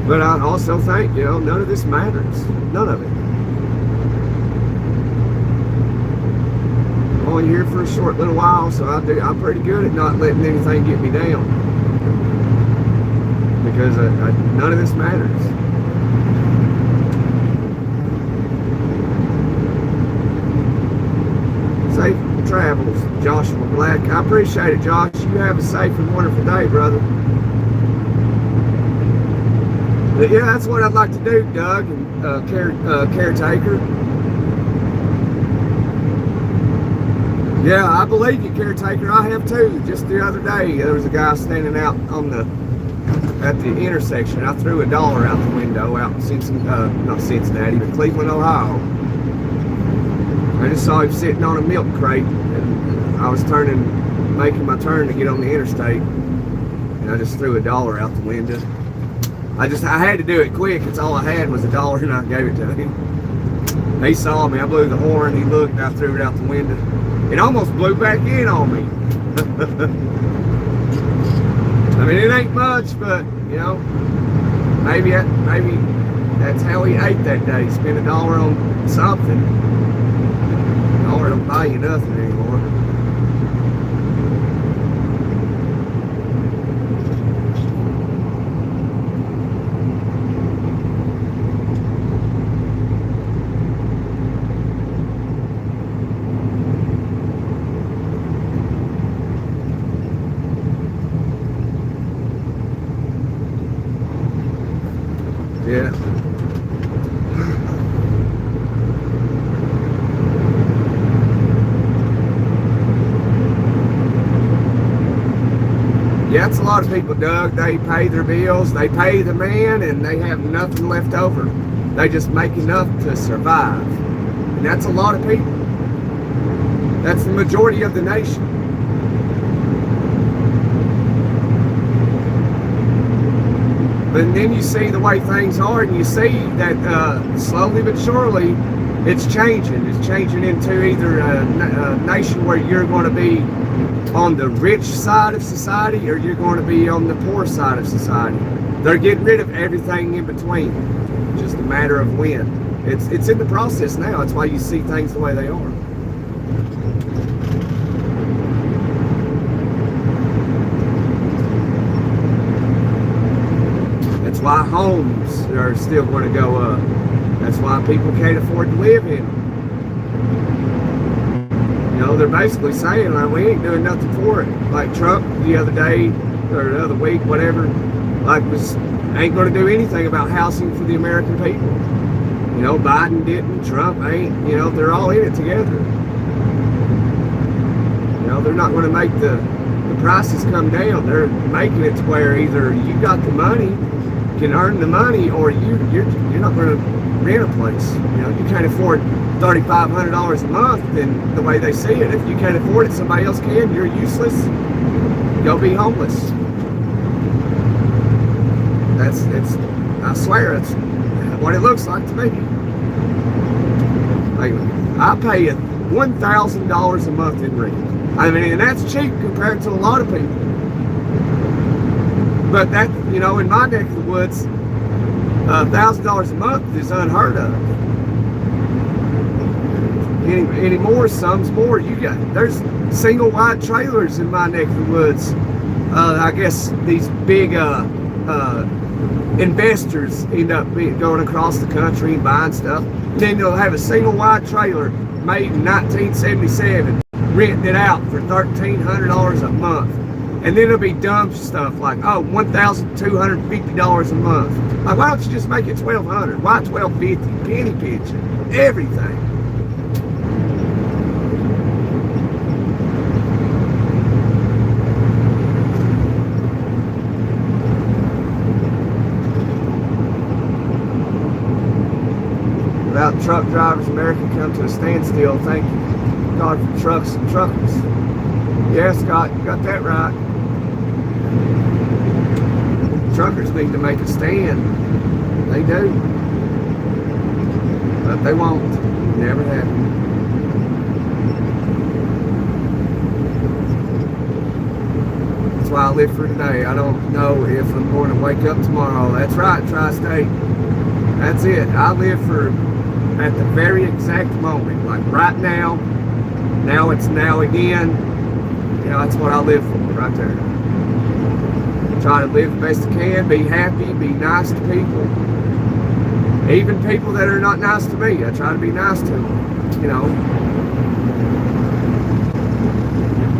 But I also think, none of this matters. None of it. I'm only here for a short little while, so I'm pretty good at not letting anything get me down. Because none of this matters. Safe travels, Joshua Black. I appreciate it, Josh. You have a safe and wonderful day, brother. But yeah, that's what I'd like to do, Doug and Caretaker. Yeah, I believe you, Caretaker. I have too. Just the other day, there was a guy standing out at the intersection. I threw $1 out the window out in not Cincinnati, but Cleveland, Ohio. I just saw him sitting on a milk crate, and I was making my turn to get on the interstate, and I just threw $1 out the window. I had to do it quick. It's all I had was $1, and I gave it to him. He saw me. I blew the horn. He looked, and I threw it out the window. It almost blew back in on me. I mean, it ain't much, but maybe that's how he ate that day. Spend $1 on something. $1 don't buy you nothing anymore. Yeah. Yeah, it's a lot of people, Doug. They pay their bills, they pay the man, and they have nothing left over. They just make enough to survive. And that's a lot of people. That's the majority of the nation. But then you see the way things are, and you see that slowly but surely it's changing. It's changing into either a nation where you're going to be on the rich side of society or you're going to be on the poor side of society. They're getting rid of everything in between. Just a matter of when. It's in the process now. That's why you see things the way they are. That's why homes are still going to go up. That's why people can't afford to live in them. You know, they're basically saying, like, we ain't doing nothing for it. Like Trump the other day, or the other week, whatever, like ain't going to do anything about housing for the American people. You know, Biden didn't, Trump ain't, you know, they're all in it together. You know, they're not going to make the prices come down. They're making it to where either you got the money, can earn the money, or you're not going to rent a place. You know, you can't afford $3,500 a month, then the way they see it, if you can't afford it, somebody else can, you're useless, go be homeless. I swear, it's what it looks like to me. Like, I pay $1,000 a month in rent. I mean, and that's cheap compared to a lot of people. But that, you know, in my neck of the woods, $1,000 a month is unheard of. Any more, some's more. There's single wide trailers in my neck of the woods. I guess these big investors end up going across the country and buying stuff. And then they'll have a single wide trailer made in 1977, renting it out for $1,300 a month. And then it'll be dumb stuff like, oh, $1,250 a month. Like, why don't you just make it $1,200? Why $1,250? Penny pinching, everything. Without truck drivers, America come to a standstill. Thank God for trucks and truckers. Yeah, Scott, you got that right. Truckers need to make a stand. They do. But they won't. Never have. That's why I live for today. I don't know if I'm going to wake up tomorrow. That's right, Tri-State. That's it. I live for at the very exact moment. Like right now. Now it's now again. You know, that's what I live for right there. Try to live the best I can, be happy, be nice to people. Even people that are not nice to me, I try to be nice to them, you know.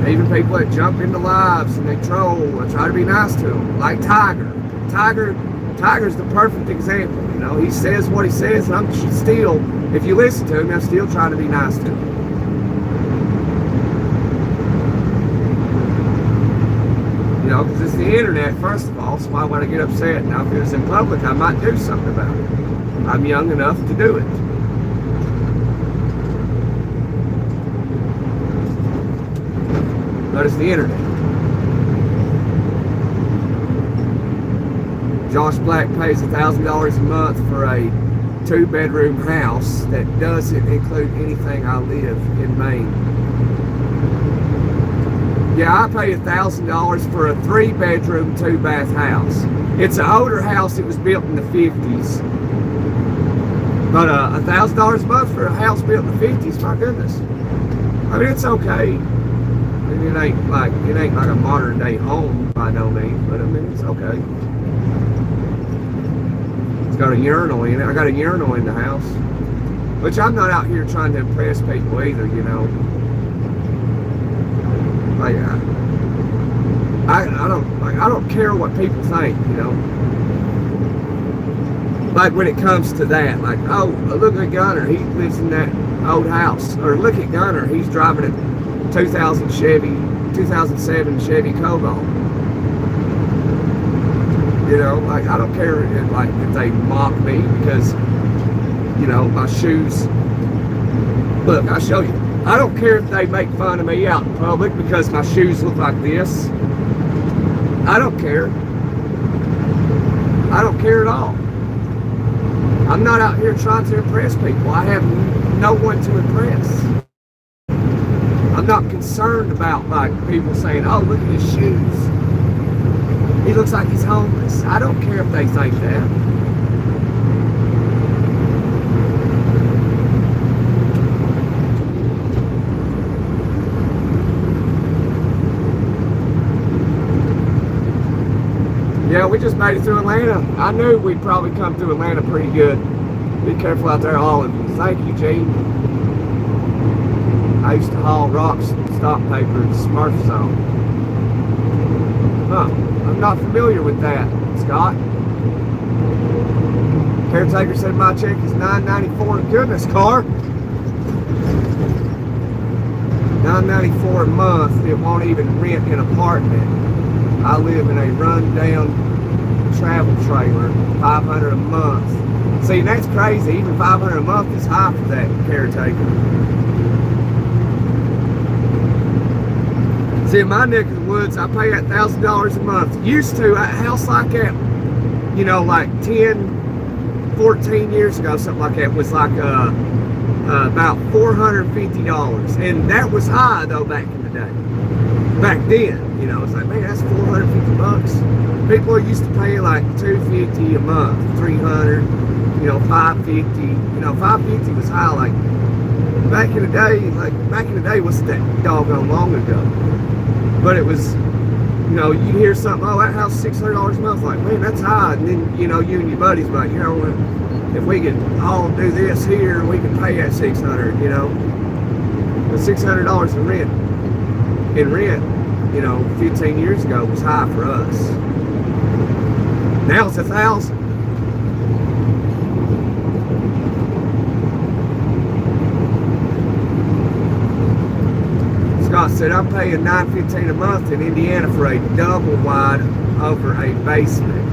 Even people that jump into lives and they troll, I try to be nice to them. Like Tiger. Tiger's the perfect example, you know. He says what he says, and I'm still, if you listen to him, I'm still trying to be nice to him. You know, because it's the internet, first of all, so why would I get upset? Now, if it was in public, I might do something about it. I'm young enough to do it. But it's the internet. Josh Black pays $1,000 a month for a 2-bedroom house that doesn't include anything. I live in Maine. Yeah, I pay $1,000 for a 3-bedroom, 2-bath house. It's an older house. It was built in the 50s. But $1,000 a month for a house built in the 50s, my goodness. I mean, it's okay. I mean, it ain't like a modern day home by no means, but I mean, it's okay. It's got a urinal in it. I got a urinal in the house, which I'm not out here trying to impress people either, you know. Like, I don't care what people think, you know. Like when it comes to that, like, oh, look at Gunner, he lives in that old house, or look at Gunner, he's driving a 2007 Chevy Cobalt. You know, like I don't care if they mock me because, you know, my shoes. Look, I'll show you. I don't care if they make fun of me out in public because my shoes look like this. I don't care. I don't care at all. I'm not out here trying to impress people. I have no one to impress. I'm not concerned about like people saying, oh, look at his shoes. He looks like he's homeless. I don't care if they think that. Yeah, we just made it through Atlanta. I knew we'd probably come through Atlanta pretty good. Be careful out there, all of you. Thank you, Gene. I used to haul rocks and stock paper at Smurf Zone. Huh. I'm not familiar with that, Scott. Caretaker said my check is $9.94. Goodness, car. $9.94 a month. It won't even rent an apartment. I live in a run-down travel trailer. $500 a month. See, that's crazy. Even $500 a month is high for that caretaker. See, in my neck of the woods, I pay $1,000 a month. Used to, a house like that, you know, like 10, 14 years ago, something like that, was like about $450. And that was high, though, back in the day. Back then, you know, it's like, man, that's $450. People are used to paying like $250 a month, $300, you know, $550. You know, $550 was high, like, back in the day, was that doggone long ago. But it was, you know, you hear something, oh, that house is $600 a month. Like, man, that's high. And then, you know, you and your buddies like, you know, if we could all do this here, we could pay that $600, you know. But $600 in rent, you know, 15 years ago was high for us. Now it's $1,000. Scott said, I'm paying $9.15 a month in Indiana for a double wide over a basement.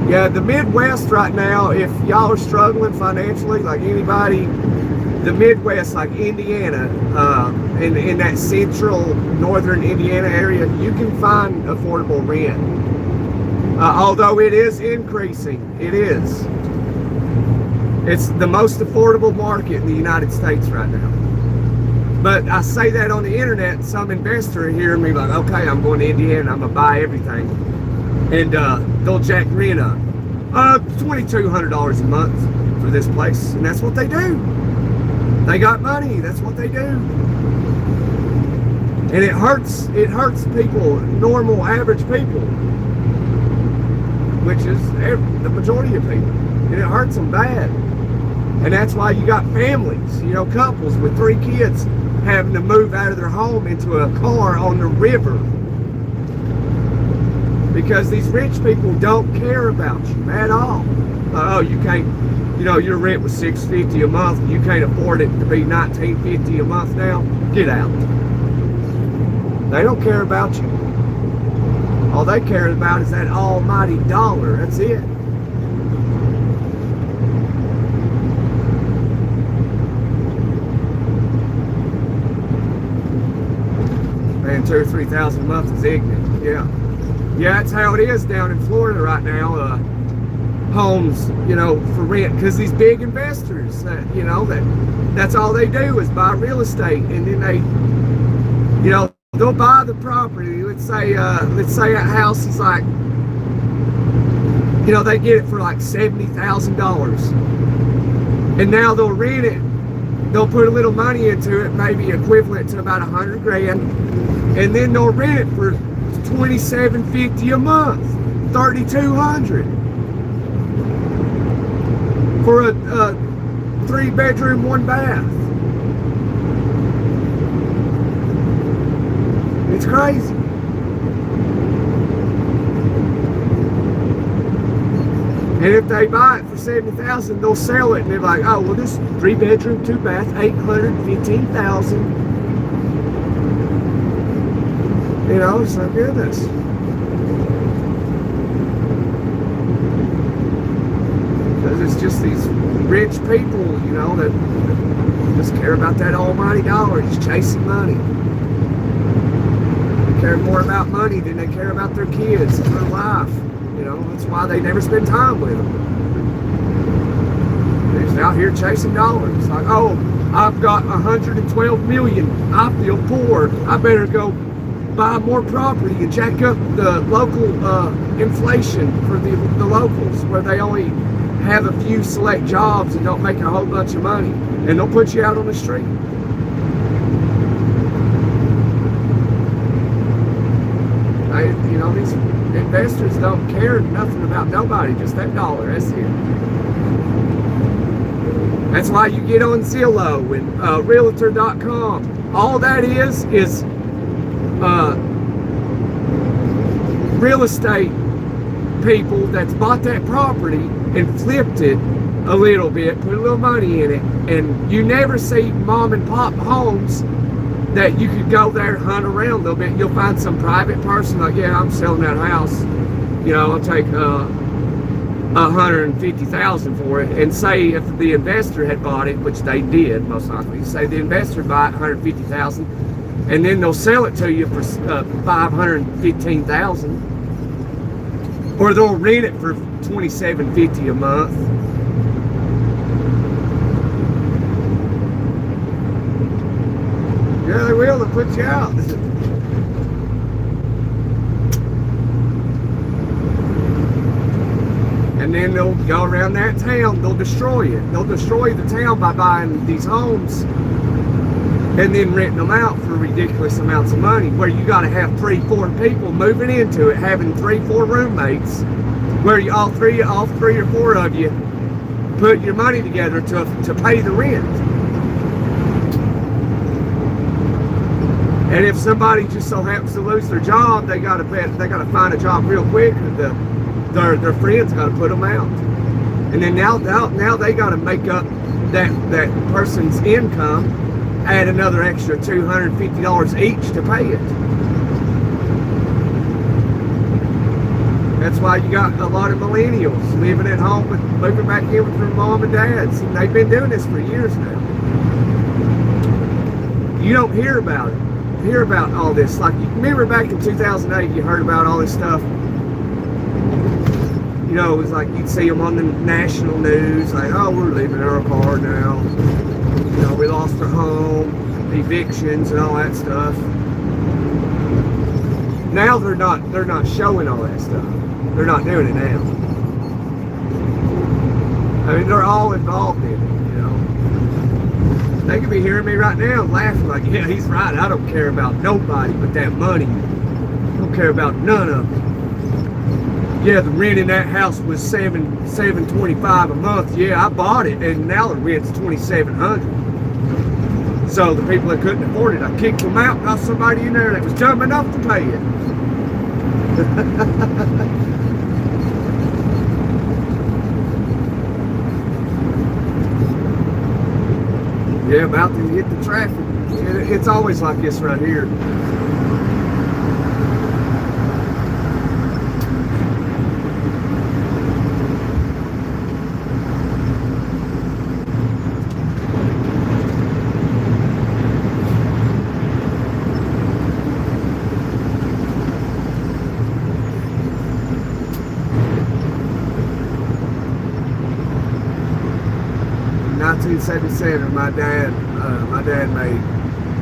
Yeah, the Midwest right now, if y'all are struggling financially, like anybody, the Midwest, like Indiana, in that central northern Indiana area, you can find affordable rent. Although it is increasing, it is. It's the most affordable market in the United States right now. But I say that on the internet, some investor hearing me like, okay, I'm going to Indiana, I'm going to buy everything. And they'll jack rent up. $2,200 a month for this place. And that's what they do. They got money, that's what they do. And it hurts people, normal, average people. Which is the majority of people. And it hurts them bad. And that's why you got families, you know, couples with 3 kids having to move out of their home into a car on the river. Because these rich people don't care about you at all. Oh, you can't, you know, your rent was $650 a month, you can't afford it to be $19.50 a month now. Get out. They don't care about you. All they care about is that almighty dollar. That's it. Man, $2,000 or $3,000 a month is ignorant. Yeah. Yeah, that's how it is down in Florida right now. Homes, you know, for rent, because these big investors, you know, that's all they do is buy real estate, and then they, you know, they'll buy the property. Let's say that house is like, you know, they get it for like $70,000, and now they'll rent it. They'll put a little money into it, maybe equivalent to about $100 grand, and then they'll rent it for $2,750 a month, $3,200 for a 3-bedroom, 1-bath. It's crazy. And if they buy it for $70,000, they'll sell it, and they're like, oh, well, this 3-bedroom, 2-bath, $815,000. You know, it's like, goodness. these rich people, you know, that just care about that almighty dollar, just chasing money. They care more about money than they care about their kids and their life. You know, that's why they never spend time with them. They're just out here chasing dollars. Like, oh, I've got 112 million. I feel poor. I better go buy more property and jack up the local inflation for the locals, where they only have a few select jobs and don't make a whole bunch of money, and they'll put you out on the street. You know, these investors don't care nothing about nobody, just that dollar. That's it. That's why you get on Zillow and Realtor.com. All that is real estate people that's bought that property and flipped it a little bit, put a little money in it, and you never see mom and pop homes that you could go there and hunt around a little bit. You'll find some private person like, yeah, I'm selling that house, you know, I'll take $150,000 for it, and say if the investor had bought it, which they did most likely, say the investor bought $150,000, and then they'll sell it to you for $515,000, or they'll rent it for $27.50 a month. Yeah, they will. They'll put you out. And then they'll go around that town. They'll destroy it. They'll destroy the town by buying these homes and then renting them out for ridiculous amounts of money, where you got to have 3-4 people moving into it, having 3-4 roommates, where you, all three or four of you put your money together to pay the rent. And if somebody just so happens to lose their job, they got to find a job real quick, and their friends got to put them out. And then now they got to make up that person's income, add another extra $250 each to pay it. That's why you got a lot of millennials living at home and moving back in with their mom and dads. And they've been doing this for years now. You don't hear about it. Hear about all this. Like, you remember back in 2008, you heard about all this stuff. You know, it was like you'd see them on the national news, like, oh, we're leaving our car now. You know, we lost our home, evictions and all that stuff. Now they're not showing all that stuff. They're not doing it now. I mean, they're all involved in it, you know. They could be hearing me right now laughing like, yeah, he's right. I don't care about nobody but that money. I don't care about none of it. Yeah, the rent in that house was $725 a month. Yeah, I bought it, and now the rent's $2,700. So the people that couldn't afford it, I kicked them out, got somebody in there that was dumb enough to pay it. Yeah, about to hit the traffic. It's always like this right here. In 1977, my dad made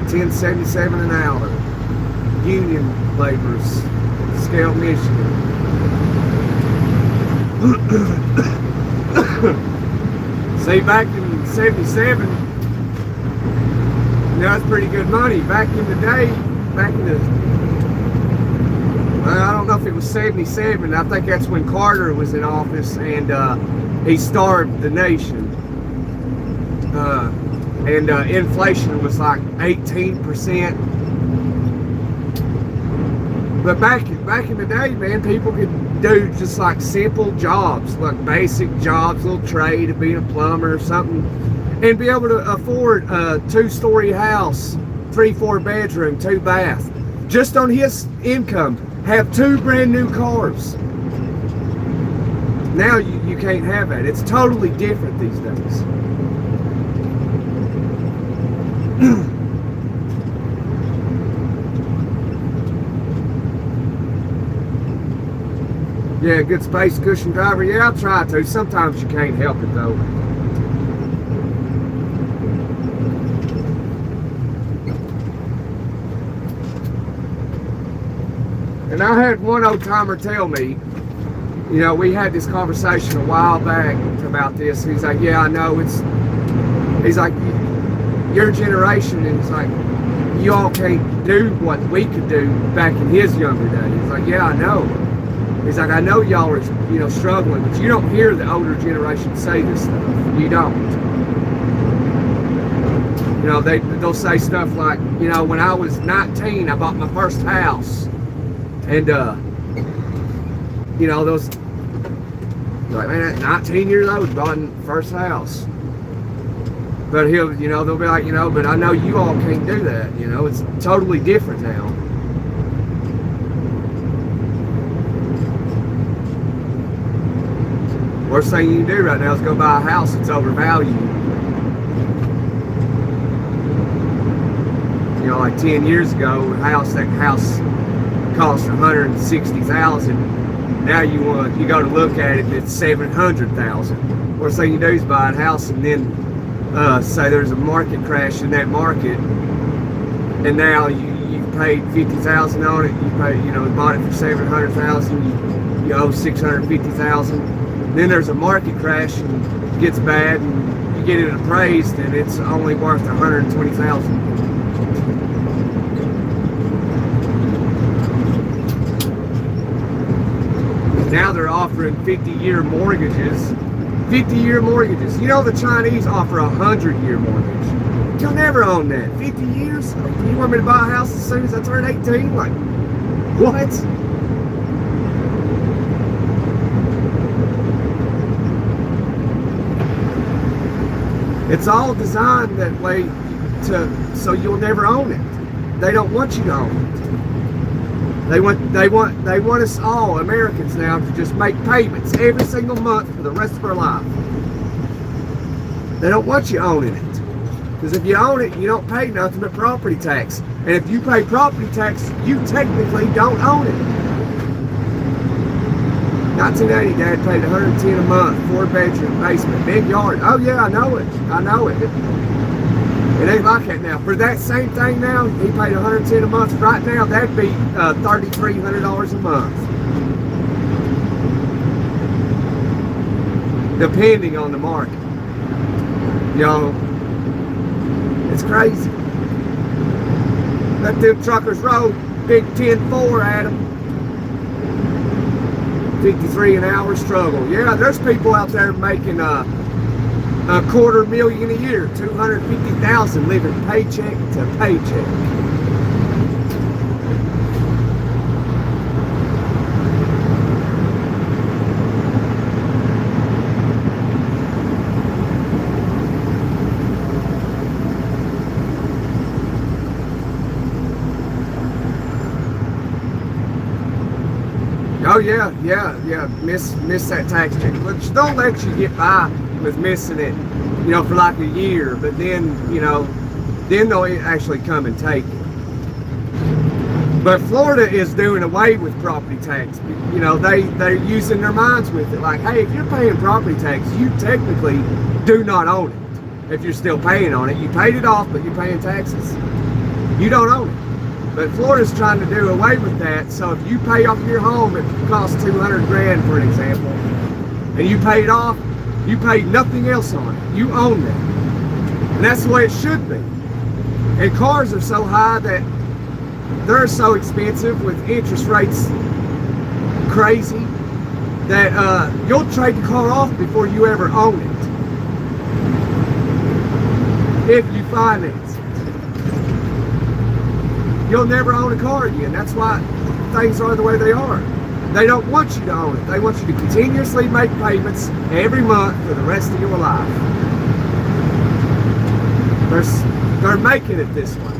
$10.77 an hour. Union laborers, Scale, Michigan. See, back in 77, that's pretty good money. Back in the day, I don't know if it was 77. I think that's when Carter was in office, and he starved the nation. And inflation was like 18%. But back in the day, man, people could do just like simple jobs, like basic jobs, little trade of being a plumber or something, and be able to afford a 2-story house, 3-4 bedroom, 2 bath, just on his income. Have 2 brand new cars. Now you can't have that. It's totally different these days. Yeah, good space cushion driver. Yeah, I'll try to. Sometimes you can't help it though. And I had one old timer tell me, you know, we had this conversation a while back about this. He's like, yeah, I know he's like, your generation, and he's like, you all can't do what we could do back in his younger days. He's like, yeah, I know. He's like, I know y'all are, you know, struggling, but you don't hear the older generation say this stuff. You don't. You know, they'll say stuff like, you know, when I was 19, I bought my first house. And, you know, those, like, man, at 19 years old, bought my first house. But he'll, you know, they'll be like, you know, but I know you all can't do that. You know, it's totally different now. Worst thing you can do right now is go buy a house that's overvalued. You know, like 10 years ago, that house cost $160,000. Now you go to look at it, it's $700,000. Worst thing you do is buy a house and then say there's a market crash in that market, and now you paid $50,000 on it. You pay, you know, bought it for $700,000. You owe $650,000. Then there's a market crash and it gets bad, and you get it appraised, and it's only worth $120,000. Now they're offering 50-year mortgages. 50-year mortgages. You know the Chinese offer a 100-year mortgage. You'll never own that. 50 years? You want me to buy a house as soon as I turn 18? Like, what? It's all designed that way so you'll never own it. They don't want you to own it. They want us all, Americans now, to just make payments every single month for the rest of our life. They don't want you owning it. Because if you own it, you don't pay nothing but property tax. And if you pay property tax, you technically don't own it. 1980, Dad paid $110 a month, 4-bedroom, basement, big yard. Oh yeah, I know it. I know it. It ain't like that now. For that same thing now, he paid $110 a month. Right now, that'd be $3,300 a month. Depending on the market. You know, it's crazy. Let them truckers roll big 10-4 at them. 53 an hour struggle. Yeah, there's people out there making $250,000 a year, $250,000, living paycheck to paycheck. Oh yeah, miss that tax check. But don't let you get by with missing it, you know, for like a year, but then, you know, then they'll actually come and take it. But Florida is doing away with property tax. You know, they're using their minds with it. Like, hey, if you're paying property tax, you technically do not own it. If you're still paying on it, you paid it off, but you're paying taxes. You don't own it. But Florida's trying to do away with that. So if you pay off your home, it costs $200,000, for an example, and you pay it off, you pay nothing else on it. You own that. And that's the way it should be. And cars are so high that they're so expensive with interest rates crazy that you'll trade the car off before you ever own it. If you finance it. You'll never own a car again. That's why things are the way they are. They don't want you to own it. They want you to continuously make payments every month for the rest of your life. They're making it this way.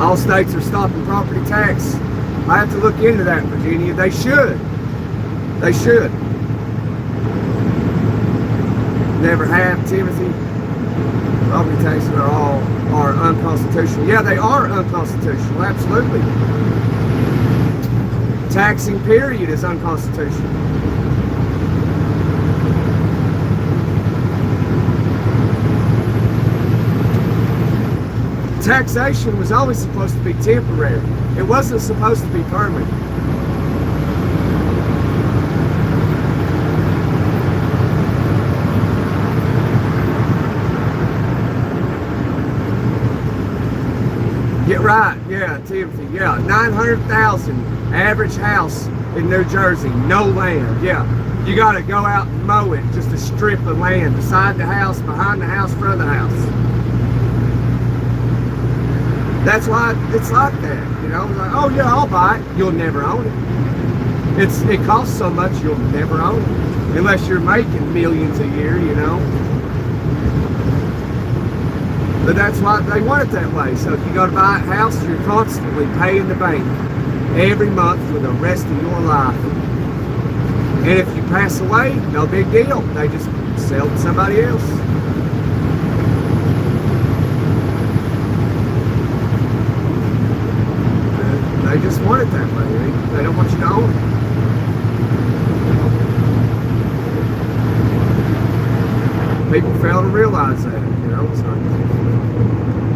All states are stopping property tax. I have to look into that, Virginia. They should. They should. Never have, Timothy. Property taxes are unconstitutional. Yeah, they are unconstitutional, absolutely. Taxing period is unconstitutional. Taxation was always supposed to be temporary. It wasn't supposed to be permanent. Get right, yeah, Timothy, yeah. 900,000 average house in New Jersey, no land, yeah. You gotta go out and mow it, just a strip of land, beside the house, behind the house, front of the house. That's why it's like that, you know. It's like, oh yeah, I'll buy it. You'll never own it. It costs so much you'll never own it, unless you're making millions a year, you know. But that's why they want it that way. So if you go to buy a house, you're constantly paying the bank every month for the rest of your life. And if you pass away, no big deal. They just sell to somebody else. They just want it that way. They don't want you to own it. People fail to realize that, you know. It's like,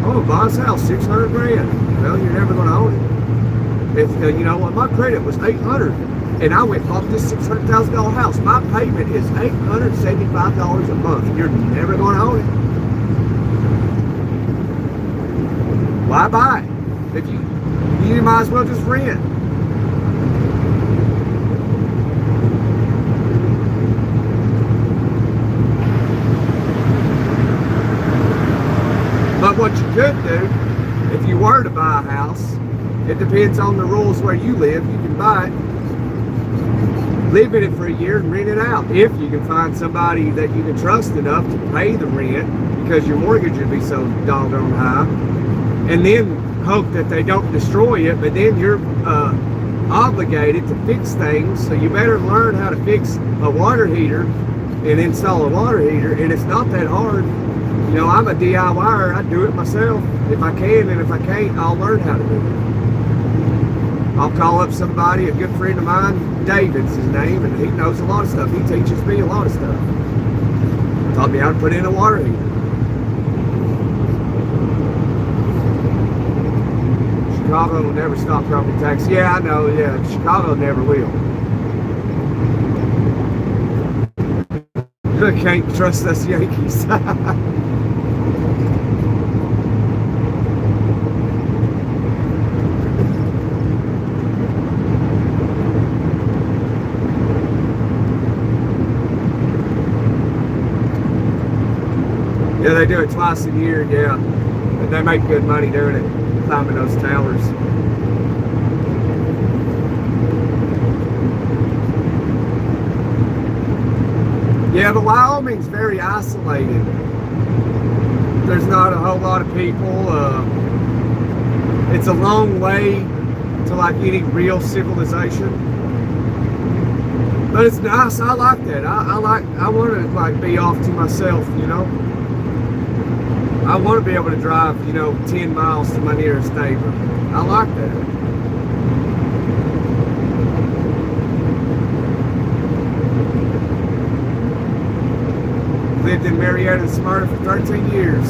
oh, buy this house, 600 grand. Well, you're never going to own it. If you know what, my credit was 800, and I went and bought this $600,000 house. My payment is $875 a month. You're never going to own it. Why buy it? If you might as well just rent. But what you could do, if you were to buy a house, it depends on the rules where you live. You can buy it, live in it for a year and rent it out. If you can find somebody that you can trust enough to pay the rent, because your mortgage would be so doggone high. And then hope that they don't destroy it, but then you're obligated to fix things, so you better learn how to fix a water heater and install a water heater, and it's not that hard. You know, I'm a DIYer. I do it myself if I can, and if I can't, I'll learn how to do it. I'll call up somebody, a good friend of mine, David's his name, and he knows a lot of stuff. He teaches me a lot of stuff. Taught me how to put in a water heater. Chicago will never stop property tax. Yeah, I know, yeah. Chicago never will. You can't trust us Yankees. Yeah, they do it twice a year, yeah. And they make good money doing it, climbing those towers. Yeah, but Wyoming's very isolated. There's not a whole lot of people. It's a long way to like any real civilization. But it's nice. I like that. I want to like be off to myself, you know. I want to be able to drive, you know, 10 miles to my nearest neighbor. I like that. Lived in Marietta and Smyrna for 13 years.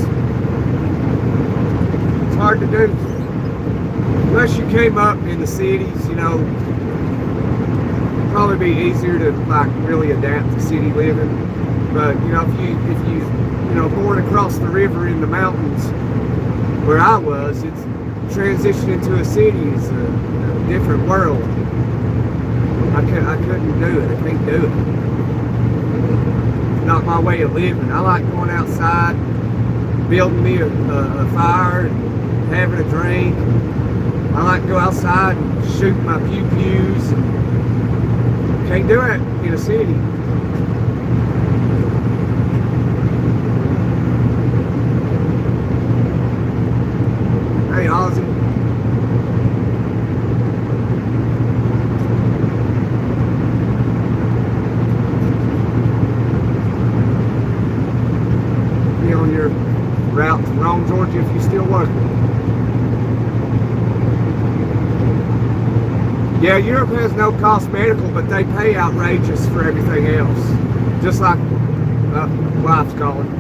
It's hard to do. Unless you came up in the cities, you know, it'd probably be easier to like really adapt to city living. But you know, if you born across the river in the mountains where I was, it's transitioned into a city. It's a different world. I couldn't do it. I can't do it. It's not my way of living. I like going outside, building me a fire, and having a drink. I like to go outside and shoot my pew-pews. Can't do it in a city. Hey, Ozzy. you if you still work. Yeah, Europe has no cost medical, but they pay outrageous for everything else. Just like wife's calling.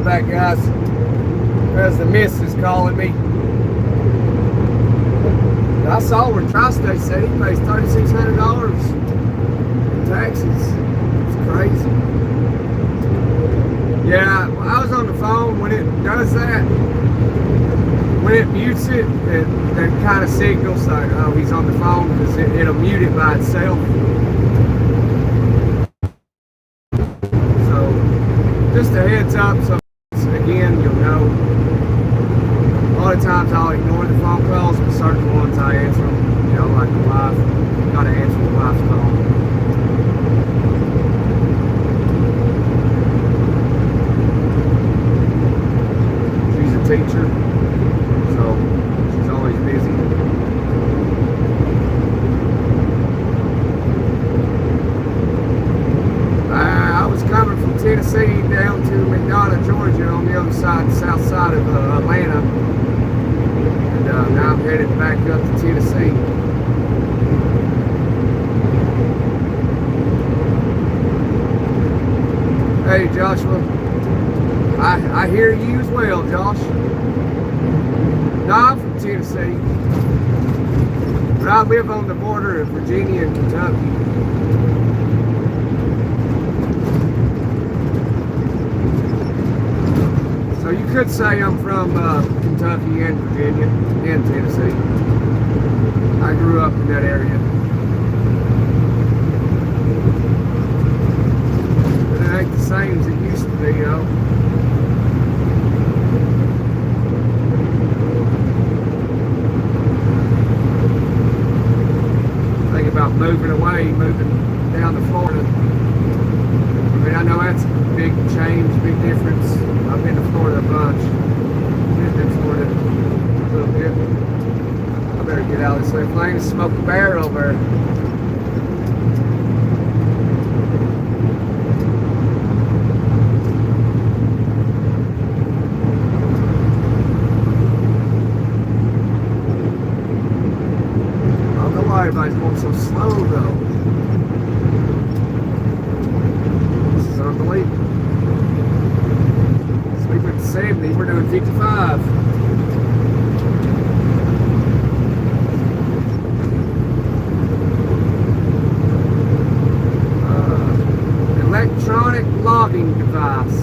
I'm back, guys. There's the missus calling me. I saw where Tri-State said he pays $3,600 in taxes. It's crazy. Yeah, I was on the phone when it does that. When it mutes it, that kind of signals like, oh, he's on the phone, because it'll mute it by itself. So, just a heads up. So, again, you'll know. A lot of times I'll ignore the phone calls, but certain ones I answer them. You know, like the wife. You gotta answer the wife's call. She's a teacher, so she's always busy. I was coming from Tennessee down to McDonough, Georgia, on the other side, south side of Atlanta. Now I'm headed back up to Tennessee. Hey Joshua, I hear you as well, Josh. No, I'm from Tennessee, but I live on the border of Virginia and Kentucky. So you could say I'm from Kentucky and Virginia and Tennessee. I grew up in that area. But it ain't the same as it used to be, though. Think about moving away, moving down to Florida. I mean, I know that's a big change, big difference. I've been to Florida a bunch. Lived in Florida a little bit. I better get out of this plane and smoke a bear over there. I don't know why everybody's going so slow though. This is unbelievable. We went 70, we're doing 55. Electronic logging device.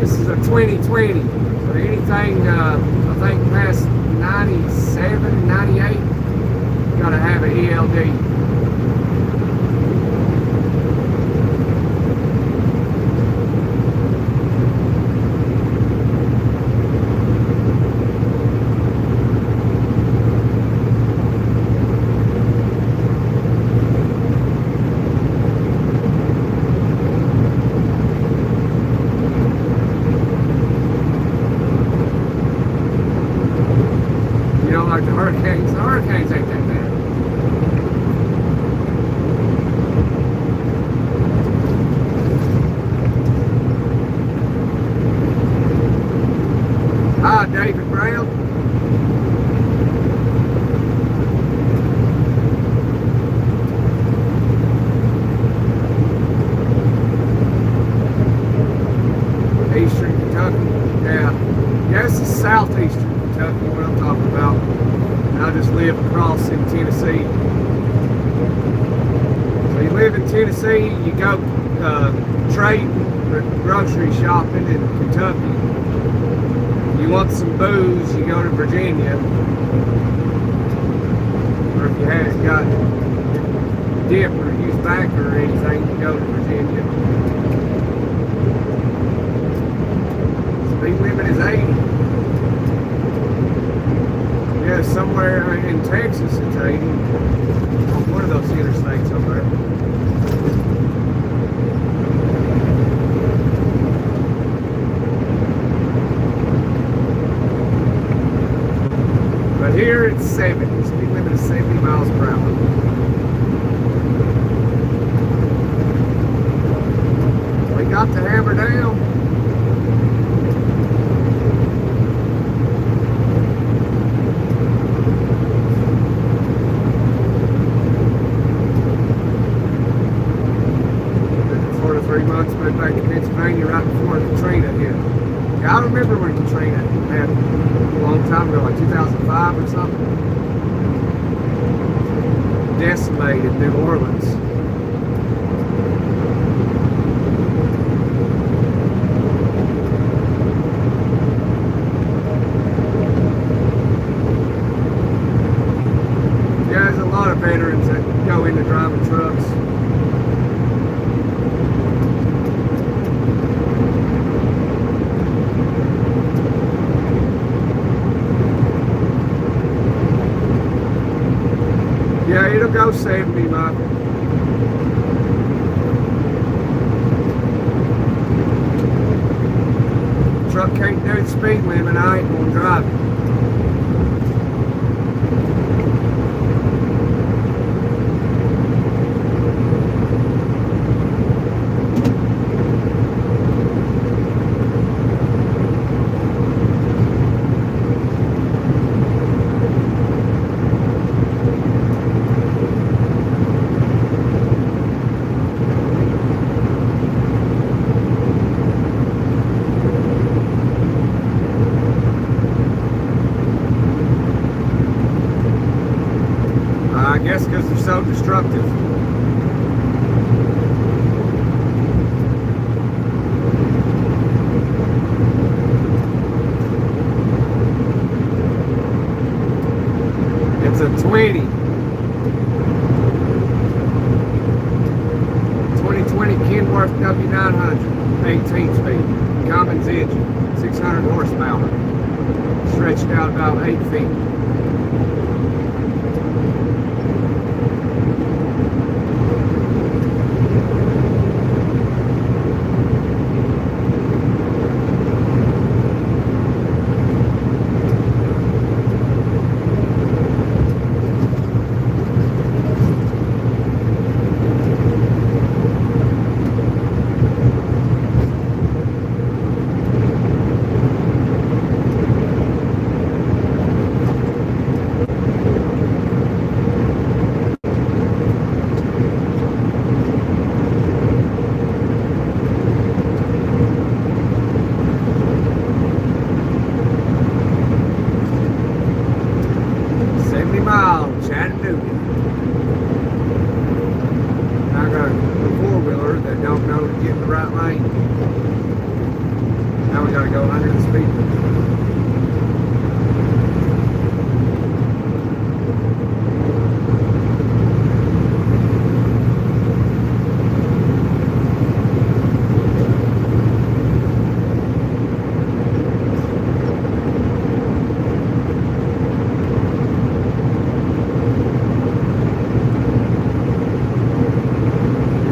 This is a 2020. So anything, I think past 97, 98, you gotta have an ELD. Like the hurricanes ain't that bad. Hi, David Brown. Eastern Kentucky. Yeah, this is southeastern Kentucky, what I'm talking about. I just live across in Tennessee. So you live in Tennessee, you go trade grocery shopping in Kentucky. You want some booze, you go to Virginia. Or if you haven't got dip or used backer or anything, you go to Virginia. Speed limit is 80. Yeah, somewhere in Texas it's 80 on one of those interstates over there. But here it's 70. Speed limit is 70 miles per hour. We got the hammer down. 3 months, moved back to Pennsylvania right before Katrina hit. Yeah, I remember when Katrina happened a long time ago, like 2005 or something. Decimated New Orleans. Yeah, there's a lot of veterans that go into driving trucks. Yeah, it'll go 70, Michael. Truck can't do the speed limit, I ain't gonna drive it. I guess because they're so destructive. It's a 2020 Kenworth W900, 18 speed, Cummins engine, 600 horsepower, stretched out about 8 feet. Chattanooga. I got a four-wheeler that don't know to get in the right lane. Now we gotta go under the speed limit.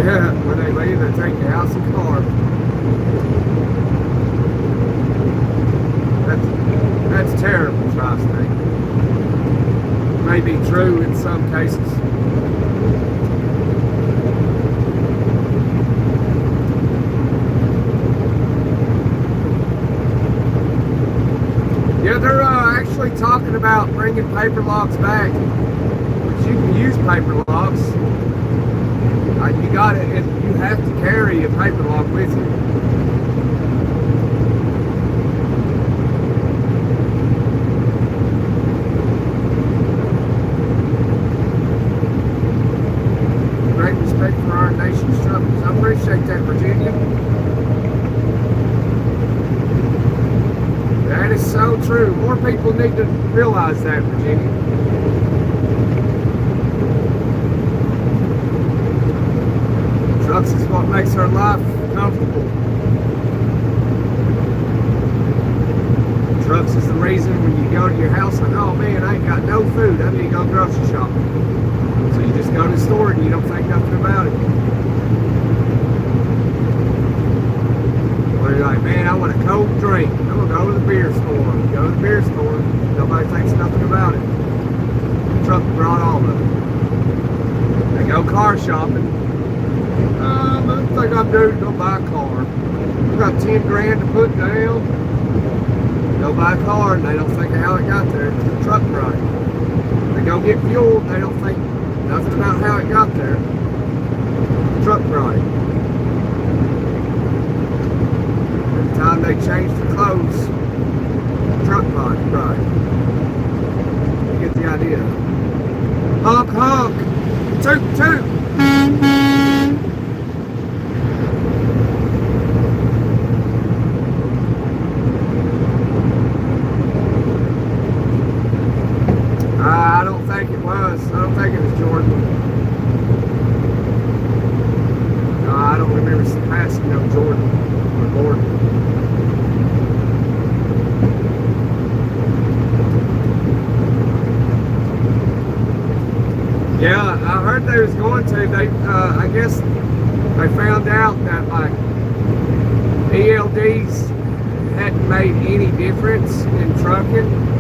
Yeah, when they leave, they take the house and car. That's terrible, Tri-State. May be true in some cases. Yeah, they're actually talking about bringing paper locks back. But you can use paper locks. You got it, and you have to carry a paper lock with you. Great respect for our nation's struggles. I appreciate that, Virginia. That is so true. More people need to realize that, Virginia. Trucks is what makes our life comfortable. Trucks is the reason when you go to your house and, oh man, I ain't got no food, I need to go grocery shopping. So you just go to the store and you don't think nothing about it. Or you're like, man, I want a cold drink. I'm gonna go to the beer store. Go to the beer store, nobody thinks nothing about it. The truck brought all of it. They go car shopping. I think I'm due to go buy a car. I've got 10 grand to put down. Go buy a car and they don't think of how it got there. It's the truck right. They go get fuel and they don't think nothing about how it got there. Truck right. I don't think it was. I don't think it was Jordan. No, I don't remember passing no Jordan or Gordon. Yeah, I heard they was going to. They, I guess, they found out that like ELDs hadn't made any difference in trucking.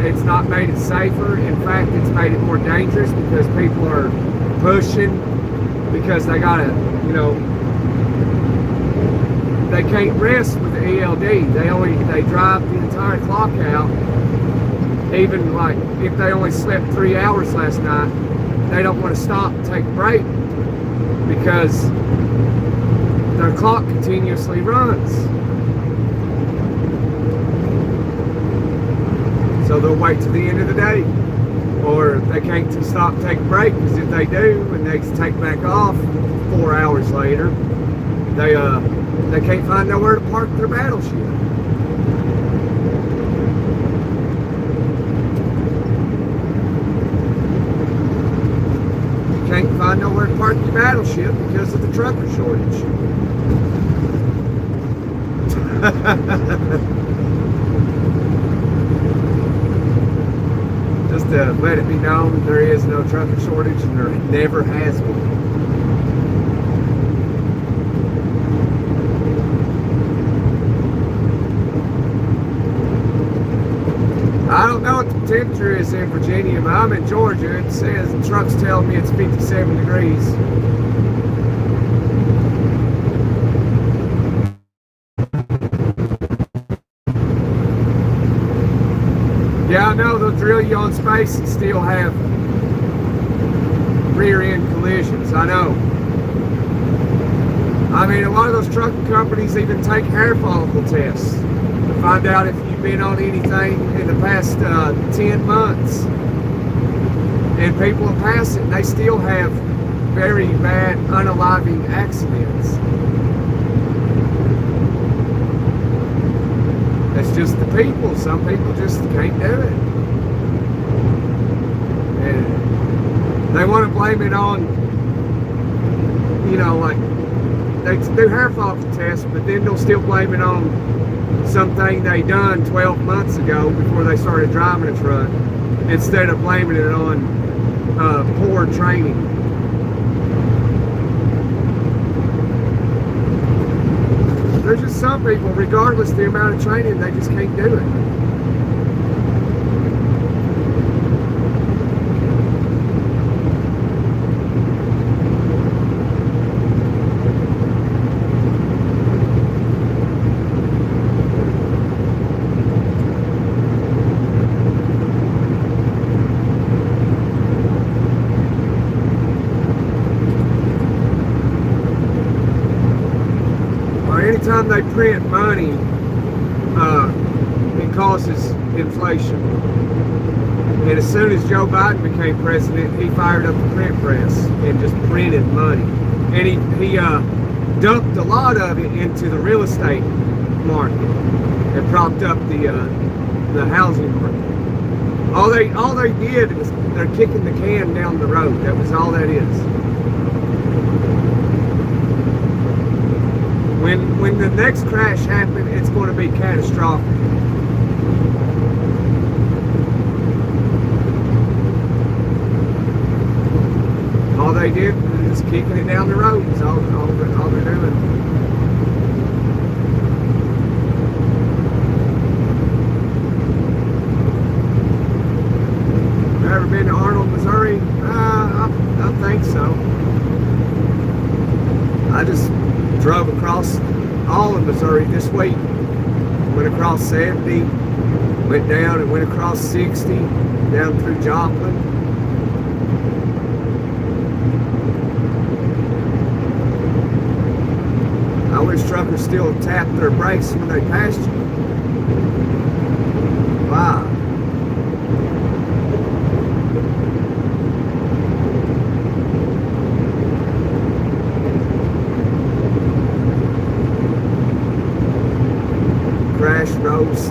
It's not made it safer. In fact, it's made it more dangerous because people are pushing because they gotta, you know, they can't rest with the ELD. They drive the entire clock out. Even like if they only slept 3 hours last night, they don't want to stop and take a break because their clock continuously runs. So they'll wait to the end of the day, or they can't stop and take a break because if they do and they take back off 4 hours later, they can't find nowhere to park their battleship. You can't find nowhere to park your battleship because of the trucker shortage. Just to let it be known, there is no trucker shortage and there never has been. I don't know what the temperature is in Virginia, but I'm in Georgia. It says, the truck's telling me it's 57 degrees. Yeah, I know they'll drill you on space and still have rear end collisions. I know. I mean, a lot of those trucking companies even take hair follicle tests to find out if you've been on anything in the past 10 months. And people will pass it and they still have very bad unaliving accidents. It's just the people. Some people just can't do it. And they want to blame it on, you know, like, they do hair follicle tests, but then they'll still blame it on something they done 12 months ago before they started driving a truck, instead of blaming it on poor training. There's just some people, regardless of the amount of training, they just can't do it. Anytime they print money, it causes inflation. And as soon as Joe Biden became president, he fired up the print press and just printed money. And he dumped a lot of it into the real estate market and propped up the housing market. All they did was they're kicking the can down the road. That was all that is. When the next crash happens, it's going to be catastrophic. All they did was kicking it down the road. Is all they're doing. Ever been to Arnold, Missouri? I think so. I just drove across all of Missouri this week. Went across 70, went down and went across 60, down through Joplin. I wish truckers still tap their brakes when they passed you.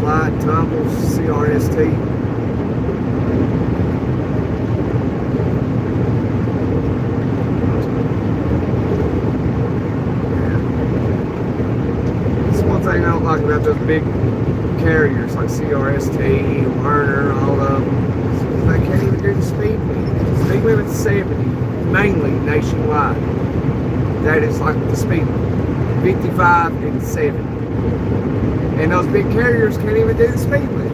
Nationwide Tumbles, CRST. Thing I don't like about those big carriers like CRST, Werner, all of them, they can't even do the speed limit. Speed limit's 70, mainly nationwide. That is like the speed limit, 55 and 70. And those big carriers can't even do the speed limit.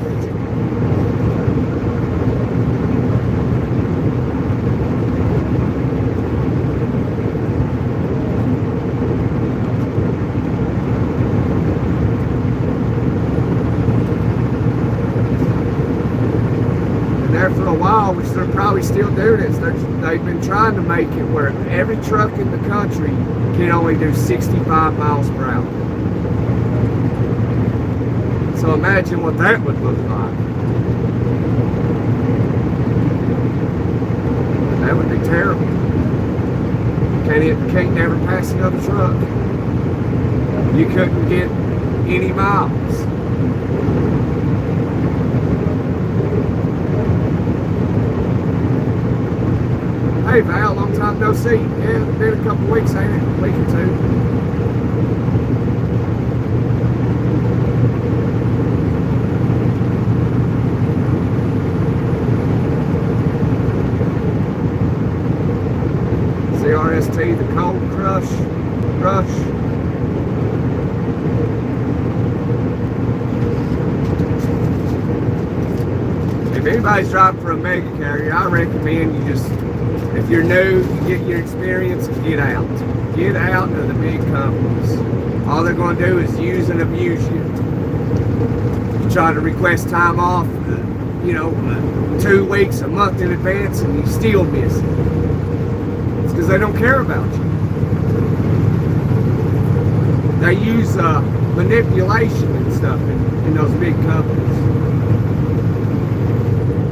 For a while, which they're probably still doing it. They've been trying to make it where every truck in the country can only do 65 miles per hour. So imagine what that would look like. That would be terrible. Can't never pass another truck. You couldn't get any miles. Hey Val, long time no see. Yeah, it's been a couple weeks, ain't it? A week or two. CRST, the Cold Crush. If anybody's driving for a mega carrier, I recommend you just, if you're new, you get your experience and get out. Get out of the big companies. All they're going to do is use and abuse you. You try to request time off, 2 weeks, a month in advance, and you still miss it. It's because they don't care about you. They use manipulation and stuff in those big companies.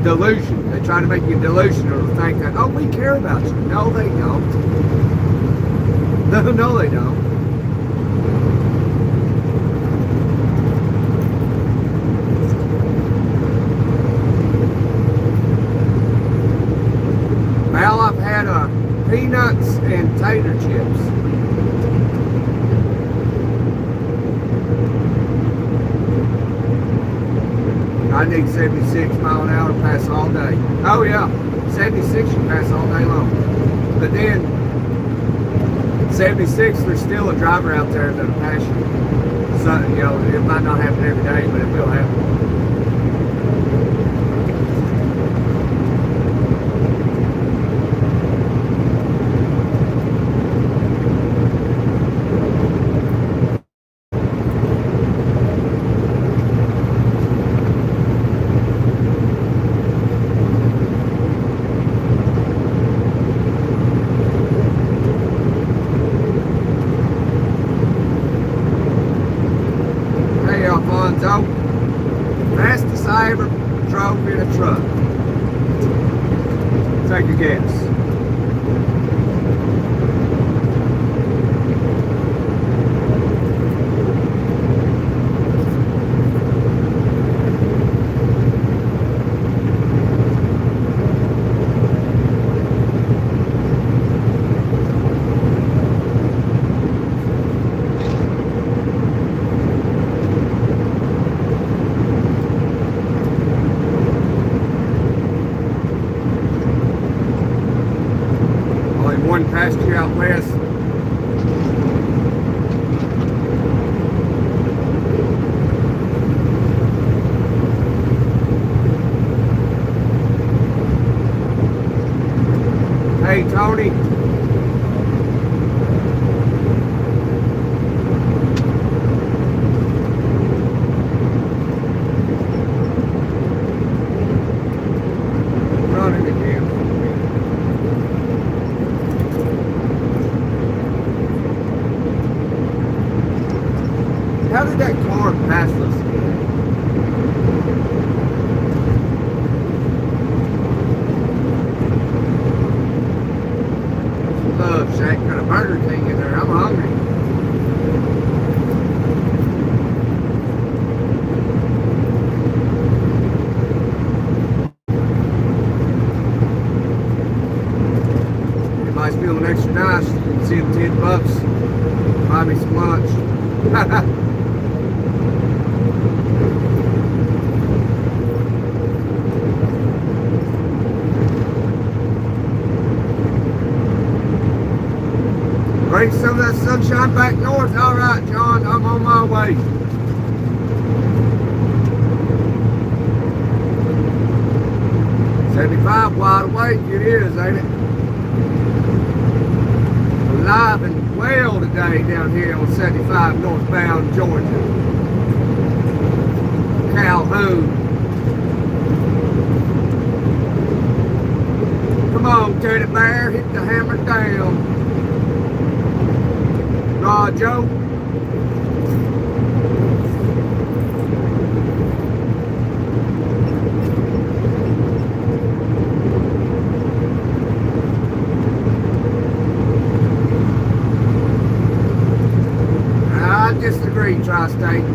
Delusion. They try to make you delusional to think that, oh, we care about you. No, they don't. No, they don't. Well, I've had peanuts and tater chips. I need 76 mile an hour to pass all day. Oh yeah, 76 you pass all day long. But then 76, there's still a driver out there that'll pass you. So, it might not happen every day, but it will happen. Fastest I ever drove in a truck. Take a guess. One past you out west. Hey Tony. Running again. How did that car pass us again? feeling extra nice, seeing $10, buy me some lunch. Bring some of that sunshine back north. All right, John, I'm on my way. '75 wide awake it is, ain't it? Alive and well today down here on 75 northbound Georgia. Calhoun. Come on, Teddy Bear, hit the hammer down. Raw Joe. I disagree, Tri-State.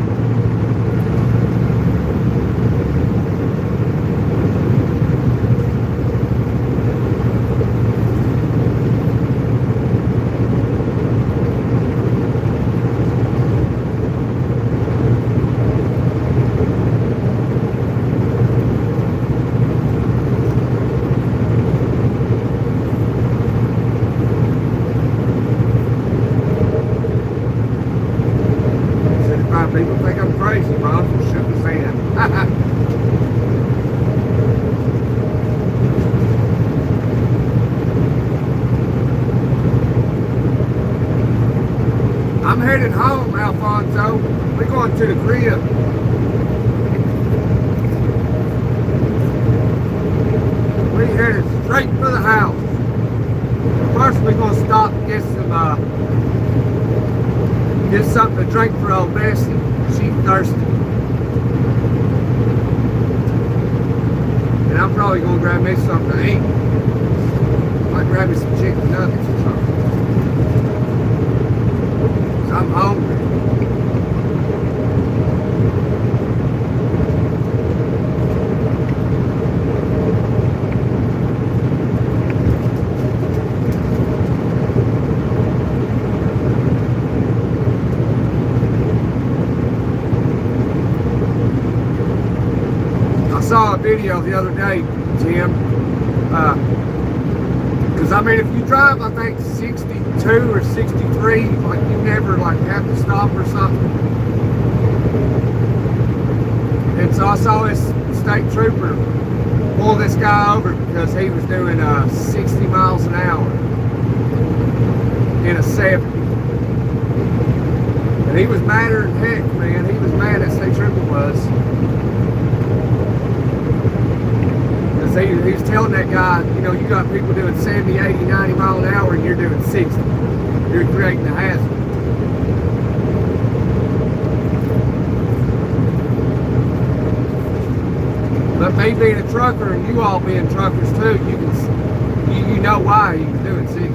People think I'm crazy, Bob. Shook his hand. I'm headed home, Alfonso. We're going to the crib. We headed straight for the house. First, we're going to stop and get something to drink for old Bessie. She's thirsty. And I'm probably going to grab me something to eat. Might grab me some chicken nuggets or something. 'Cause I'm hungry. I saw a video the other day, Tim, because I mean, if you drive, I think 62 or 63, like you never like have to stop or something. And so I saw this state trooper pull this guy over because he was doing 60 miles an hour in a 70. And he was madder than heck, man. He was mad, that state trooper was. He was telling that guy, you know, you got people doing 70, 80, 90 mile an hour and you're doing 60. You're creating a hazard. But me being a trucker and you all being truckers too, you know why he was doing 60.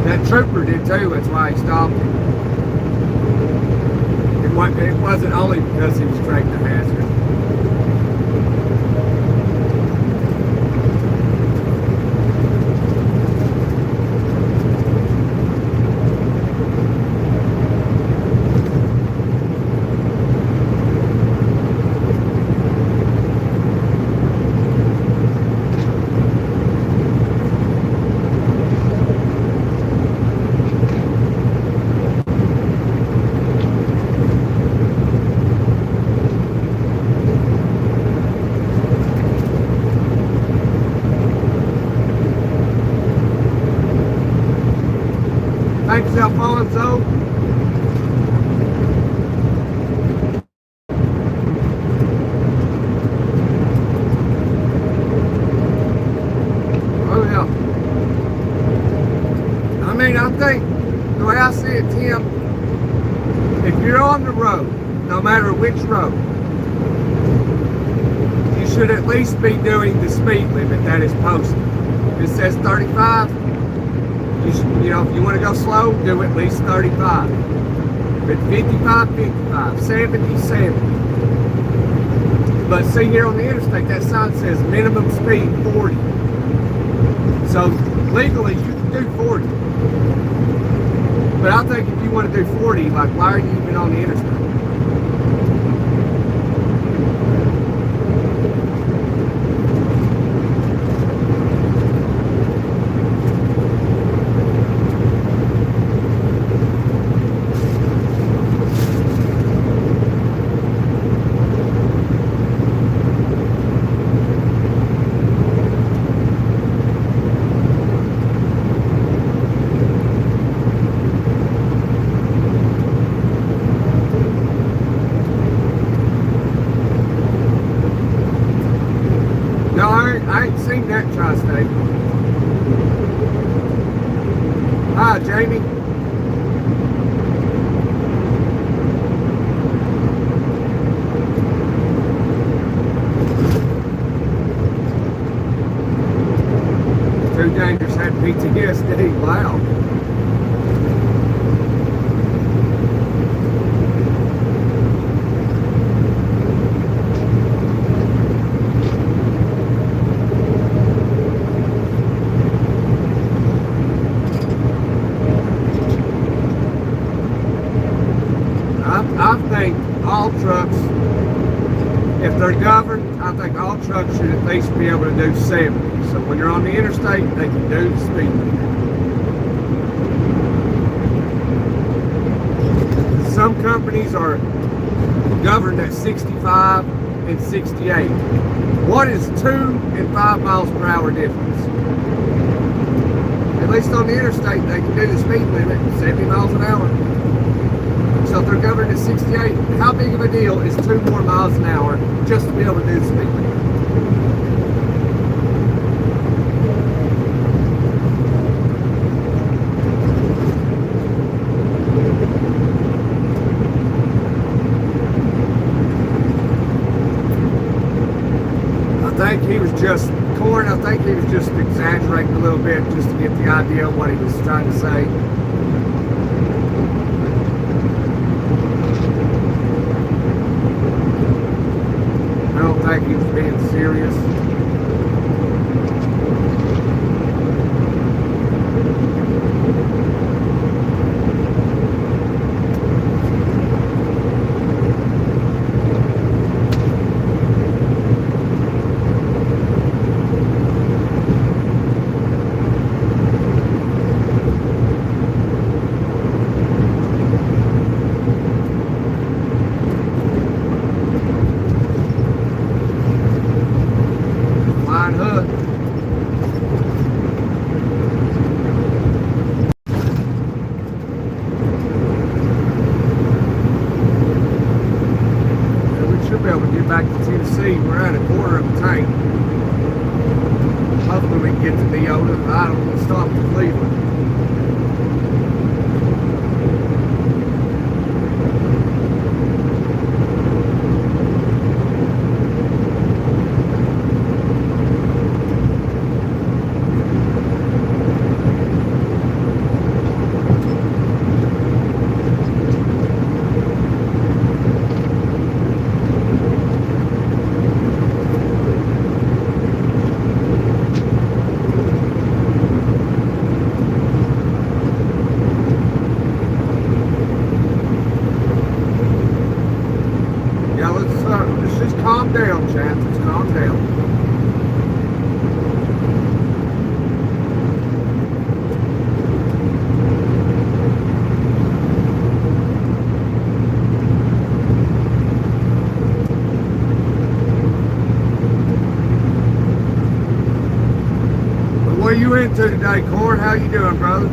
That trooper did too, that's why he stopped him. It wasn't only because he was creating a hazard. Thanks, Alfonso. Oh, yeah. I mean, I think, the way I see it, Tim, if you're on the road, no matter which road, you should at least be doing the speed limit that is posted. If it says 35, you know, if you want to go slow, do at least 35. But 55, 55, 70, 70. But see here on the interstate, that sign says minimum speed 40. So legally you can do 40. But I think if you want to do 40, like why are you even on the interstate? No, I ain't seen that tri-state. Hi, Jamie. Too dangerous, had PTSD. Wow. I think all trucks, if they're governed, I think all trucks should at least be able to do 70. So when you're on the interstate, they can do the speed limit. Some companies are governed at 65 and 68. What is 2 and 5 miles per hour difference? At least on the interstate, they can do the speed limit 70 miles an hour. So if they're governed at 68, how big of a deal is 2 more miles an hour just to be able to do the speed limit? I think he was just, Corn, I think he was just exaggerating a little bit just to get the idea of what he was trying to say. I don't think he was being serious. Back to Tennessee, we're at a quarter of a tank. Hopefully we can get to Neola. I don't want to stop to Cleveland. Let's just calm down, chat. Let's calm down. But what are you into today, Corn? How you doing, brother?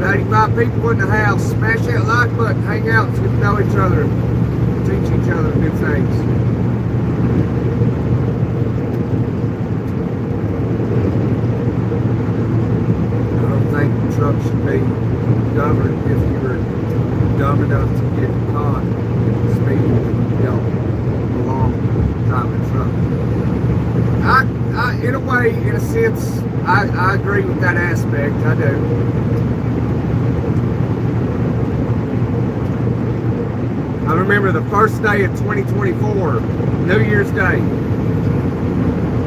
85 people in the house. Smash that like button. Hang out so we can know each other. Teach each other new things. I don't think trucks should be governed if you were dumb enough to get caught speeding and you don't belong driving a truck. In a way, in a sense, I agree with that aspect. I do. remember the first day of 2024, New Year's Day.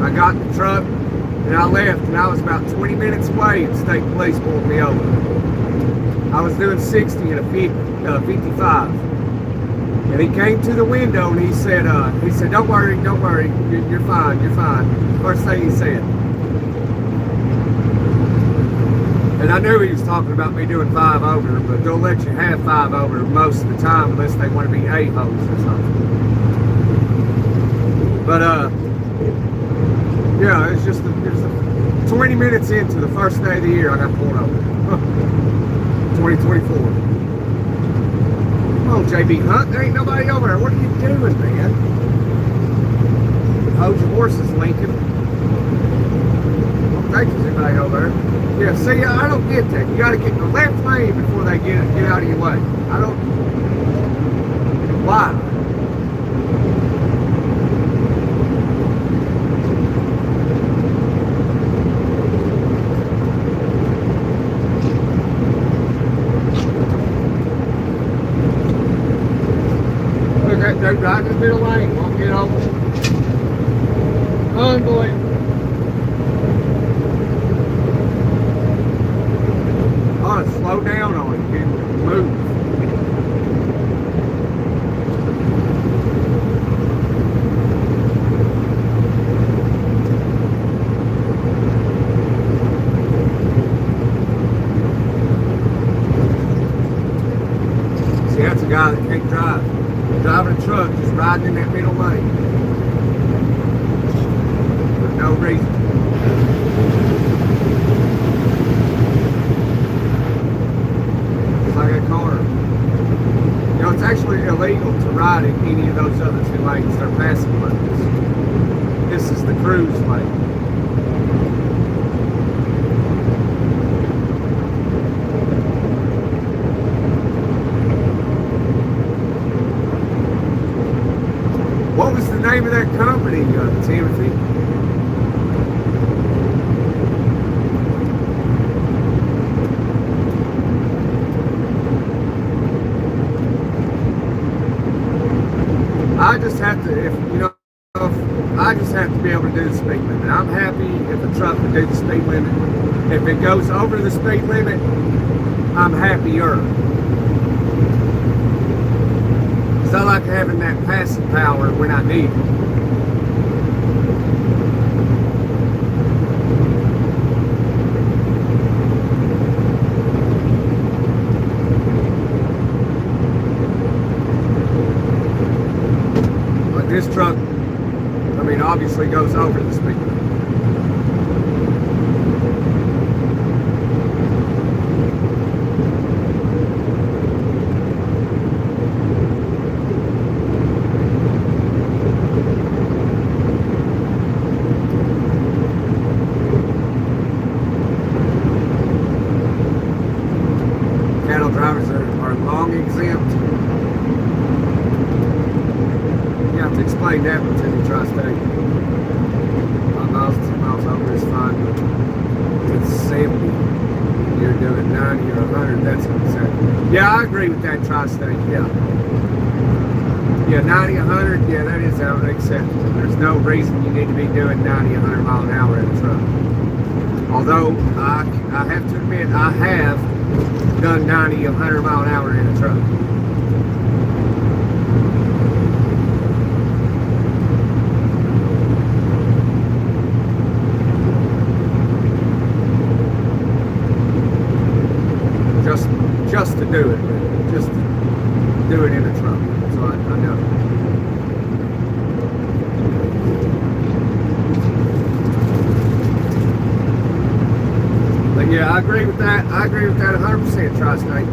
I got in the truck and I left, and I was about 20 minutes away, and state police pulled me over. I was doing 60 in a 55. And he came to the window and he said, don't worry, you're fine, you're fine. First thing he said. And I knew he was talking about me doing 5 over, but they'll let you have 5 over most of the time unless they want to be a-holes or something. But yeah, it was 20 minutes into the first day of the year I got pulled over. 2024. Oh, JB Hunt, there ain't nobody over there. What are you doing, man? Hold your horses, Lincoln. I don't think there's anybody over there. Yeah, see, I don't get that. You gotta get in the left lane before they get out of your way. I don't. Why? They're right in the middle lane, won't get over. Unbelievable. Oh, slow down on it, kid. Move. See, that's a guy that can't drive. Driving a truck, just riding in that middle lane. For no reason. It's like a car. You know, it's actually illegal to ride in any of those other 2 lanes. They're passing lanes. This is the cruise lane. What was the name of that company, Timothy? I just have to, I just have to be able to do the speed limit. I'm happy if a truck can do the speed limit. If it goes over the speed limit, I'm happier. I like having that passing power when I need it. But this truck, I mean, obviously goes over the speed limit. Drivers are long exempt. You have to explain that one to the tri-state. 5 miles, 2 miles over is fine, but it's 70. You're doing 90 or 100, that's unacceptable. Yeah, I agree with that tri-state, yeah. Yeah, 90, 100, yeah, that is unacceptable. There's no reason you need to be doing 90, 100 mile an hour in a truck. Although, I have to admit, I have done 90, 100 mile an hour in a truck. Just to do it, just to do it in a truck. So I know. But yeah, I agree with that. I agree with that 100%, Tri-State.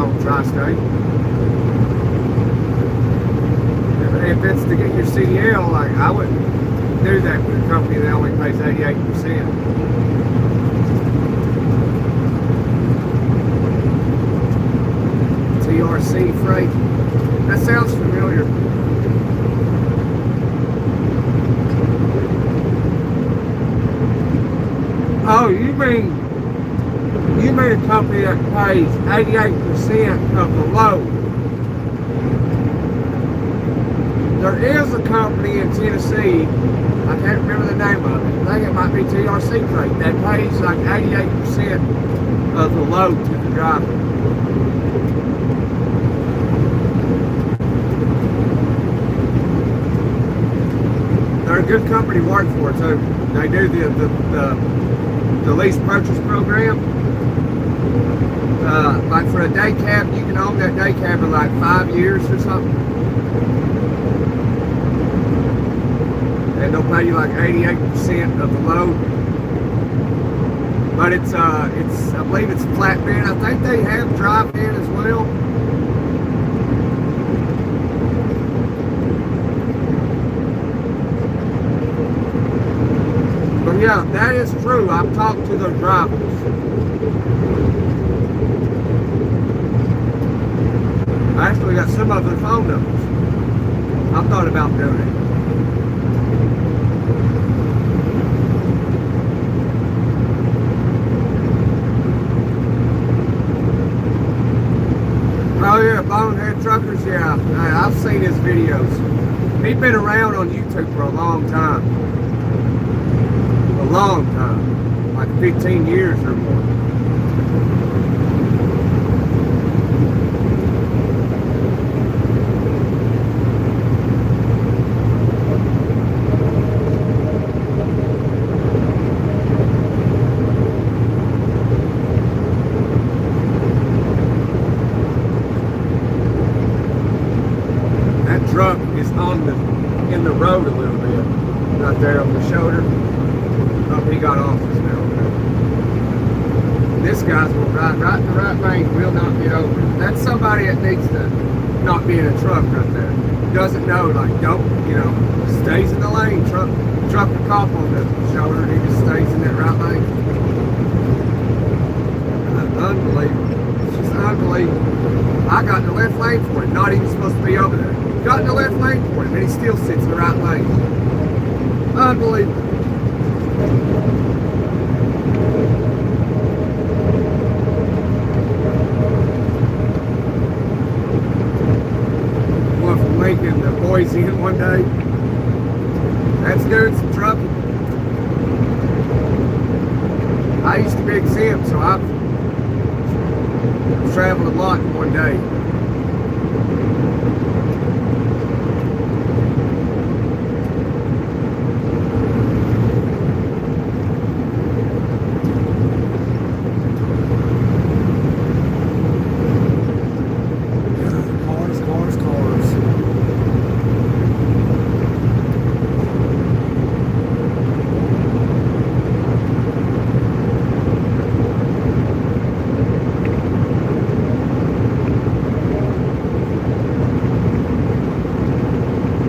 along Tri-State. If it's to get your CDL, like I wouldn't do that with a company that only pays 88%. TRC Freight. That sounds familiar. Oh, you mean a company that pays 88% of the load? There is a company in Tennessee, I can't remember the name of it, I think it might be TRC Freight, that pays like 88% of the load to the driver. They're a good company to work for too. They do the lease purchase program. Like for a day cab, you can own that day cab for like 5 years or something. And they'll pay you like 88% of the load. But it's I believe it's flatbed. I think they have drive-in as well. But yeah, that is true. I've talked to those drivers. I actually got some of their phone numbers. I've thought about doing it. Oh yeah, Bonehead Truckers, yeah. I've seen his videos. He's been around on YouTube for a long time. A long time. Like 15 years or more. Truck is in the road a little bit, right there on the shoulder. Oh, he got off just now. This guy's going to ride right in the right lane, will not get over. That's somebody that needs to not be in a truck right there. Doesn't know, like, don't, stays in the lane. Truck a cop on the shoulder, he just stays in that right lane. Unbelievable. It's just unbelievable. I got in the left lane for it, not even supposed to be over there. Got in the left lane for him, and he still sits in the right lane. Unbelievable. One from Lincoln to Boise in one day. That's doing some trucking. I used to be exempt, so I've traveled a lot in one day.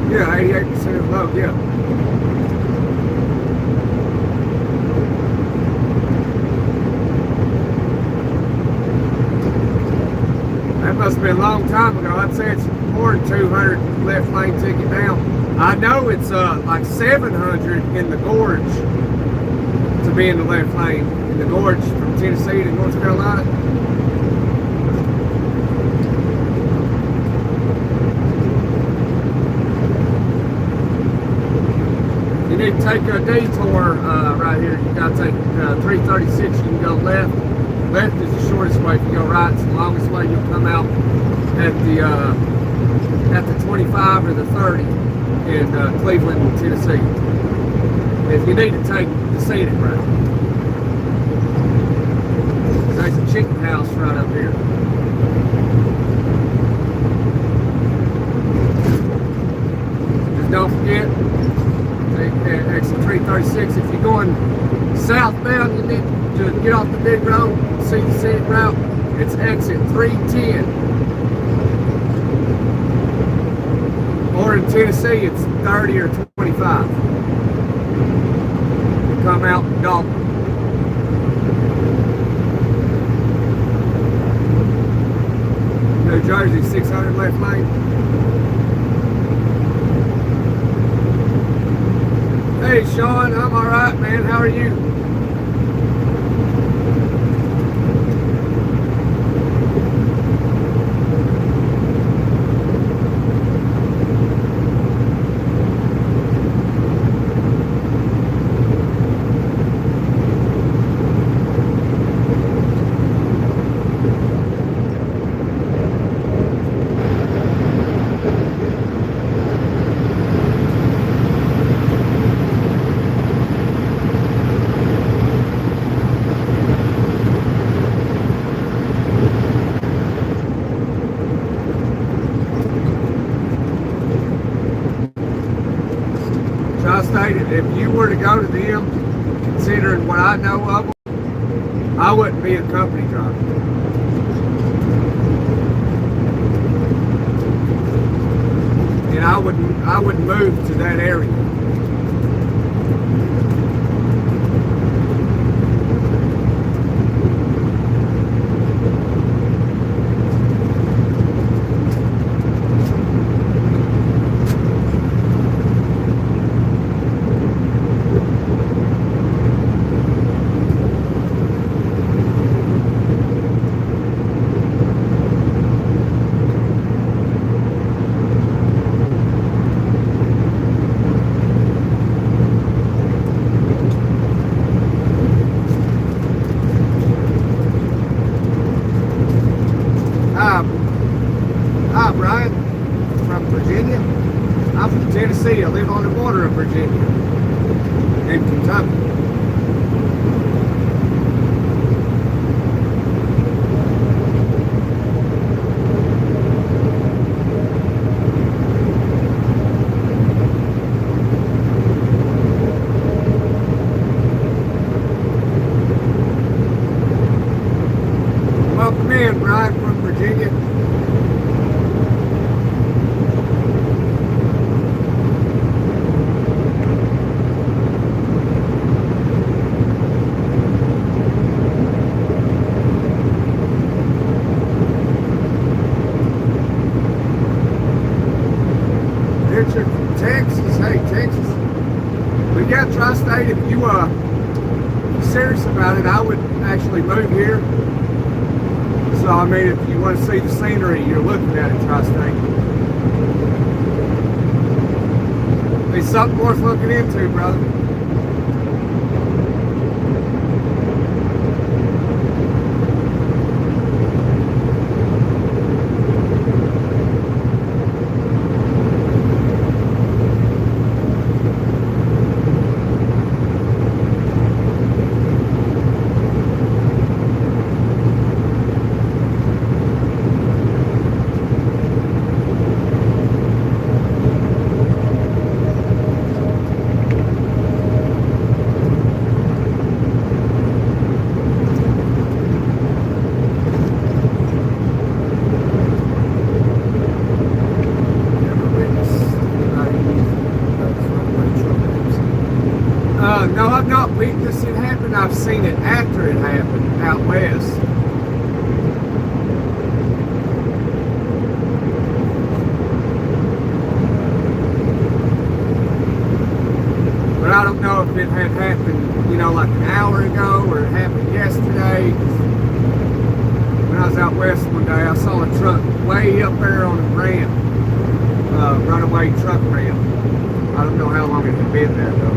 Yeah, 88% of load, yeah. That must have been a long time ago. I'd say it's more than 200 left lane ticket down. I know it's like 700 in the gorge to be in the left lane. In the gorge from Tennessee to North Carolina. You need to take a detour right here. You got to take 336. You can go left. Left is the shortest way. If you go right, it's the longest way. You'll come out at the 25 or the 30 in Cleveland, Tennessee. If you need to take the scenic route. There's a chicken house right up here. Just don't forget. Exit 336. If you're going southbound, you need to get off the big road, see the scenic route. It's exit 310. Or in Tennessee, it's 30 or 25. You come out in Dalton. New Jersey, 600 left lane. Hey Sean, I'm alright, man. How are you? If you were to go to them, considering what I know of them, I wouldn't be a company driver. And I wouldn't move to that area. Hi, Brian, from Virginia. I'm from Tennessee. I live on the border of Virginia and Kentucky. Welcome in, Brian, from Virginia. Richard from Texas. Hey, Texas. We got Tri-State. If you serious about it, I would actually move here. So, I mean, if you want to see the scenery, you're looking at it, Tri-State. It's something worth looking into, brother. No, I've not witnessed it happen. I've seen it after it happened out west. But I don't know if it had happened, you know, like an hour ago or it happened yesterday. When I was out west one day, I saw a truck way up there on a ramp, runaway truck ramp. I don't know how long it had been there though.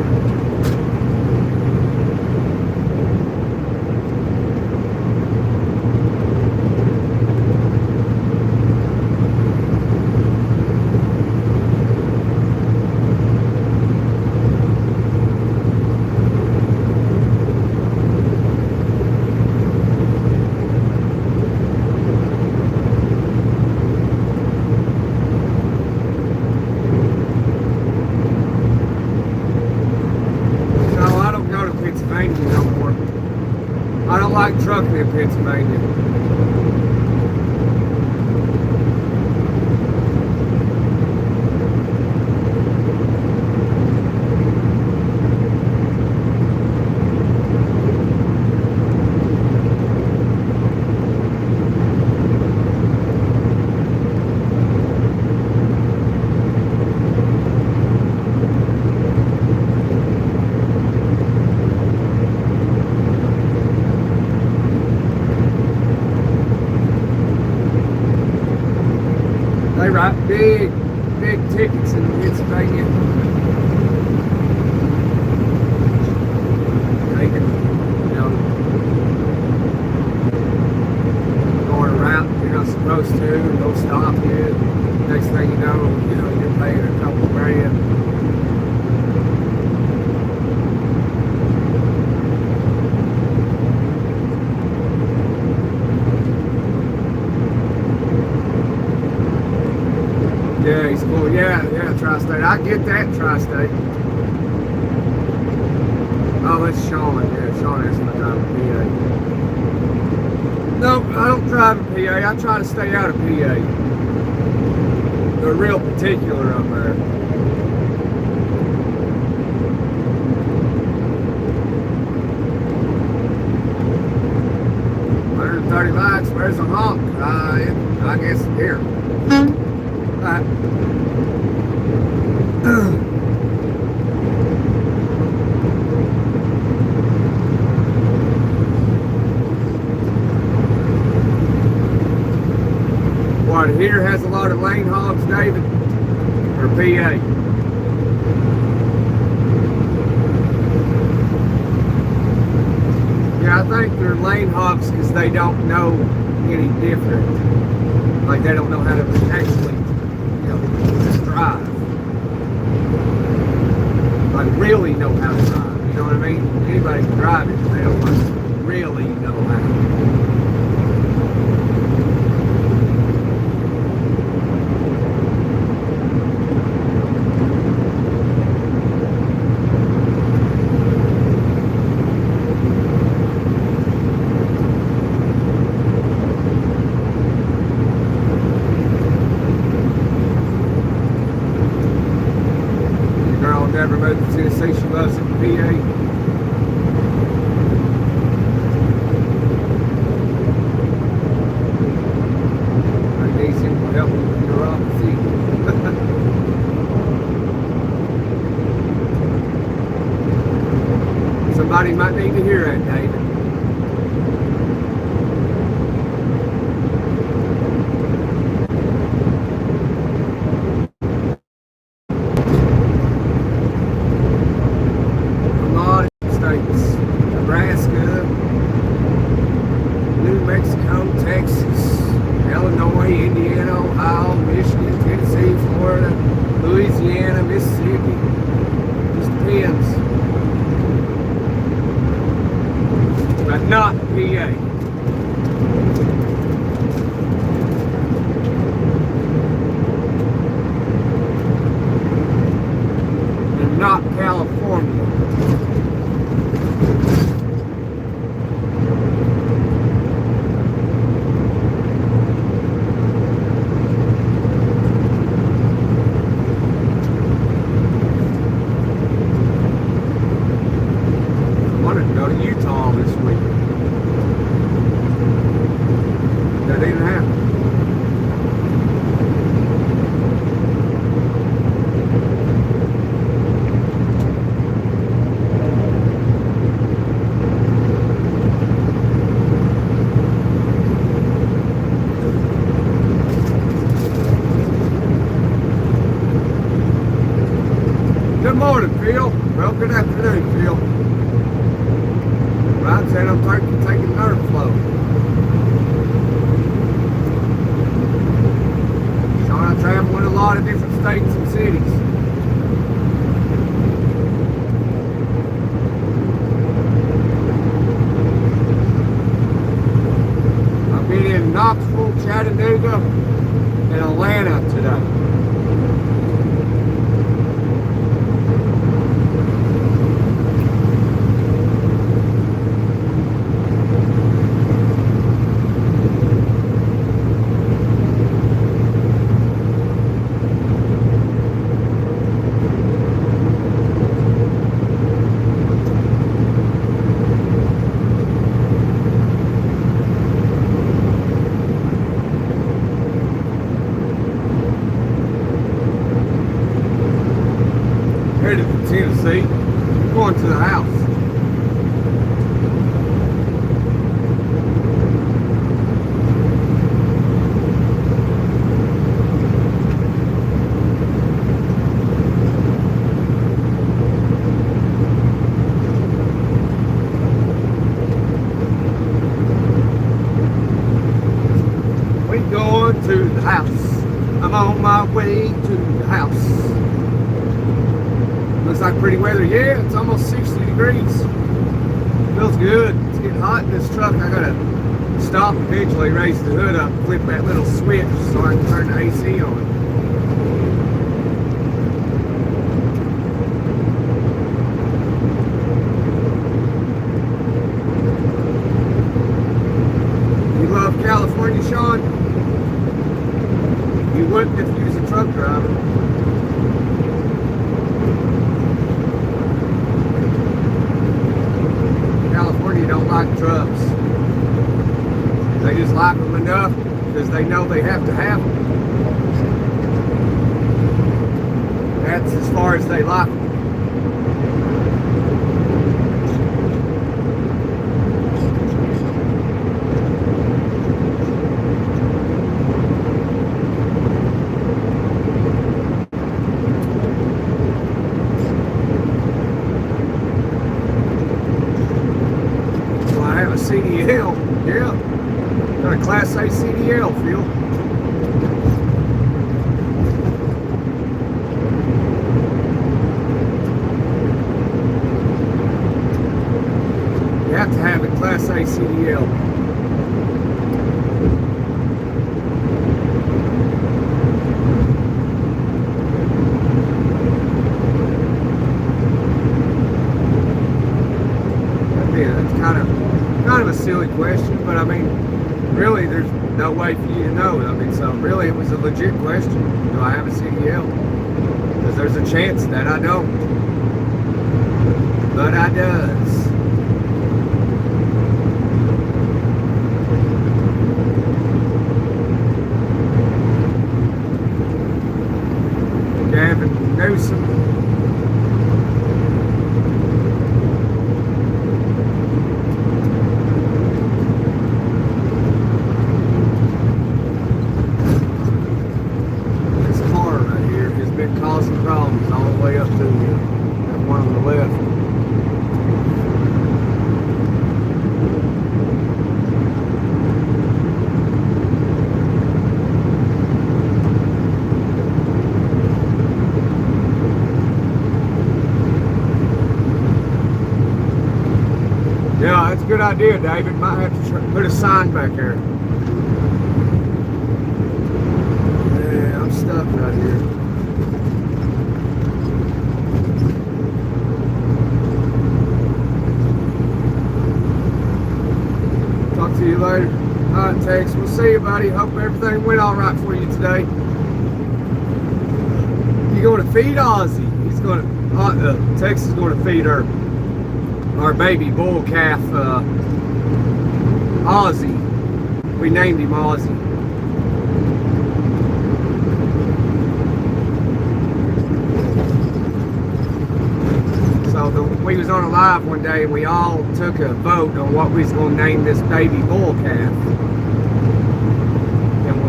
I don't like trucking in Pennsylvania. big, big tickets in Pennsylvania. They can, you know, going a route you're not supposed to, and they'll stop you. Next thing you know, you're paying a couple grand. Yeah, he's cool. Yeah, Tri-State. I get that, Tri-State. Oh, it's Sean. Yeah, Sean has my drive in PA. No, I don't drive in PA. I try to stay out of PA. They're real particular up there. There's 30 lights. Where's the honk? I guess here. What, here has a lot of lane hogs, David? Or PA? Yeah, I think they're lane hogs because they don't know any different. Like they don't know how to actually, just drive. Like really know how to drive. You know what I mean? Anybody can drive it, but they don't like really know how. Never moved to Tennessee. She loves it in PA. Magnesium will help with neuropathy. Somebody might need to hear that, David. Not PA. And not California. I wanted to go to Utah this week. That didn't happen. Good morning, Phil. Well, good afternoon, Phil. Right, said I'm taking nerve flow. So I travel in a lot of different states and cities. I've been in Knoxville, Chattanooga, and Atlanta today. Headed to Tennessee, going to the house. house. I'm on my way to the house. Looks like pretty weather. Yeah, it's almost 60 degrees. Feels good. It's getting hot in this truck. I gotta stop eventually, raise the hood up, flip that little switch so I can turn the AC on. You love California, Sean? You wouldn't if you was a truck driver. California don't like trucks. They just like them enough because they know they have to have them. That's as far as they like them. So I have a CDL, yeah. Got a Class A CDL, Phil. You have to have a Class A CDL. Yeah, that's kind of a silly question, but I mean, really, there's no way for you to know. I mean, so really, it was a legit question. Do I have a CDL? Because there's a chance that I don't. But I does. Gavin Newsom. Causing problems all the way up to that one on the left. Yeah, that's a good idea, David. Might have to put a sign back there. Yeah, I'm stuck right here. See you later. Alright, Tex. We'll see you, buddy. Hope everything went alright for you today. You going to feed Ozzy? He's going to, Tex is going to feed our baby bull calf, Ozzy. We named him Ozzy. We was on a live one day and we all took a vote on what we was going to name this baby bull calf, and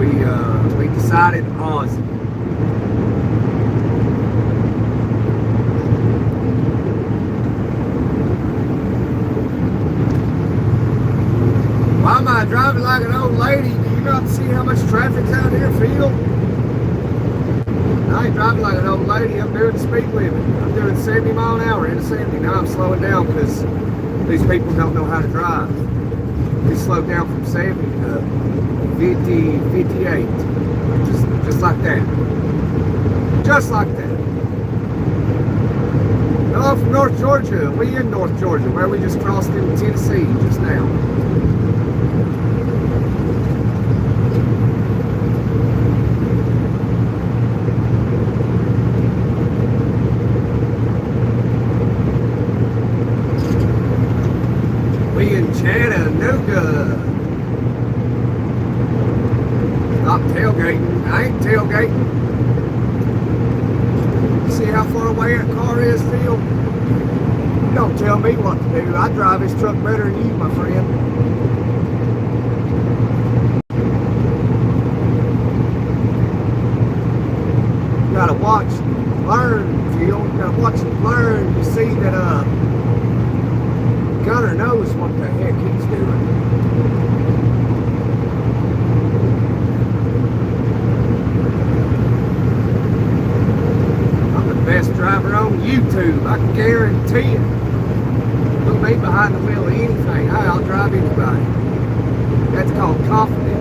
we decided Ozzy. Why am I driving like an old lady? Do you not see how much traffic's out here, Phil? I ain't driving like an old lady. I'm doing the speed limit. I'm doing 70 mile an hour into 70. Now I'm slowing down because these people don't know how to drive. We slowed down from 70 to 50, 58. Just like that. Just like that. Hello from North Georgia. We in North Georgia, where we just crossed into Tennessee just now. Chattanooga. Stop tailgating. I ain't tailgating. You see how far away that car is, Phil? You don't tell me what to do. I drive this truck better than you, my friend. You gotta watch and learn, Phil. You gotta watch and learn. You see that Gunner knows what the heck he's doing. YouTube. I can guarantee it. Put me behind the wheel of anything. Hey, I'll drive anybody. That's called confidence.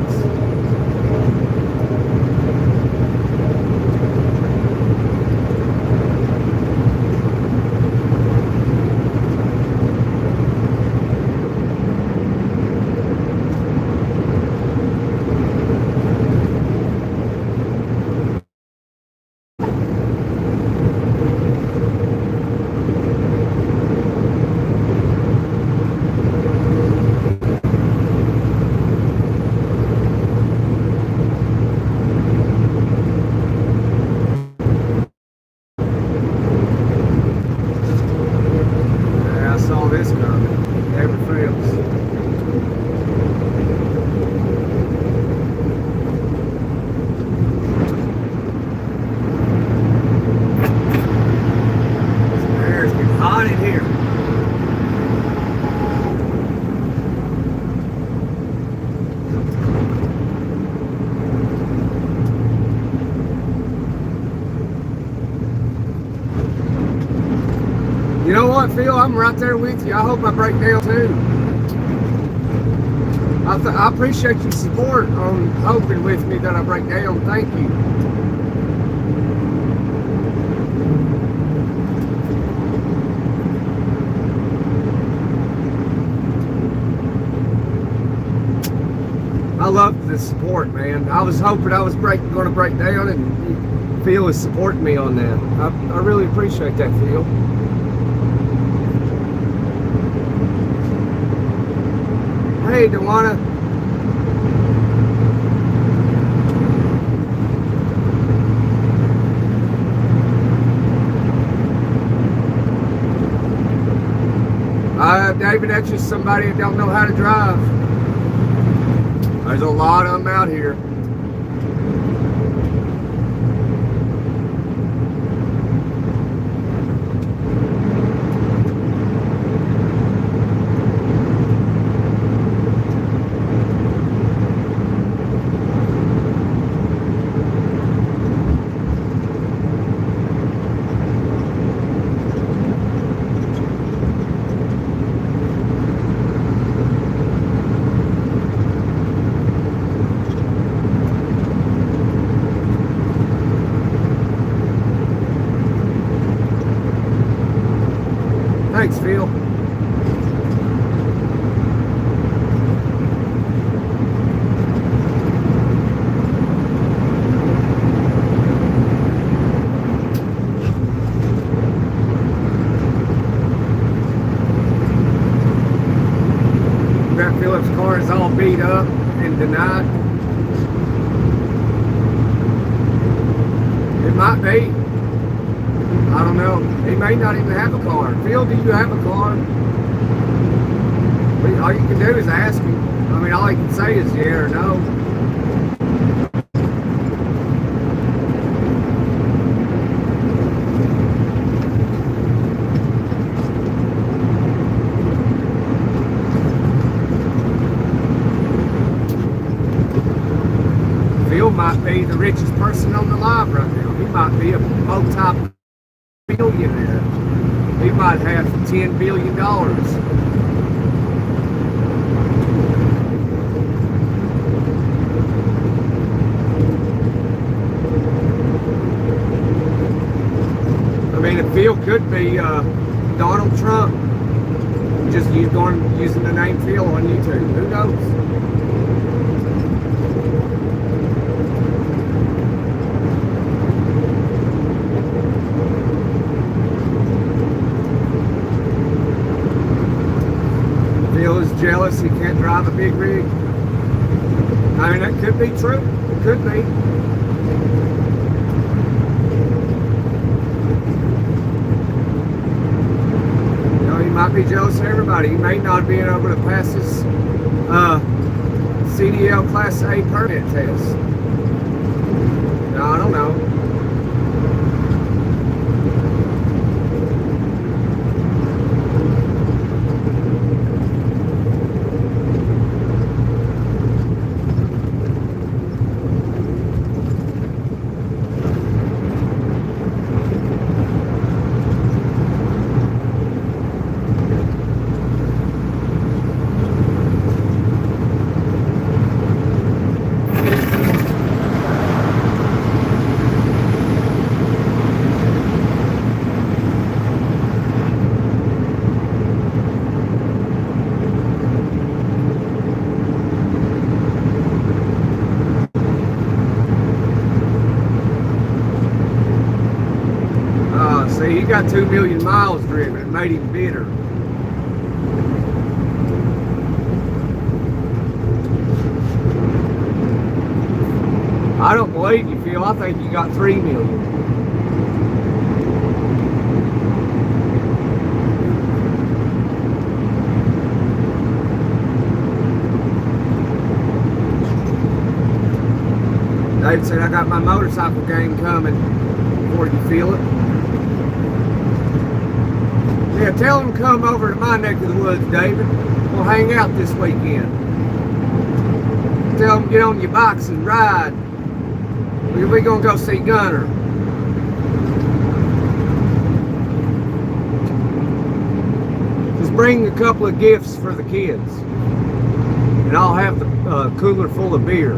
You know what, Phil? I'm right there with you. I hope I break down too. I appreciate your support on hoping with me that I break down. Thank you. I love the support, man. I was hoping I was going to break down, and Phil is supporting me on that. I really appreciate that, Phil. Hey, Dewana. David, that's just somebody that don't know how to drive. There's a lot of them out here. Thanks, Phil. Brett Phillips' car is all beat up and denied. It might be. I don't know. He may not even have a car. Phil, do you have a car? All you can do is ask him. I mean, all he can say is yeah or no. Phil might be the richest person on the live right now. He might be a multi-billionaire. He might have $10 billion. I mean, if Phil could be Donald Trump, just using the name Phil on YouTube. Who knows? Phil is jealous he can't drive a big rig. I mean, that could be true. It could be. You know, he might be jealous of everybody. He may not be able to pass his CDL Class A permit test. No, I don't know. See, he got 2 million miles driven. It made him bitter. I don't believe you, Phil. I think you got 3 million. David said, I got my motorcycle game coming before you feel it. Yeah, tell them to come over to my neck of the woods, David. We'll hang out this weekend. Tell them to get on your bikes and ride. We're going to go see Gunner. Just bring a couple of gifts for the kids. And I'll have the cooler full of beer.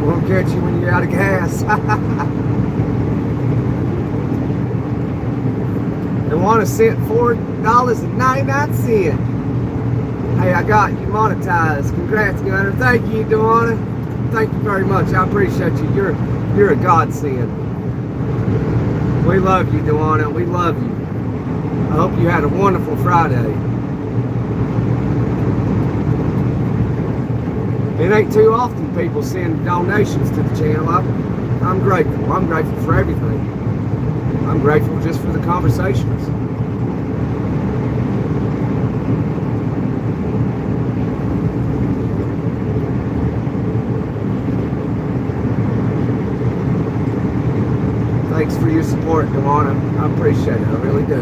Won't catch you when you're out of gas. Dewana sent $4.99. Hey, I got you monetized. Congrats, Gunner. Thank you, Dewana. Thank you very much. I appreciate you. You're a godsend. We love you, Dewana. We love you. I hope you had a wonderful Friday. It ain't too often people send donations to the channel. I'm grateful. I'm grateful for everything. I'm grateful just for the conversations. Thanks for your support, Dewana. I appreciate it. I really do.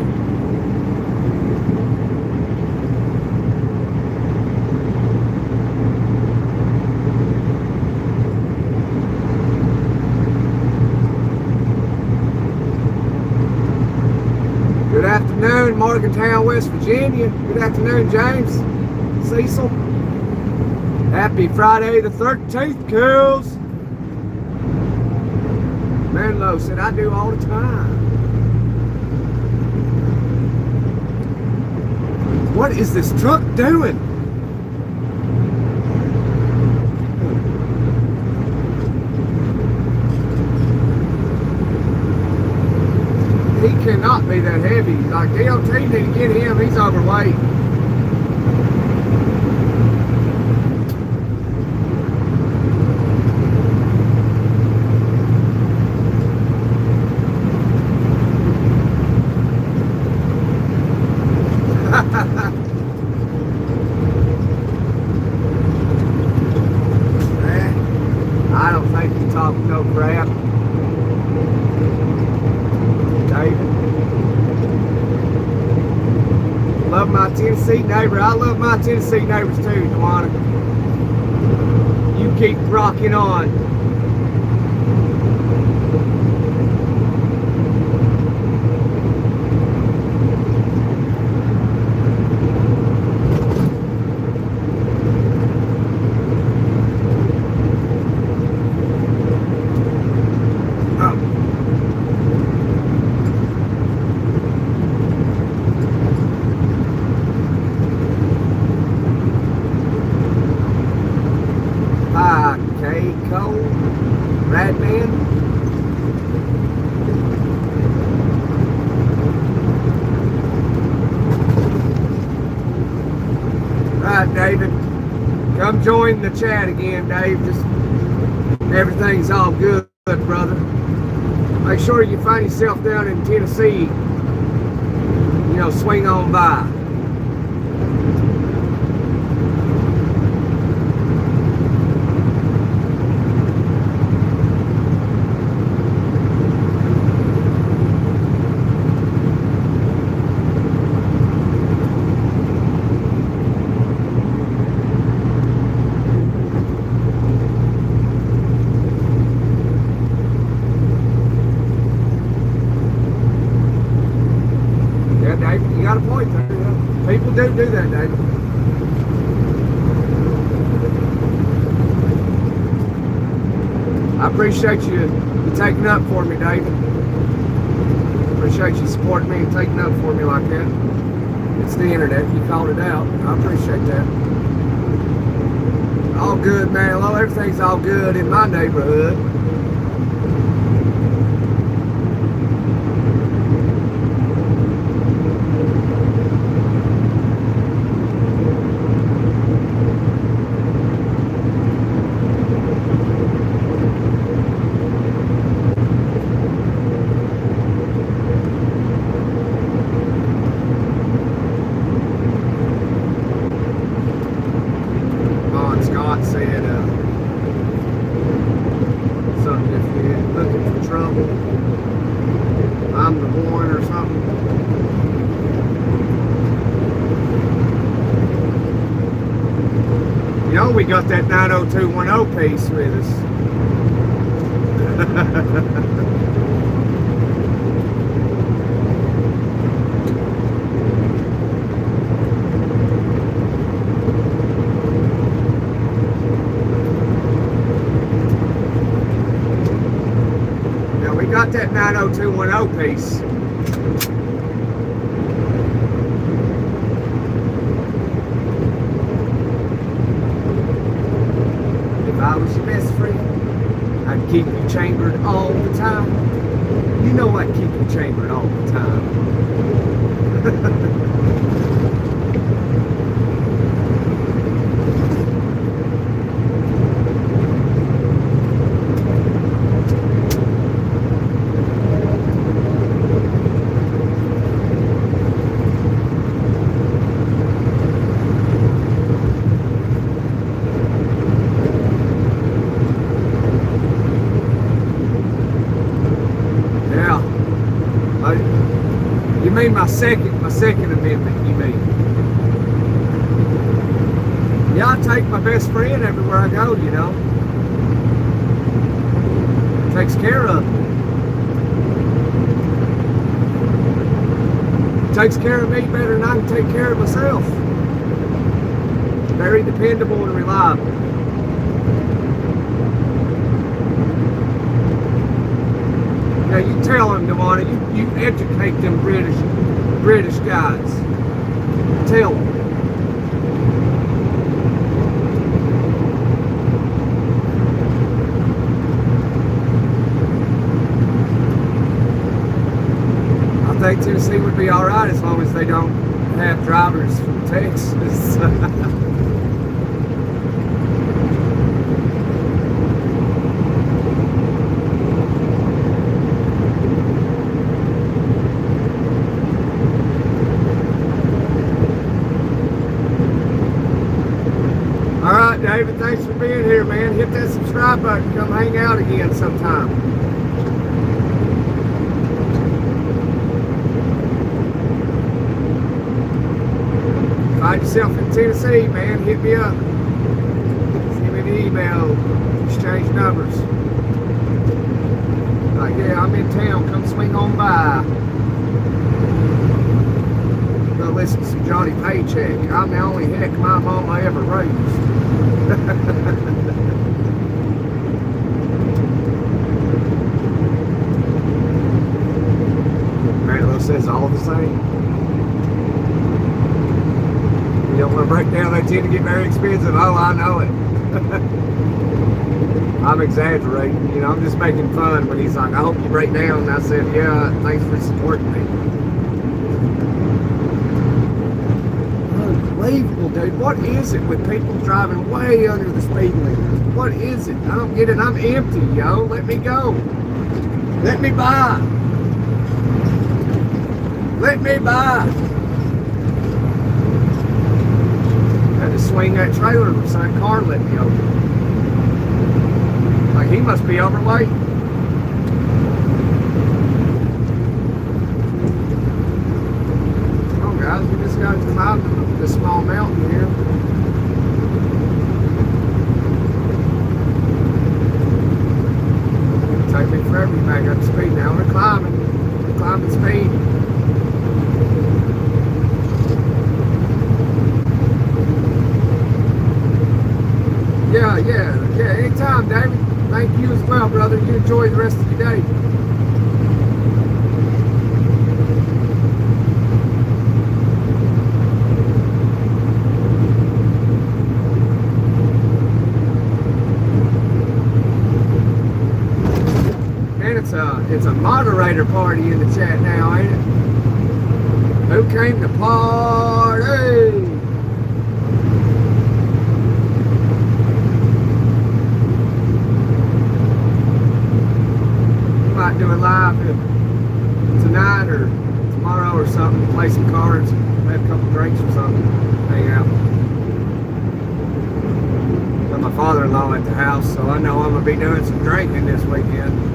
Good afternoon, Morgantown, West Virginia. Good afternoon, James. Cecil. Happy Friday the 13th, Kills. Manlow said, I do all the time. What is this truck doing? He cannot be that heavy. Like DOT need to get him. He's overweight. I don't think you talk no crap. Love my Tennessee neighbor. I love my Tennessee neighbors too, Dewana. You keep rocking on. Cole, Radman. Right, David. Come join the chat again, Dave. Just everything's all good, brother. Make sure you find yourself down in Tennessee. You know, swing on by. You got a point there. Yeah. People do that, David. I appreciate you taking up for me, David. Appreciate you supporting me and taking up for me like that. It's the internet. You called it out. I appreciate that. All good, man. Well, everything's all good in my neighborhood. We got that 90210 piece with us. Now we got that 90210 piece. I was your best friend, I'd keep you chambered all the time. You know I'd keep you chambered all the time. You mean my second amendment, you mean? Yeah, I take my best friend everywhere I go, you know. Takes care of me. Takes care of me better than I can take care of myself. Very dependable and reliable. Now you tell them, Dewana, you educate them British guys. Tell them. I think Tennessee would be all right as long as they don't have drivers from Texas. David, thanks for being here, man. Hit that subscribe button. Come hang out again sometime. Find yourself in Tennessee, man. Hit me up. Send me an email. Exchange numbers. Like, yeah, I'm in town. Come swing on by. Go listen to some Johnny Paycheck. I'm the only heck my mama ever raised. Marilyn says all the same. You don't want to break down, they tend to get very expensive. Oh, I know it. I'm exaggerating, you know, I'm just making fun when he's like, I hope you break down. And I said, yeah, thanks for supporting me. Unbelievable, dude. What is it with people driving way under the speed limit? What is it? I don't get it. I'm empty, yo. Let me go. Let me by. Let me by. Had to swing that trailer so that car let me over. Like, he must be overweight. Oh, guys, we just got to come out of this small mountain here. It'll take me forever to back up to speed now. We're climbing. We're climbing speed. Yeah, anytime, David. Thank you as well, brother. You enjoy the rest of your day. it's a moderator party in the chat now, ain't it? Who came to party? Might do a live tonight or tomorrow or something. Play some cards, have a couple drinks or something. Hang out. Got my father-in-law at the house, so I know I'm gonna be doing some drinking this weekend.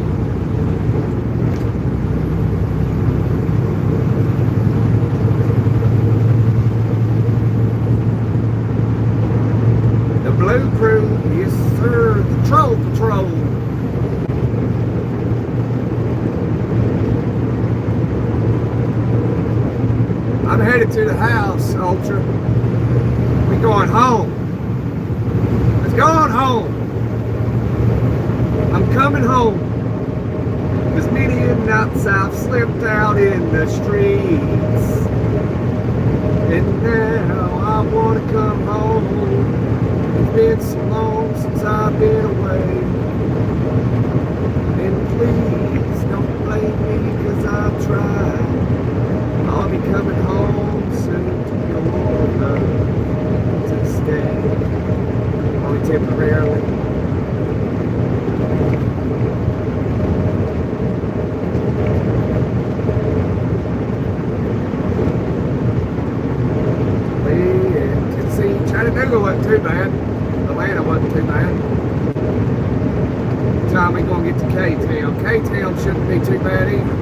The Blue Crew, yes sir, the Troll Patrol. I'm headed to the house, Ultra. We going home. Let's go on home. I'm coming home. As many nights I've slipped out in the streets. And now I want to come home. It's been so long since I've been away. And please don't blame me, 'cause I've tried. I'll be coming home soon to your love to stay, only temporarily. See, Chattanooga wasn't too bad. Atlanta wasn't too bad. Time we gonna get to K-Town. K-Town shouldn't be too bad either.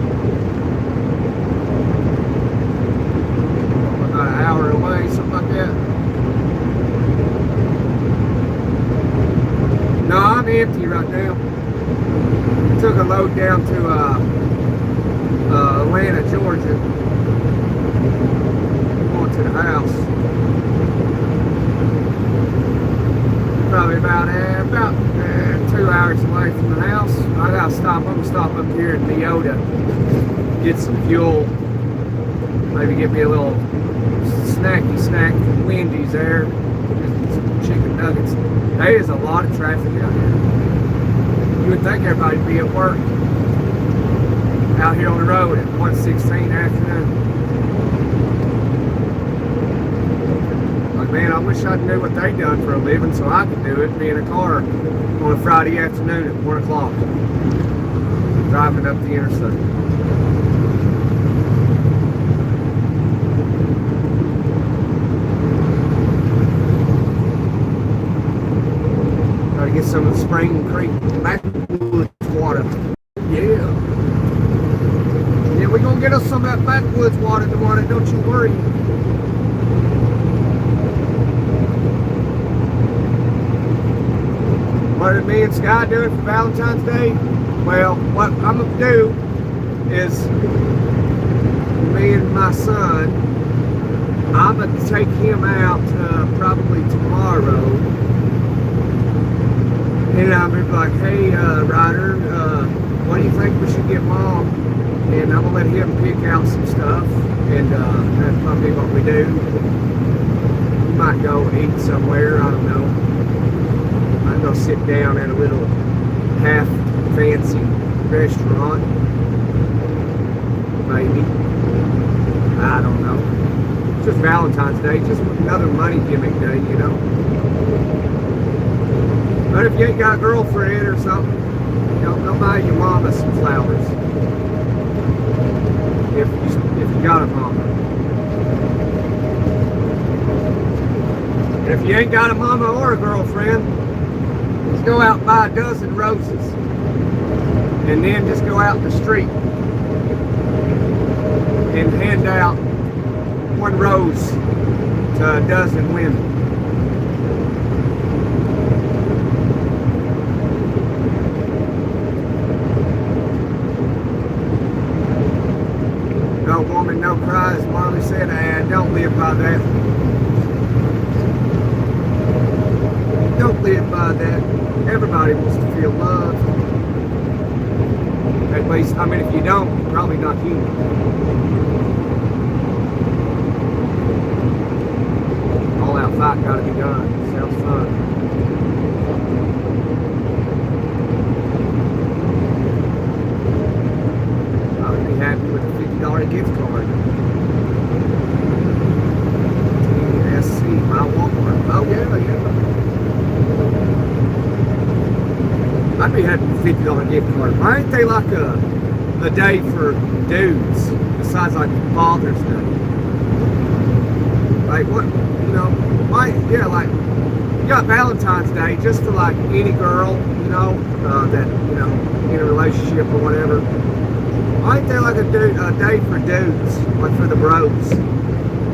About an hour away, something like that. No, I'm empty right now. Took a load down to Atlanta, Georgia. Going to the house. Probably about 2 hours away from the house. I gotta stop. I'm gonna stop up here in Neoda, get some fuel. Maybe get me a little snacky snack from Wendy's there. Just some chicken nuggets. There is a lot of traffic out here. You would think everybody'd be at work out here on the road at 1:16 afternoon. Like, man, I wish I knew what they done for a living so I could do it. Be in a car on a Friday afternoon at 1 o'clock, driving up the interstate. Get some of the Spring Creek backwoods water. Yeah. Yeah, we're going to get us some of that backwoods water tomorrow, don't you worry. What did me and Sky do for Valentine's Day? Well, what I'm going to do is me and my son, I'm going to take him out probably tomorrow. And I'll be like, hey, Ryder, what do you think we should get Mom? And I'm going to let him pick out some stuff. And that's probably what we do. We might go eat somewhere, I don't know. Might go sit down at a little half fancy restaurant. Maybe. I don't know. Just Valentine's Day, just another money gimmick day, you know. But if you ain't got a girlfriend or something, go buy your mama some flowers. If you got a mama. And if you ain't got a mama or a girlfriend, just go out and buy a dozen roses. And then just go out in the street and hand out one rose to a dozen women. No woman, no cry, as Marley said, and don't live by that. Don't live by that. Everybody wants to feel loved. At least, I mean, if you don't, you're probably not human. All out fight gotta be done. Sounds fun. be having a $50 gift card. Why ain't they like a day for dudes besides like Father's Day? Like what, you know, why, yeah, like, you got Valentine's Day just for like any girl, you know, that, you know, in a relationship or whatever. Why ain't there like a day for dudes, like for the bros?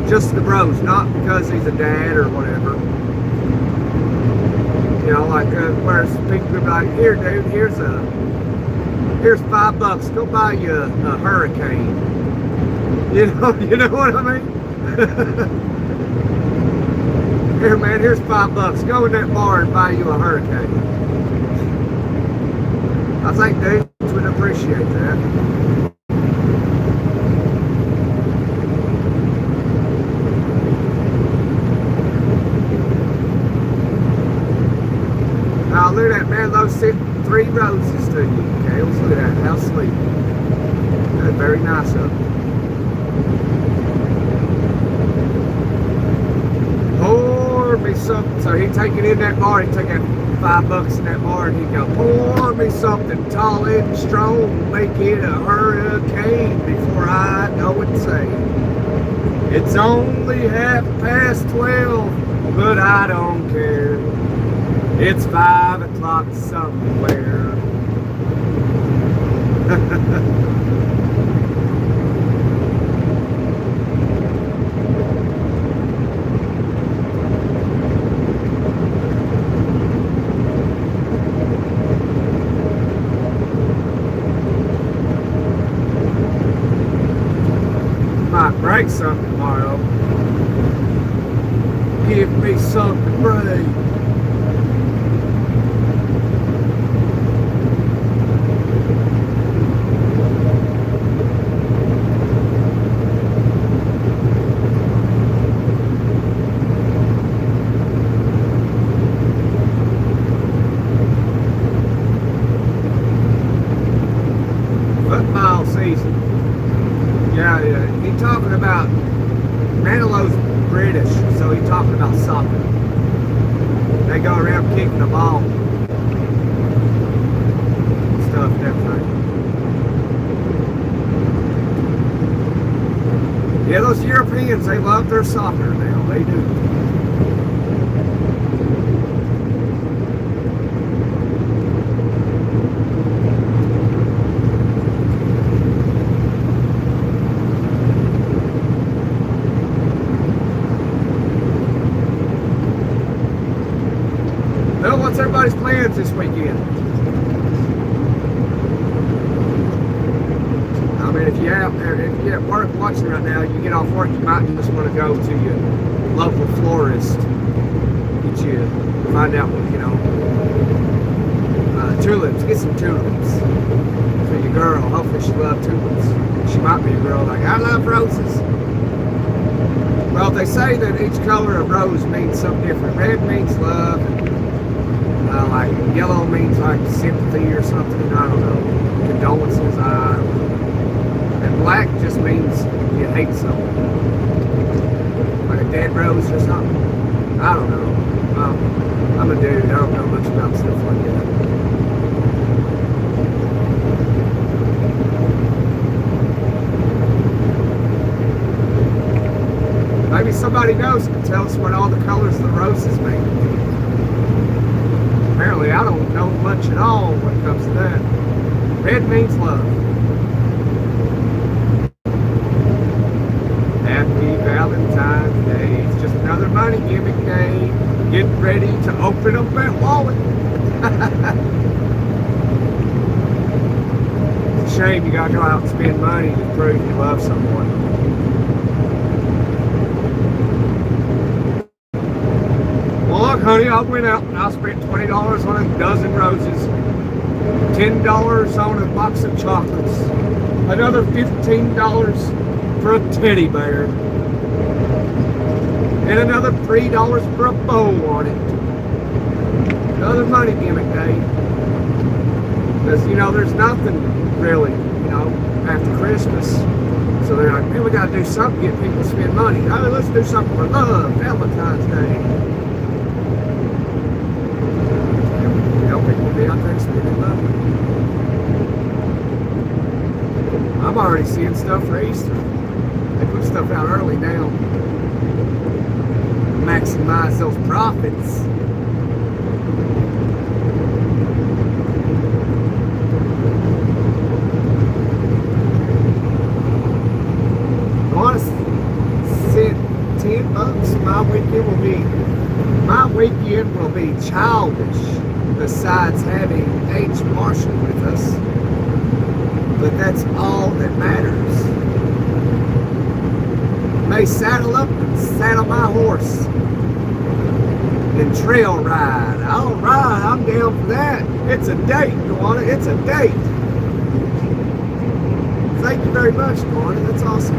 Just the bros, not because he's a dad or whatever. You know, like where people be like, here dude, here's $5, go buy you a hurricane. You know what I mean? Here man, here's $5, go in that bar and buy you a hurricane. I think dudes would appreciate that. Now look at that, man, those 3 roses to you, okay? Let's look at that, how sweet. That's very nice of them. Pour me something. So he'd take it in that bar, he'd take that $5 in that bar and he'd go, pour me something tall and strong, make it a hurricane before I know what to say. It's only 12:30, but I don't care. It's 5 o'clock somewhere. Might break something tomorrow. Give me something to break. Football season. Yeah, he's talking about Manilow's British, so he's talking about soccer. They go around kicking the ball. Stuff and everything. Yeah, those Europeans, they love their soccer now. They do. Well, what's everybody's plans this weekend? I mean, if you're at work watching right now, you get off work, you might just want to go to your local florist, find out what, you know, tulips, get some tulips for your girl. Hopefully she loves tulips. She might be a girl like, I love roses. Well, they say that each color of rose means something different. Red means love, like yellow means like sympathy or something, I don't know, condolences, and black just means you hate something, like a dead rose or something, I don't know. I'm a dude, I don't know much about stuff like that. Maybe somebody knows and can tell us what all the colors of the roses mean. Apparently, I don't know much at all when it comes to that. Red means love. Happy Valentine's Day. It's just another money gimmick day. Get ready to open up that wallet. It's a shame you gotta go out and spend money to prove you love someone. Well, look, honey, I went out and I spent $20 on a dozen roses, $10 on a box of chocolates, another $15 for a teddy bear, and another $3 for a bow on it. Another money gimmick day. Because, you know, there's nothing really, you know, after Christmas. So they're like, man, we got to do something to get people to spend money. Oh, let's do something for love, Valentine's Day. Help people. we'll be out there spending money. I'm already seeing stuff for Easter. They put stuff out early now. Maximize those profits. I want to send $10. My weekend will be childish, besides having H. Marshall with us. But that's all that matters. May saddle up and saddle my horse and trail ride. All right, I'm down for that. It's a date, Tawana. It's a date. Thank you very much, Tawana. That's awesome.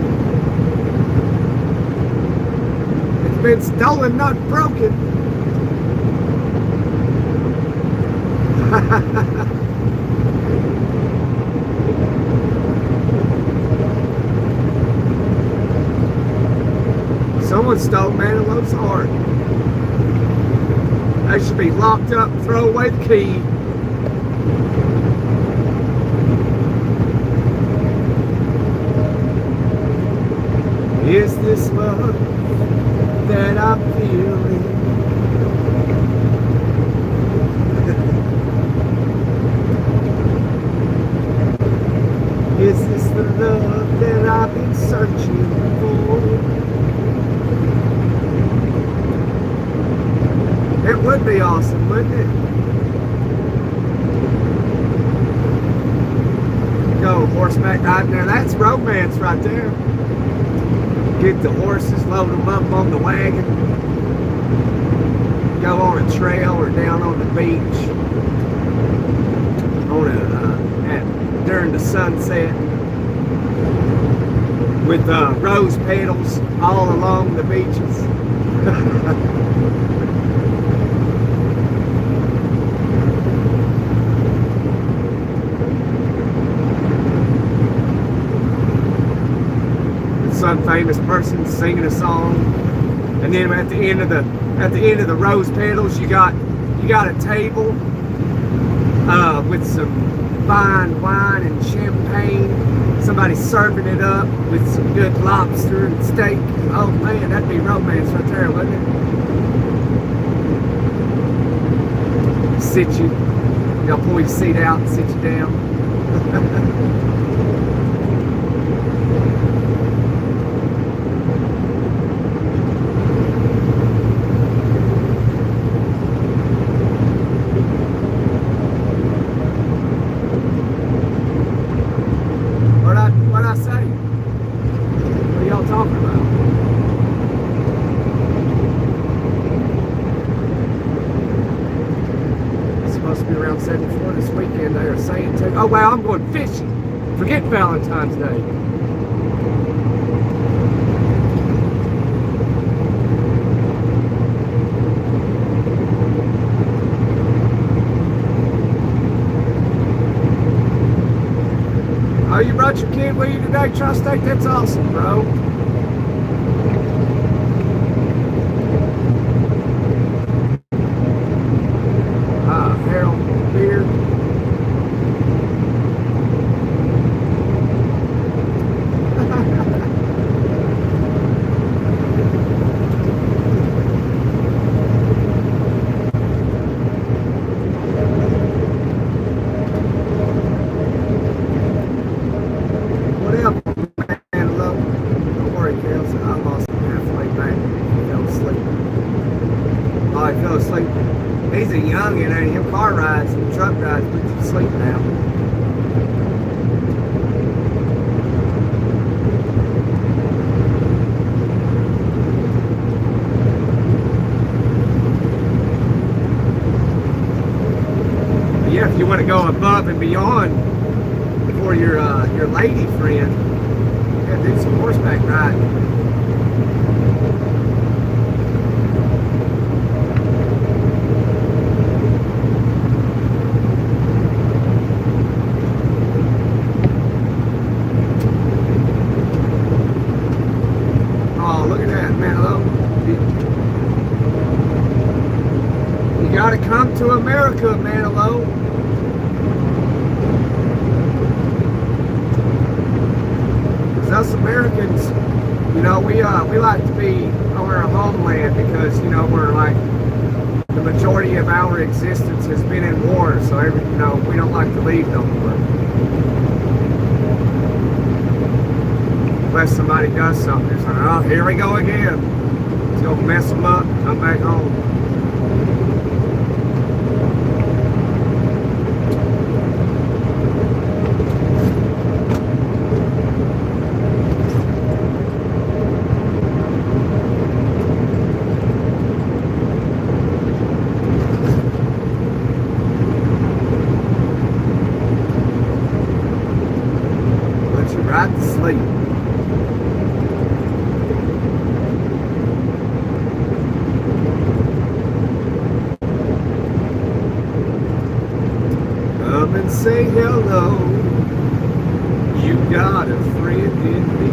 It's been stolen, not broken. Someone stole Manilow's heart. They should be locked up and throw away the key. Is this love that I'm feeling? Is this the love that I've been searching for? It would be awesome, wouldn't it? Go horseback riding there. That's romance right there. Get the horses, load them up on the wagon. Go on a trail or down on the beach. During the sunset. With rose petals all along the beaches. Some famous person singing a song, and then at the end of the rose petals, you got a table with some fine wine and champagne. Somebody serving it up with some good lobster and steak. Oh man, that'd be romance right there, wouldn't it? Sit you, they'll pull your seat out and sit you down. What'd I say? What are y'all talking about? It's supposed to be around 74 this weekend, they are saying too. Oh wow, I'm going fishing. Forget Valentine's Day. Oh, you brought your kid with you today, Tri-State? That's awesome, bro. Harold Beard. He's a youngin', ain't him? Car rides and truck rides put you to sleep now. But yeah, if you want to go above and beyond for your lady friend, you gotta do some horseback riding. You gotta come to America, Manilow. like to be on our homeland because, you know, we're like, the majority of our existence has been in war, so you know, we don't like to leave no more. Unless somebody does something, it's like, oh, here we go again. Let's go mess them up, come back home. Right to sleep. Come and say hello. You got a friend in me.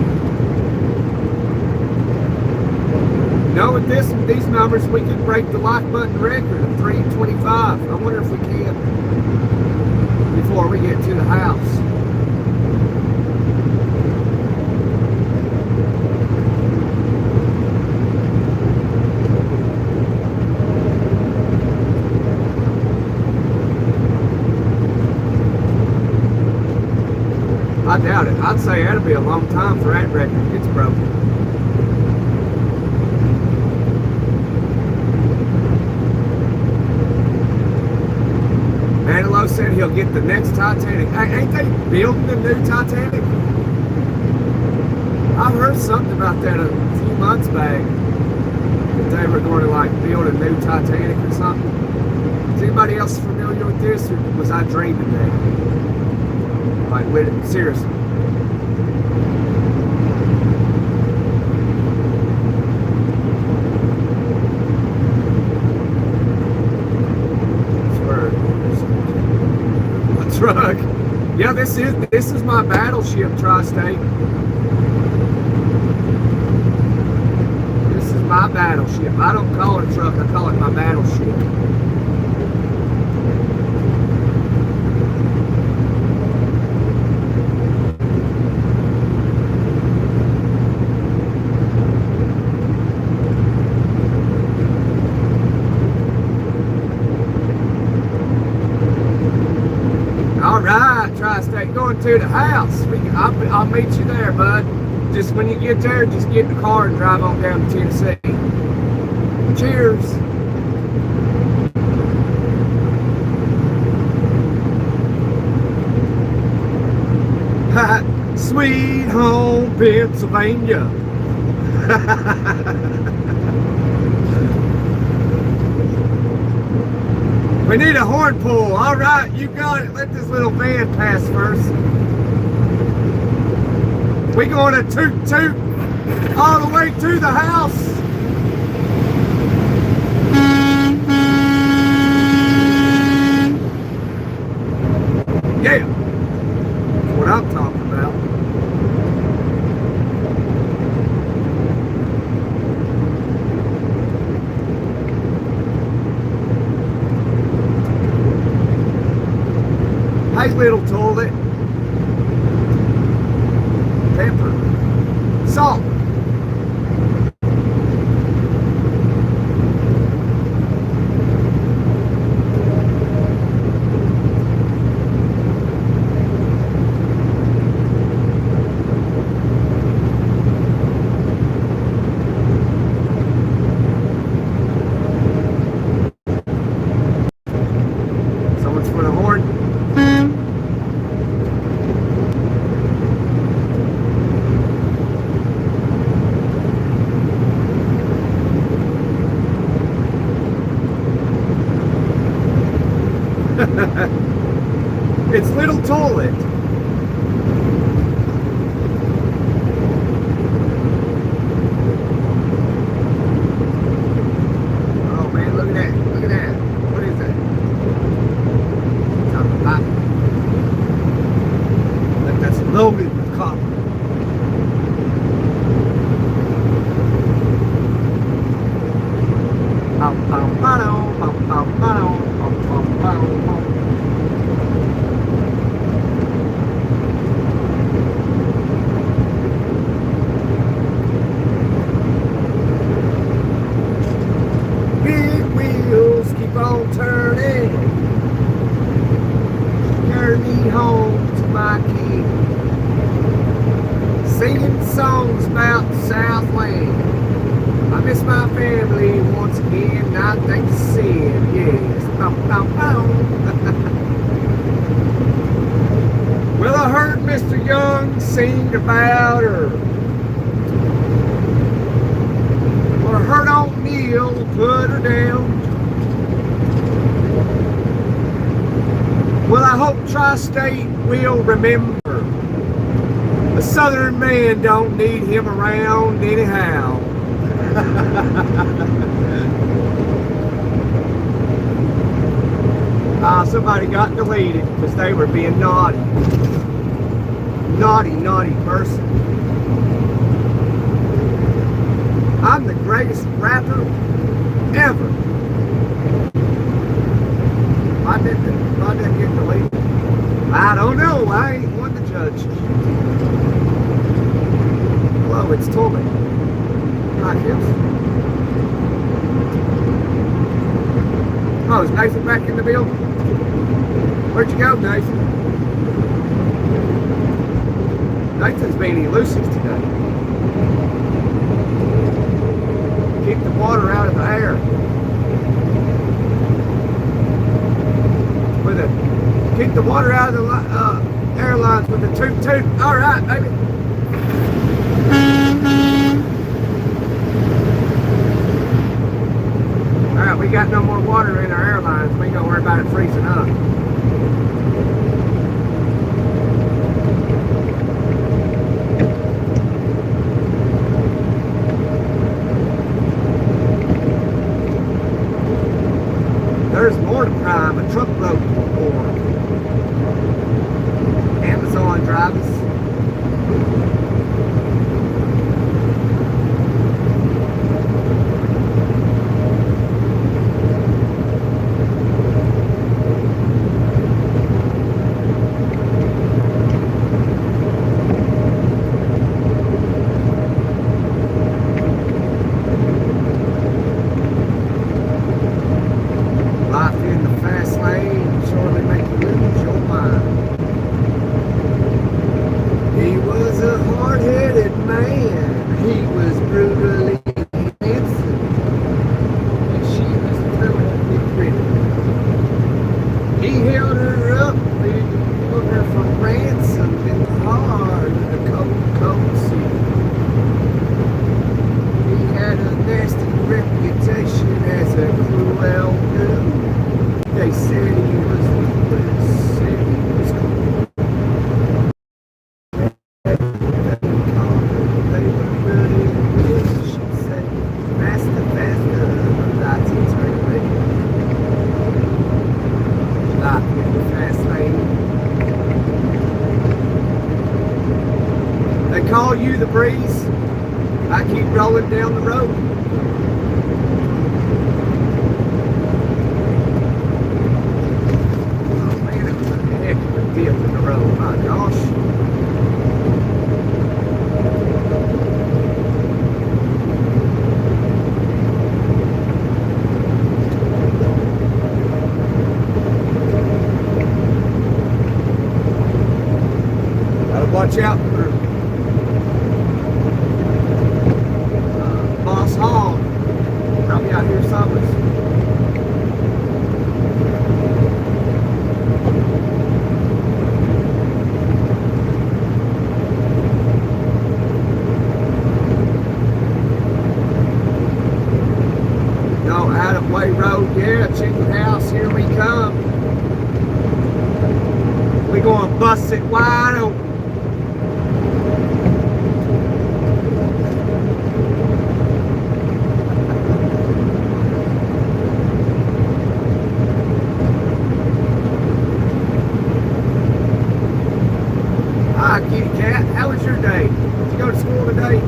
You know, with these numbers, we could break the like button record of 325. I wonder if we can before we get to the house. I doubt it. I'd say that'll be a long time for that record gets broken. Manilow said he'll get the next Titanic. Ain't they building the new Titanic? I heard something about that a few months back. That they were going to like build a new Titanic or something. Is anybody else familiar with this, or was I dreaming that? Like, seriously. A truck. Yeah, this is my battleship, Tri-State. This is my battleship. I don't call it a truck, I call it my battleship. Tri-State, going to the house. I'll meet you there, bud. Just when you get there, just get in the car and drive on down to Tennessee. Cheers. Sweet home Pennsylvania. We need a horn pull. All right, you got it. Let this little van pass first. We going to toot toot all the way to the house. Yeah, that's what I'm talking about. Hey, little toilet. Pepper. Salt. So much for the horn. It's little toilet. Oh man, look at that. Look at that. What is that? I think that's loaded with copper. journey home to my king, singing songs about the Southland. I miss my family once again, not thanks to sin, yes. Bow, bow, bow. Well, I heard Mr. Young sing about her. Well, I heard Aunt Neil put her down. Well, I hope Tri-State will remember. A Southern man don't need him around anyhow. Somebody got deleted because they were being naughty. Naughty person. I'm the greatest rapper ever. Why did that get deleted? I don't know. I ain't one to judge. Hello, it's Toby. Hi, Kips. Oh, is Nathan back in the building? Where'd you go, Nathan? Nathan's being elusive today. Keep the water out of the air. Keep the water out of the airlines with the toot toot. All right, baby. All right, we got no more water in our airlines. We ain't gonna worry about it freezing up. There's more to Prime, a truckload more. Amazon drivers. Call you the breeze. I keep rolling down the road. Oh man, it was a heck of a dip in the road. My gosh. Gotta watch out for probably out here somewhere. No, out of way road, yeah, chicken house, here we come. We gonna bust it wide open. Kitty cat, how was your day? Did you go to school today?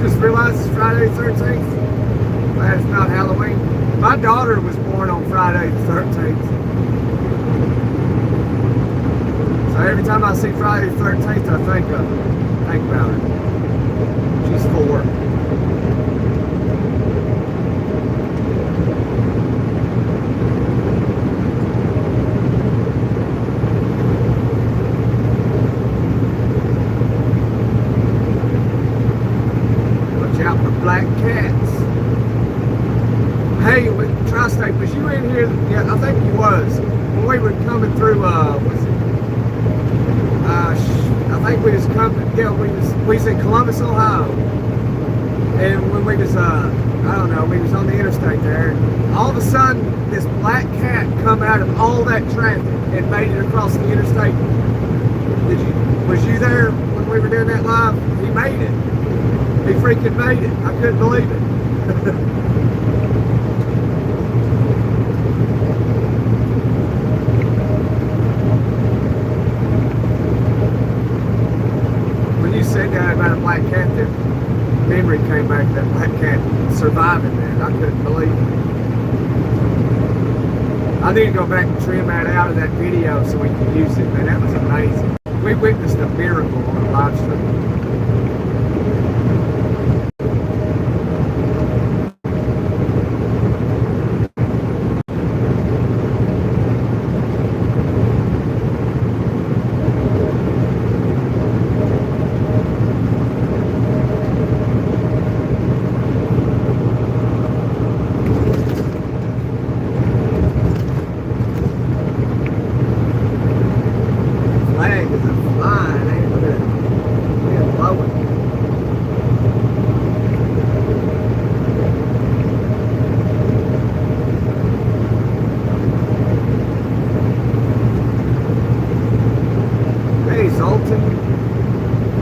Just realized it's Friday the 13th. Glad it's not Halloween. My daughter was born on Friday the 13th. So every time I see Friday the 13th, I think about her. She's 4. Hey, Tri-State, was you in here? Yeah, I think you was. When we were coming through, was it? I think we was coming, yeah, we was in Columbus, Ohio. And when we was, I don't know, we was on the interstate there. All of a sudden, this black cat come out of all that traffic and made it across the interstate. Was you there when we were doing that live? He made it. He freaking made it. I couldn't believe it. When you said that about a black cat, that memory came back, that black cat surviving that. I couldn't believe it. I need to go back and trim that out of that video so we can use it, man. That was amazing. We witnessed a miracle on a live stream.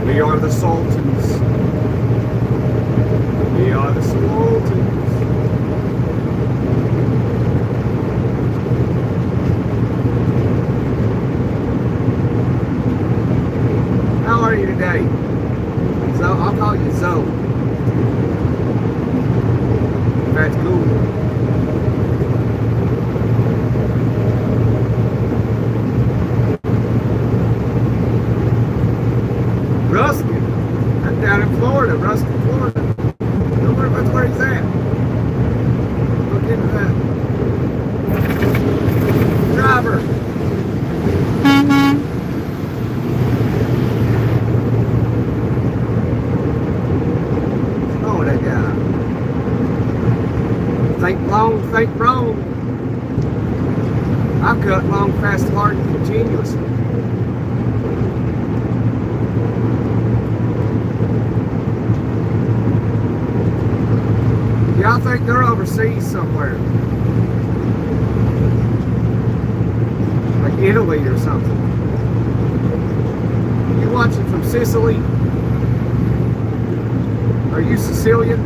We are the Sultans. We are the Sultans. How are you today? So I'll call you Zoe. That's cool. Ruskin. I'm down in Florida, Ruskin, Florida. Don't worry about where he's at. Look into that. Driver. Oh, that guy. Think long, think wrong. I cut long, fast, hard, continuously. I think they're overseas somewhere. Like Italy or something. You watching from Sicily? Are you Sicilian?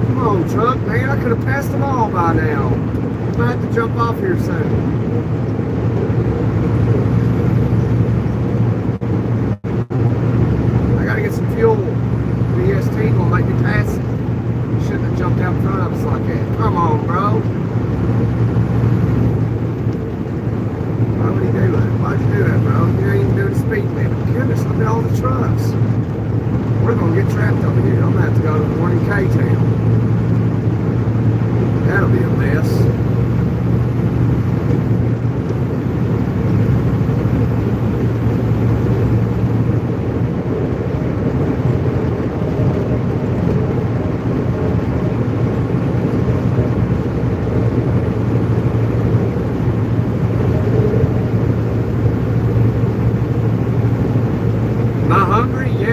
Come on, truck, man. I could have passed them all by now. I'm gonna have to jump off here soon. Fuel. BST gonna make me pass it. You shouldn't have jumped out in front of us like that. Come on, bro. Why would he do that? Why'd you do that, bro? You ain't even doing the speed limit. Goodness, look at all the trucks. We're gonna get trapped over here. I'm gonna have to go to the one in K-Town. That'll be a mess.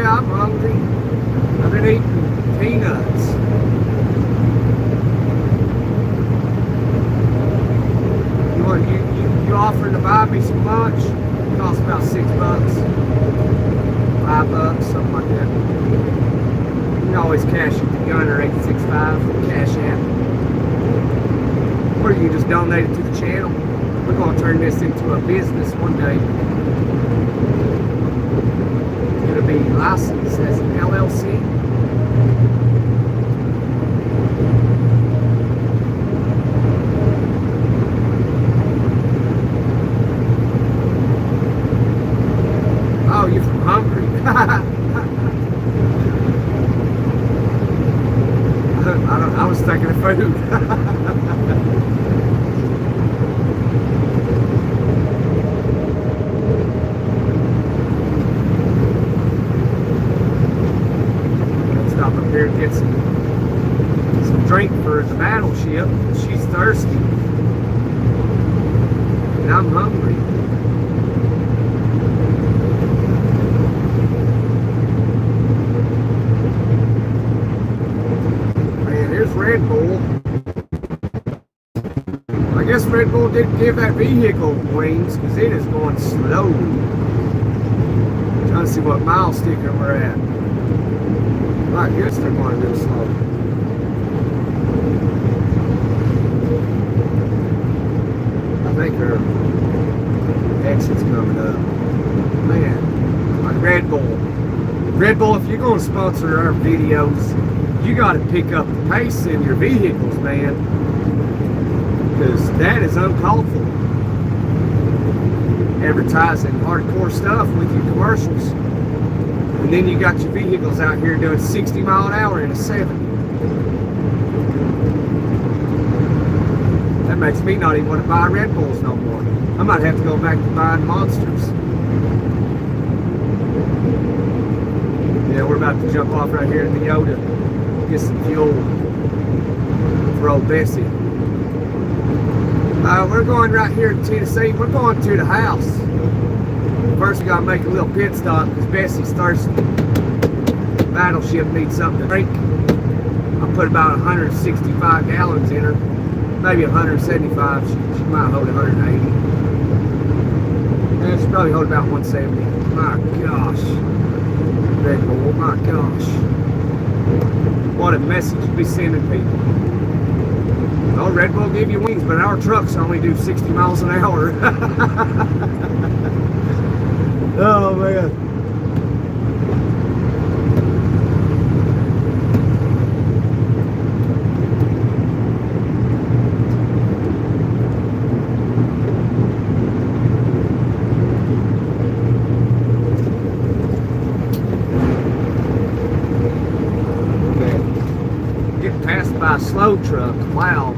I'm hungry. I've been eating peanuts. You offering to buy me some lunch? It costs about $6, $5, something like that. You can always cash it to Gunner 865 Cash App. Or you can just donate it to the channel. We're going to turn this into a business one day. To be licensed as an LLC. Oh, you're from Hungary. I was thinking of food. here and get some drink for the battleship. She's thirsty. And I'm hungry. Man, here's Red Bull. I guess Red Bull didn't give that vehicle wings because it is going slow. Trying to see what mile sticker we're at. I guess they're going a little slow. I think our exit's coming up. Man, like Red Bull. Red Bull, if you're going to sponsor our videos, you got to pick up the pace in your vehicles, man. Because that is uncalled for. Advertising hardcore stuff with your commercials. And then you got your vehicles out here doing 60 mile an hour in a 70. That makes me not even want to buy Red Bulls no more. I might have to go back to buying Monsters. Yeah, we're about to jump off right here at the Yoda. Get some fuel for old Bessie. We're going right here to Tennessee. We're going to the house. First, we got to make a little pit stop because Bessie's thirsty. Battleship needs something to drink. I put about 165 gallons in her. Maybe 175. She might hold 180. And she'll probably hold about 170. My gosh. Red Bull, my gosh. What a message to be sending people. Well, Red Bull give you wings, but our trucks only do 60 miles an hour. Oh, man. Okay. Getting passed by a slow truck. Wow.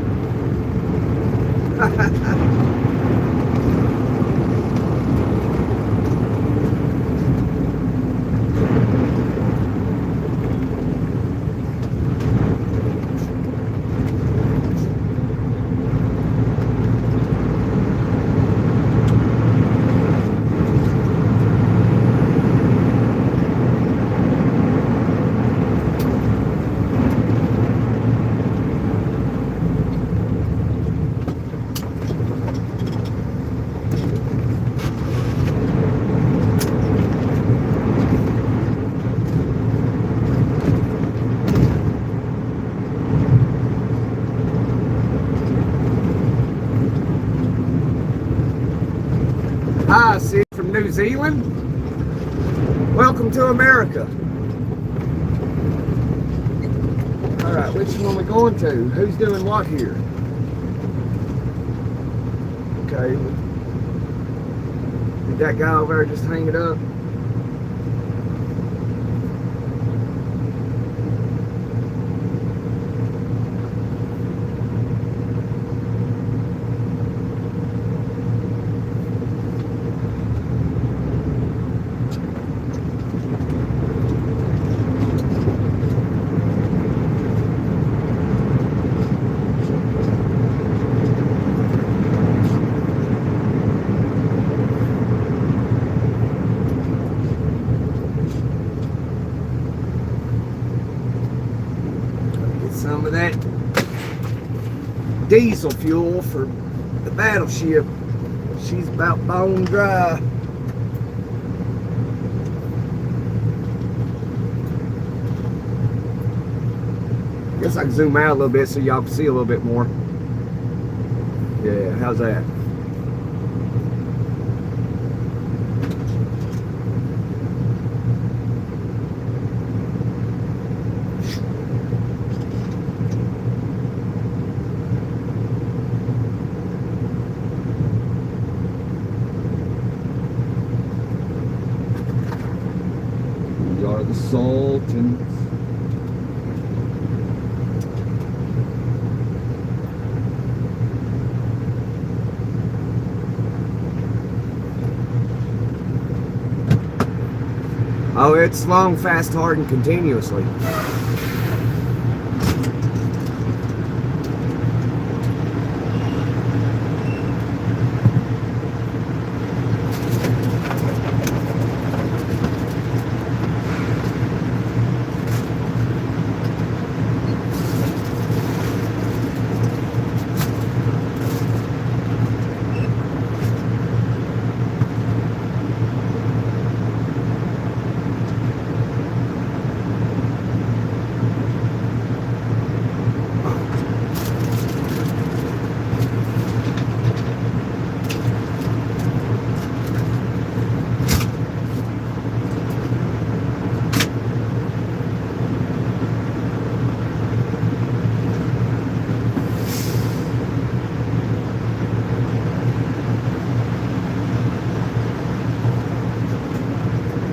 Hi, Sid from New Zealand. Welcome to America. Alright, which one are we going to? Who's doing what here? Okay. Did that guy over there just hang it up? Some of that diesel fuel for the battleship. She's about bone dry. Guess I can zoom out a little bit so y'all can see a little bit more. Yeah, how's that? Are the Sultans. Oh, it's long, fast, hard, and continuously.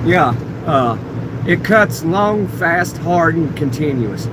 Yeah, it cuts long, fast, hard, and continuously.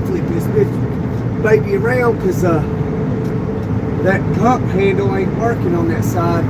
flip this baby around because that pump handle ain't working on that side.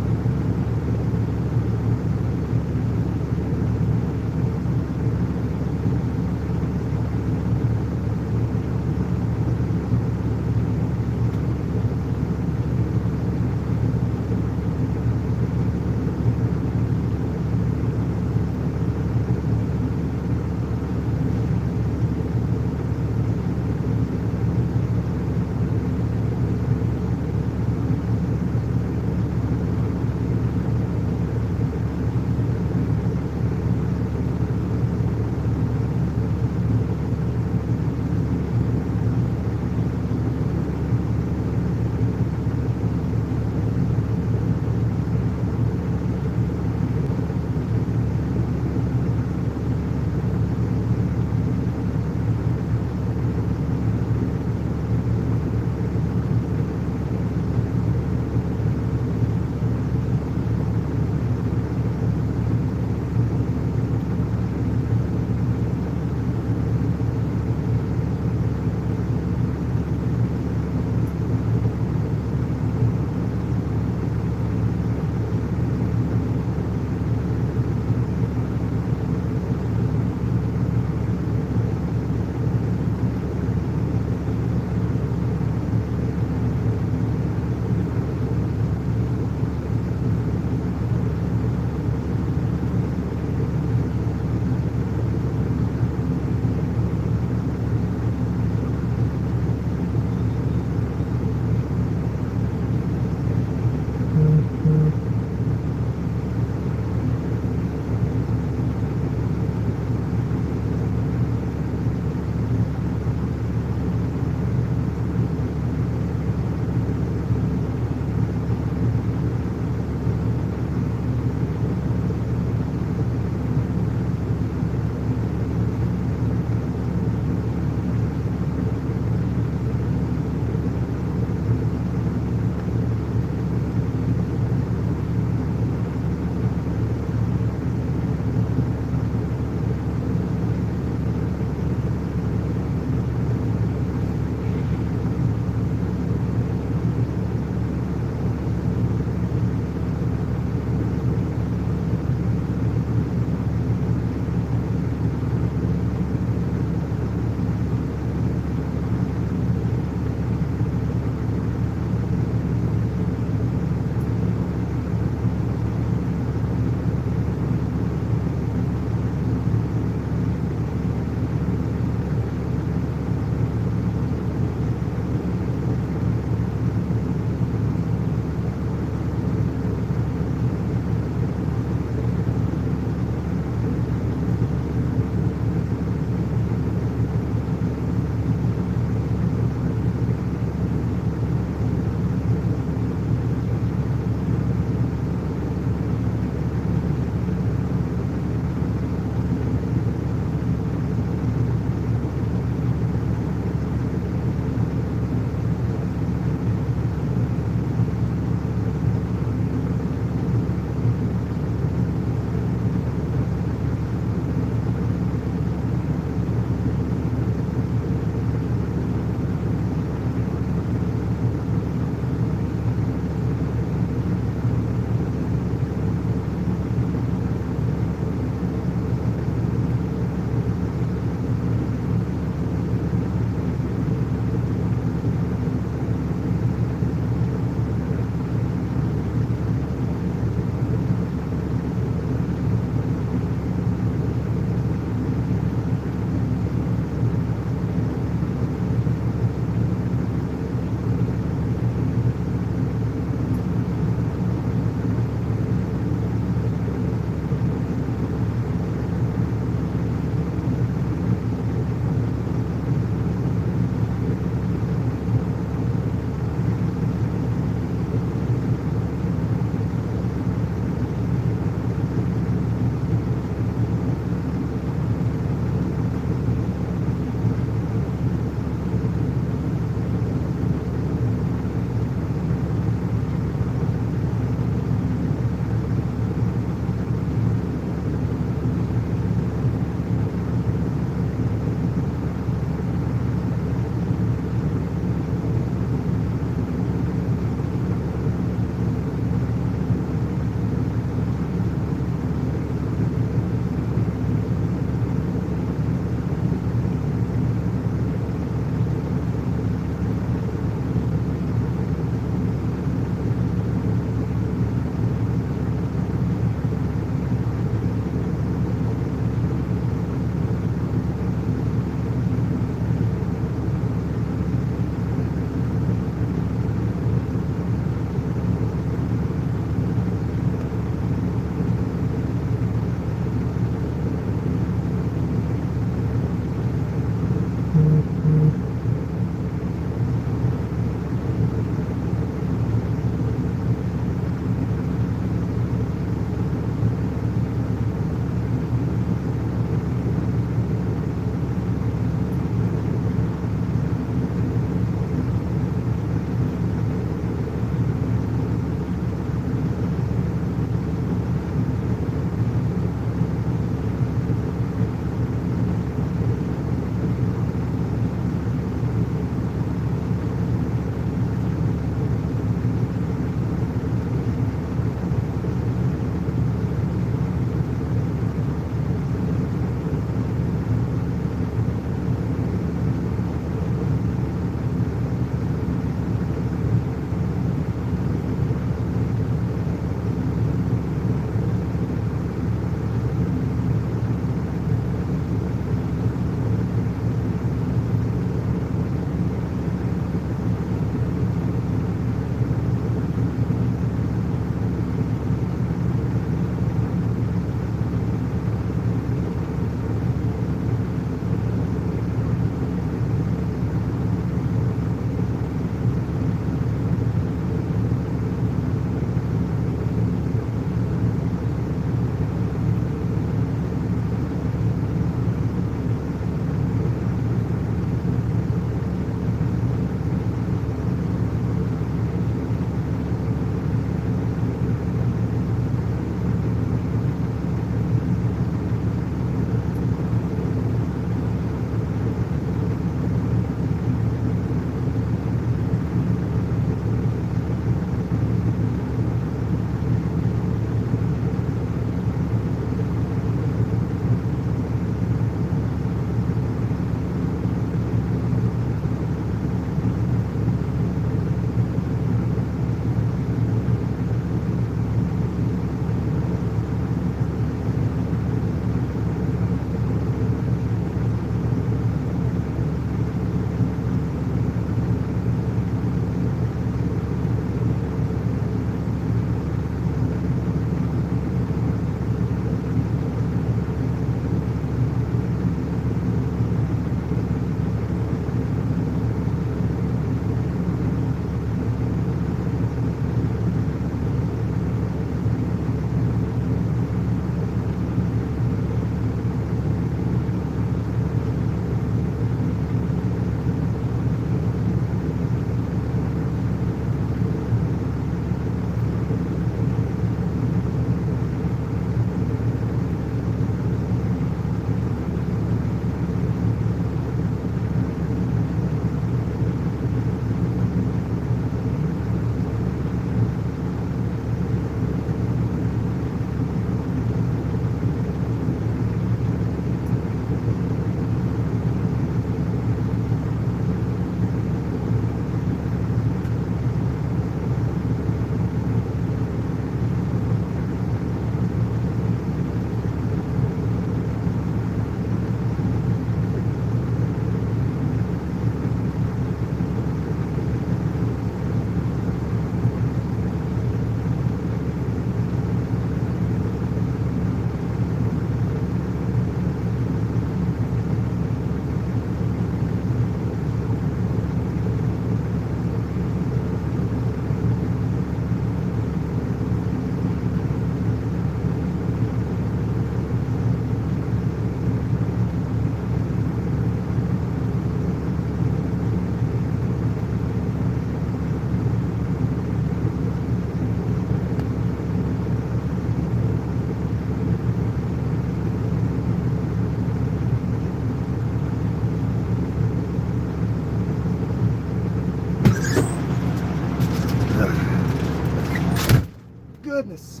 goodness.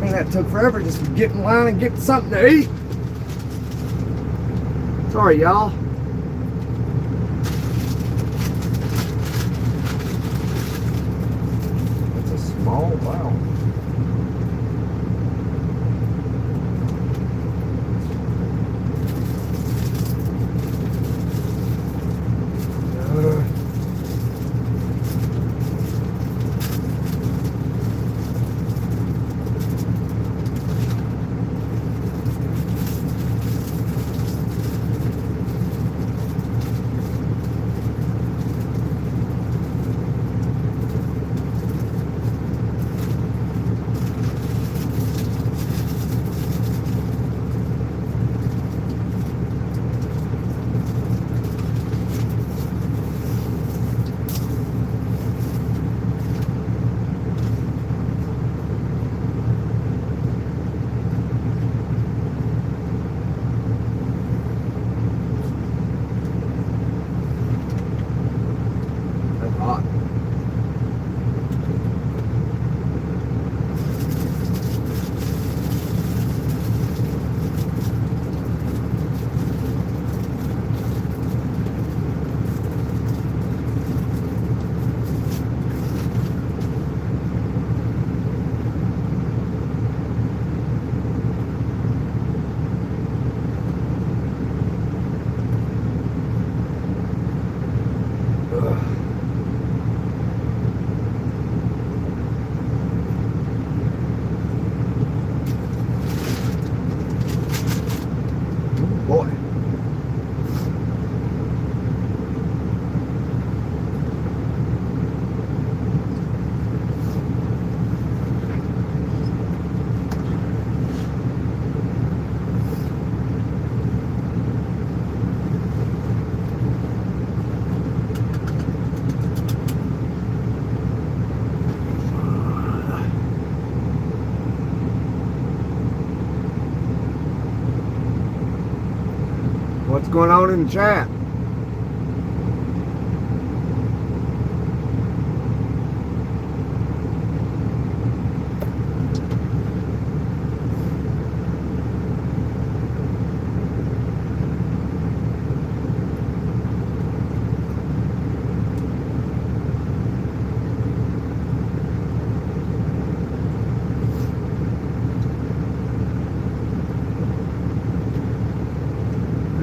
Man, that took forever just to get in line and get something to eat. Sorry, y'all. That's a small, wow. Boy. What's going on in the chat?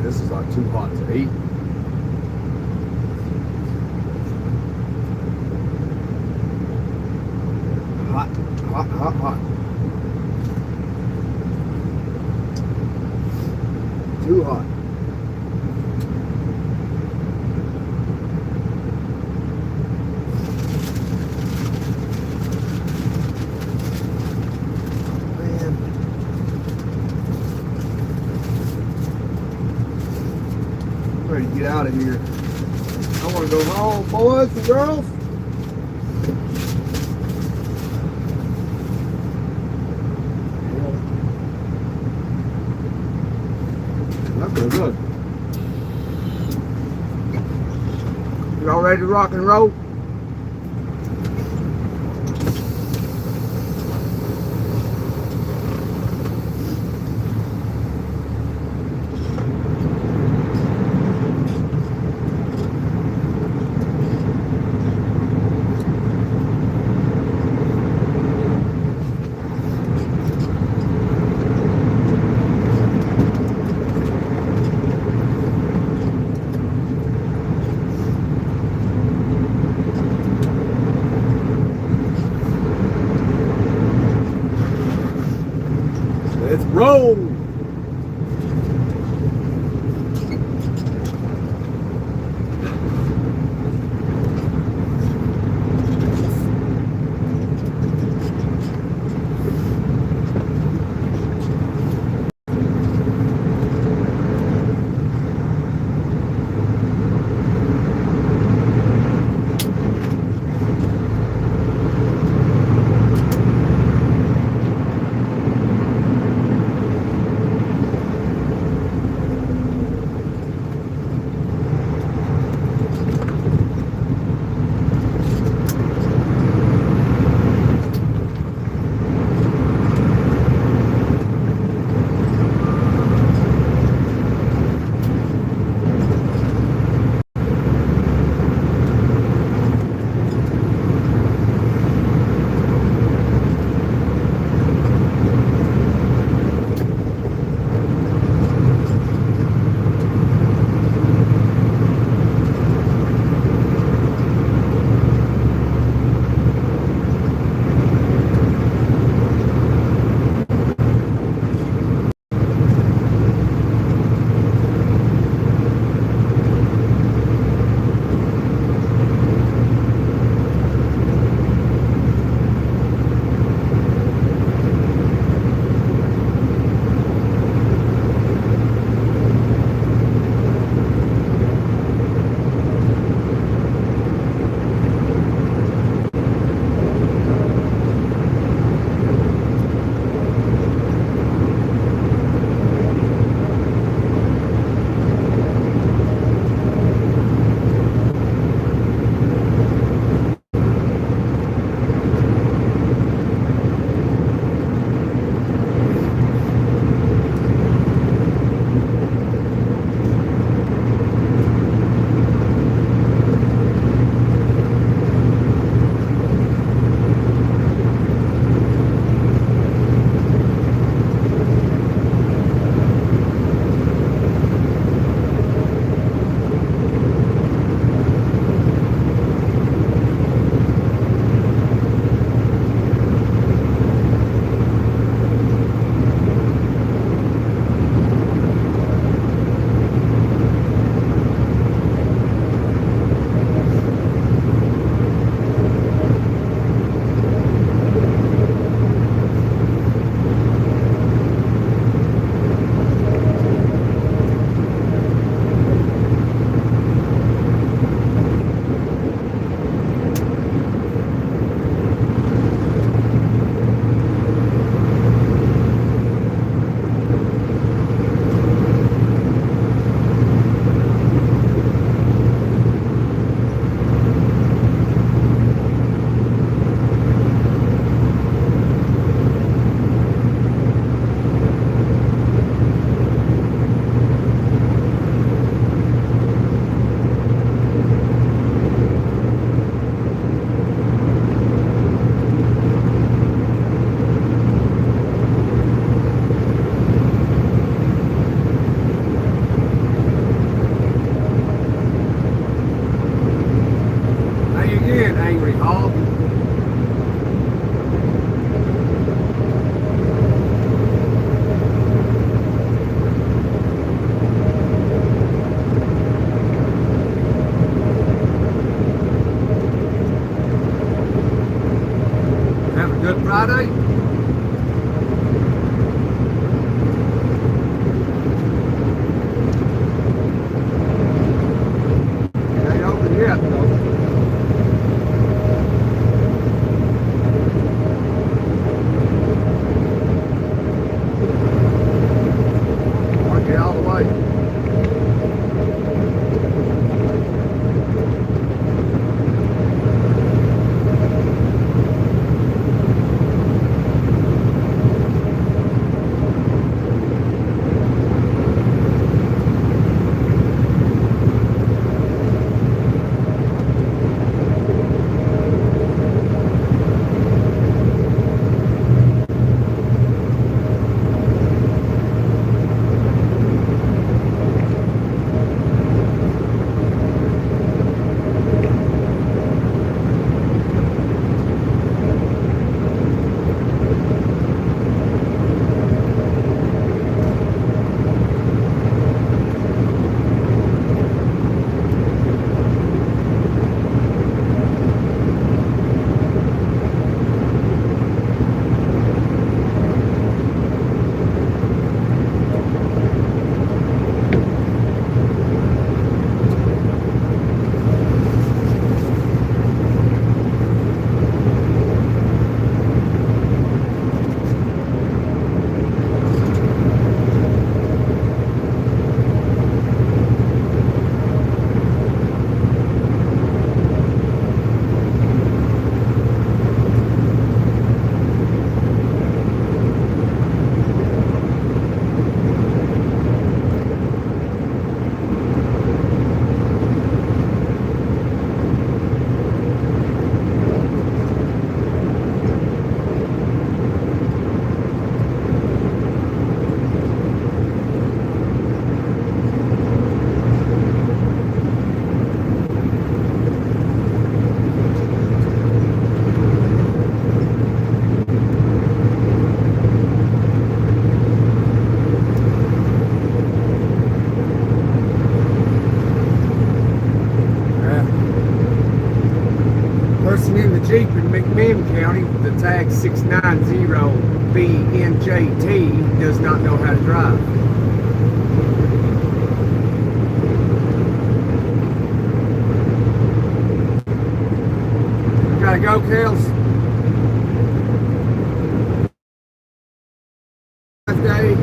This is like too hot to eat. Hot, hot, hot, hot. Too hot. Ready to get out of here. I want to go home, boys and girls. That feels good. Y'all ready to rock and roll? Let's roll. Good Friday? It ain't open yet, though. I'll get all the way. Person in the Jeep in McMinn County with the tag 690BNJT does not know how to drive. We gotta go, Kels. Day.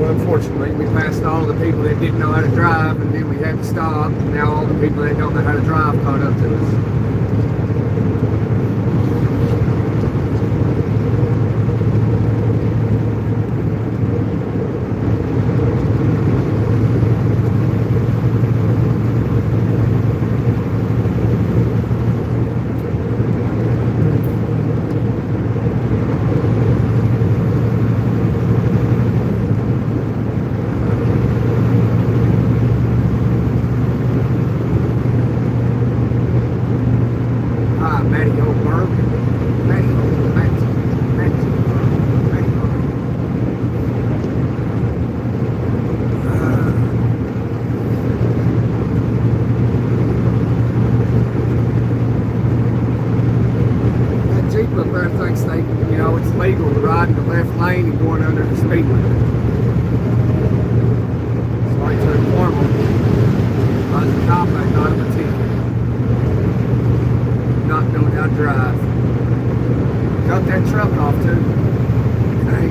Unfortunately, we passed all the people that didn't know how to drive, and then we had to stop, and now all the people that don't know how to drive caught up to us. Thinks they, it's legal to ride in the left lane and going under the speed limit. So I to inform them, I was a cop, I got him a ticket. Not knowing how to drive. Got that truck off too. Okay.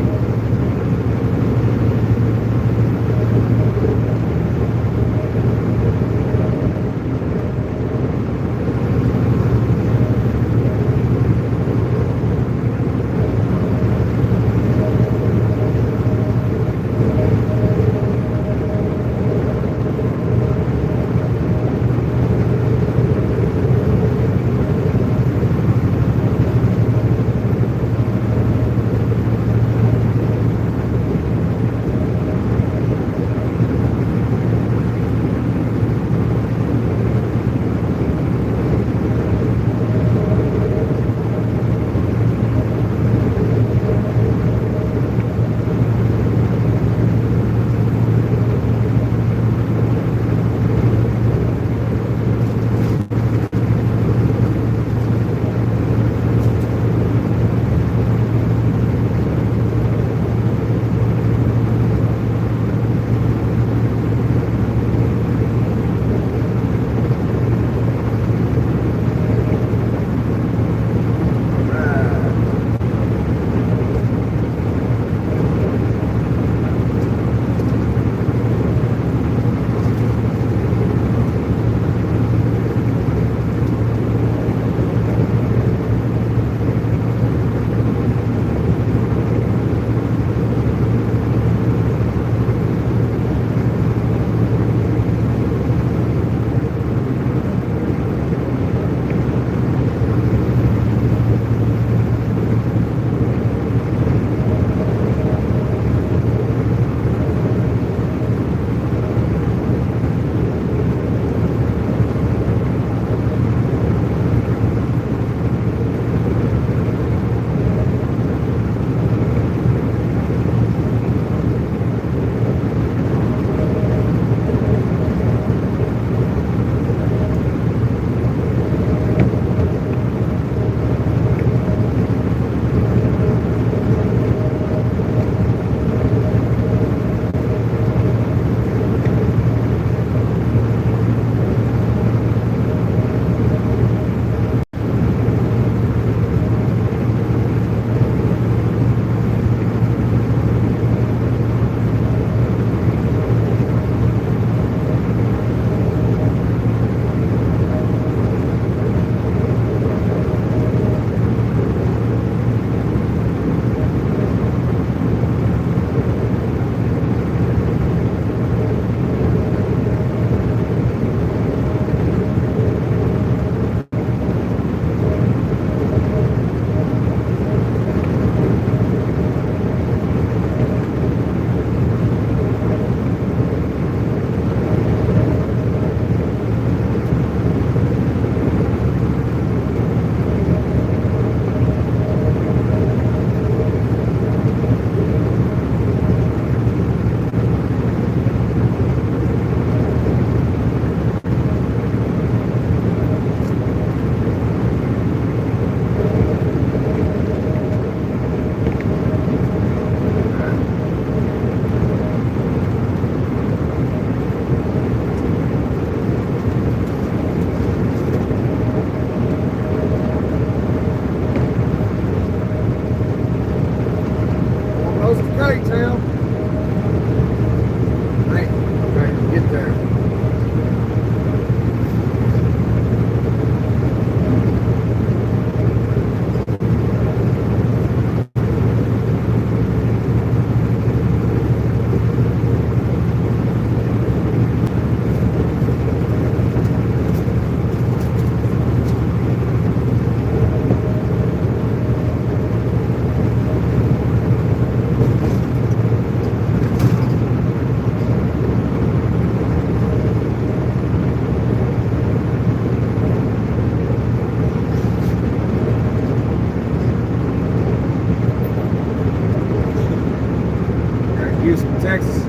Texas.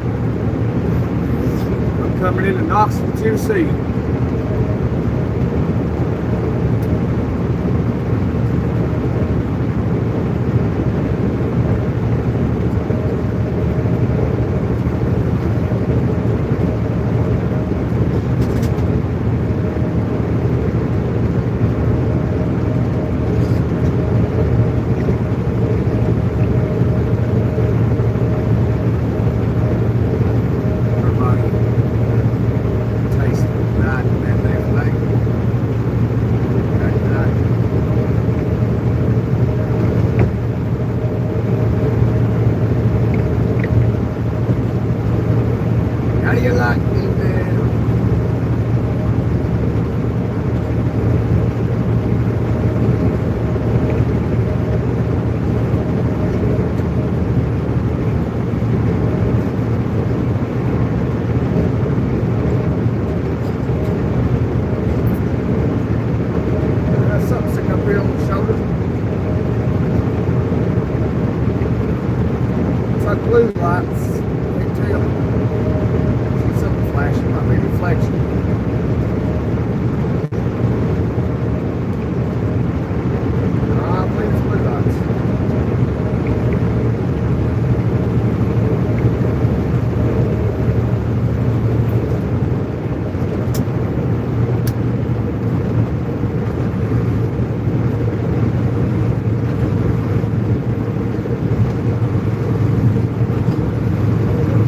I'm coming into Knoxville, Tennessee. How do you like me, man? Got something sitting up here on the shoulder. It's like blue lights. Can't tell. Something flashing, might be reflection. I believe it's blue lights.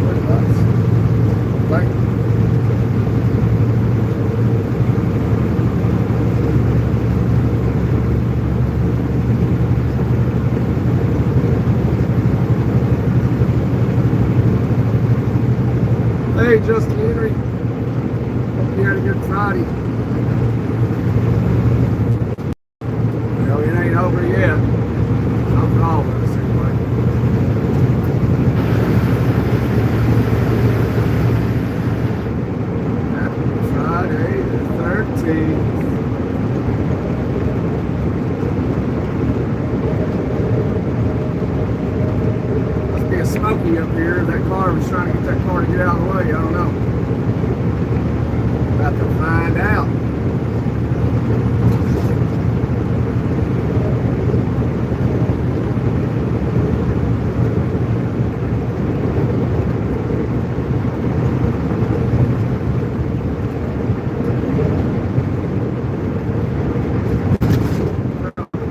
Blue lights. Like, hey, Justin Henry. Hope you had a good Friday. Well, it ain't over yet. Not for all of us, anyway. Happy Friday the 13th. Must be a smoky up here. That car was trying to get that car to get out of the way. I don't know. About to find out.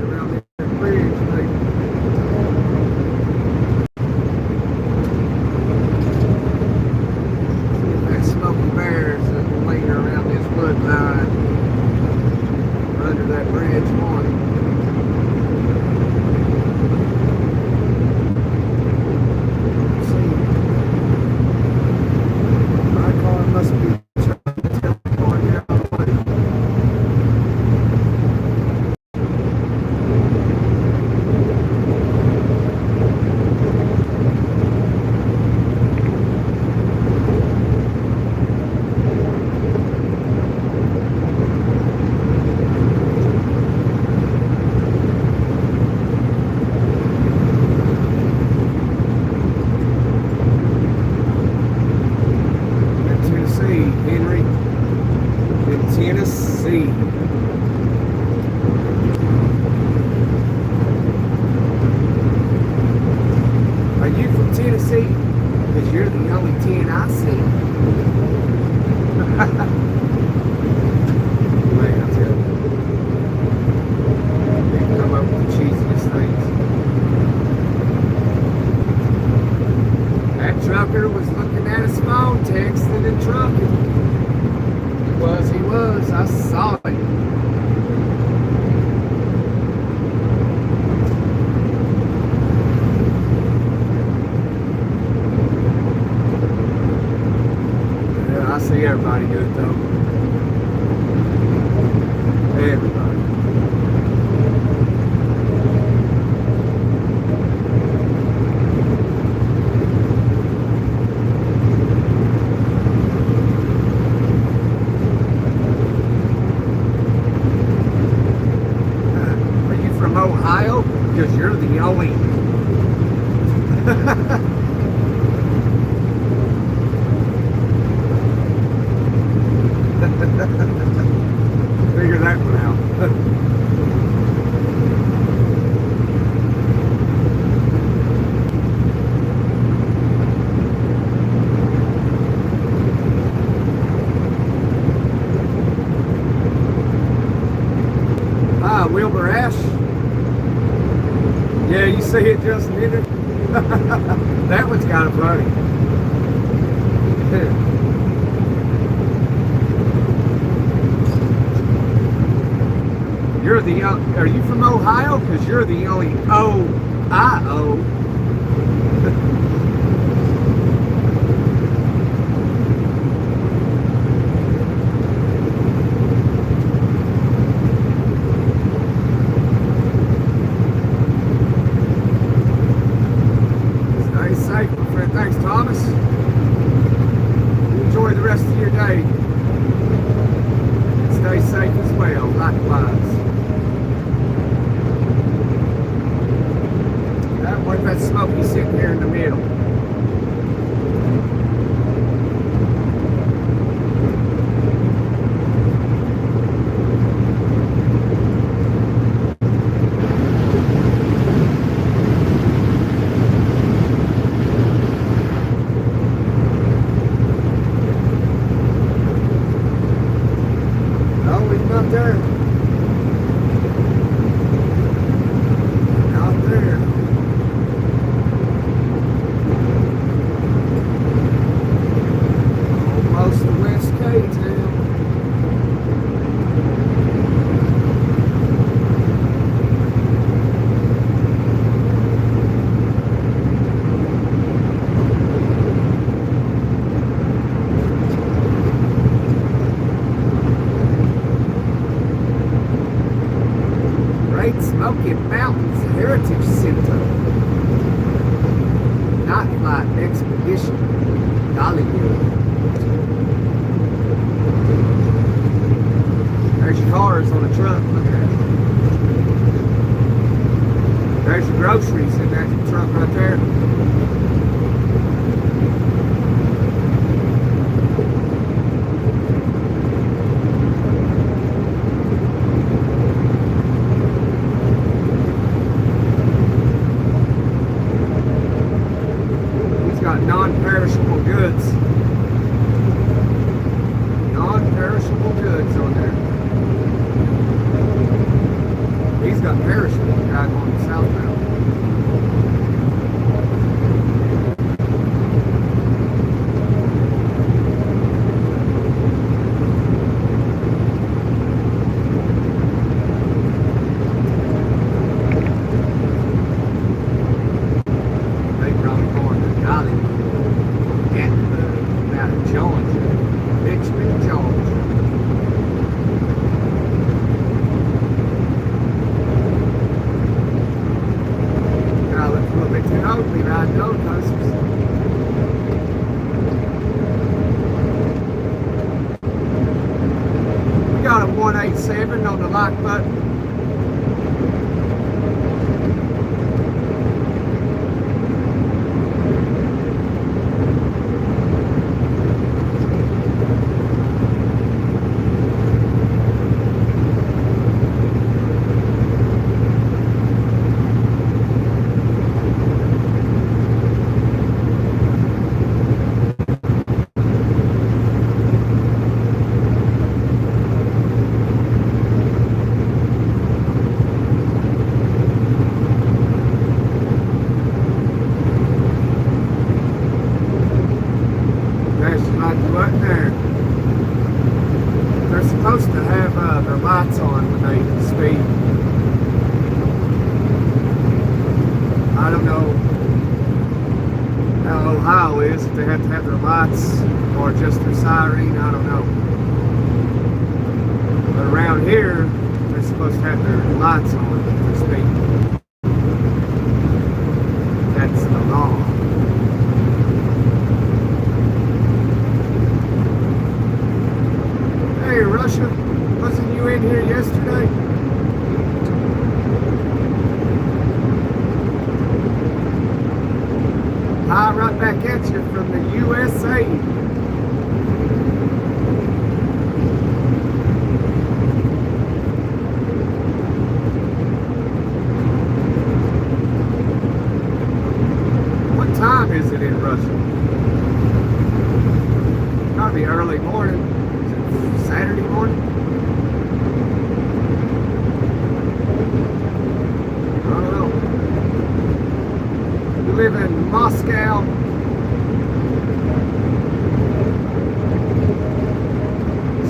Around that bridge, like, that smoky bears that linger around this wood line under that bridge morning. See, my car must be trying to tell the car to get out of the way. In Tennessee, Henry. In Tennessee. Are you from Tennessee? Because you're the only 10 I see. Man, I tell you. They come up with the cheesiest things. That trucker was looking at his phone, texting and trucking. He was. I saw it. Yeah, I see everybody do it though. Everybody. Are you from Ohio? Because you're the only. Wilbur Ash. Yeah, you see it just hit it. That one's kind of funny. You're the are you from Ohio? Because you're the only O-I-O. Thanks, Thomas. Enjoy the rest of your day. Stay safe as well, likewise. What if that Smokey sitting here in the middle? Smoky Mountains Heritage Center. Nightlight Expedition. Dollywood. There's your cars on the truck. Look at that. There's your groceries in that truck right there. Non-perishable goods. Non-perishable goods on there. He's got perishable guy going southbound. We got a 187 on the like button. They're supposed to have their lights on when they speed. I don't know how Ohio is, if they have to have their lights or just their siren, I don't know. But around here, they're supposed to have their lights on for speed. That's the law. Hey, Russia, wasn't you in here yesterday? Hi, right back at you from the USA. is it in Russia? Gotta be early morning. Is it Saturday morning? I don't know. We live in Moscow.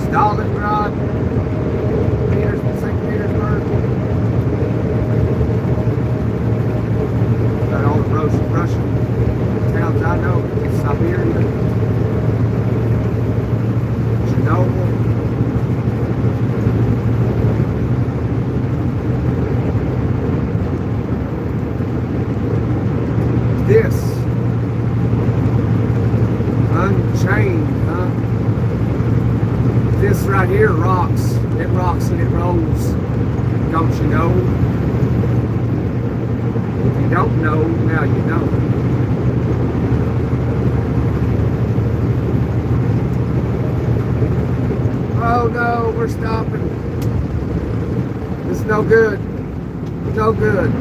Stalingrad. St. Petersburg. Got all the Russian towns I know. Siberia. Chernobyl. This Unchained, huh? This right here rocks. It rocks and it rolls. Don't you know? If you don't know, now you know. Oh no, we're stopping. This is no good. No good.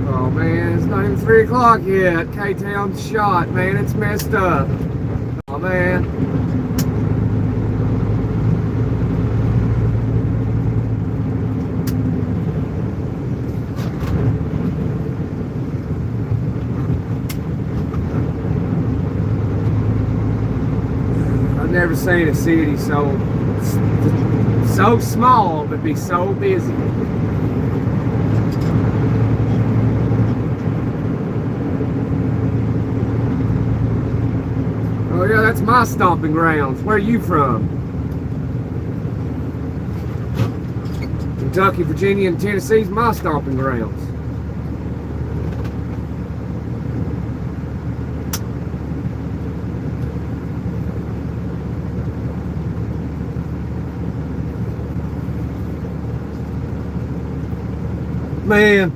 Oh man, it's not even 3 o'clock yet. K-Town's shot, man. It's messed up. Oh man. Never seen a city so small but be so busy. Oh yeah, that's my stomping grounds. Where are you from? Kentucky, Virginia, and Tennessee's my stomping grounds. Man.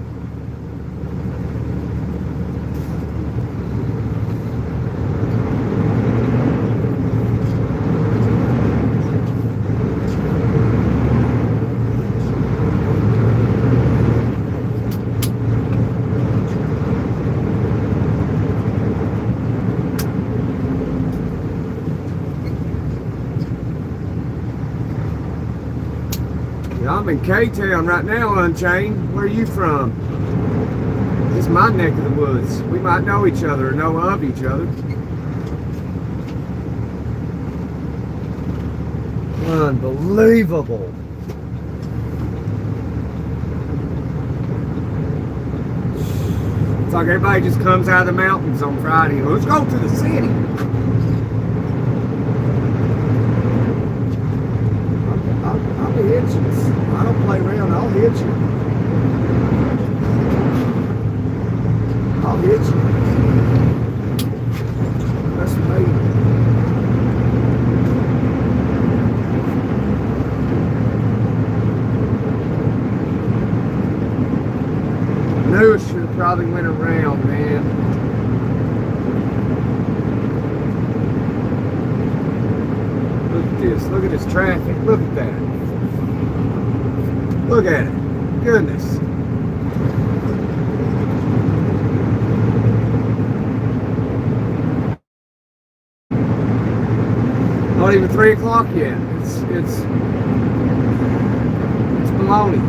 I'm in K-Town right now, Unchained. Where are you from? This is my neck of the woods. We might know each other or know of each other. Unbelievable. It's like everybody just comes out of the mountains on Friday. Let's go to the city. I'll hit you. I don't play around. I'll hit you. I'll hit you. That's me. Knew I should have probably went around, man. Look at this. Look at this traffic. Look at that. Look at it. Goodness. Not even 3 o'clock yet. It's baloney.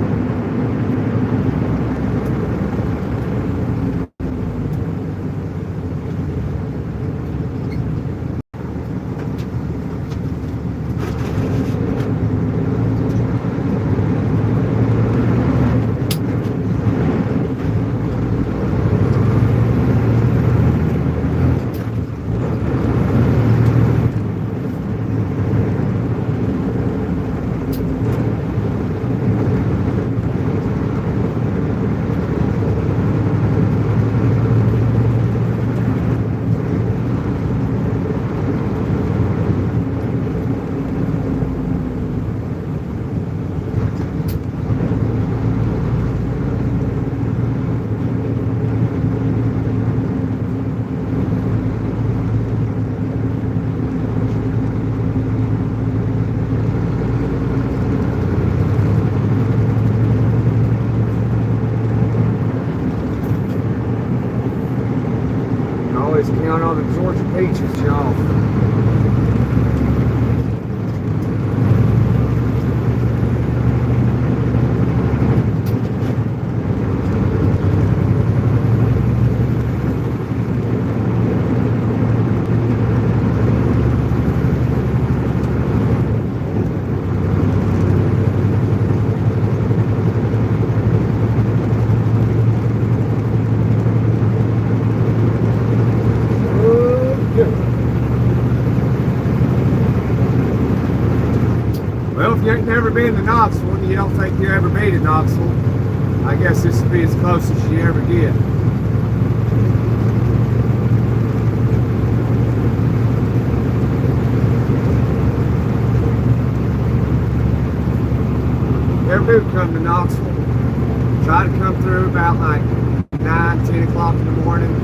Down on the Georgia beaches, y'all. Well, if you ain't never been to Knoxville and you don't think you ever been to Knoxville, I guess this will be as close as you ever get. Ever do come to Knoxville, try to come through about like 9, 10 o'clock in the morning.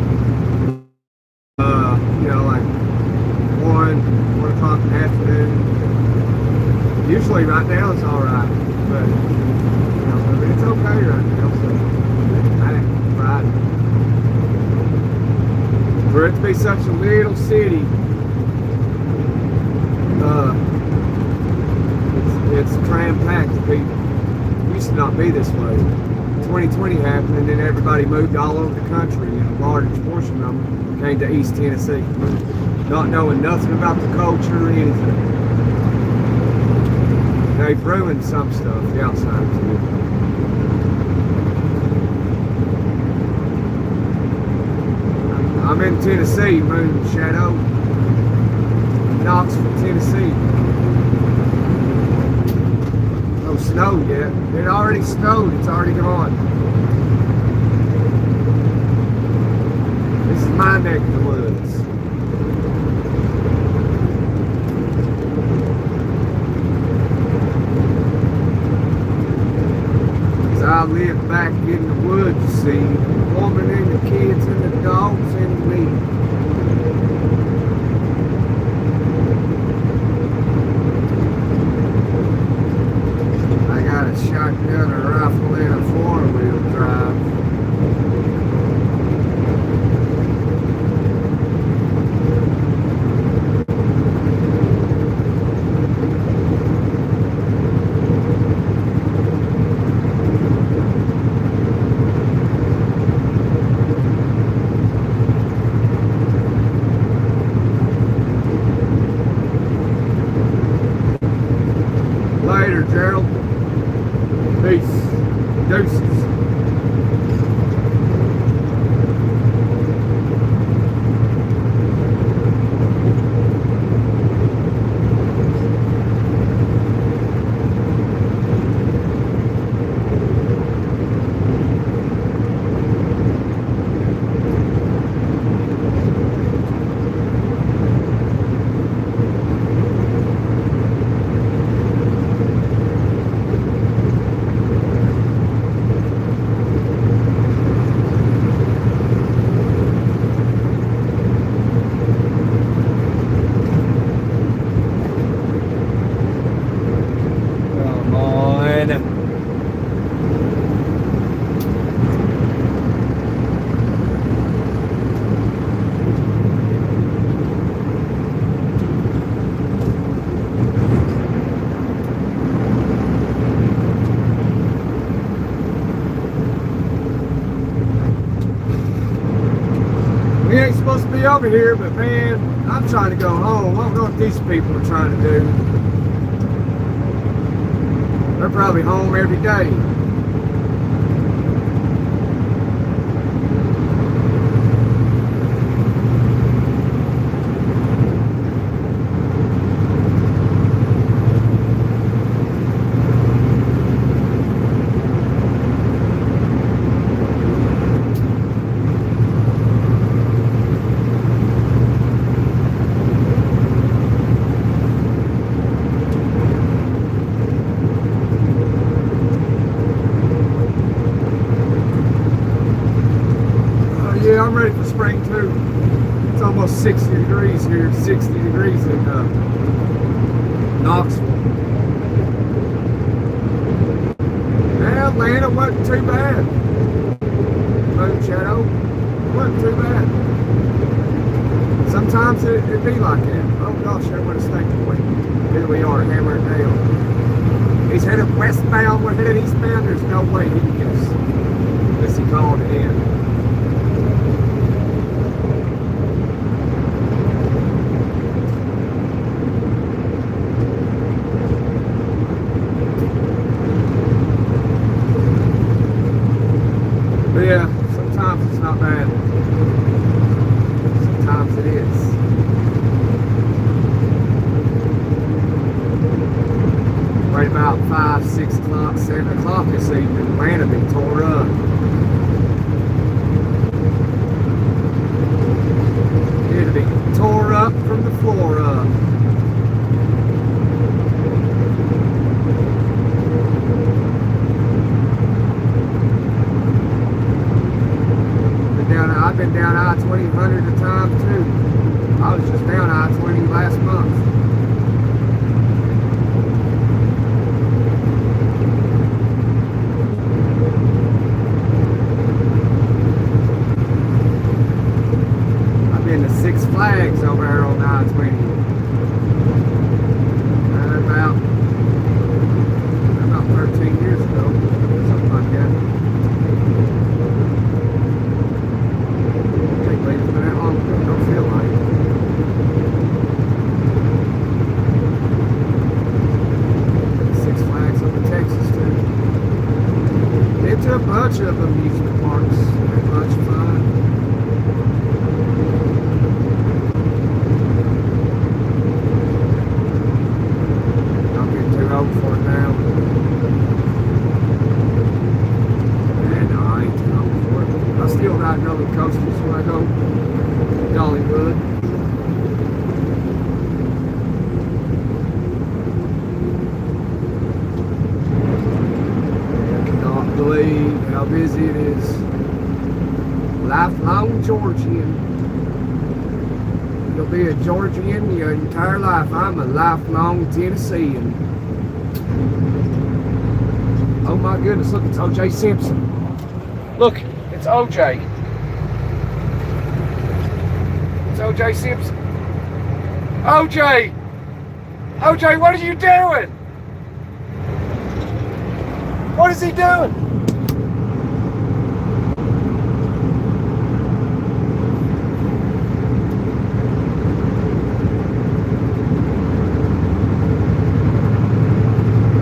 You know, like 1 o'clock in the afternoon. Usually right now it's alright, but you know, I mean, it's okay right now, so back Friday. For it to be such a little city, it's cram-packed with people. It used to not be this way. 2020 happened and then everybody moved all over the country, and a large portion of them came to East Tennessee, not knowing nothing about the culture or anything. They've ruined some stuff, the outside too. I'm in Tennessee, Moon Shadow, Knoxville, Tennessee. No snow yet. It already snowed, it's already gone. This is my neck of the woods. I live back in the woods, you see, the woman and the kids and the dogs and me. I got a shotgun, a rifle, and a 4-wheel drive. Later, Gerald. Peace. Deuces. We ain't supposed to be over here, but man, I'm trying to go home. I don't know what these people are trying to do. They're probably home every day. Yeah, I'm ready for spring too. It's almost 60 degrees here, 60 degrees in Knoxville. Yeah, Atlanta wasn't too bad. Moon Shadow wasn't too bad. sometimes it'd be like that. Oh gosh, there went a state point. Here we are, hammering down. He's headed westbound, we're headed eastbound. There's no way he can get us unless he called it in. But yeah, sometimes it's not bad. Sometimes it is. Right about 5, 6 o'clock, 7 o'clock this evening, Atlanta been tore up. It'll be tore up from the floor up. I've been down I-20 hundreds of times too. I was just down I-20 last month. I've been to Six Flags over there on I-20. About 13 years ago, something like that. Don't feel like Six Flags up in Texas too. Been to a bunch of amusement parks. Very much fun. I'm getting too old for it now. And no, I ain't too old for it. I still ride roller coasters when I go Dollywood. I cannot believe how busy it is. Lifelong Georgian. You'll be a Georgian your entire life. I'm a lifelong Tennessean. Oh my goodness, look, it's O.J. Simpson. Look, it's O.J. O.J. Simpson. O.J. O.J., what are you doing? What is he doing?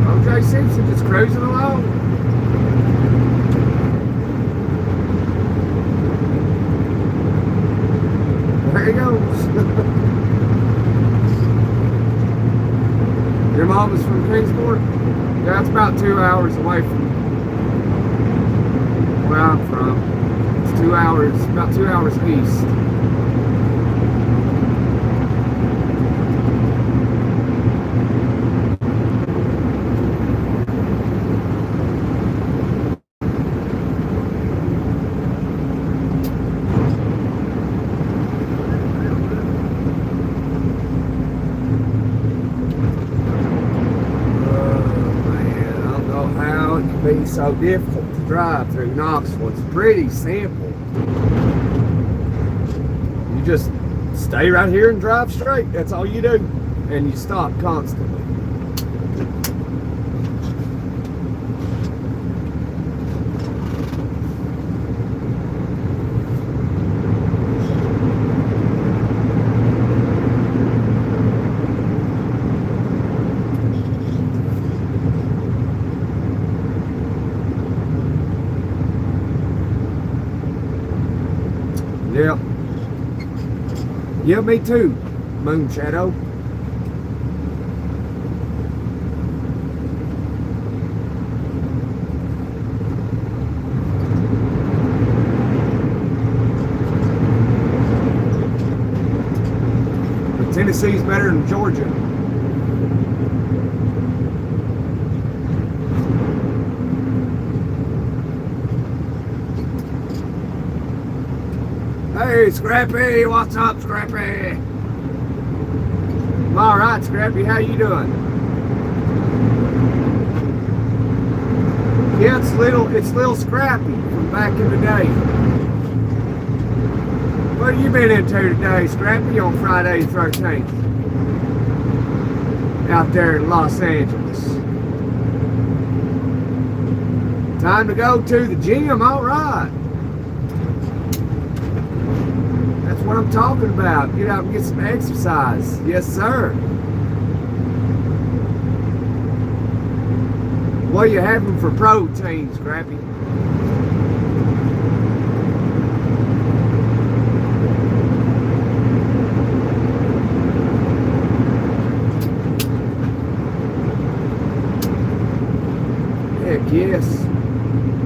O.J. Simpson just cruising along. There he goes. Your mom is from Kingsport? Yeah, it's about 2 hours away from where I'm from. It's 2 hours, about 2 hours east. Be so difficult to drive through Knoxville. It's pretty simple. You just stay right here and drive straight. That's all you do. And you stop constantly. Yeah. Yeah, me too, Moon Shadow. But Tennessee's better than Georgia. Hey, Scrappy, what's up, Scrappy? I'm all right, Scrappy. How you doing? Yeah, it's little Scrappy from back in the day. What have you been into today, Scrappy, on Friday the 13th? Out there in Los Angeles. Time to go to the gym, all right. That's what I'm talking about. Get out and get some exercise. Yes, sir. What are you having for protein, Scrappy? Heck yes.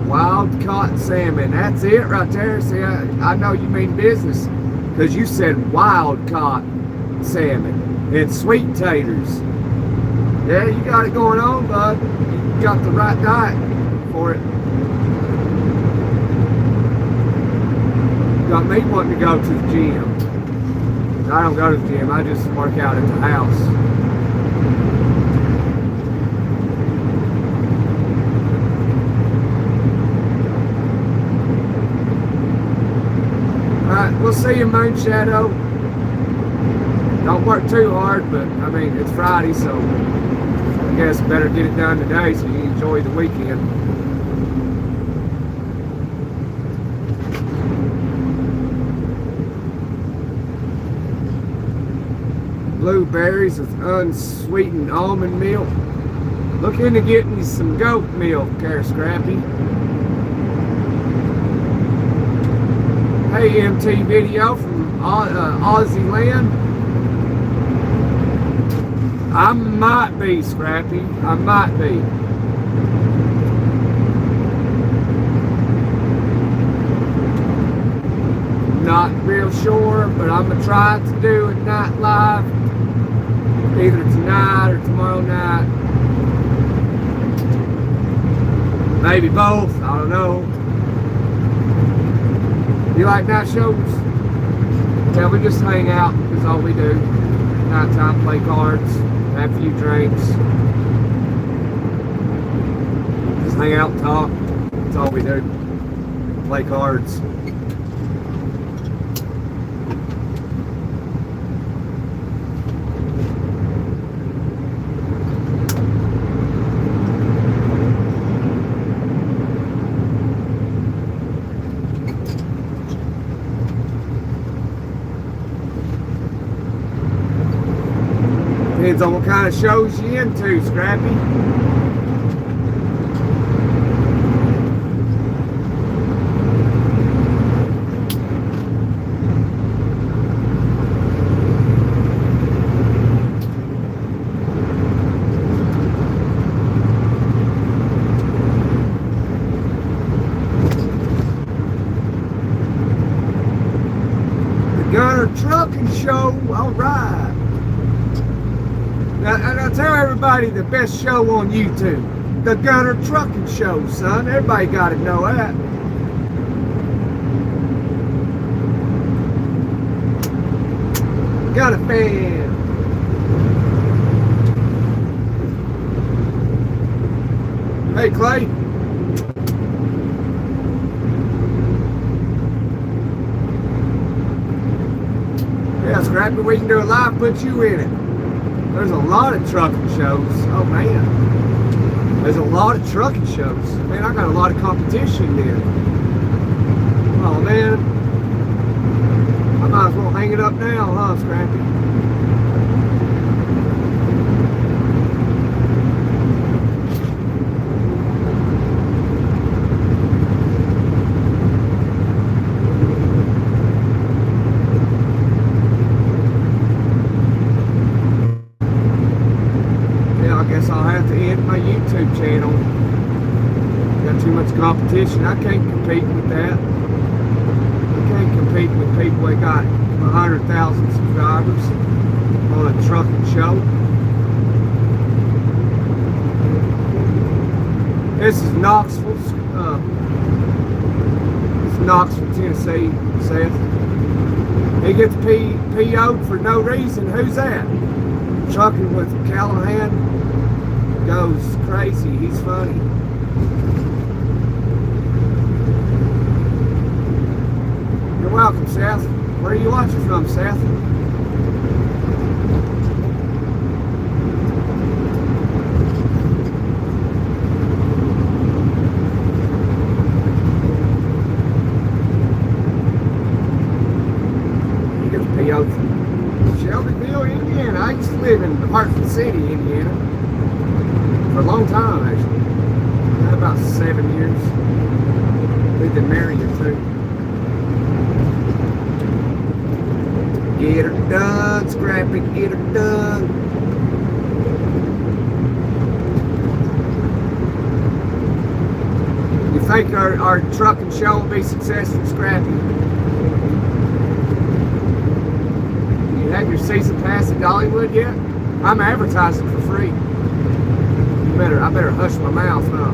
Wild caught salmon. That's it right there. See, I know you mean business because you said wild caught salmon and sweet taters. Yeah, you got it going on, bud. You got the right diet for it. Got me wanting to go to the gym. I don't go to the gym. I just work out at the house. We'll see you, Moon Shadow. Don't work too hard, but I mean, it's Friday, so I guess better get it done today so you enjoy the weekend. Blueberries with unsweetened almond milk. Look into getting you some goat milk there, Scrappy. AMT video from Aussie land. I might be, Scrappy. I might be. Not real sure, but I'm gonna try to do a night live either tonight or tomorrow night. Maybe both. I don't know. You like night shows? Yeah, we just hang out is all we do. Nighttime, play cards, have a few drinks. Just hang out and talk. That's all we do. Play cards. Depends on what kind of shows you into, Scrappy. The Gunner Trucking Show, all right. Now tell everybody the best show on YouTube. The Gunner Trucking Show, son. Everybody got to know that. Got a fan. Hey, Clay. Yeah, Scrappy, we can do a live, put you in it. There's a lot of trucking shows. Oh man. There's a lot of trucking shows. Man, I got a lot of competition there. Oh man. I might as well hang it up now, huh, Scrappy? YouTube channel. Got too much competition. I can't compete with that. I can't compete with people that got 100,000 subscribers on a trucking show. This is Knoxville. This is Knoxville, Tennessee, Seth. He gets PO'd for no reason. Who's that? Trucking with Callahan. Goes crazy. He's funny. You're welcome, Seth. Where from, Seth? You get the PO. Shelbyville, Indiana. I used to live in Hartford City, Indiana. For a long time, actually. About 7 years. Lived in Marion, too. Get her done, Scrappy, get her done. You think our trucking show will be successful, Scrappy? You have your season pass at Dollywood yet? I'm advertising for free. I better hush my mouth, huh?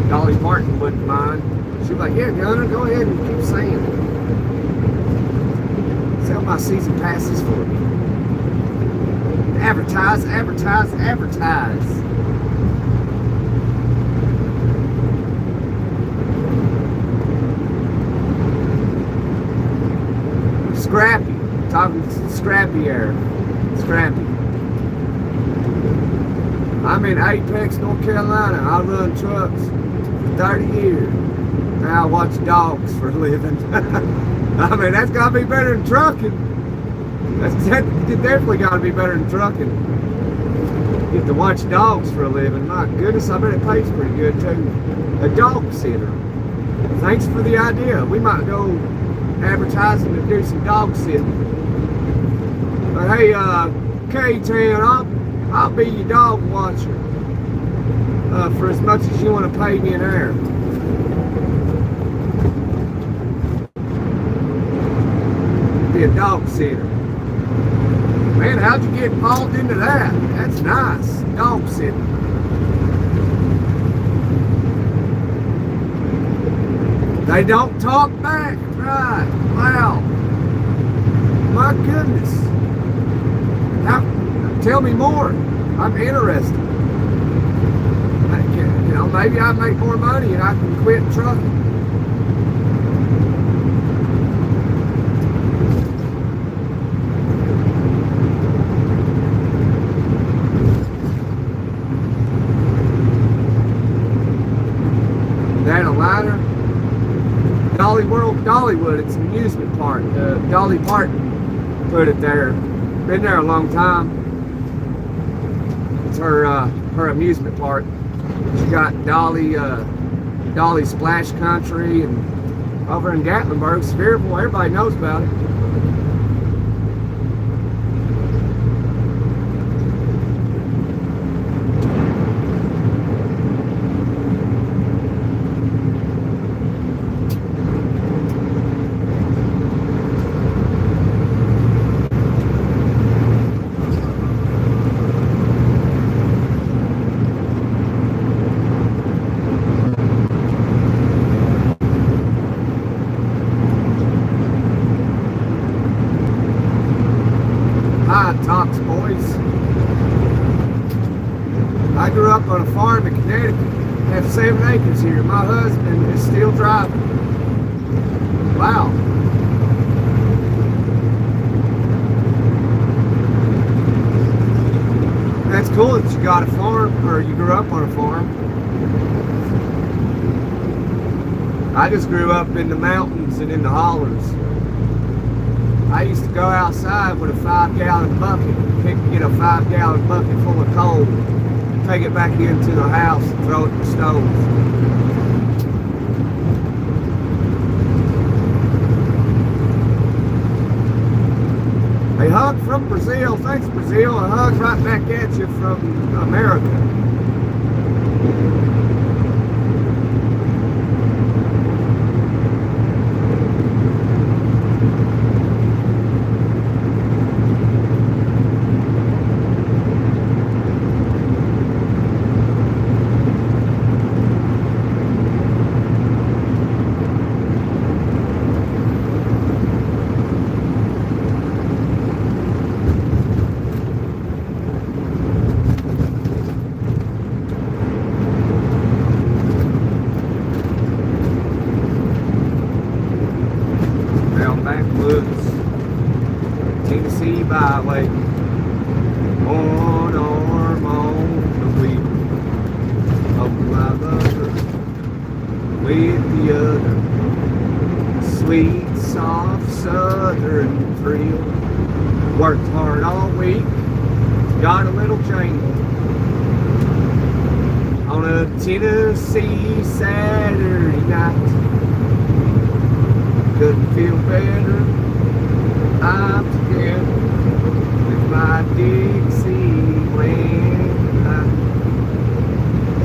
Dolly Parton wouldn't mind. She'd be like, yeah, Gunner, go ahead and keep saying it. Sell my season passes for me. Advertise, advertise, advertise. Scrappy. Talking Scrappy here. Scrappy. I'm in Apex, North Carolina. I run trucks for 30 years. Now I watch dogs for a living. I mean, that's got to be better than trucking. That's definitely got to be better than trucking. Get to watch dogs for a living. My goodness, I bet it pays pretty good too. A dog sitter. Thanks for the idea. We might go advertising to do some dog sitting. But hey, K-Town, I'll be your dog watcher for as much as you want to pay me an hour. Be a dog sitter. Man, how'd you get involved into that? That's nice. Dog sitting. They don't talk back. Right. Wow. My goodness. Now, tell me more. I'm interested. You know, maybe I make more money and I can quit trucking. That a liner? Dollywood, it's an amusement park. Dolly Parton put it there. Been there a long time. It's her amusement park. She got Dolly Splash Country, and over in Gatlinburg, Sevierville, everybody knows about it. Talks, boys. I grew up on a farm in Connecticut. I have 7 acres here. My husband is still driving. Wow. That's cool that you got a farm, or you grew up on a farm. I just grew up in the mountains and in the hollers. I used to go outside with a 5-gallon bucket, get a 5-gallon bucket full of coal, take it back into the house and throw it in the stove. A hug from Brazil. Thanks, Brazil. A hug right back at you from America. Tennessee byway. One arm on the wheel of my lover, with the other, sweet, soft southern thrill. Worked hard all week, got a little jangle on a Tennessee Saturday night. Couldn't feel better, I'm together with my Dixieland.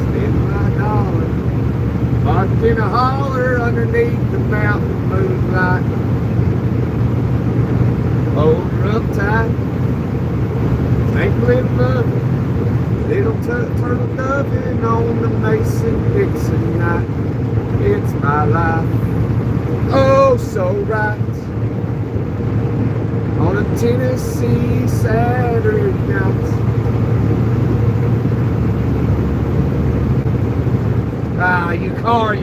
Spend my dollar parked in a holler underneath the mountain moonlight. Hold her up tight, make a little love, little turtle doving on the Mason-Dixon night. It's my life, oh so right, on a Tennessee Saturday night. Ah, you car.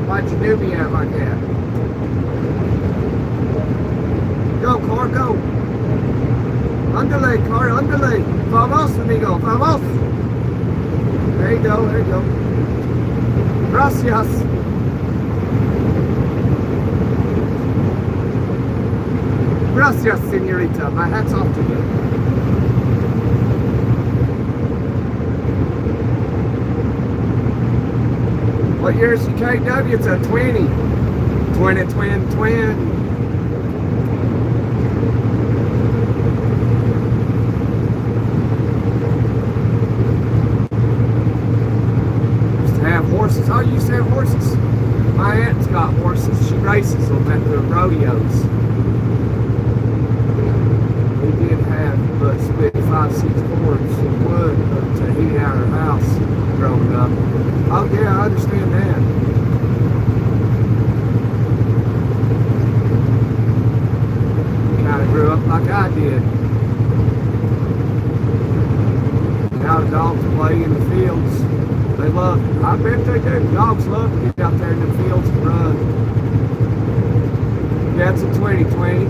Why'd you do me out like that? Go, car, go. Underlay, car, underlay. Vamos, amigo, vamos. There you go. Gracias. Gracias, señorita. My hat's off to you. What year is your KW? It's a 20. Twin. Horses. Oh, you used to have horses. My aunt's got horses. She races them at the rodeos. We did have split 5-6 boards of wood to heat out our house growing up. Oh yeah, I understand that. Kind of grew up like I did. Now the dogs play in the fields. They love it. I bet they do. Dogs love to get out there in the fields and run. Yeah, it's a 2020.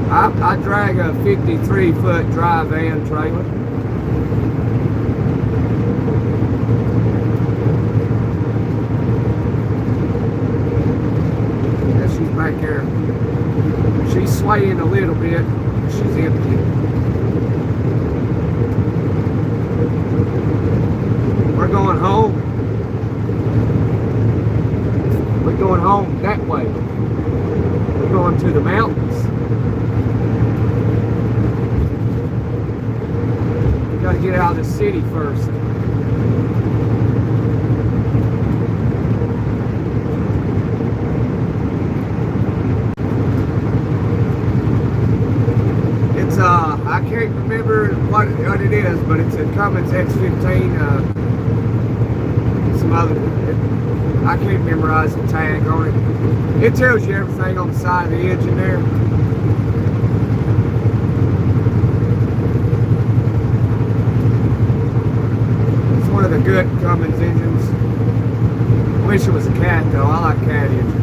I drag a 53-foot dry van trailer. Yeah, she's back there. She's swaying a little bit. She's empty. We're going home. We're going home that way. We're going to the mountains. We got to get out of the city first. It's I can't remember what it is, but it's a Cummins X15. I can't memorize the tag on it. It tells you everything on the side of the engine there. It's one of the good Cummins engines. I wish it was a Cat though. I like Cat engines.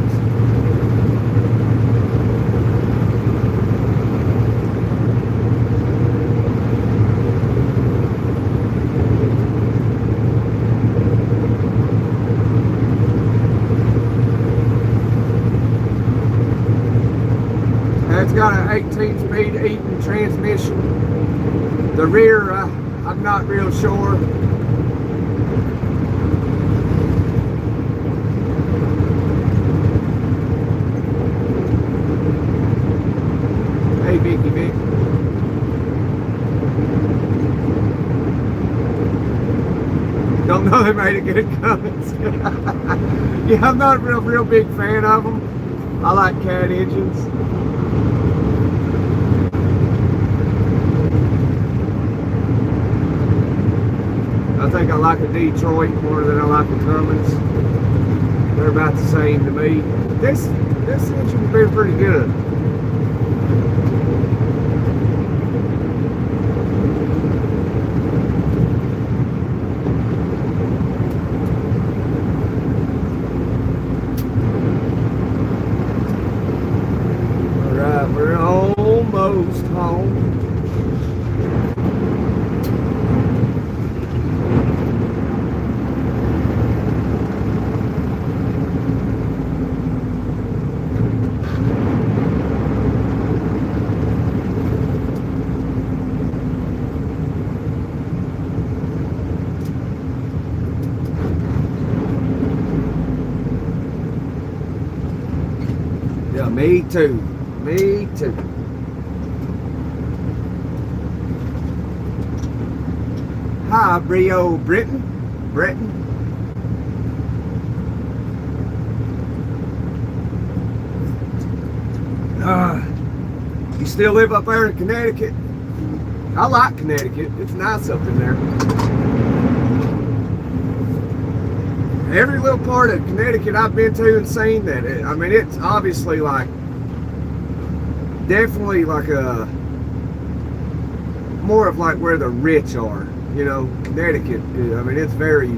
It's got an 18-speed Eaton transmission. The rear, I'm not real sure. Hey, Vicky Vic. Don't know they made a good Cummins. Yeah, I'm not a real big fan of them. I like Cat engines. I think I like a Detroit more than I like a Cummins. They're about the same to me. This engine's been pretty good. Yeah, me too. Me too. Hi, Brio Britton. Breton. You still live up there in Connecticut? I like Connecticut. It's nice up in there. Every little part of Connecticut I've been to and seen that. I mean, it's obviously like, definitely like a, more of like where the rich are. You know, Connecticut, I mean, it's very,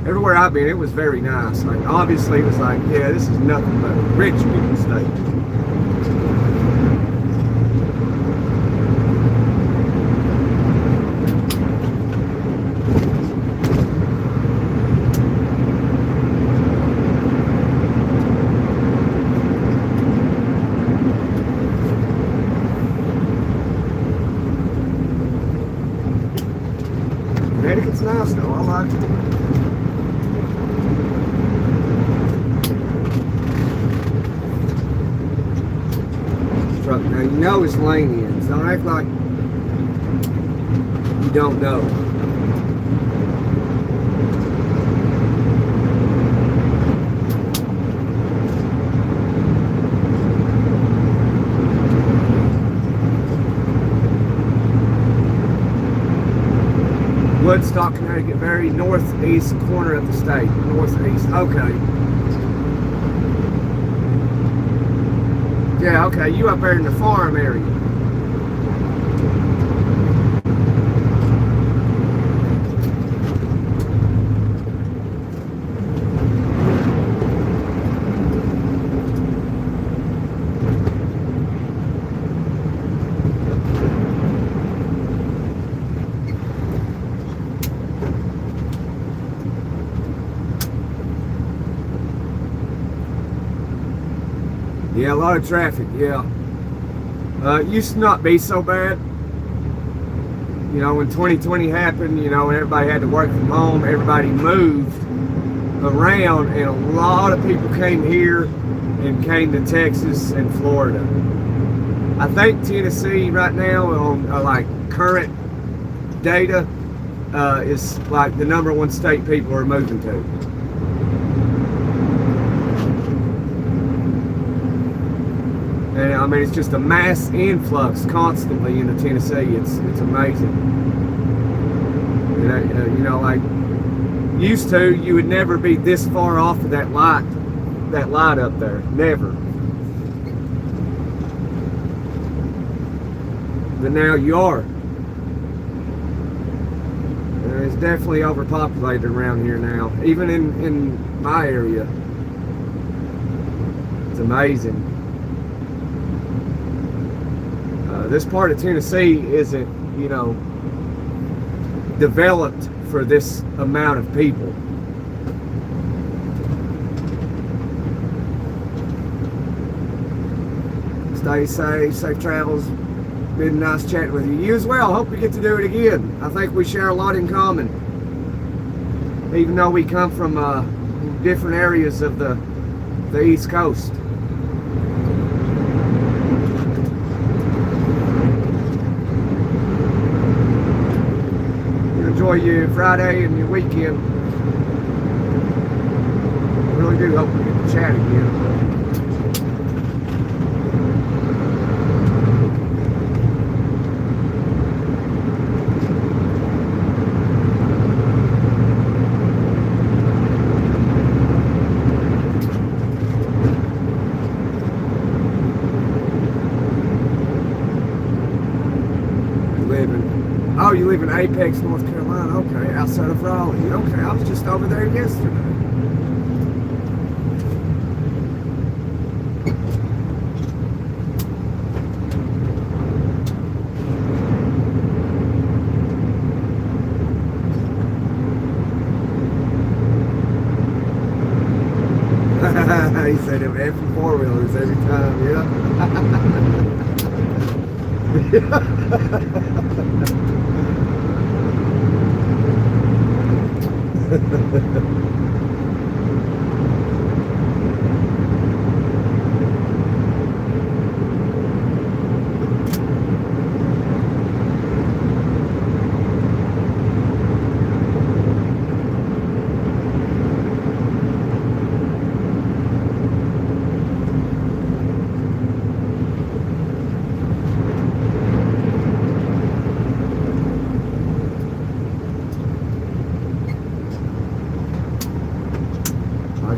everywhere I've been, it was very nice. Like, obviously, it was like, yeah, this is nothing but a rich people state. Connecticut's nice though, I like it. Truck, now you know it's lane ends. Don't act like you don't know. Woodstock, Connecticut, very northeast corner of the state. Northeast, okay. Yeah, okay, you up there in the farm area. Yeah, a lot of traffic, yeah. Used to not be so bad. You know, when 2020 happened, you know, and everybody had to work from home, everybody moved around, and a lot of people came here and came to Texas and Florida. I think Tennessee right now on like current data is like the #1 state people are moving to. And I mean, it's just a mass influx constantly into Tennessee. It's amazing. You know, like used to, you would never be this far off of that light up there. Never. But now you are. It's definitely overpopulated around here now. Even in my area. It's amazing. This part of Tennessee isn't, you know, developed for this amount of people. Stay safe, safe travels. Been nice chatting with you. You as well. Hope we get to do it again. I think we share a lot in common. Even though we come from different areas of the East Coast. Enjoy your Friday and your weekend. I really do hope we get to chat again. Oh, you live in Apex, North Carolina. Okay, outside of Raleigh. Okay, I was just over there yesterday. He said them every four-wheelers every time, yeah.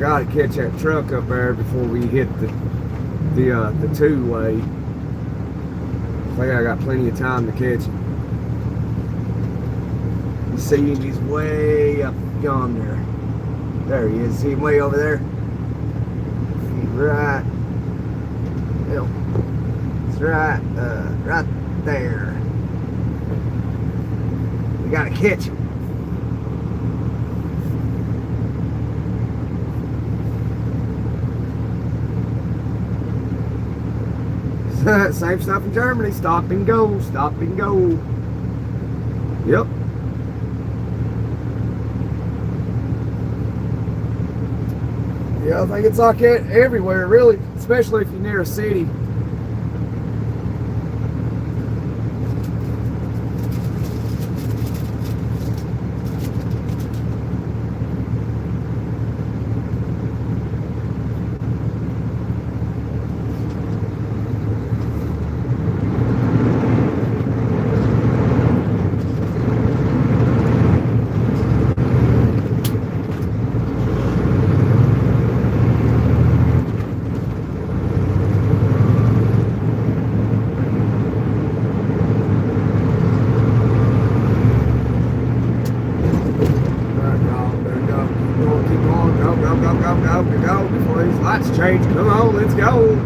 gotta catch that truck up there before we hit the two-way. I think I got plenty of time to catch him. You see him, he's way up yonder. There he is. See him way over there? He's right. Yep. It's right there. We gotta catch him. Same stuff in Germany. Stop and go. Stop and go. Yep. Yeah, I think it's like it everywhere, really, especially if you're near a city. Go before these lights change. Come on, let's go.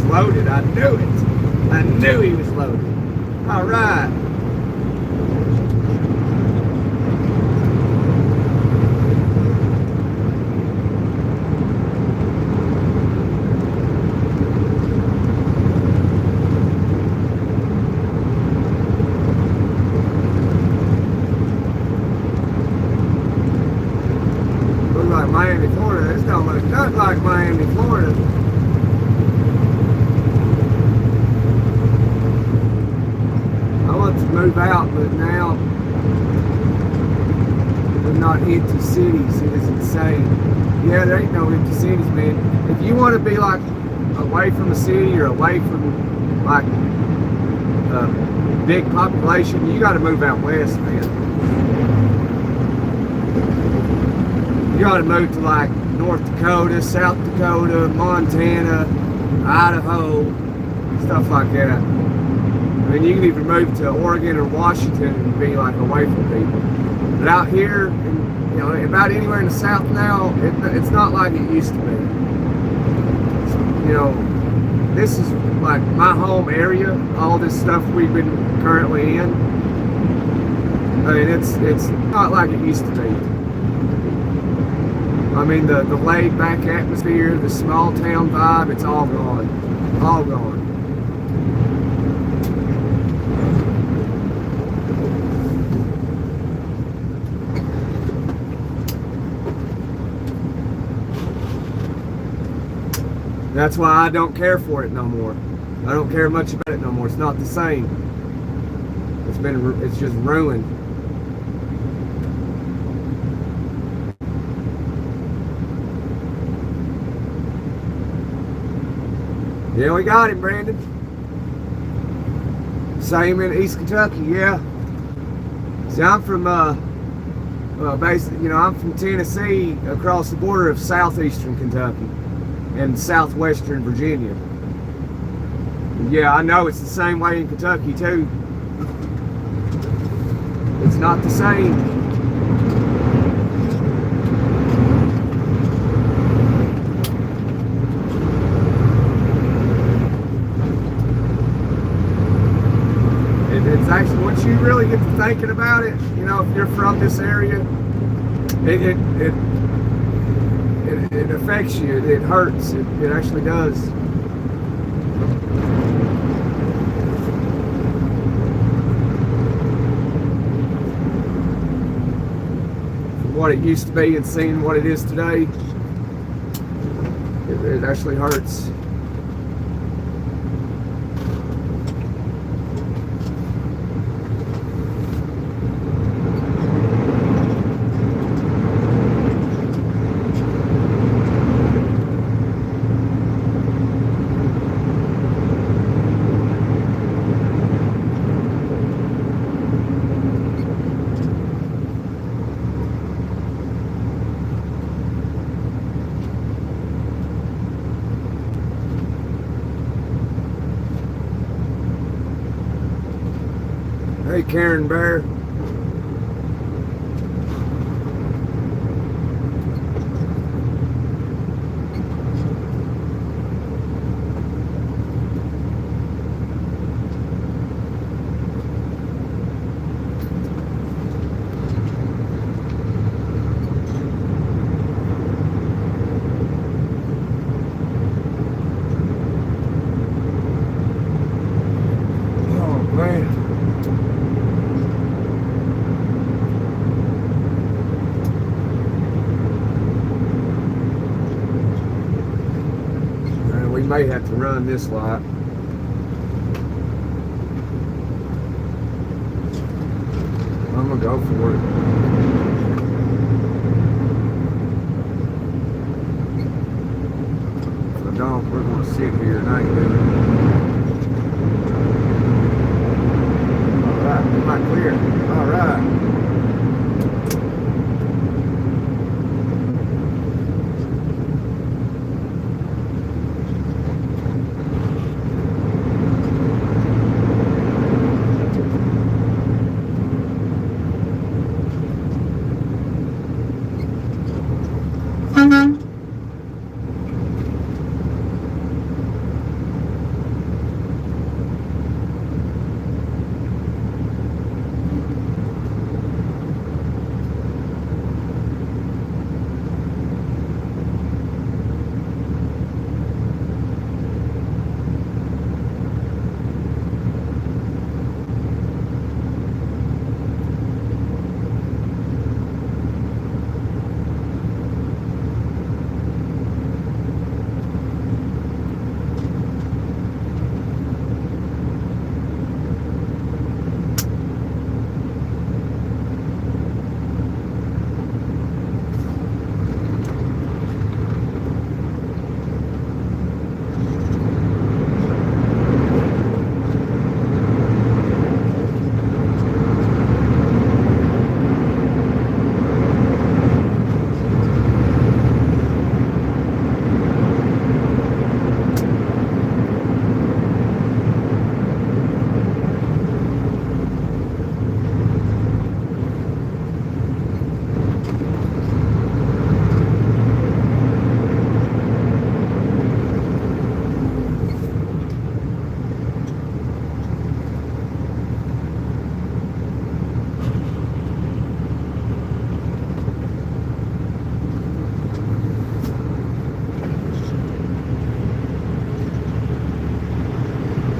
Loaded. I knew it. I knew he was loaded. All right. Looks like Miami, Florida. This don't look nothing like Miami, Florida. To move out, but now they're not empty cities. It is insane. Yeah, there ain't no empty cities, man. If you want to be like away from the city or away from like big population, you got to move out west, man. You got to move to like North Dakota, South Dakota, Montana, Idaho, stuff like that. I mean, you can even move to Oregon or Washington and be like away from people. But out here, you know, about anywhere in the South now, it's not like it used to be. You know, this is like my home area. All this stuff we've been currently in. I mean, it's not like it used to be. I mean, the laid back atmosphere, the small town vibe, it's all gone. All gone. That's why I don't care for it no more. I don't care much about it no more. It's not the same. It's just ruined. Yeah, we got him, Brandon. Same in East Kentucky, yeah. See, I'm from basically, you know, I'm from Tennessee, across the border of southeastern Kentucky and southwestern Virginia. And yeah, I know it's the same way in Kentucky too. It's not the same. once you really get to thinking about it, you know, if you're from this area, it affects you. It hurts. It actually does. From what it used to be and seeing what it is today, it actually hurts. Hey, Karen Bear. Oh, man. We may have to run this lot. I'm gonna go for it. If I don't, we're gonna sit here and I ain't doing it. Alright, am I clear? Alright.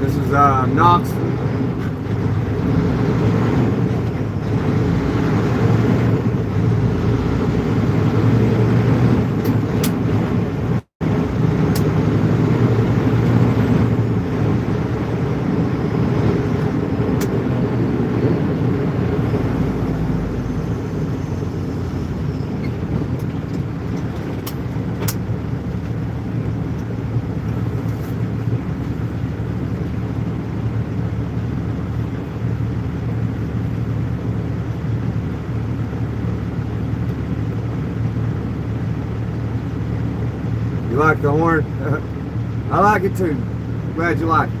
This is Knoxville. You like the horn? I like it too. Glad you like it.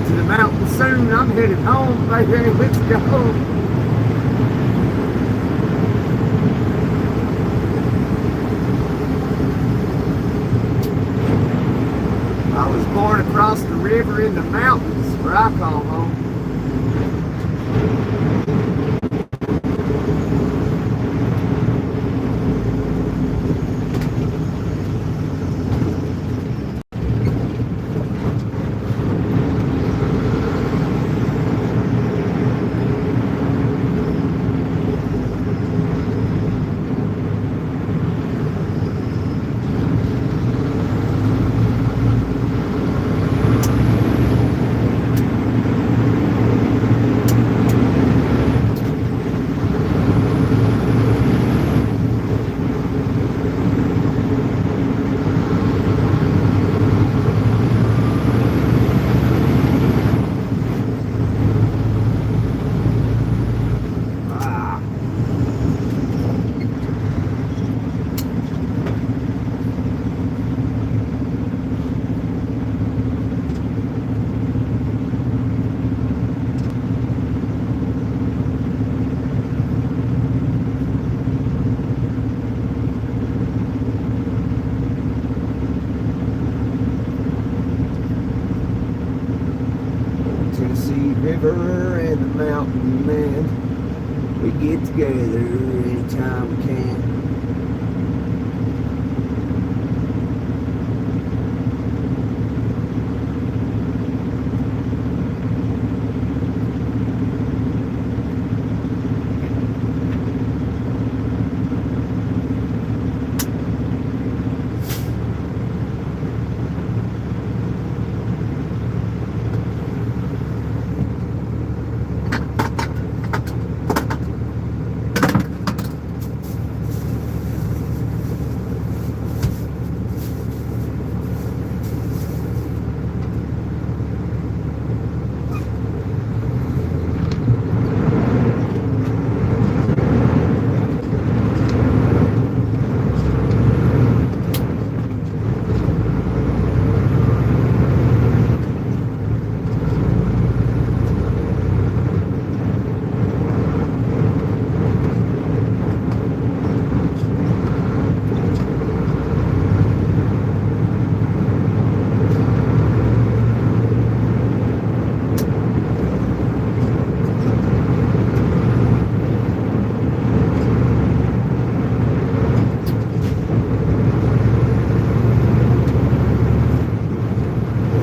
going to the mountains soon. I'm headed home, baby. Let's go. I was born across the river in the mountains where I call home. Tennessee River and the mountain man, we get together anytime we can.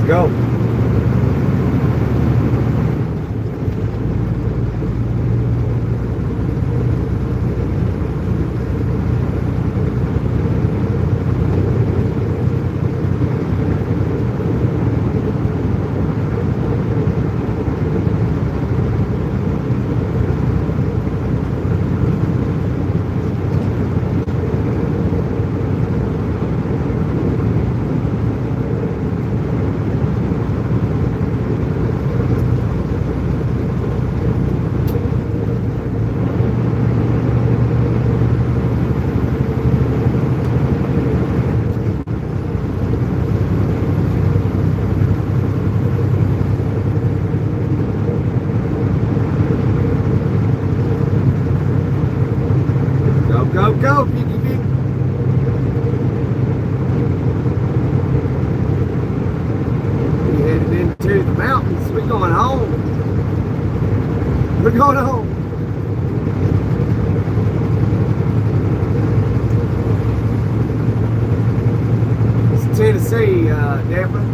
Go. Go, go, Piggy Pig. We headed into the mountains. We're going home. We're going home. It's Tennessee, Deborah.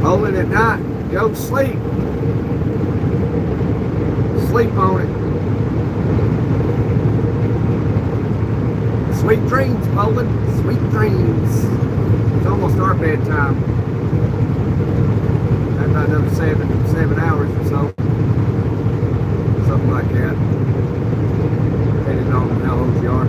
Bowling at night, go to sleep. Sleep on it. Sweet dreams, bowling. Sweet dreams. It's almost our bedtime. About another 7 hours or so. Something like that. Depending on how old you are.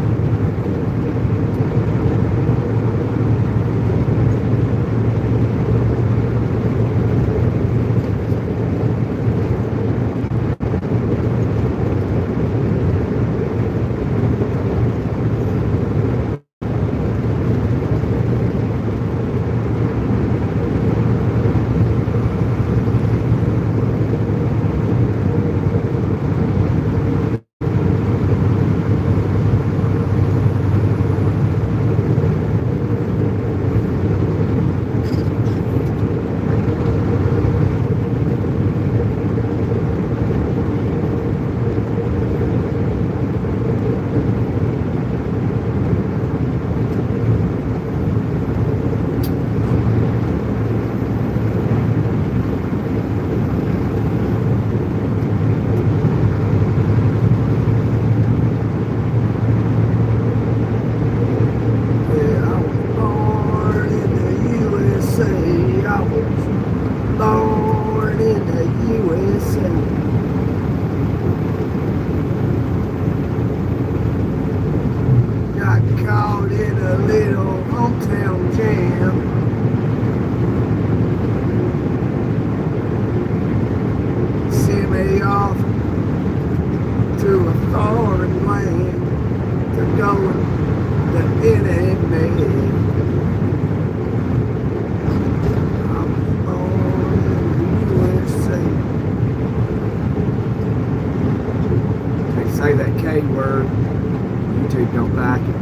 Say that K word, YouTube don't like it.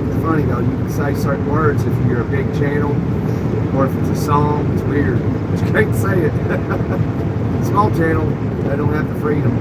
It's funny though, you can say certain words if you're a big channel, or if it's a song, it's weird. But you can't say it. Small channel, they don't have the freedom.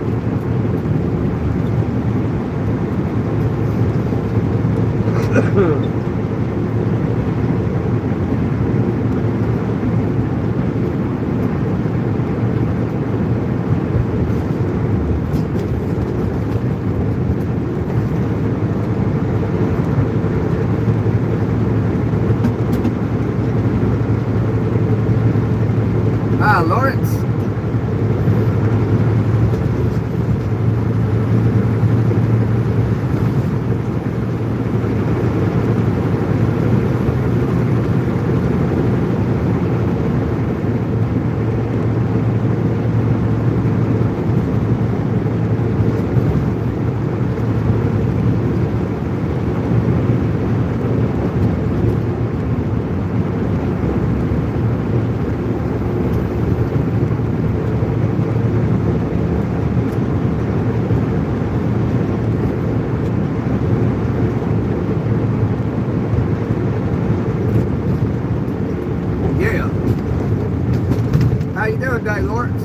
Hi, Lawrence. How you doing today, Lawrence?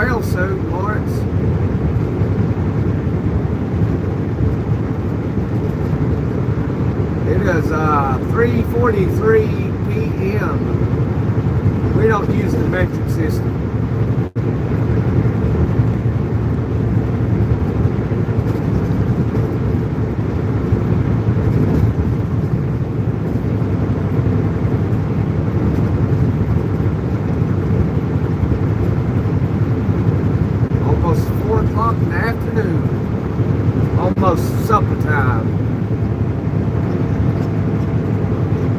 well soon, Lawrence. It is 3:43 p.m. We don't use the metric system. Almost 4 o'clock in the afternoon. Almost supper time.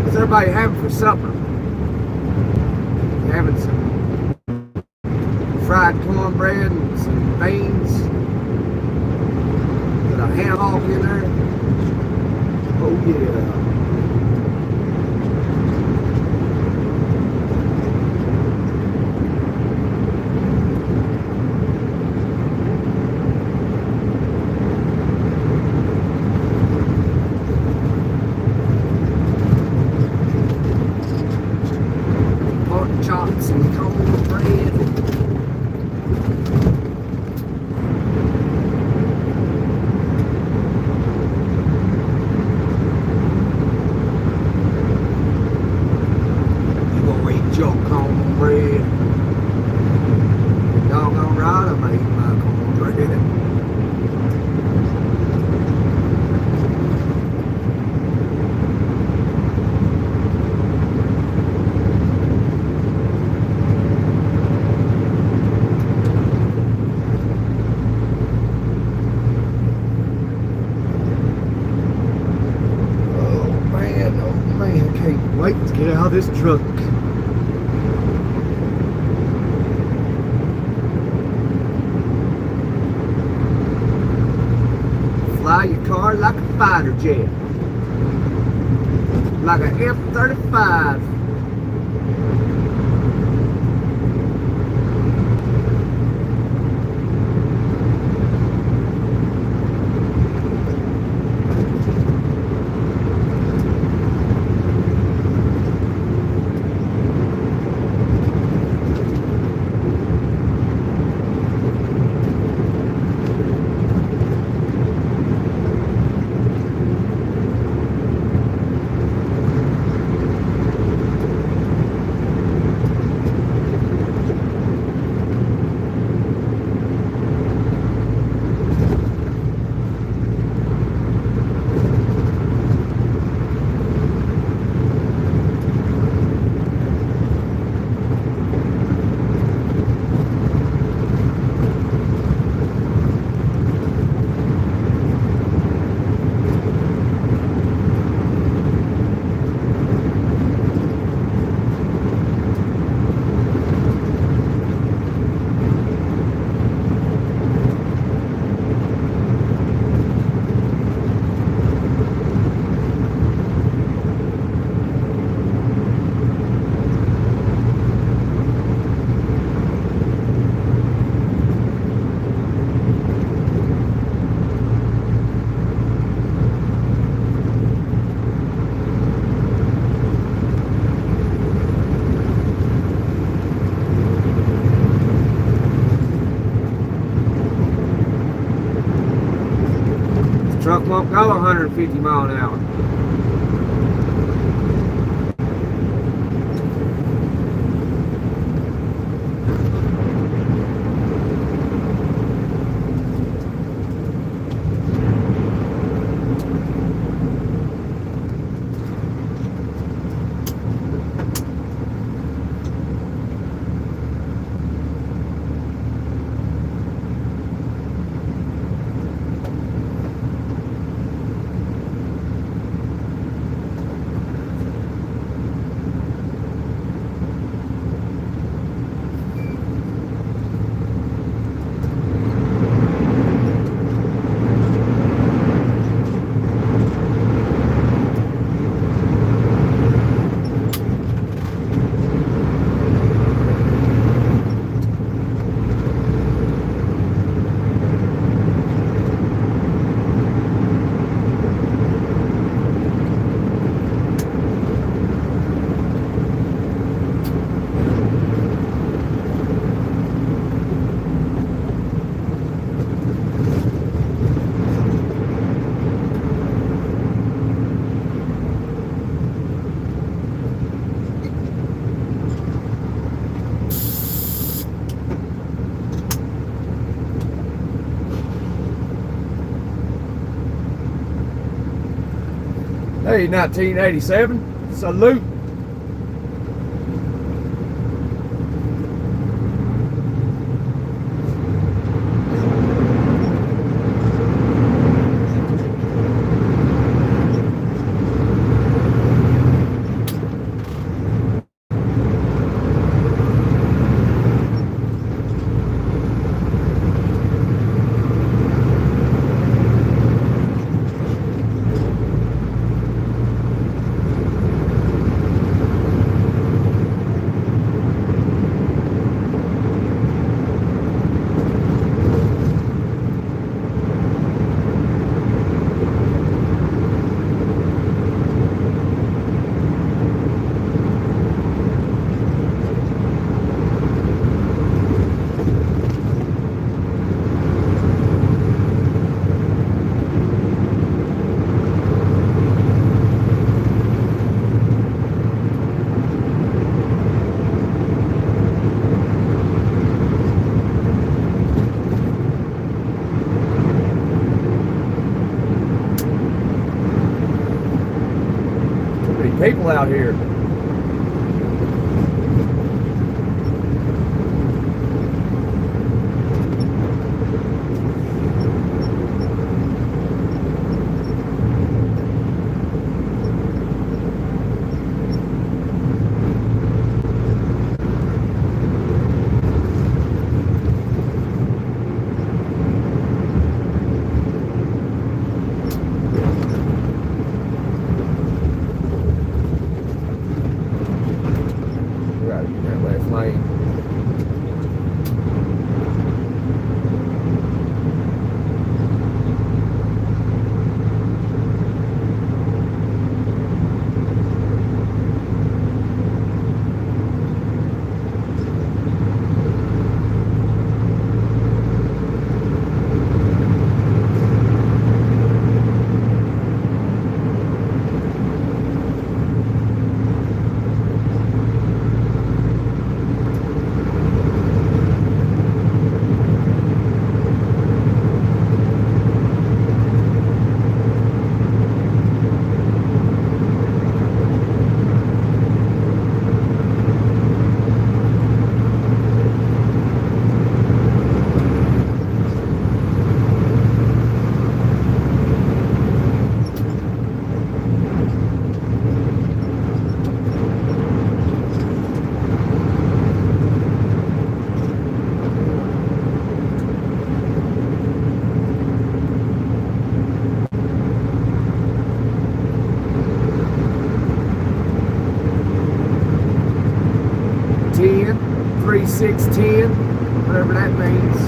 What's everybody having for supper? Having some fried cornbread and some beans. With a ham hock in there. Oh yeah. Chops and cornbread. You gonna eat your cornbread? Doggone right, I'm eating my cornbread. Wait to get out of this truck. Fly your car like a fighter jet. Like a F-35. Truck won't go 150 miles an hour. Hey, 1987. Salute. People out here. Whatever that means.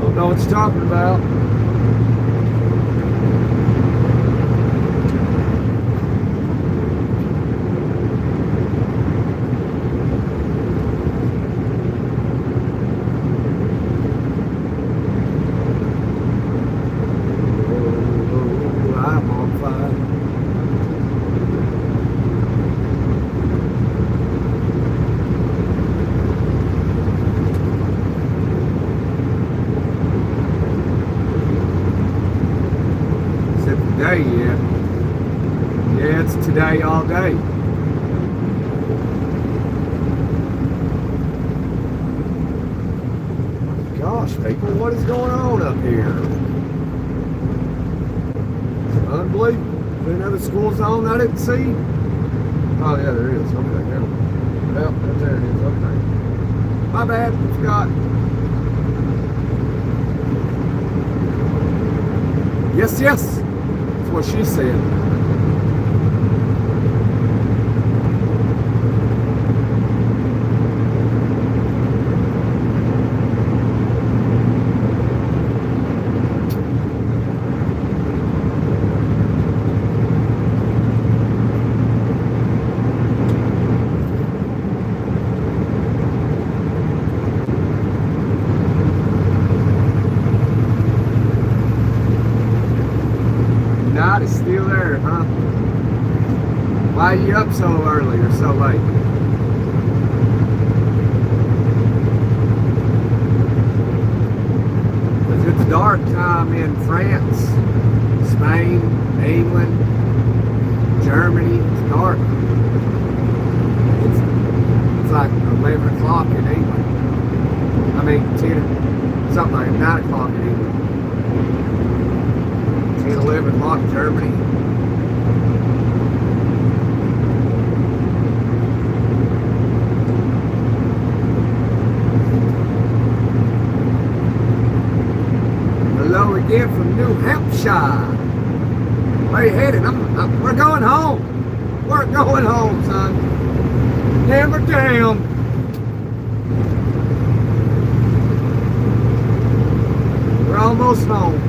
Don't know what you're talking about. Oh, I'm on fire. Today, yeah, it's today all day. Gosh, people, what is going on up here? Unbelievable. Any other school zone I didn't see? Oh yeah, there is. Okay, yeah. Well, there it is. Okay. My bad. Forgot. Yes, yes. That's what she said. It's still there, huh? like 11 o'clock in England. I mean, 10, something like 9 o'clock in England. 10, 11 o'clock in Germany. Hello again from New Hampshire. Where you headed? We're going home. We're going home, son. Hammer down. We're almost home.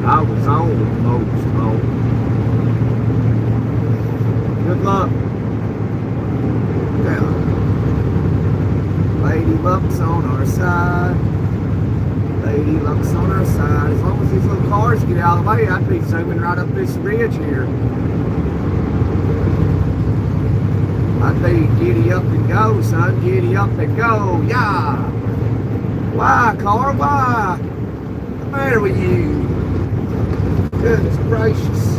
I was almost home. Good luck. Yeah. Ladybugs on our side. Lady luck's on our side. As long as these little cars get out of the way, I'd be zooming right up this ridge here. I'd be giddy up and go, son. Giddy up and go. Yeah. Why, car? Why? What's the matter with you? Goodness gracious.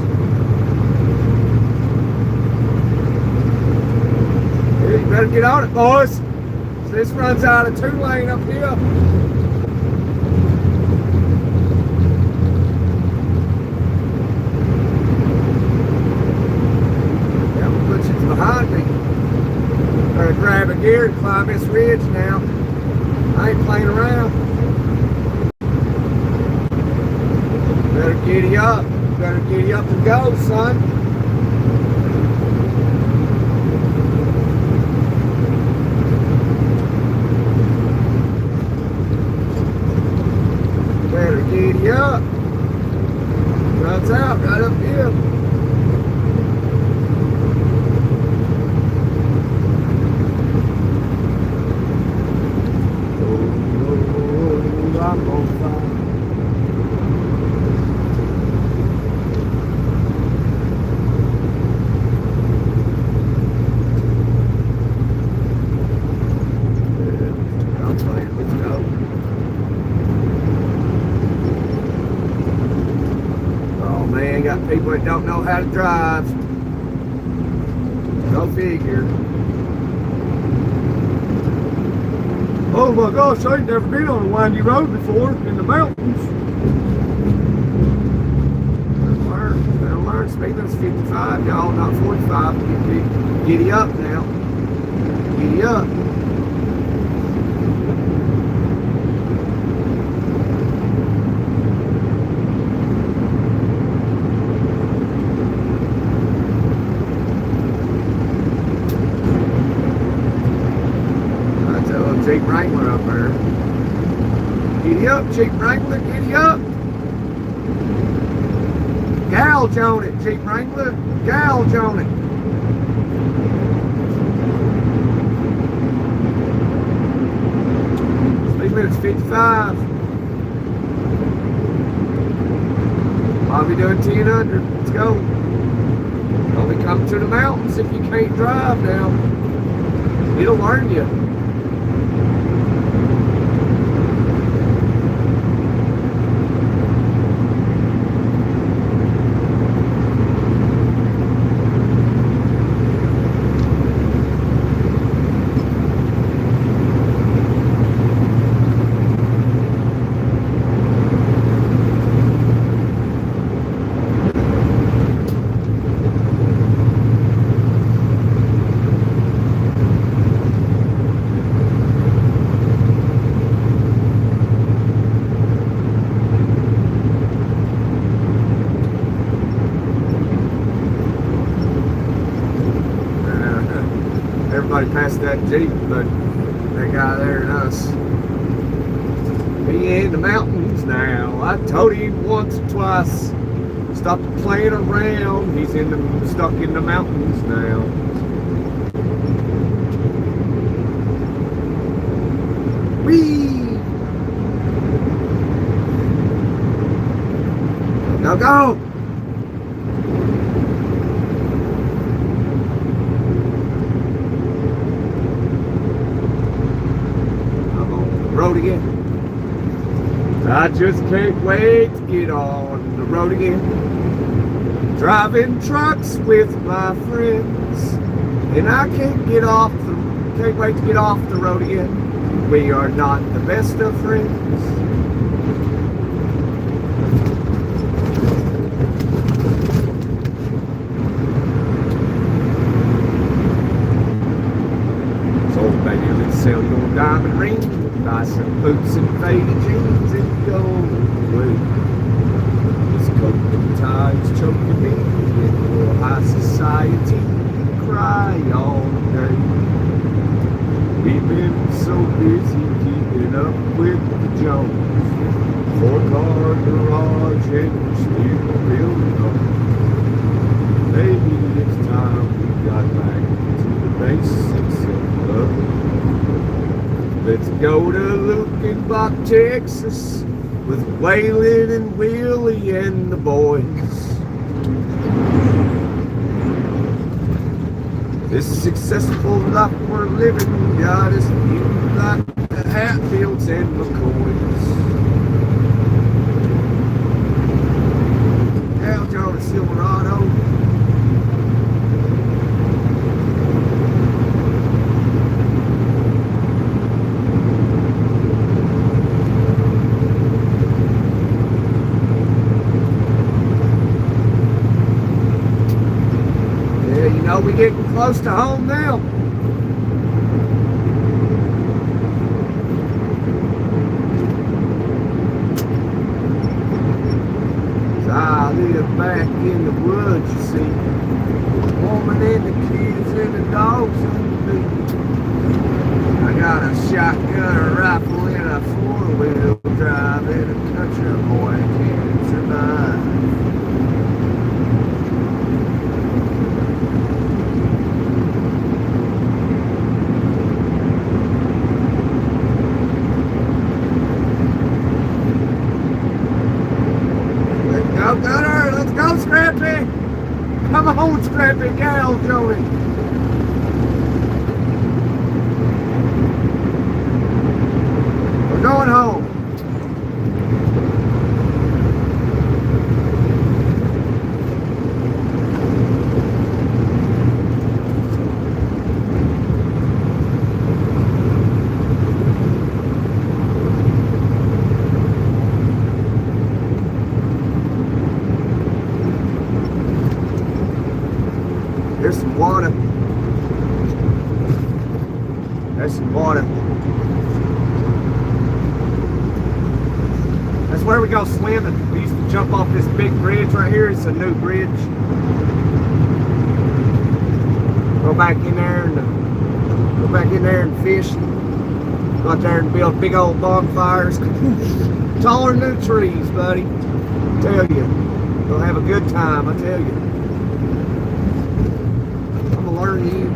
Yeah, you better get on it, boys. So this runs out of 2-lane up here. Behind me. Better grab a gear and climb this ridge now. I ain't playing around. Better giddy up. Better giddy up and go, son. Better giddy up. Runs out right up here. I'm on fire. I'm playing. Let's go. Oh man, got people that don't know how to drive. Go figure. Oh my gosh, I ain't never been on a windy road before in the mountains. Better learn. Speed limit's 55, y'all, not 45. Giddy up now. Giddy up. Jeep Wrangler up there. Giddy up, Jeep Wrangler, giddy up. Gouge on it, Jeep Wrangler, gouge on it. Speed limit's 55. I'll be doing 10 under. Let's go. Only come to the mountains if you can't drive now. It'll learn you. Everybody passed that Jeep, but that guy there and us. He in the mountains now. I told him once or twice, stop playing around. He's stuck in the mountains now. Whee! Now go! Road again. I just can't wait to get on the road again. Driving trucks with my friends. And I can't wait to get off the road again. We are not the best of friends. So baby, let's sell your diamond ring, buy some boots and faded jeans and go away. This coat and tie's choking me in your high society, cry all day. We've been so busy keeping up with the Jones. 4-car garage and we're still building up. Maybe it's time we got back to the basics of love. Let's go to Lukenbach, Texas with Waylon and Willie and the boys. This successful life we're living got us feeling like the Hatfields and McCoys. How's y'all the Silverado? We're getting close to home now. So I live back in the woods, you see. The woman and the kids and the dogs and me. I got a shotgun, a rifle, and a 4-wheel drive, and a country boy can't survive. Let's go, Scrappy! Come on, Scrappy, gal, Jody! We're going home. There's some water. There's some water. That's where we go swimming. We used to jump off this big bridge right here. It's a new bridge. Go back in there and fish. Go out there and build big old bonfires. Taller than the trees, buddy. I tell you. You'll have a good time, I tell you. Learn you.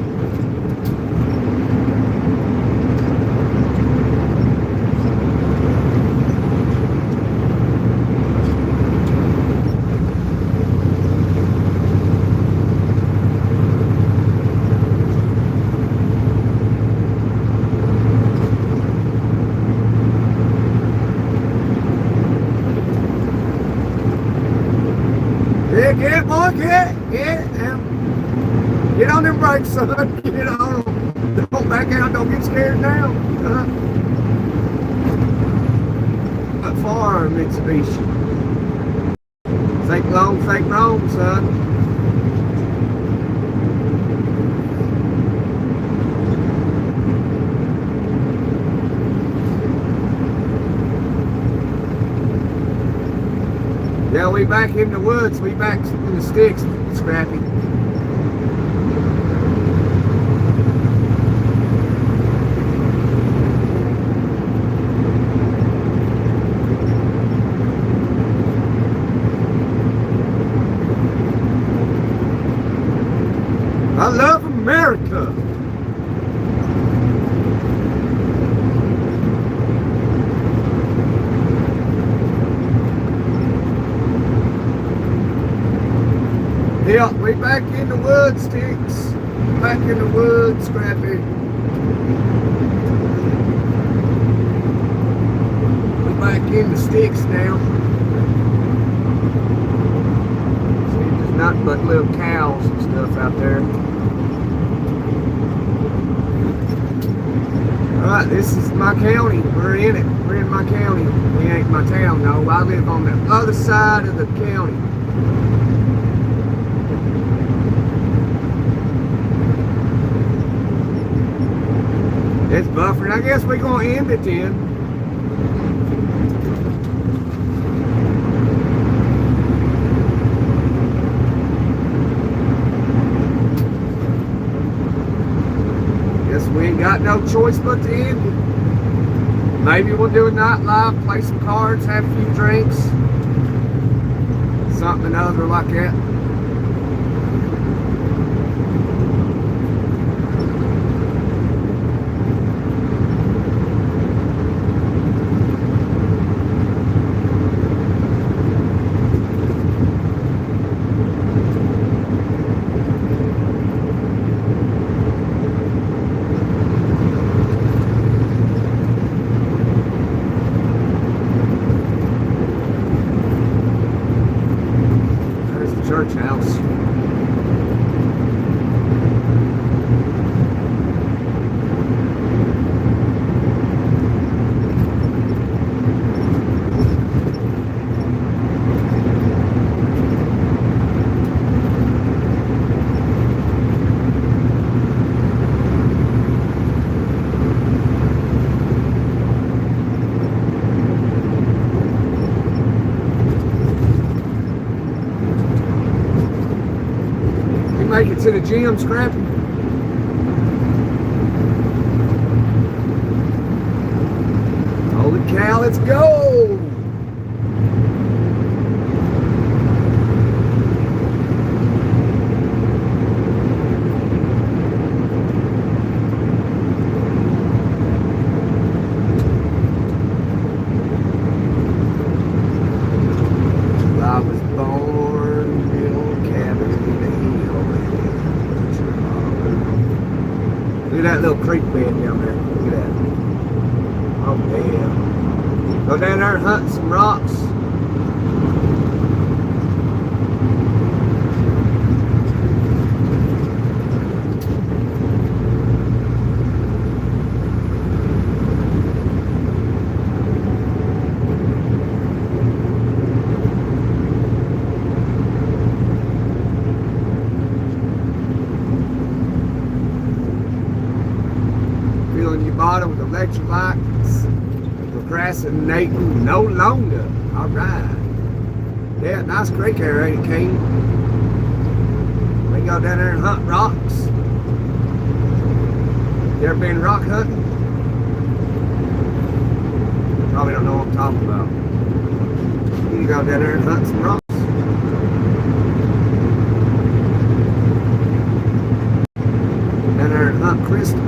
Yeah, boy, yeah. Get on them brakes, son. Get on them. Don't back out. Don't get scared now. Not far, Mitsubishi. Think long, son. Yeah, we back in the woods. We back in the sticks, Scrappy. I love America. Yeah, we back in the woods, Sticks. Back in the woods, Scrappy. We back in the sticks now. See, there's nothing but little cows and stuff out there. But this is my county. We're in it. We're in my county. It ain't my town, no. I live on the other side of the county. It's buffering. I guess we're going to end it then. Guess we ain't got no choice but to end it. Maybe we'll do a night live, play some cards, have a few drinks. Something other like that. Church house. Make it to the gym, Scrappy. Holy cow, let's go! I was born in a cabin in the hill. Look at that little creek bed down there. Look at that. Oh, damn. Go down there and hunt some rocks. Filling your body with electrolytes, procrastinating no longer. All right. Yeah, nice creek there, ain't it, King? We go down there and hunt rocks. You ever been rock hunting? Probably don't know what I'm talking about. You can go down there and hunt some rocks. Down there and hunt crystals.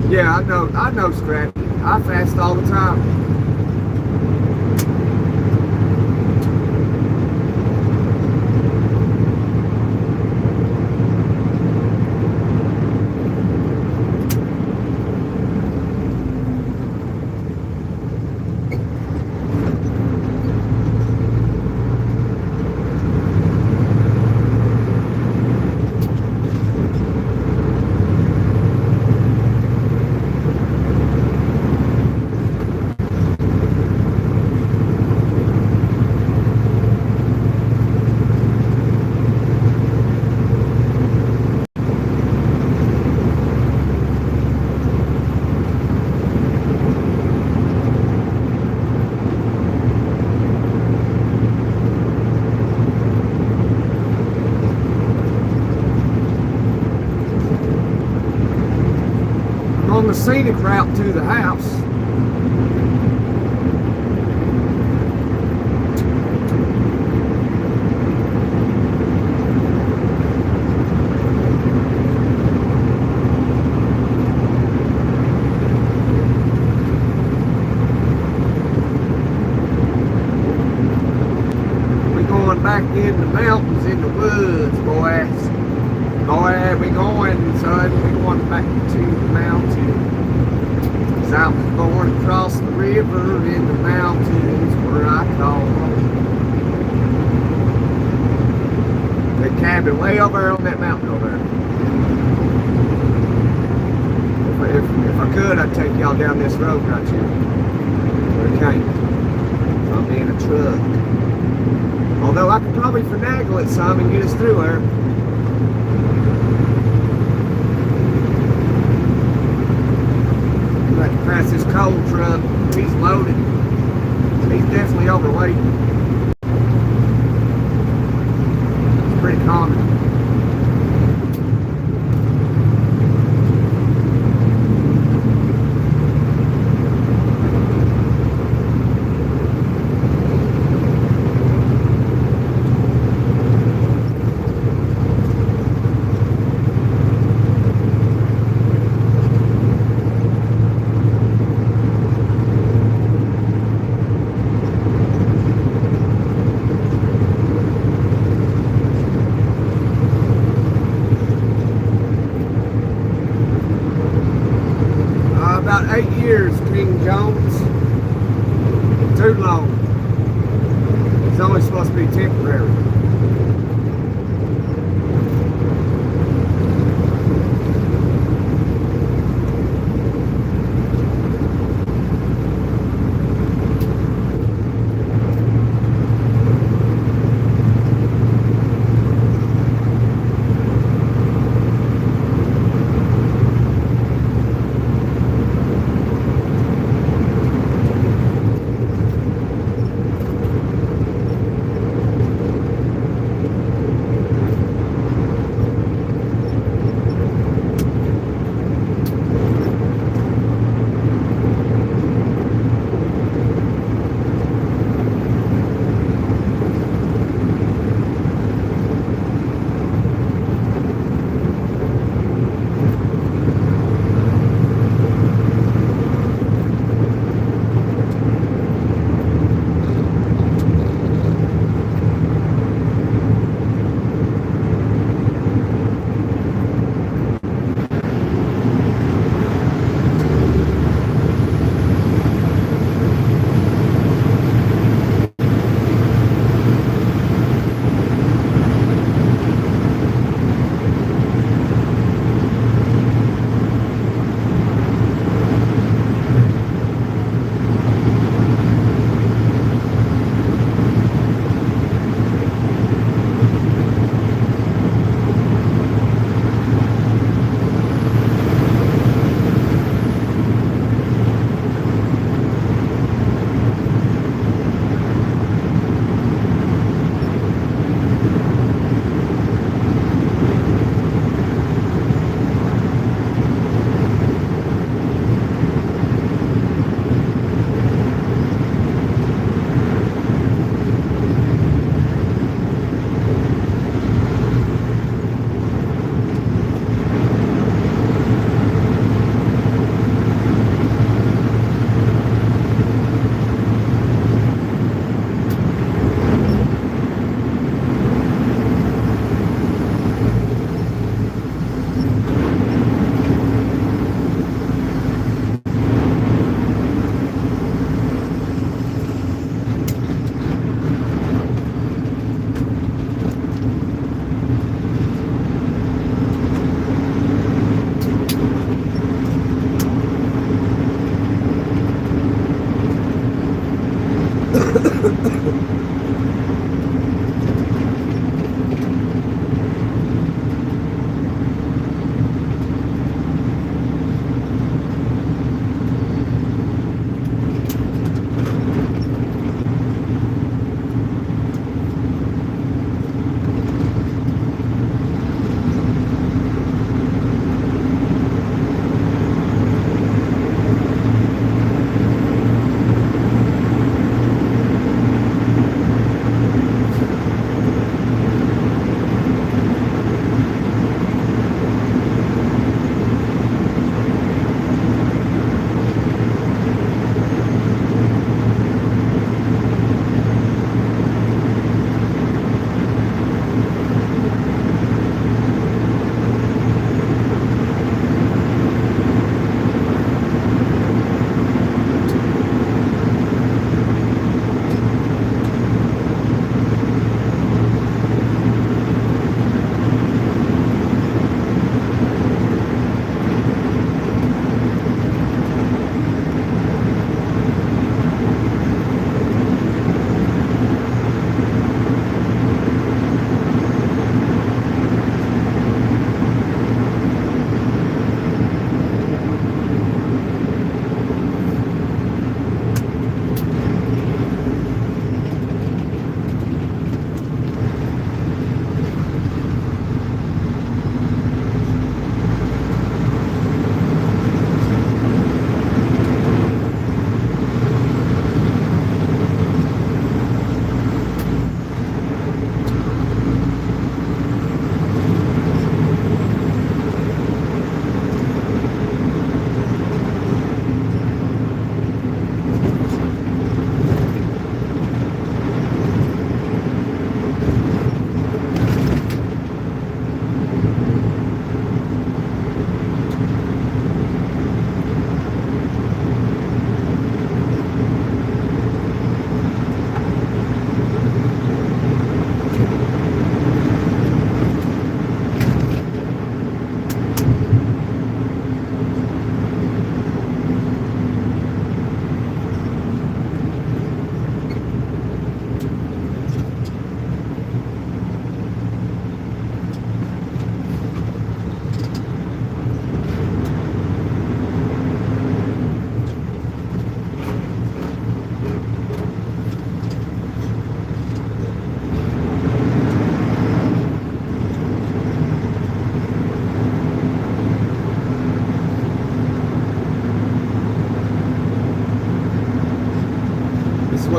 Yeah, I know, Scrappy. I fast all the time. On the scenic route to the house. We're going back in the mountains, in the woods, boys. Boy, we going, son. We going back to the mountains. 'Cause I was born across the river in the mountains where I call home. The cabin way over there on that mountain over there. If I could, I'd take y'all down this road right here. But I can't. I'm in a truck. Although I could probably finagle it some and get us through there. I'm about to pass this coal truck. He's loaded. He's definitely overweight. It's pretty common. About 8 years, King Jones. Too long. It's only supposed to be temporary.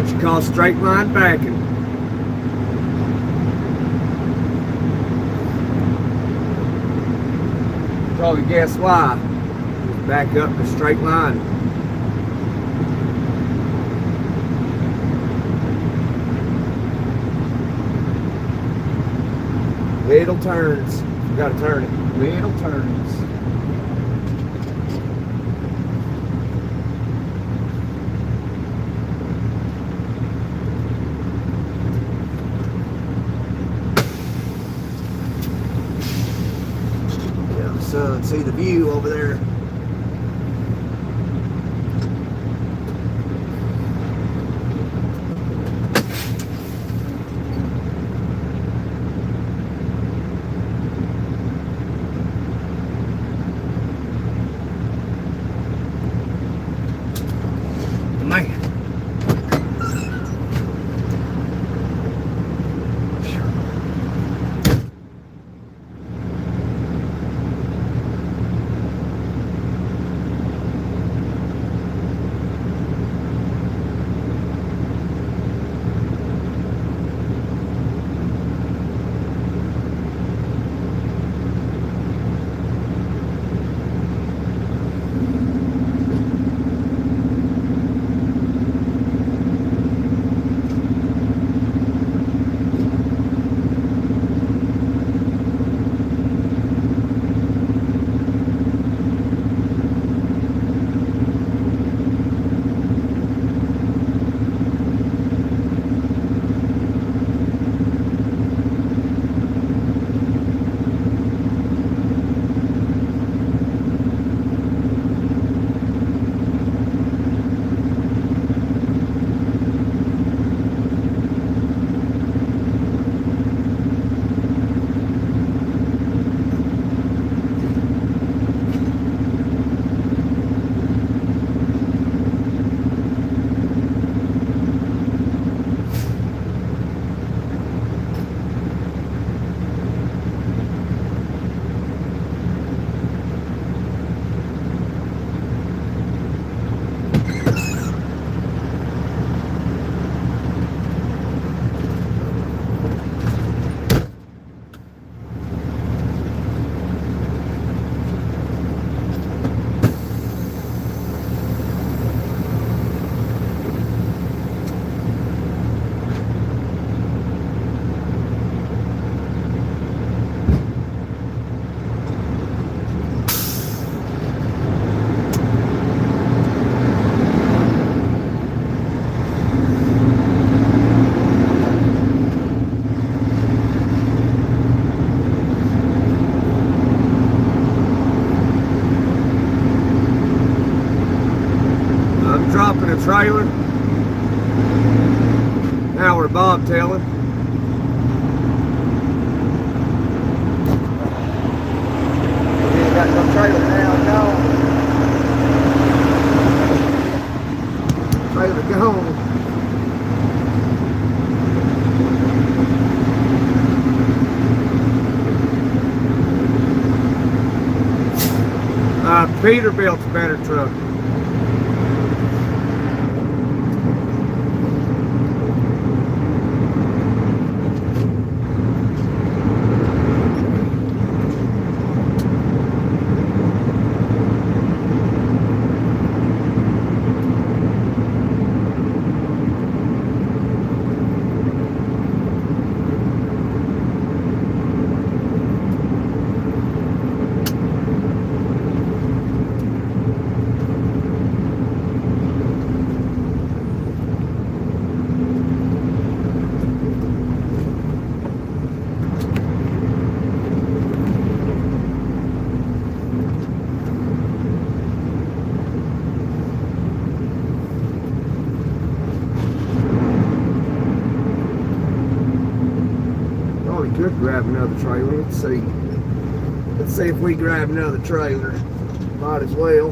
what you call straight line backing. Probably guess why. Just back up the straight line. Little turns. You gotta turn it. Little turns. Yeah, son, see the view over there. Dropping a trailer. Now we're bobtailing. We ain't got no trailer now, no. Trailer gone. Peterbilt's a better truck. Could grab another trailer. Let's see. Let's see if we grab another trailer. Might as well.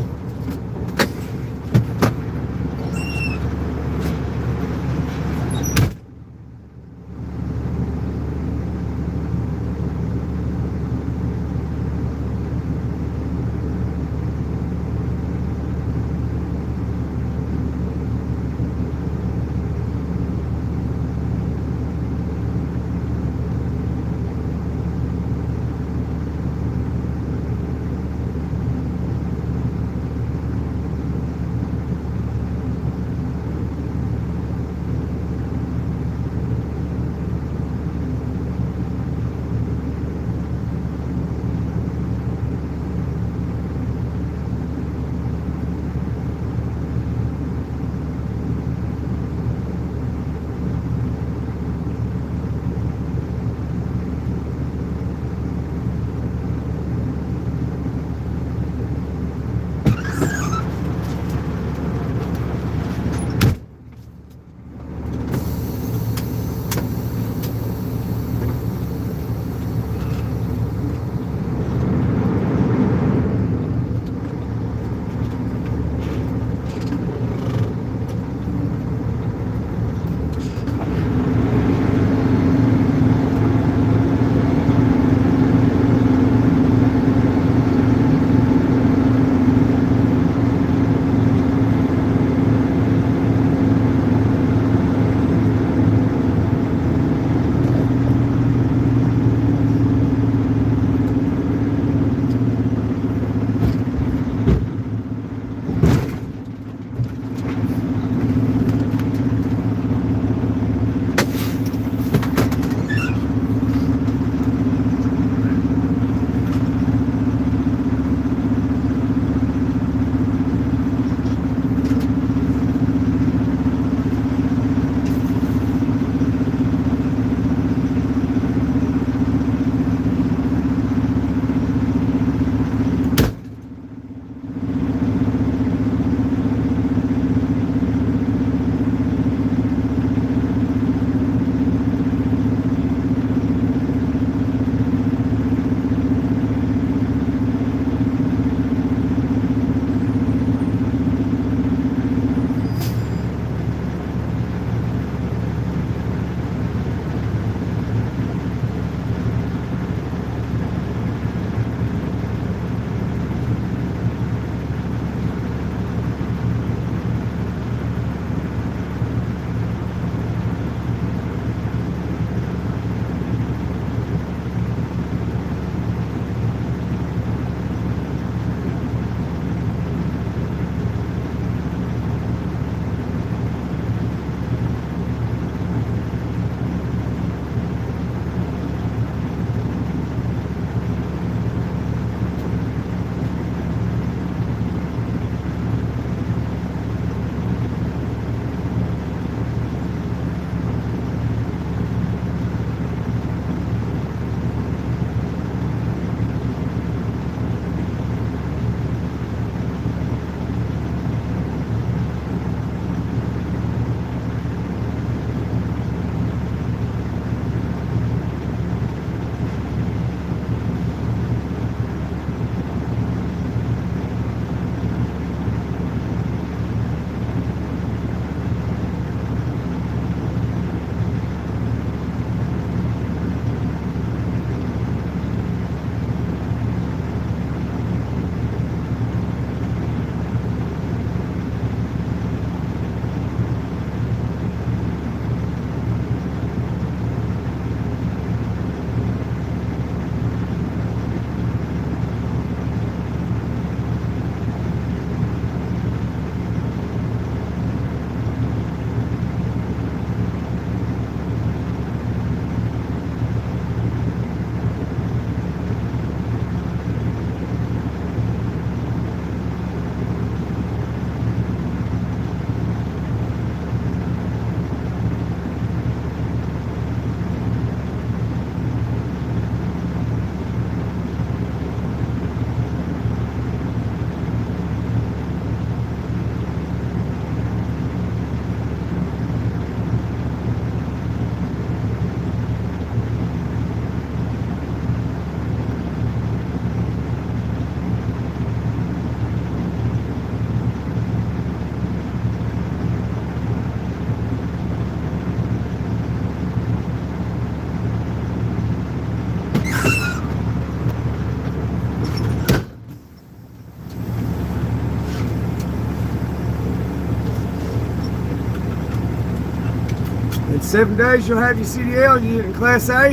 7 days you'll have your CDL. You in Class A?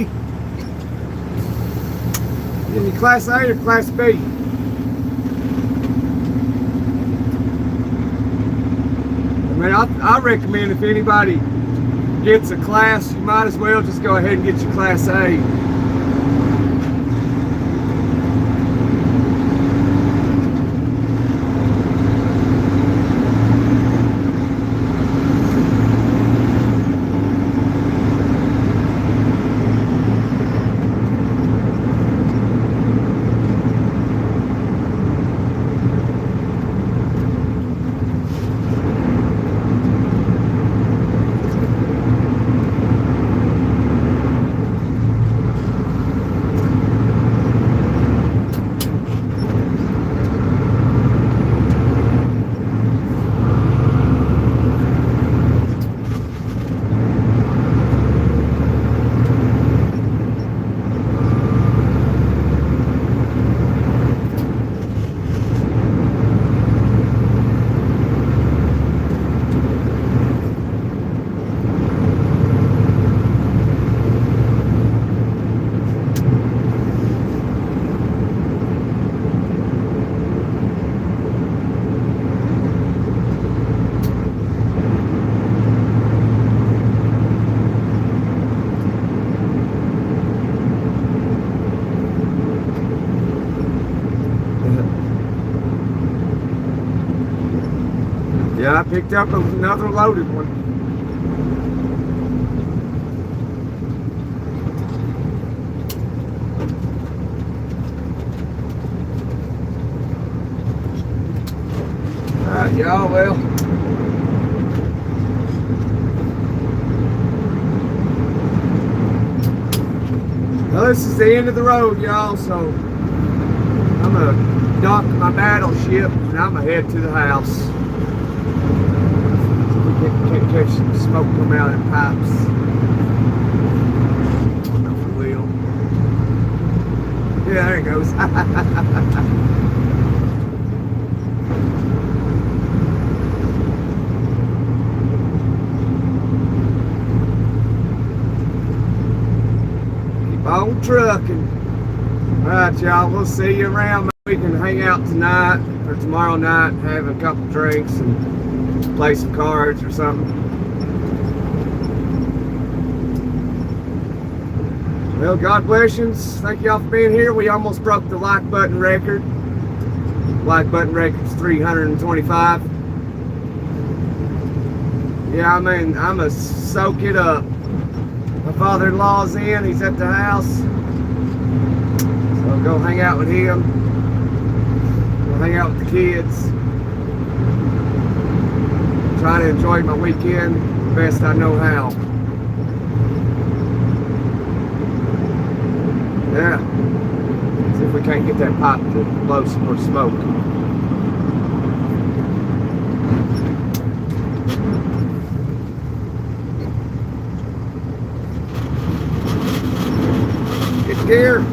In your Class A or Class B? I mean, I recommend if anybody gets a class, you might as well just go ahead and get your Class A. Yeah, I picked up another loaded one. Alright, y'all, well. Well, this is the end of the road, y'all, so I'm gonna dock my battleship and I'm gonna head to the house. Can't catch some smoke come out in pipes. I don't know if we will. Yeah, there it goes. Keep on trucking. Alright, y'all, we'll see you around. We can hang out tonight or tomorrow night, have a couple drinks and play some cards or something. Well, God bless you. Thank y'all for being here. We almost broke the like button record. Like button record's 325. Yeah, I mean, I'm gonna soak it up. My father-in-law's in. He's at the house. So I'll go hang out with him. We'll hang out with the kids. Try to enjoy my weekend the best I know how. Yeah. See if we can't get that pipe to blow some more smoke. Get gear.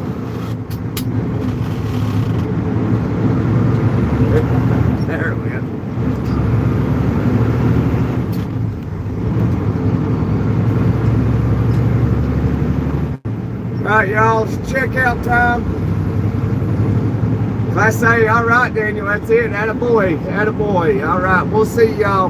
There we go. Alright, y'all, it's checkout time. Class A, alright, Daniel, that's it. Attaboy, attaboy. Alright, we'll see y'all.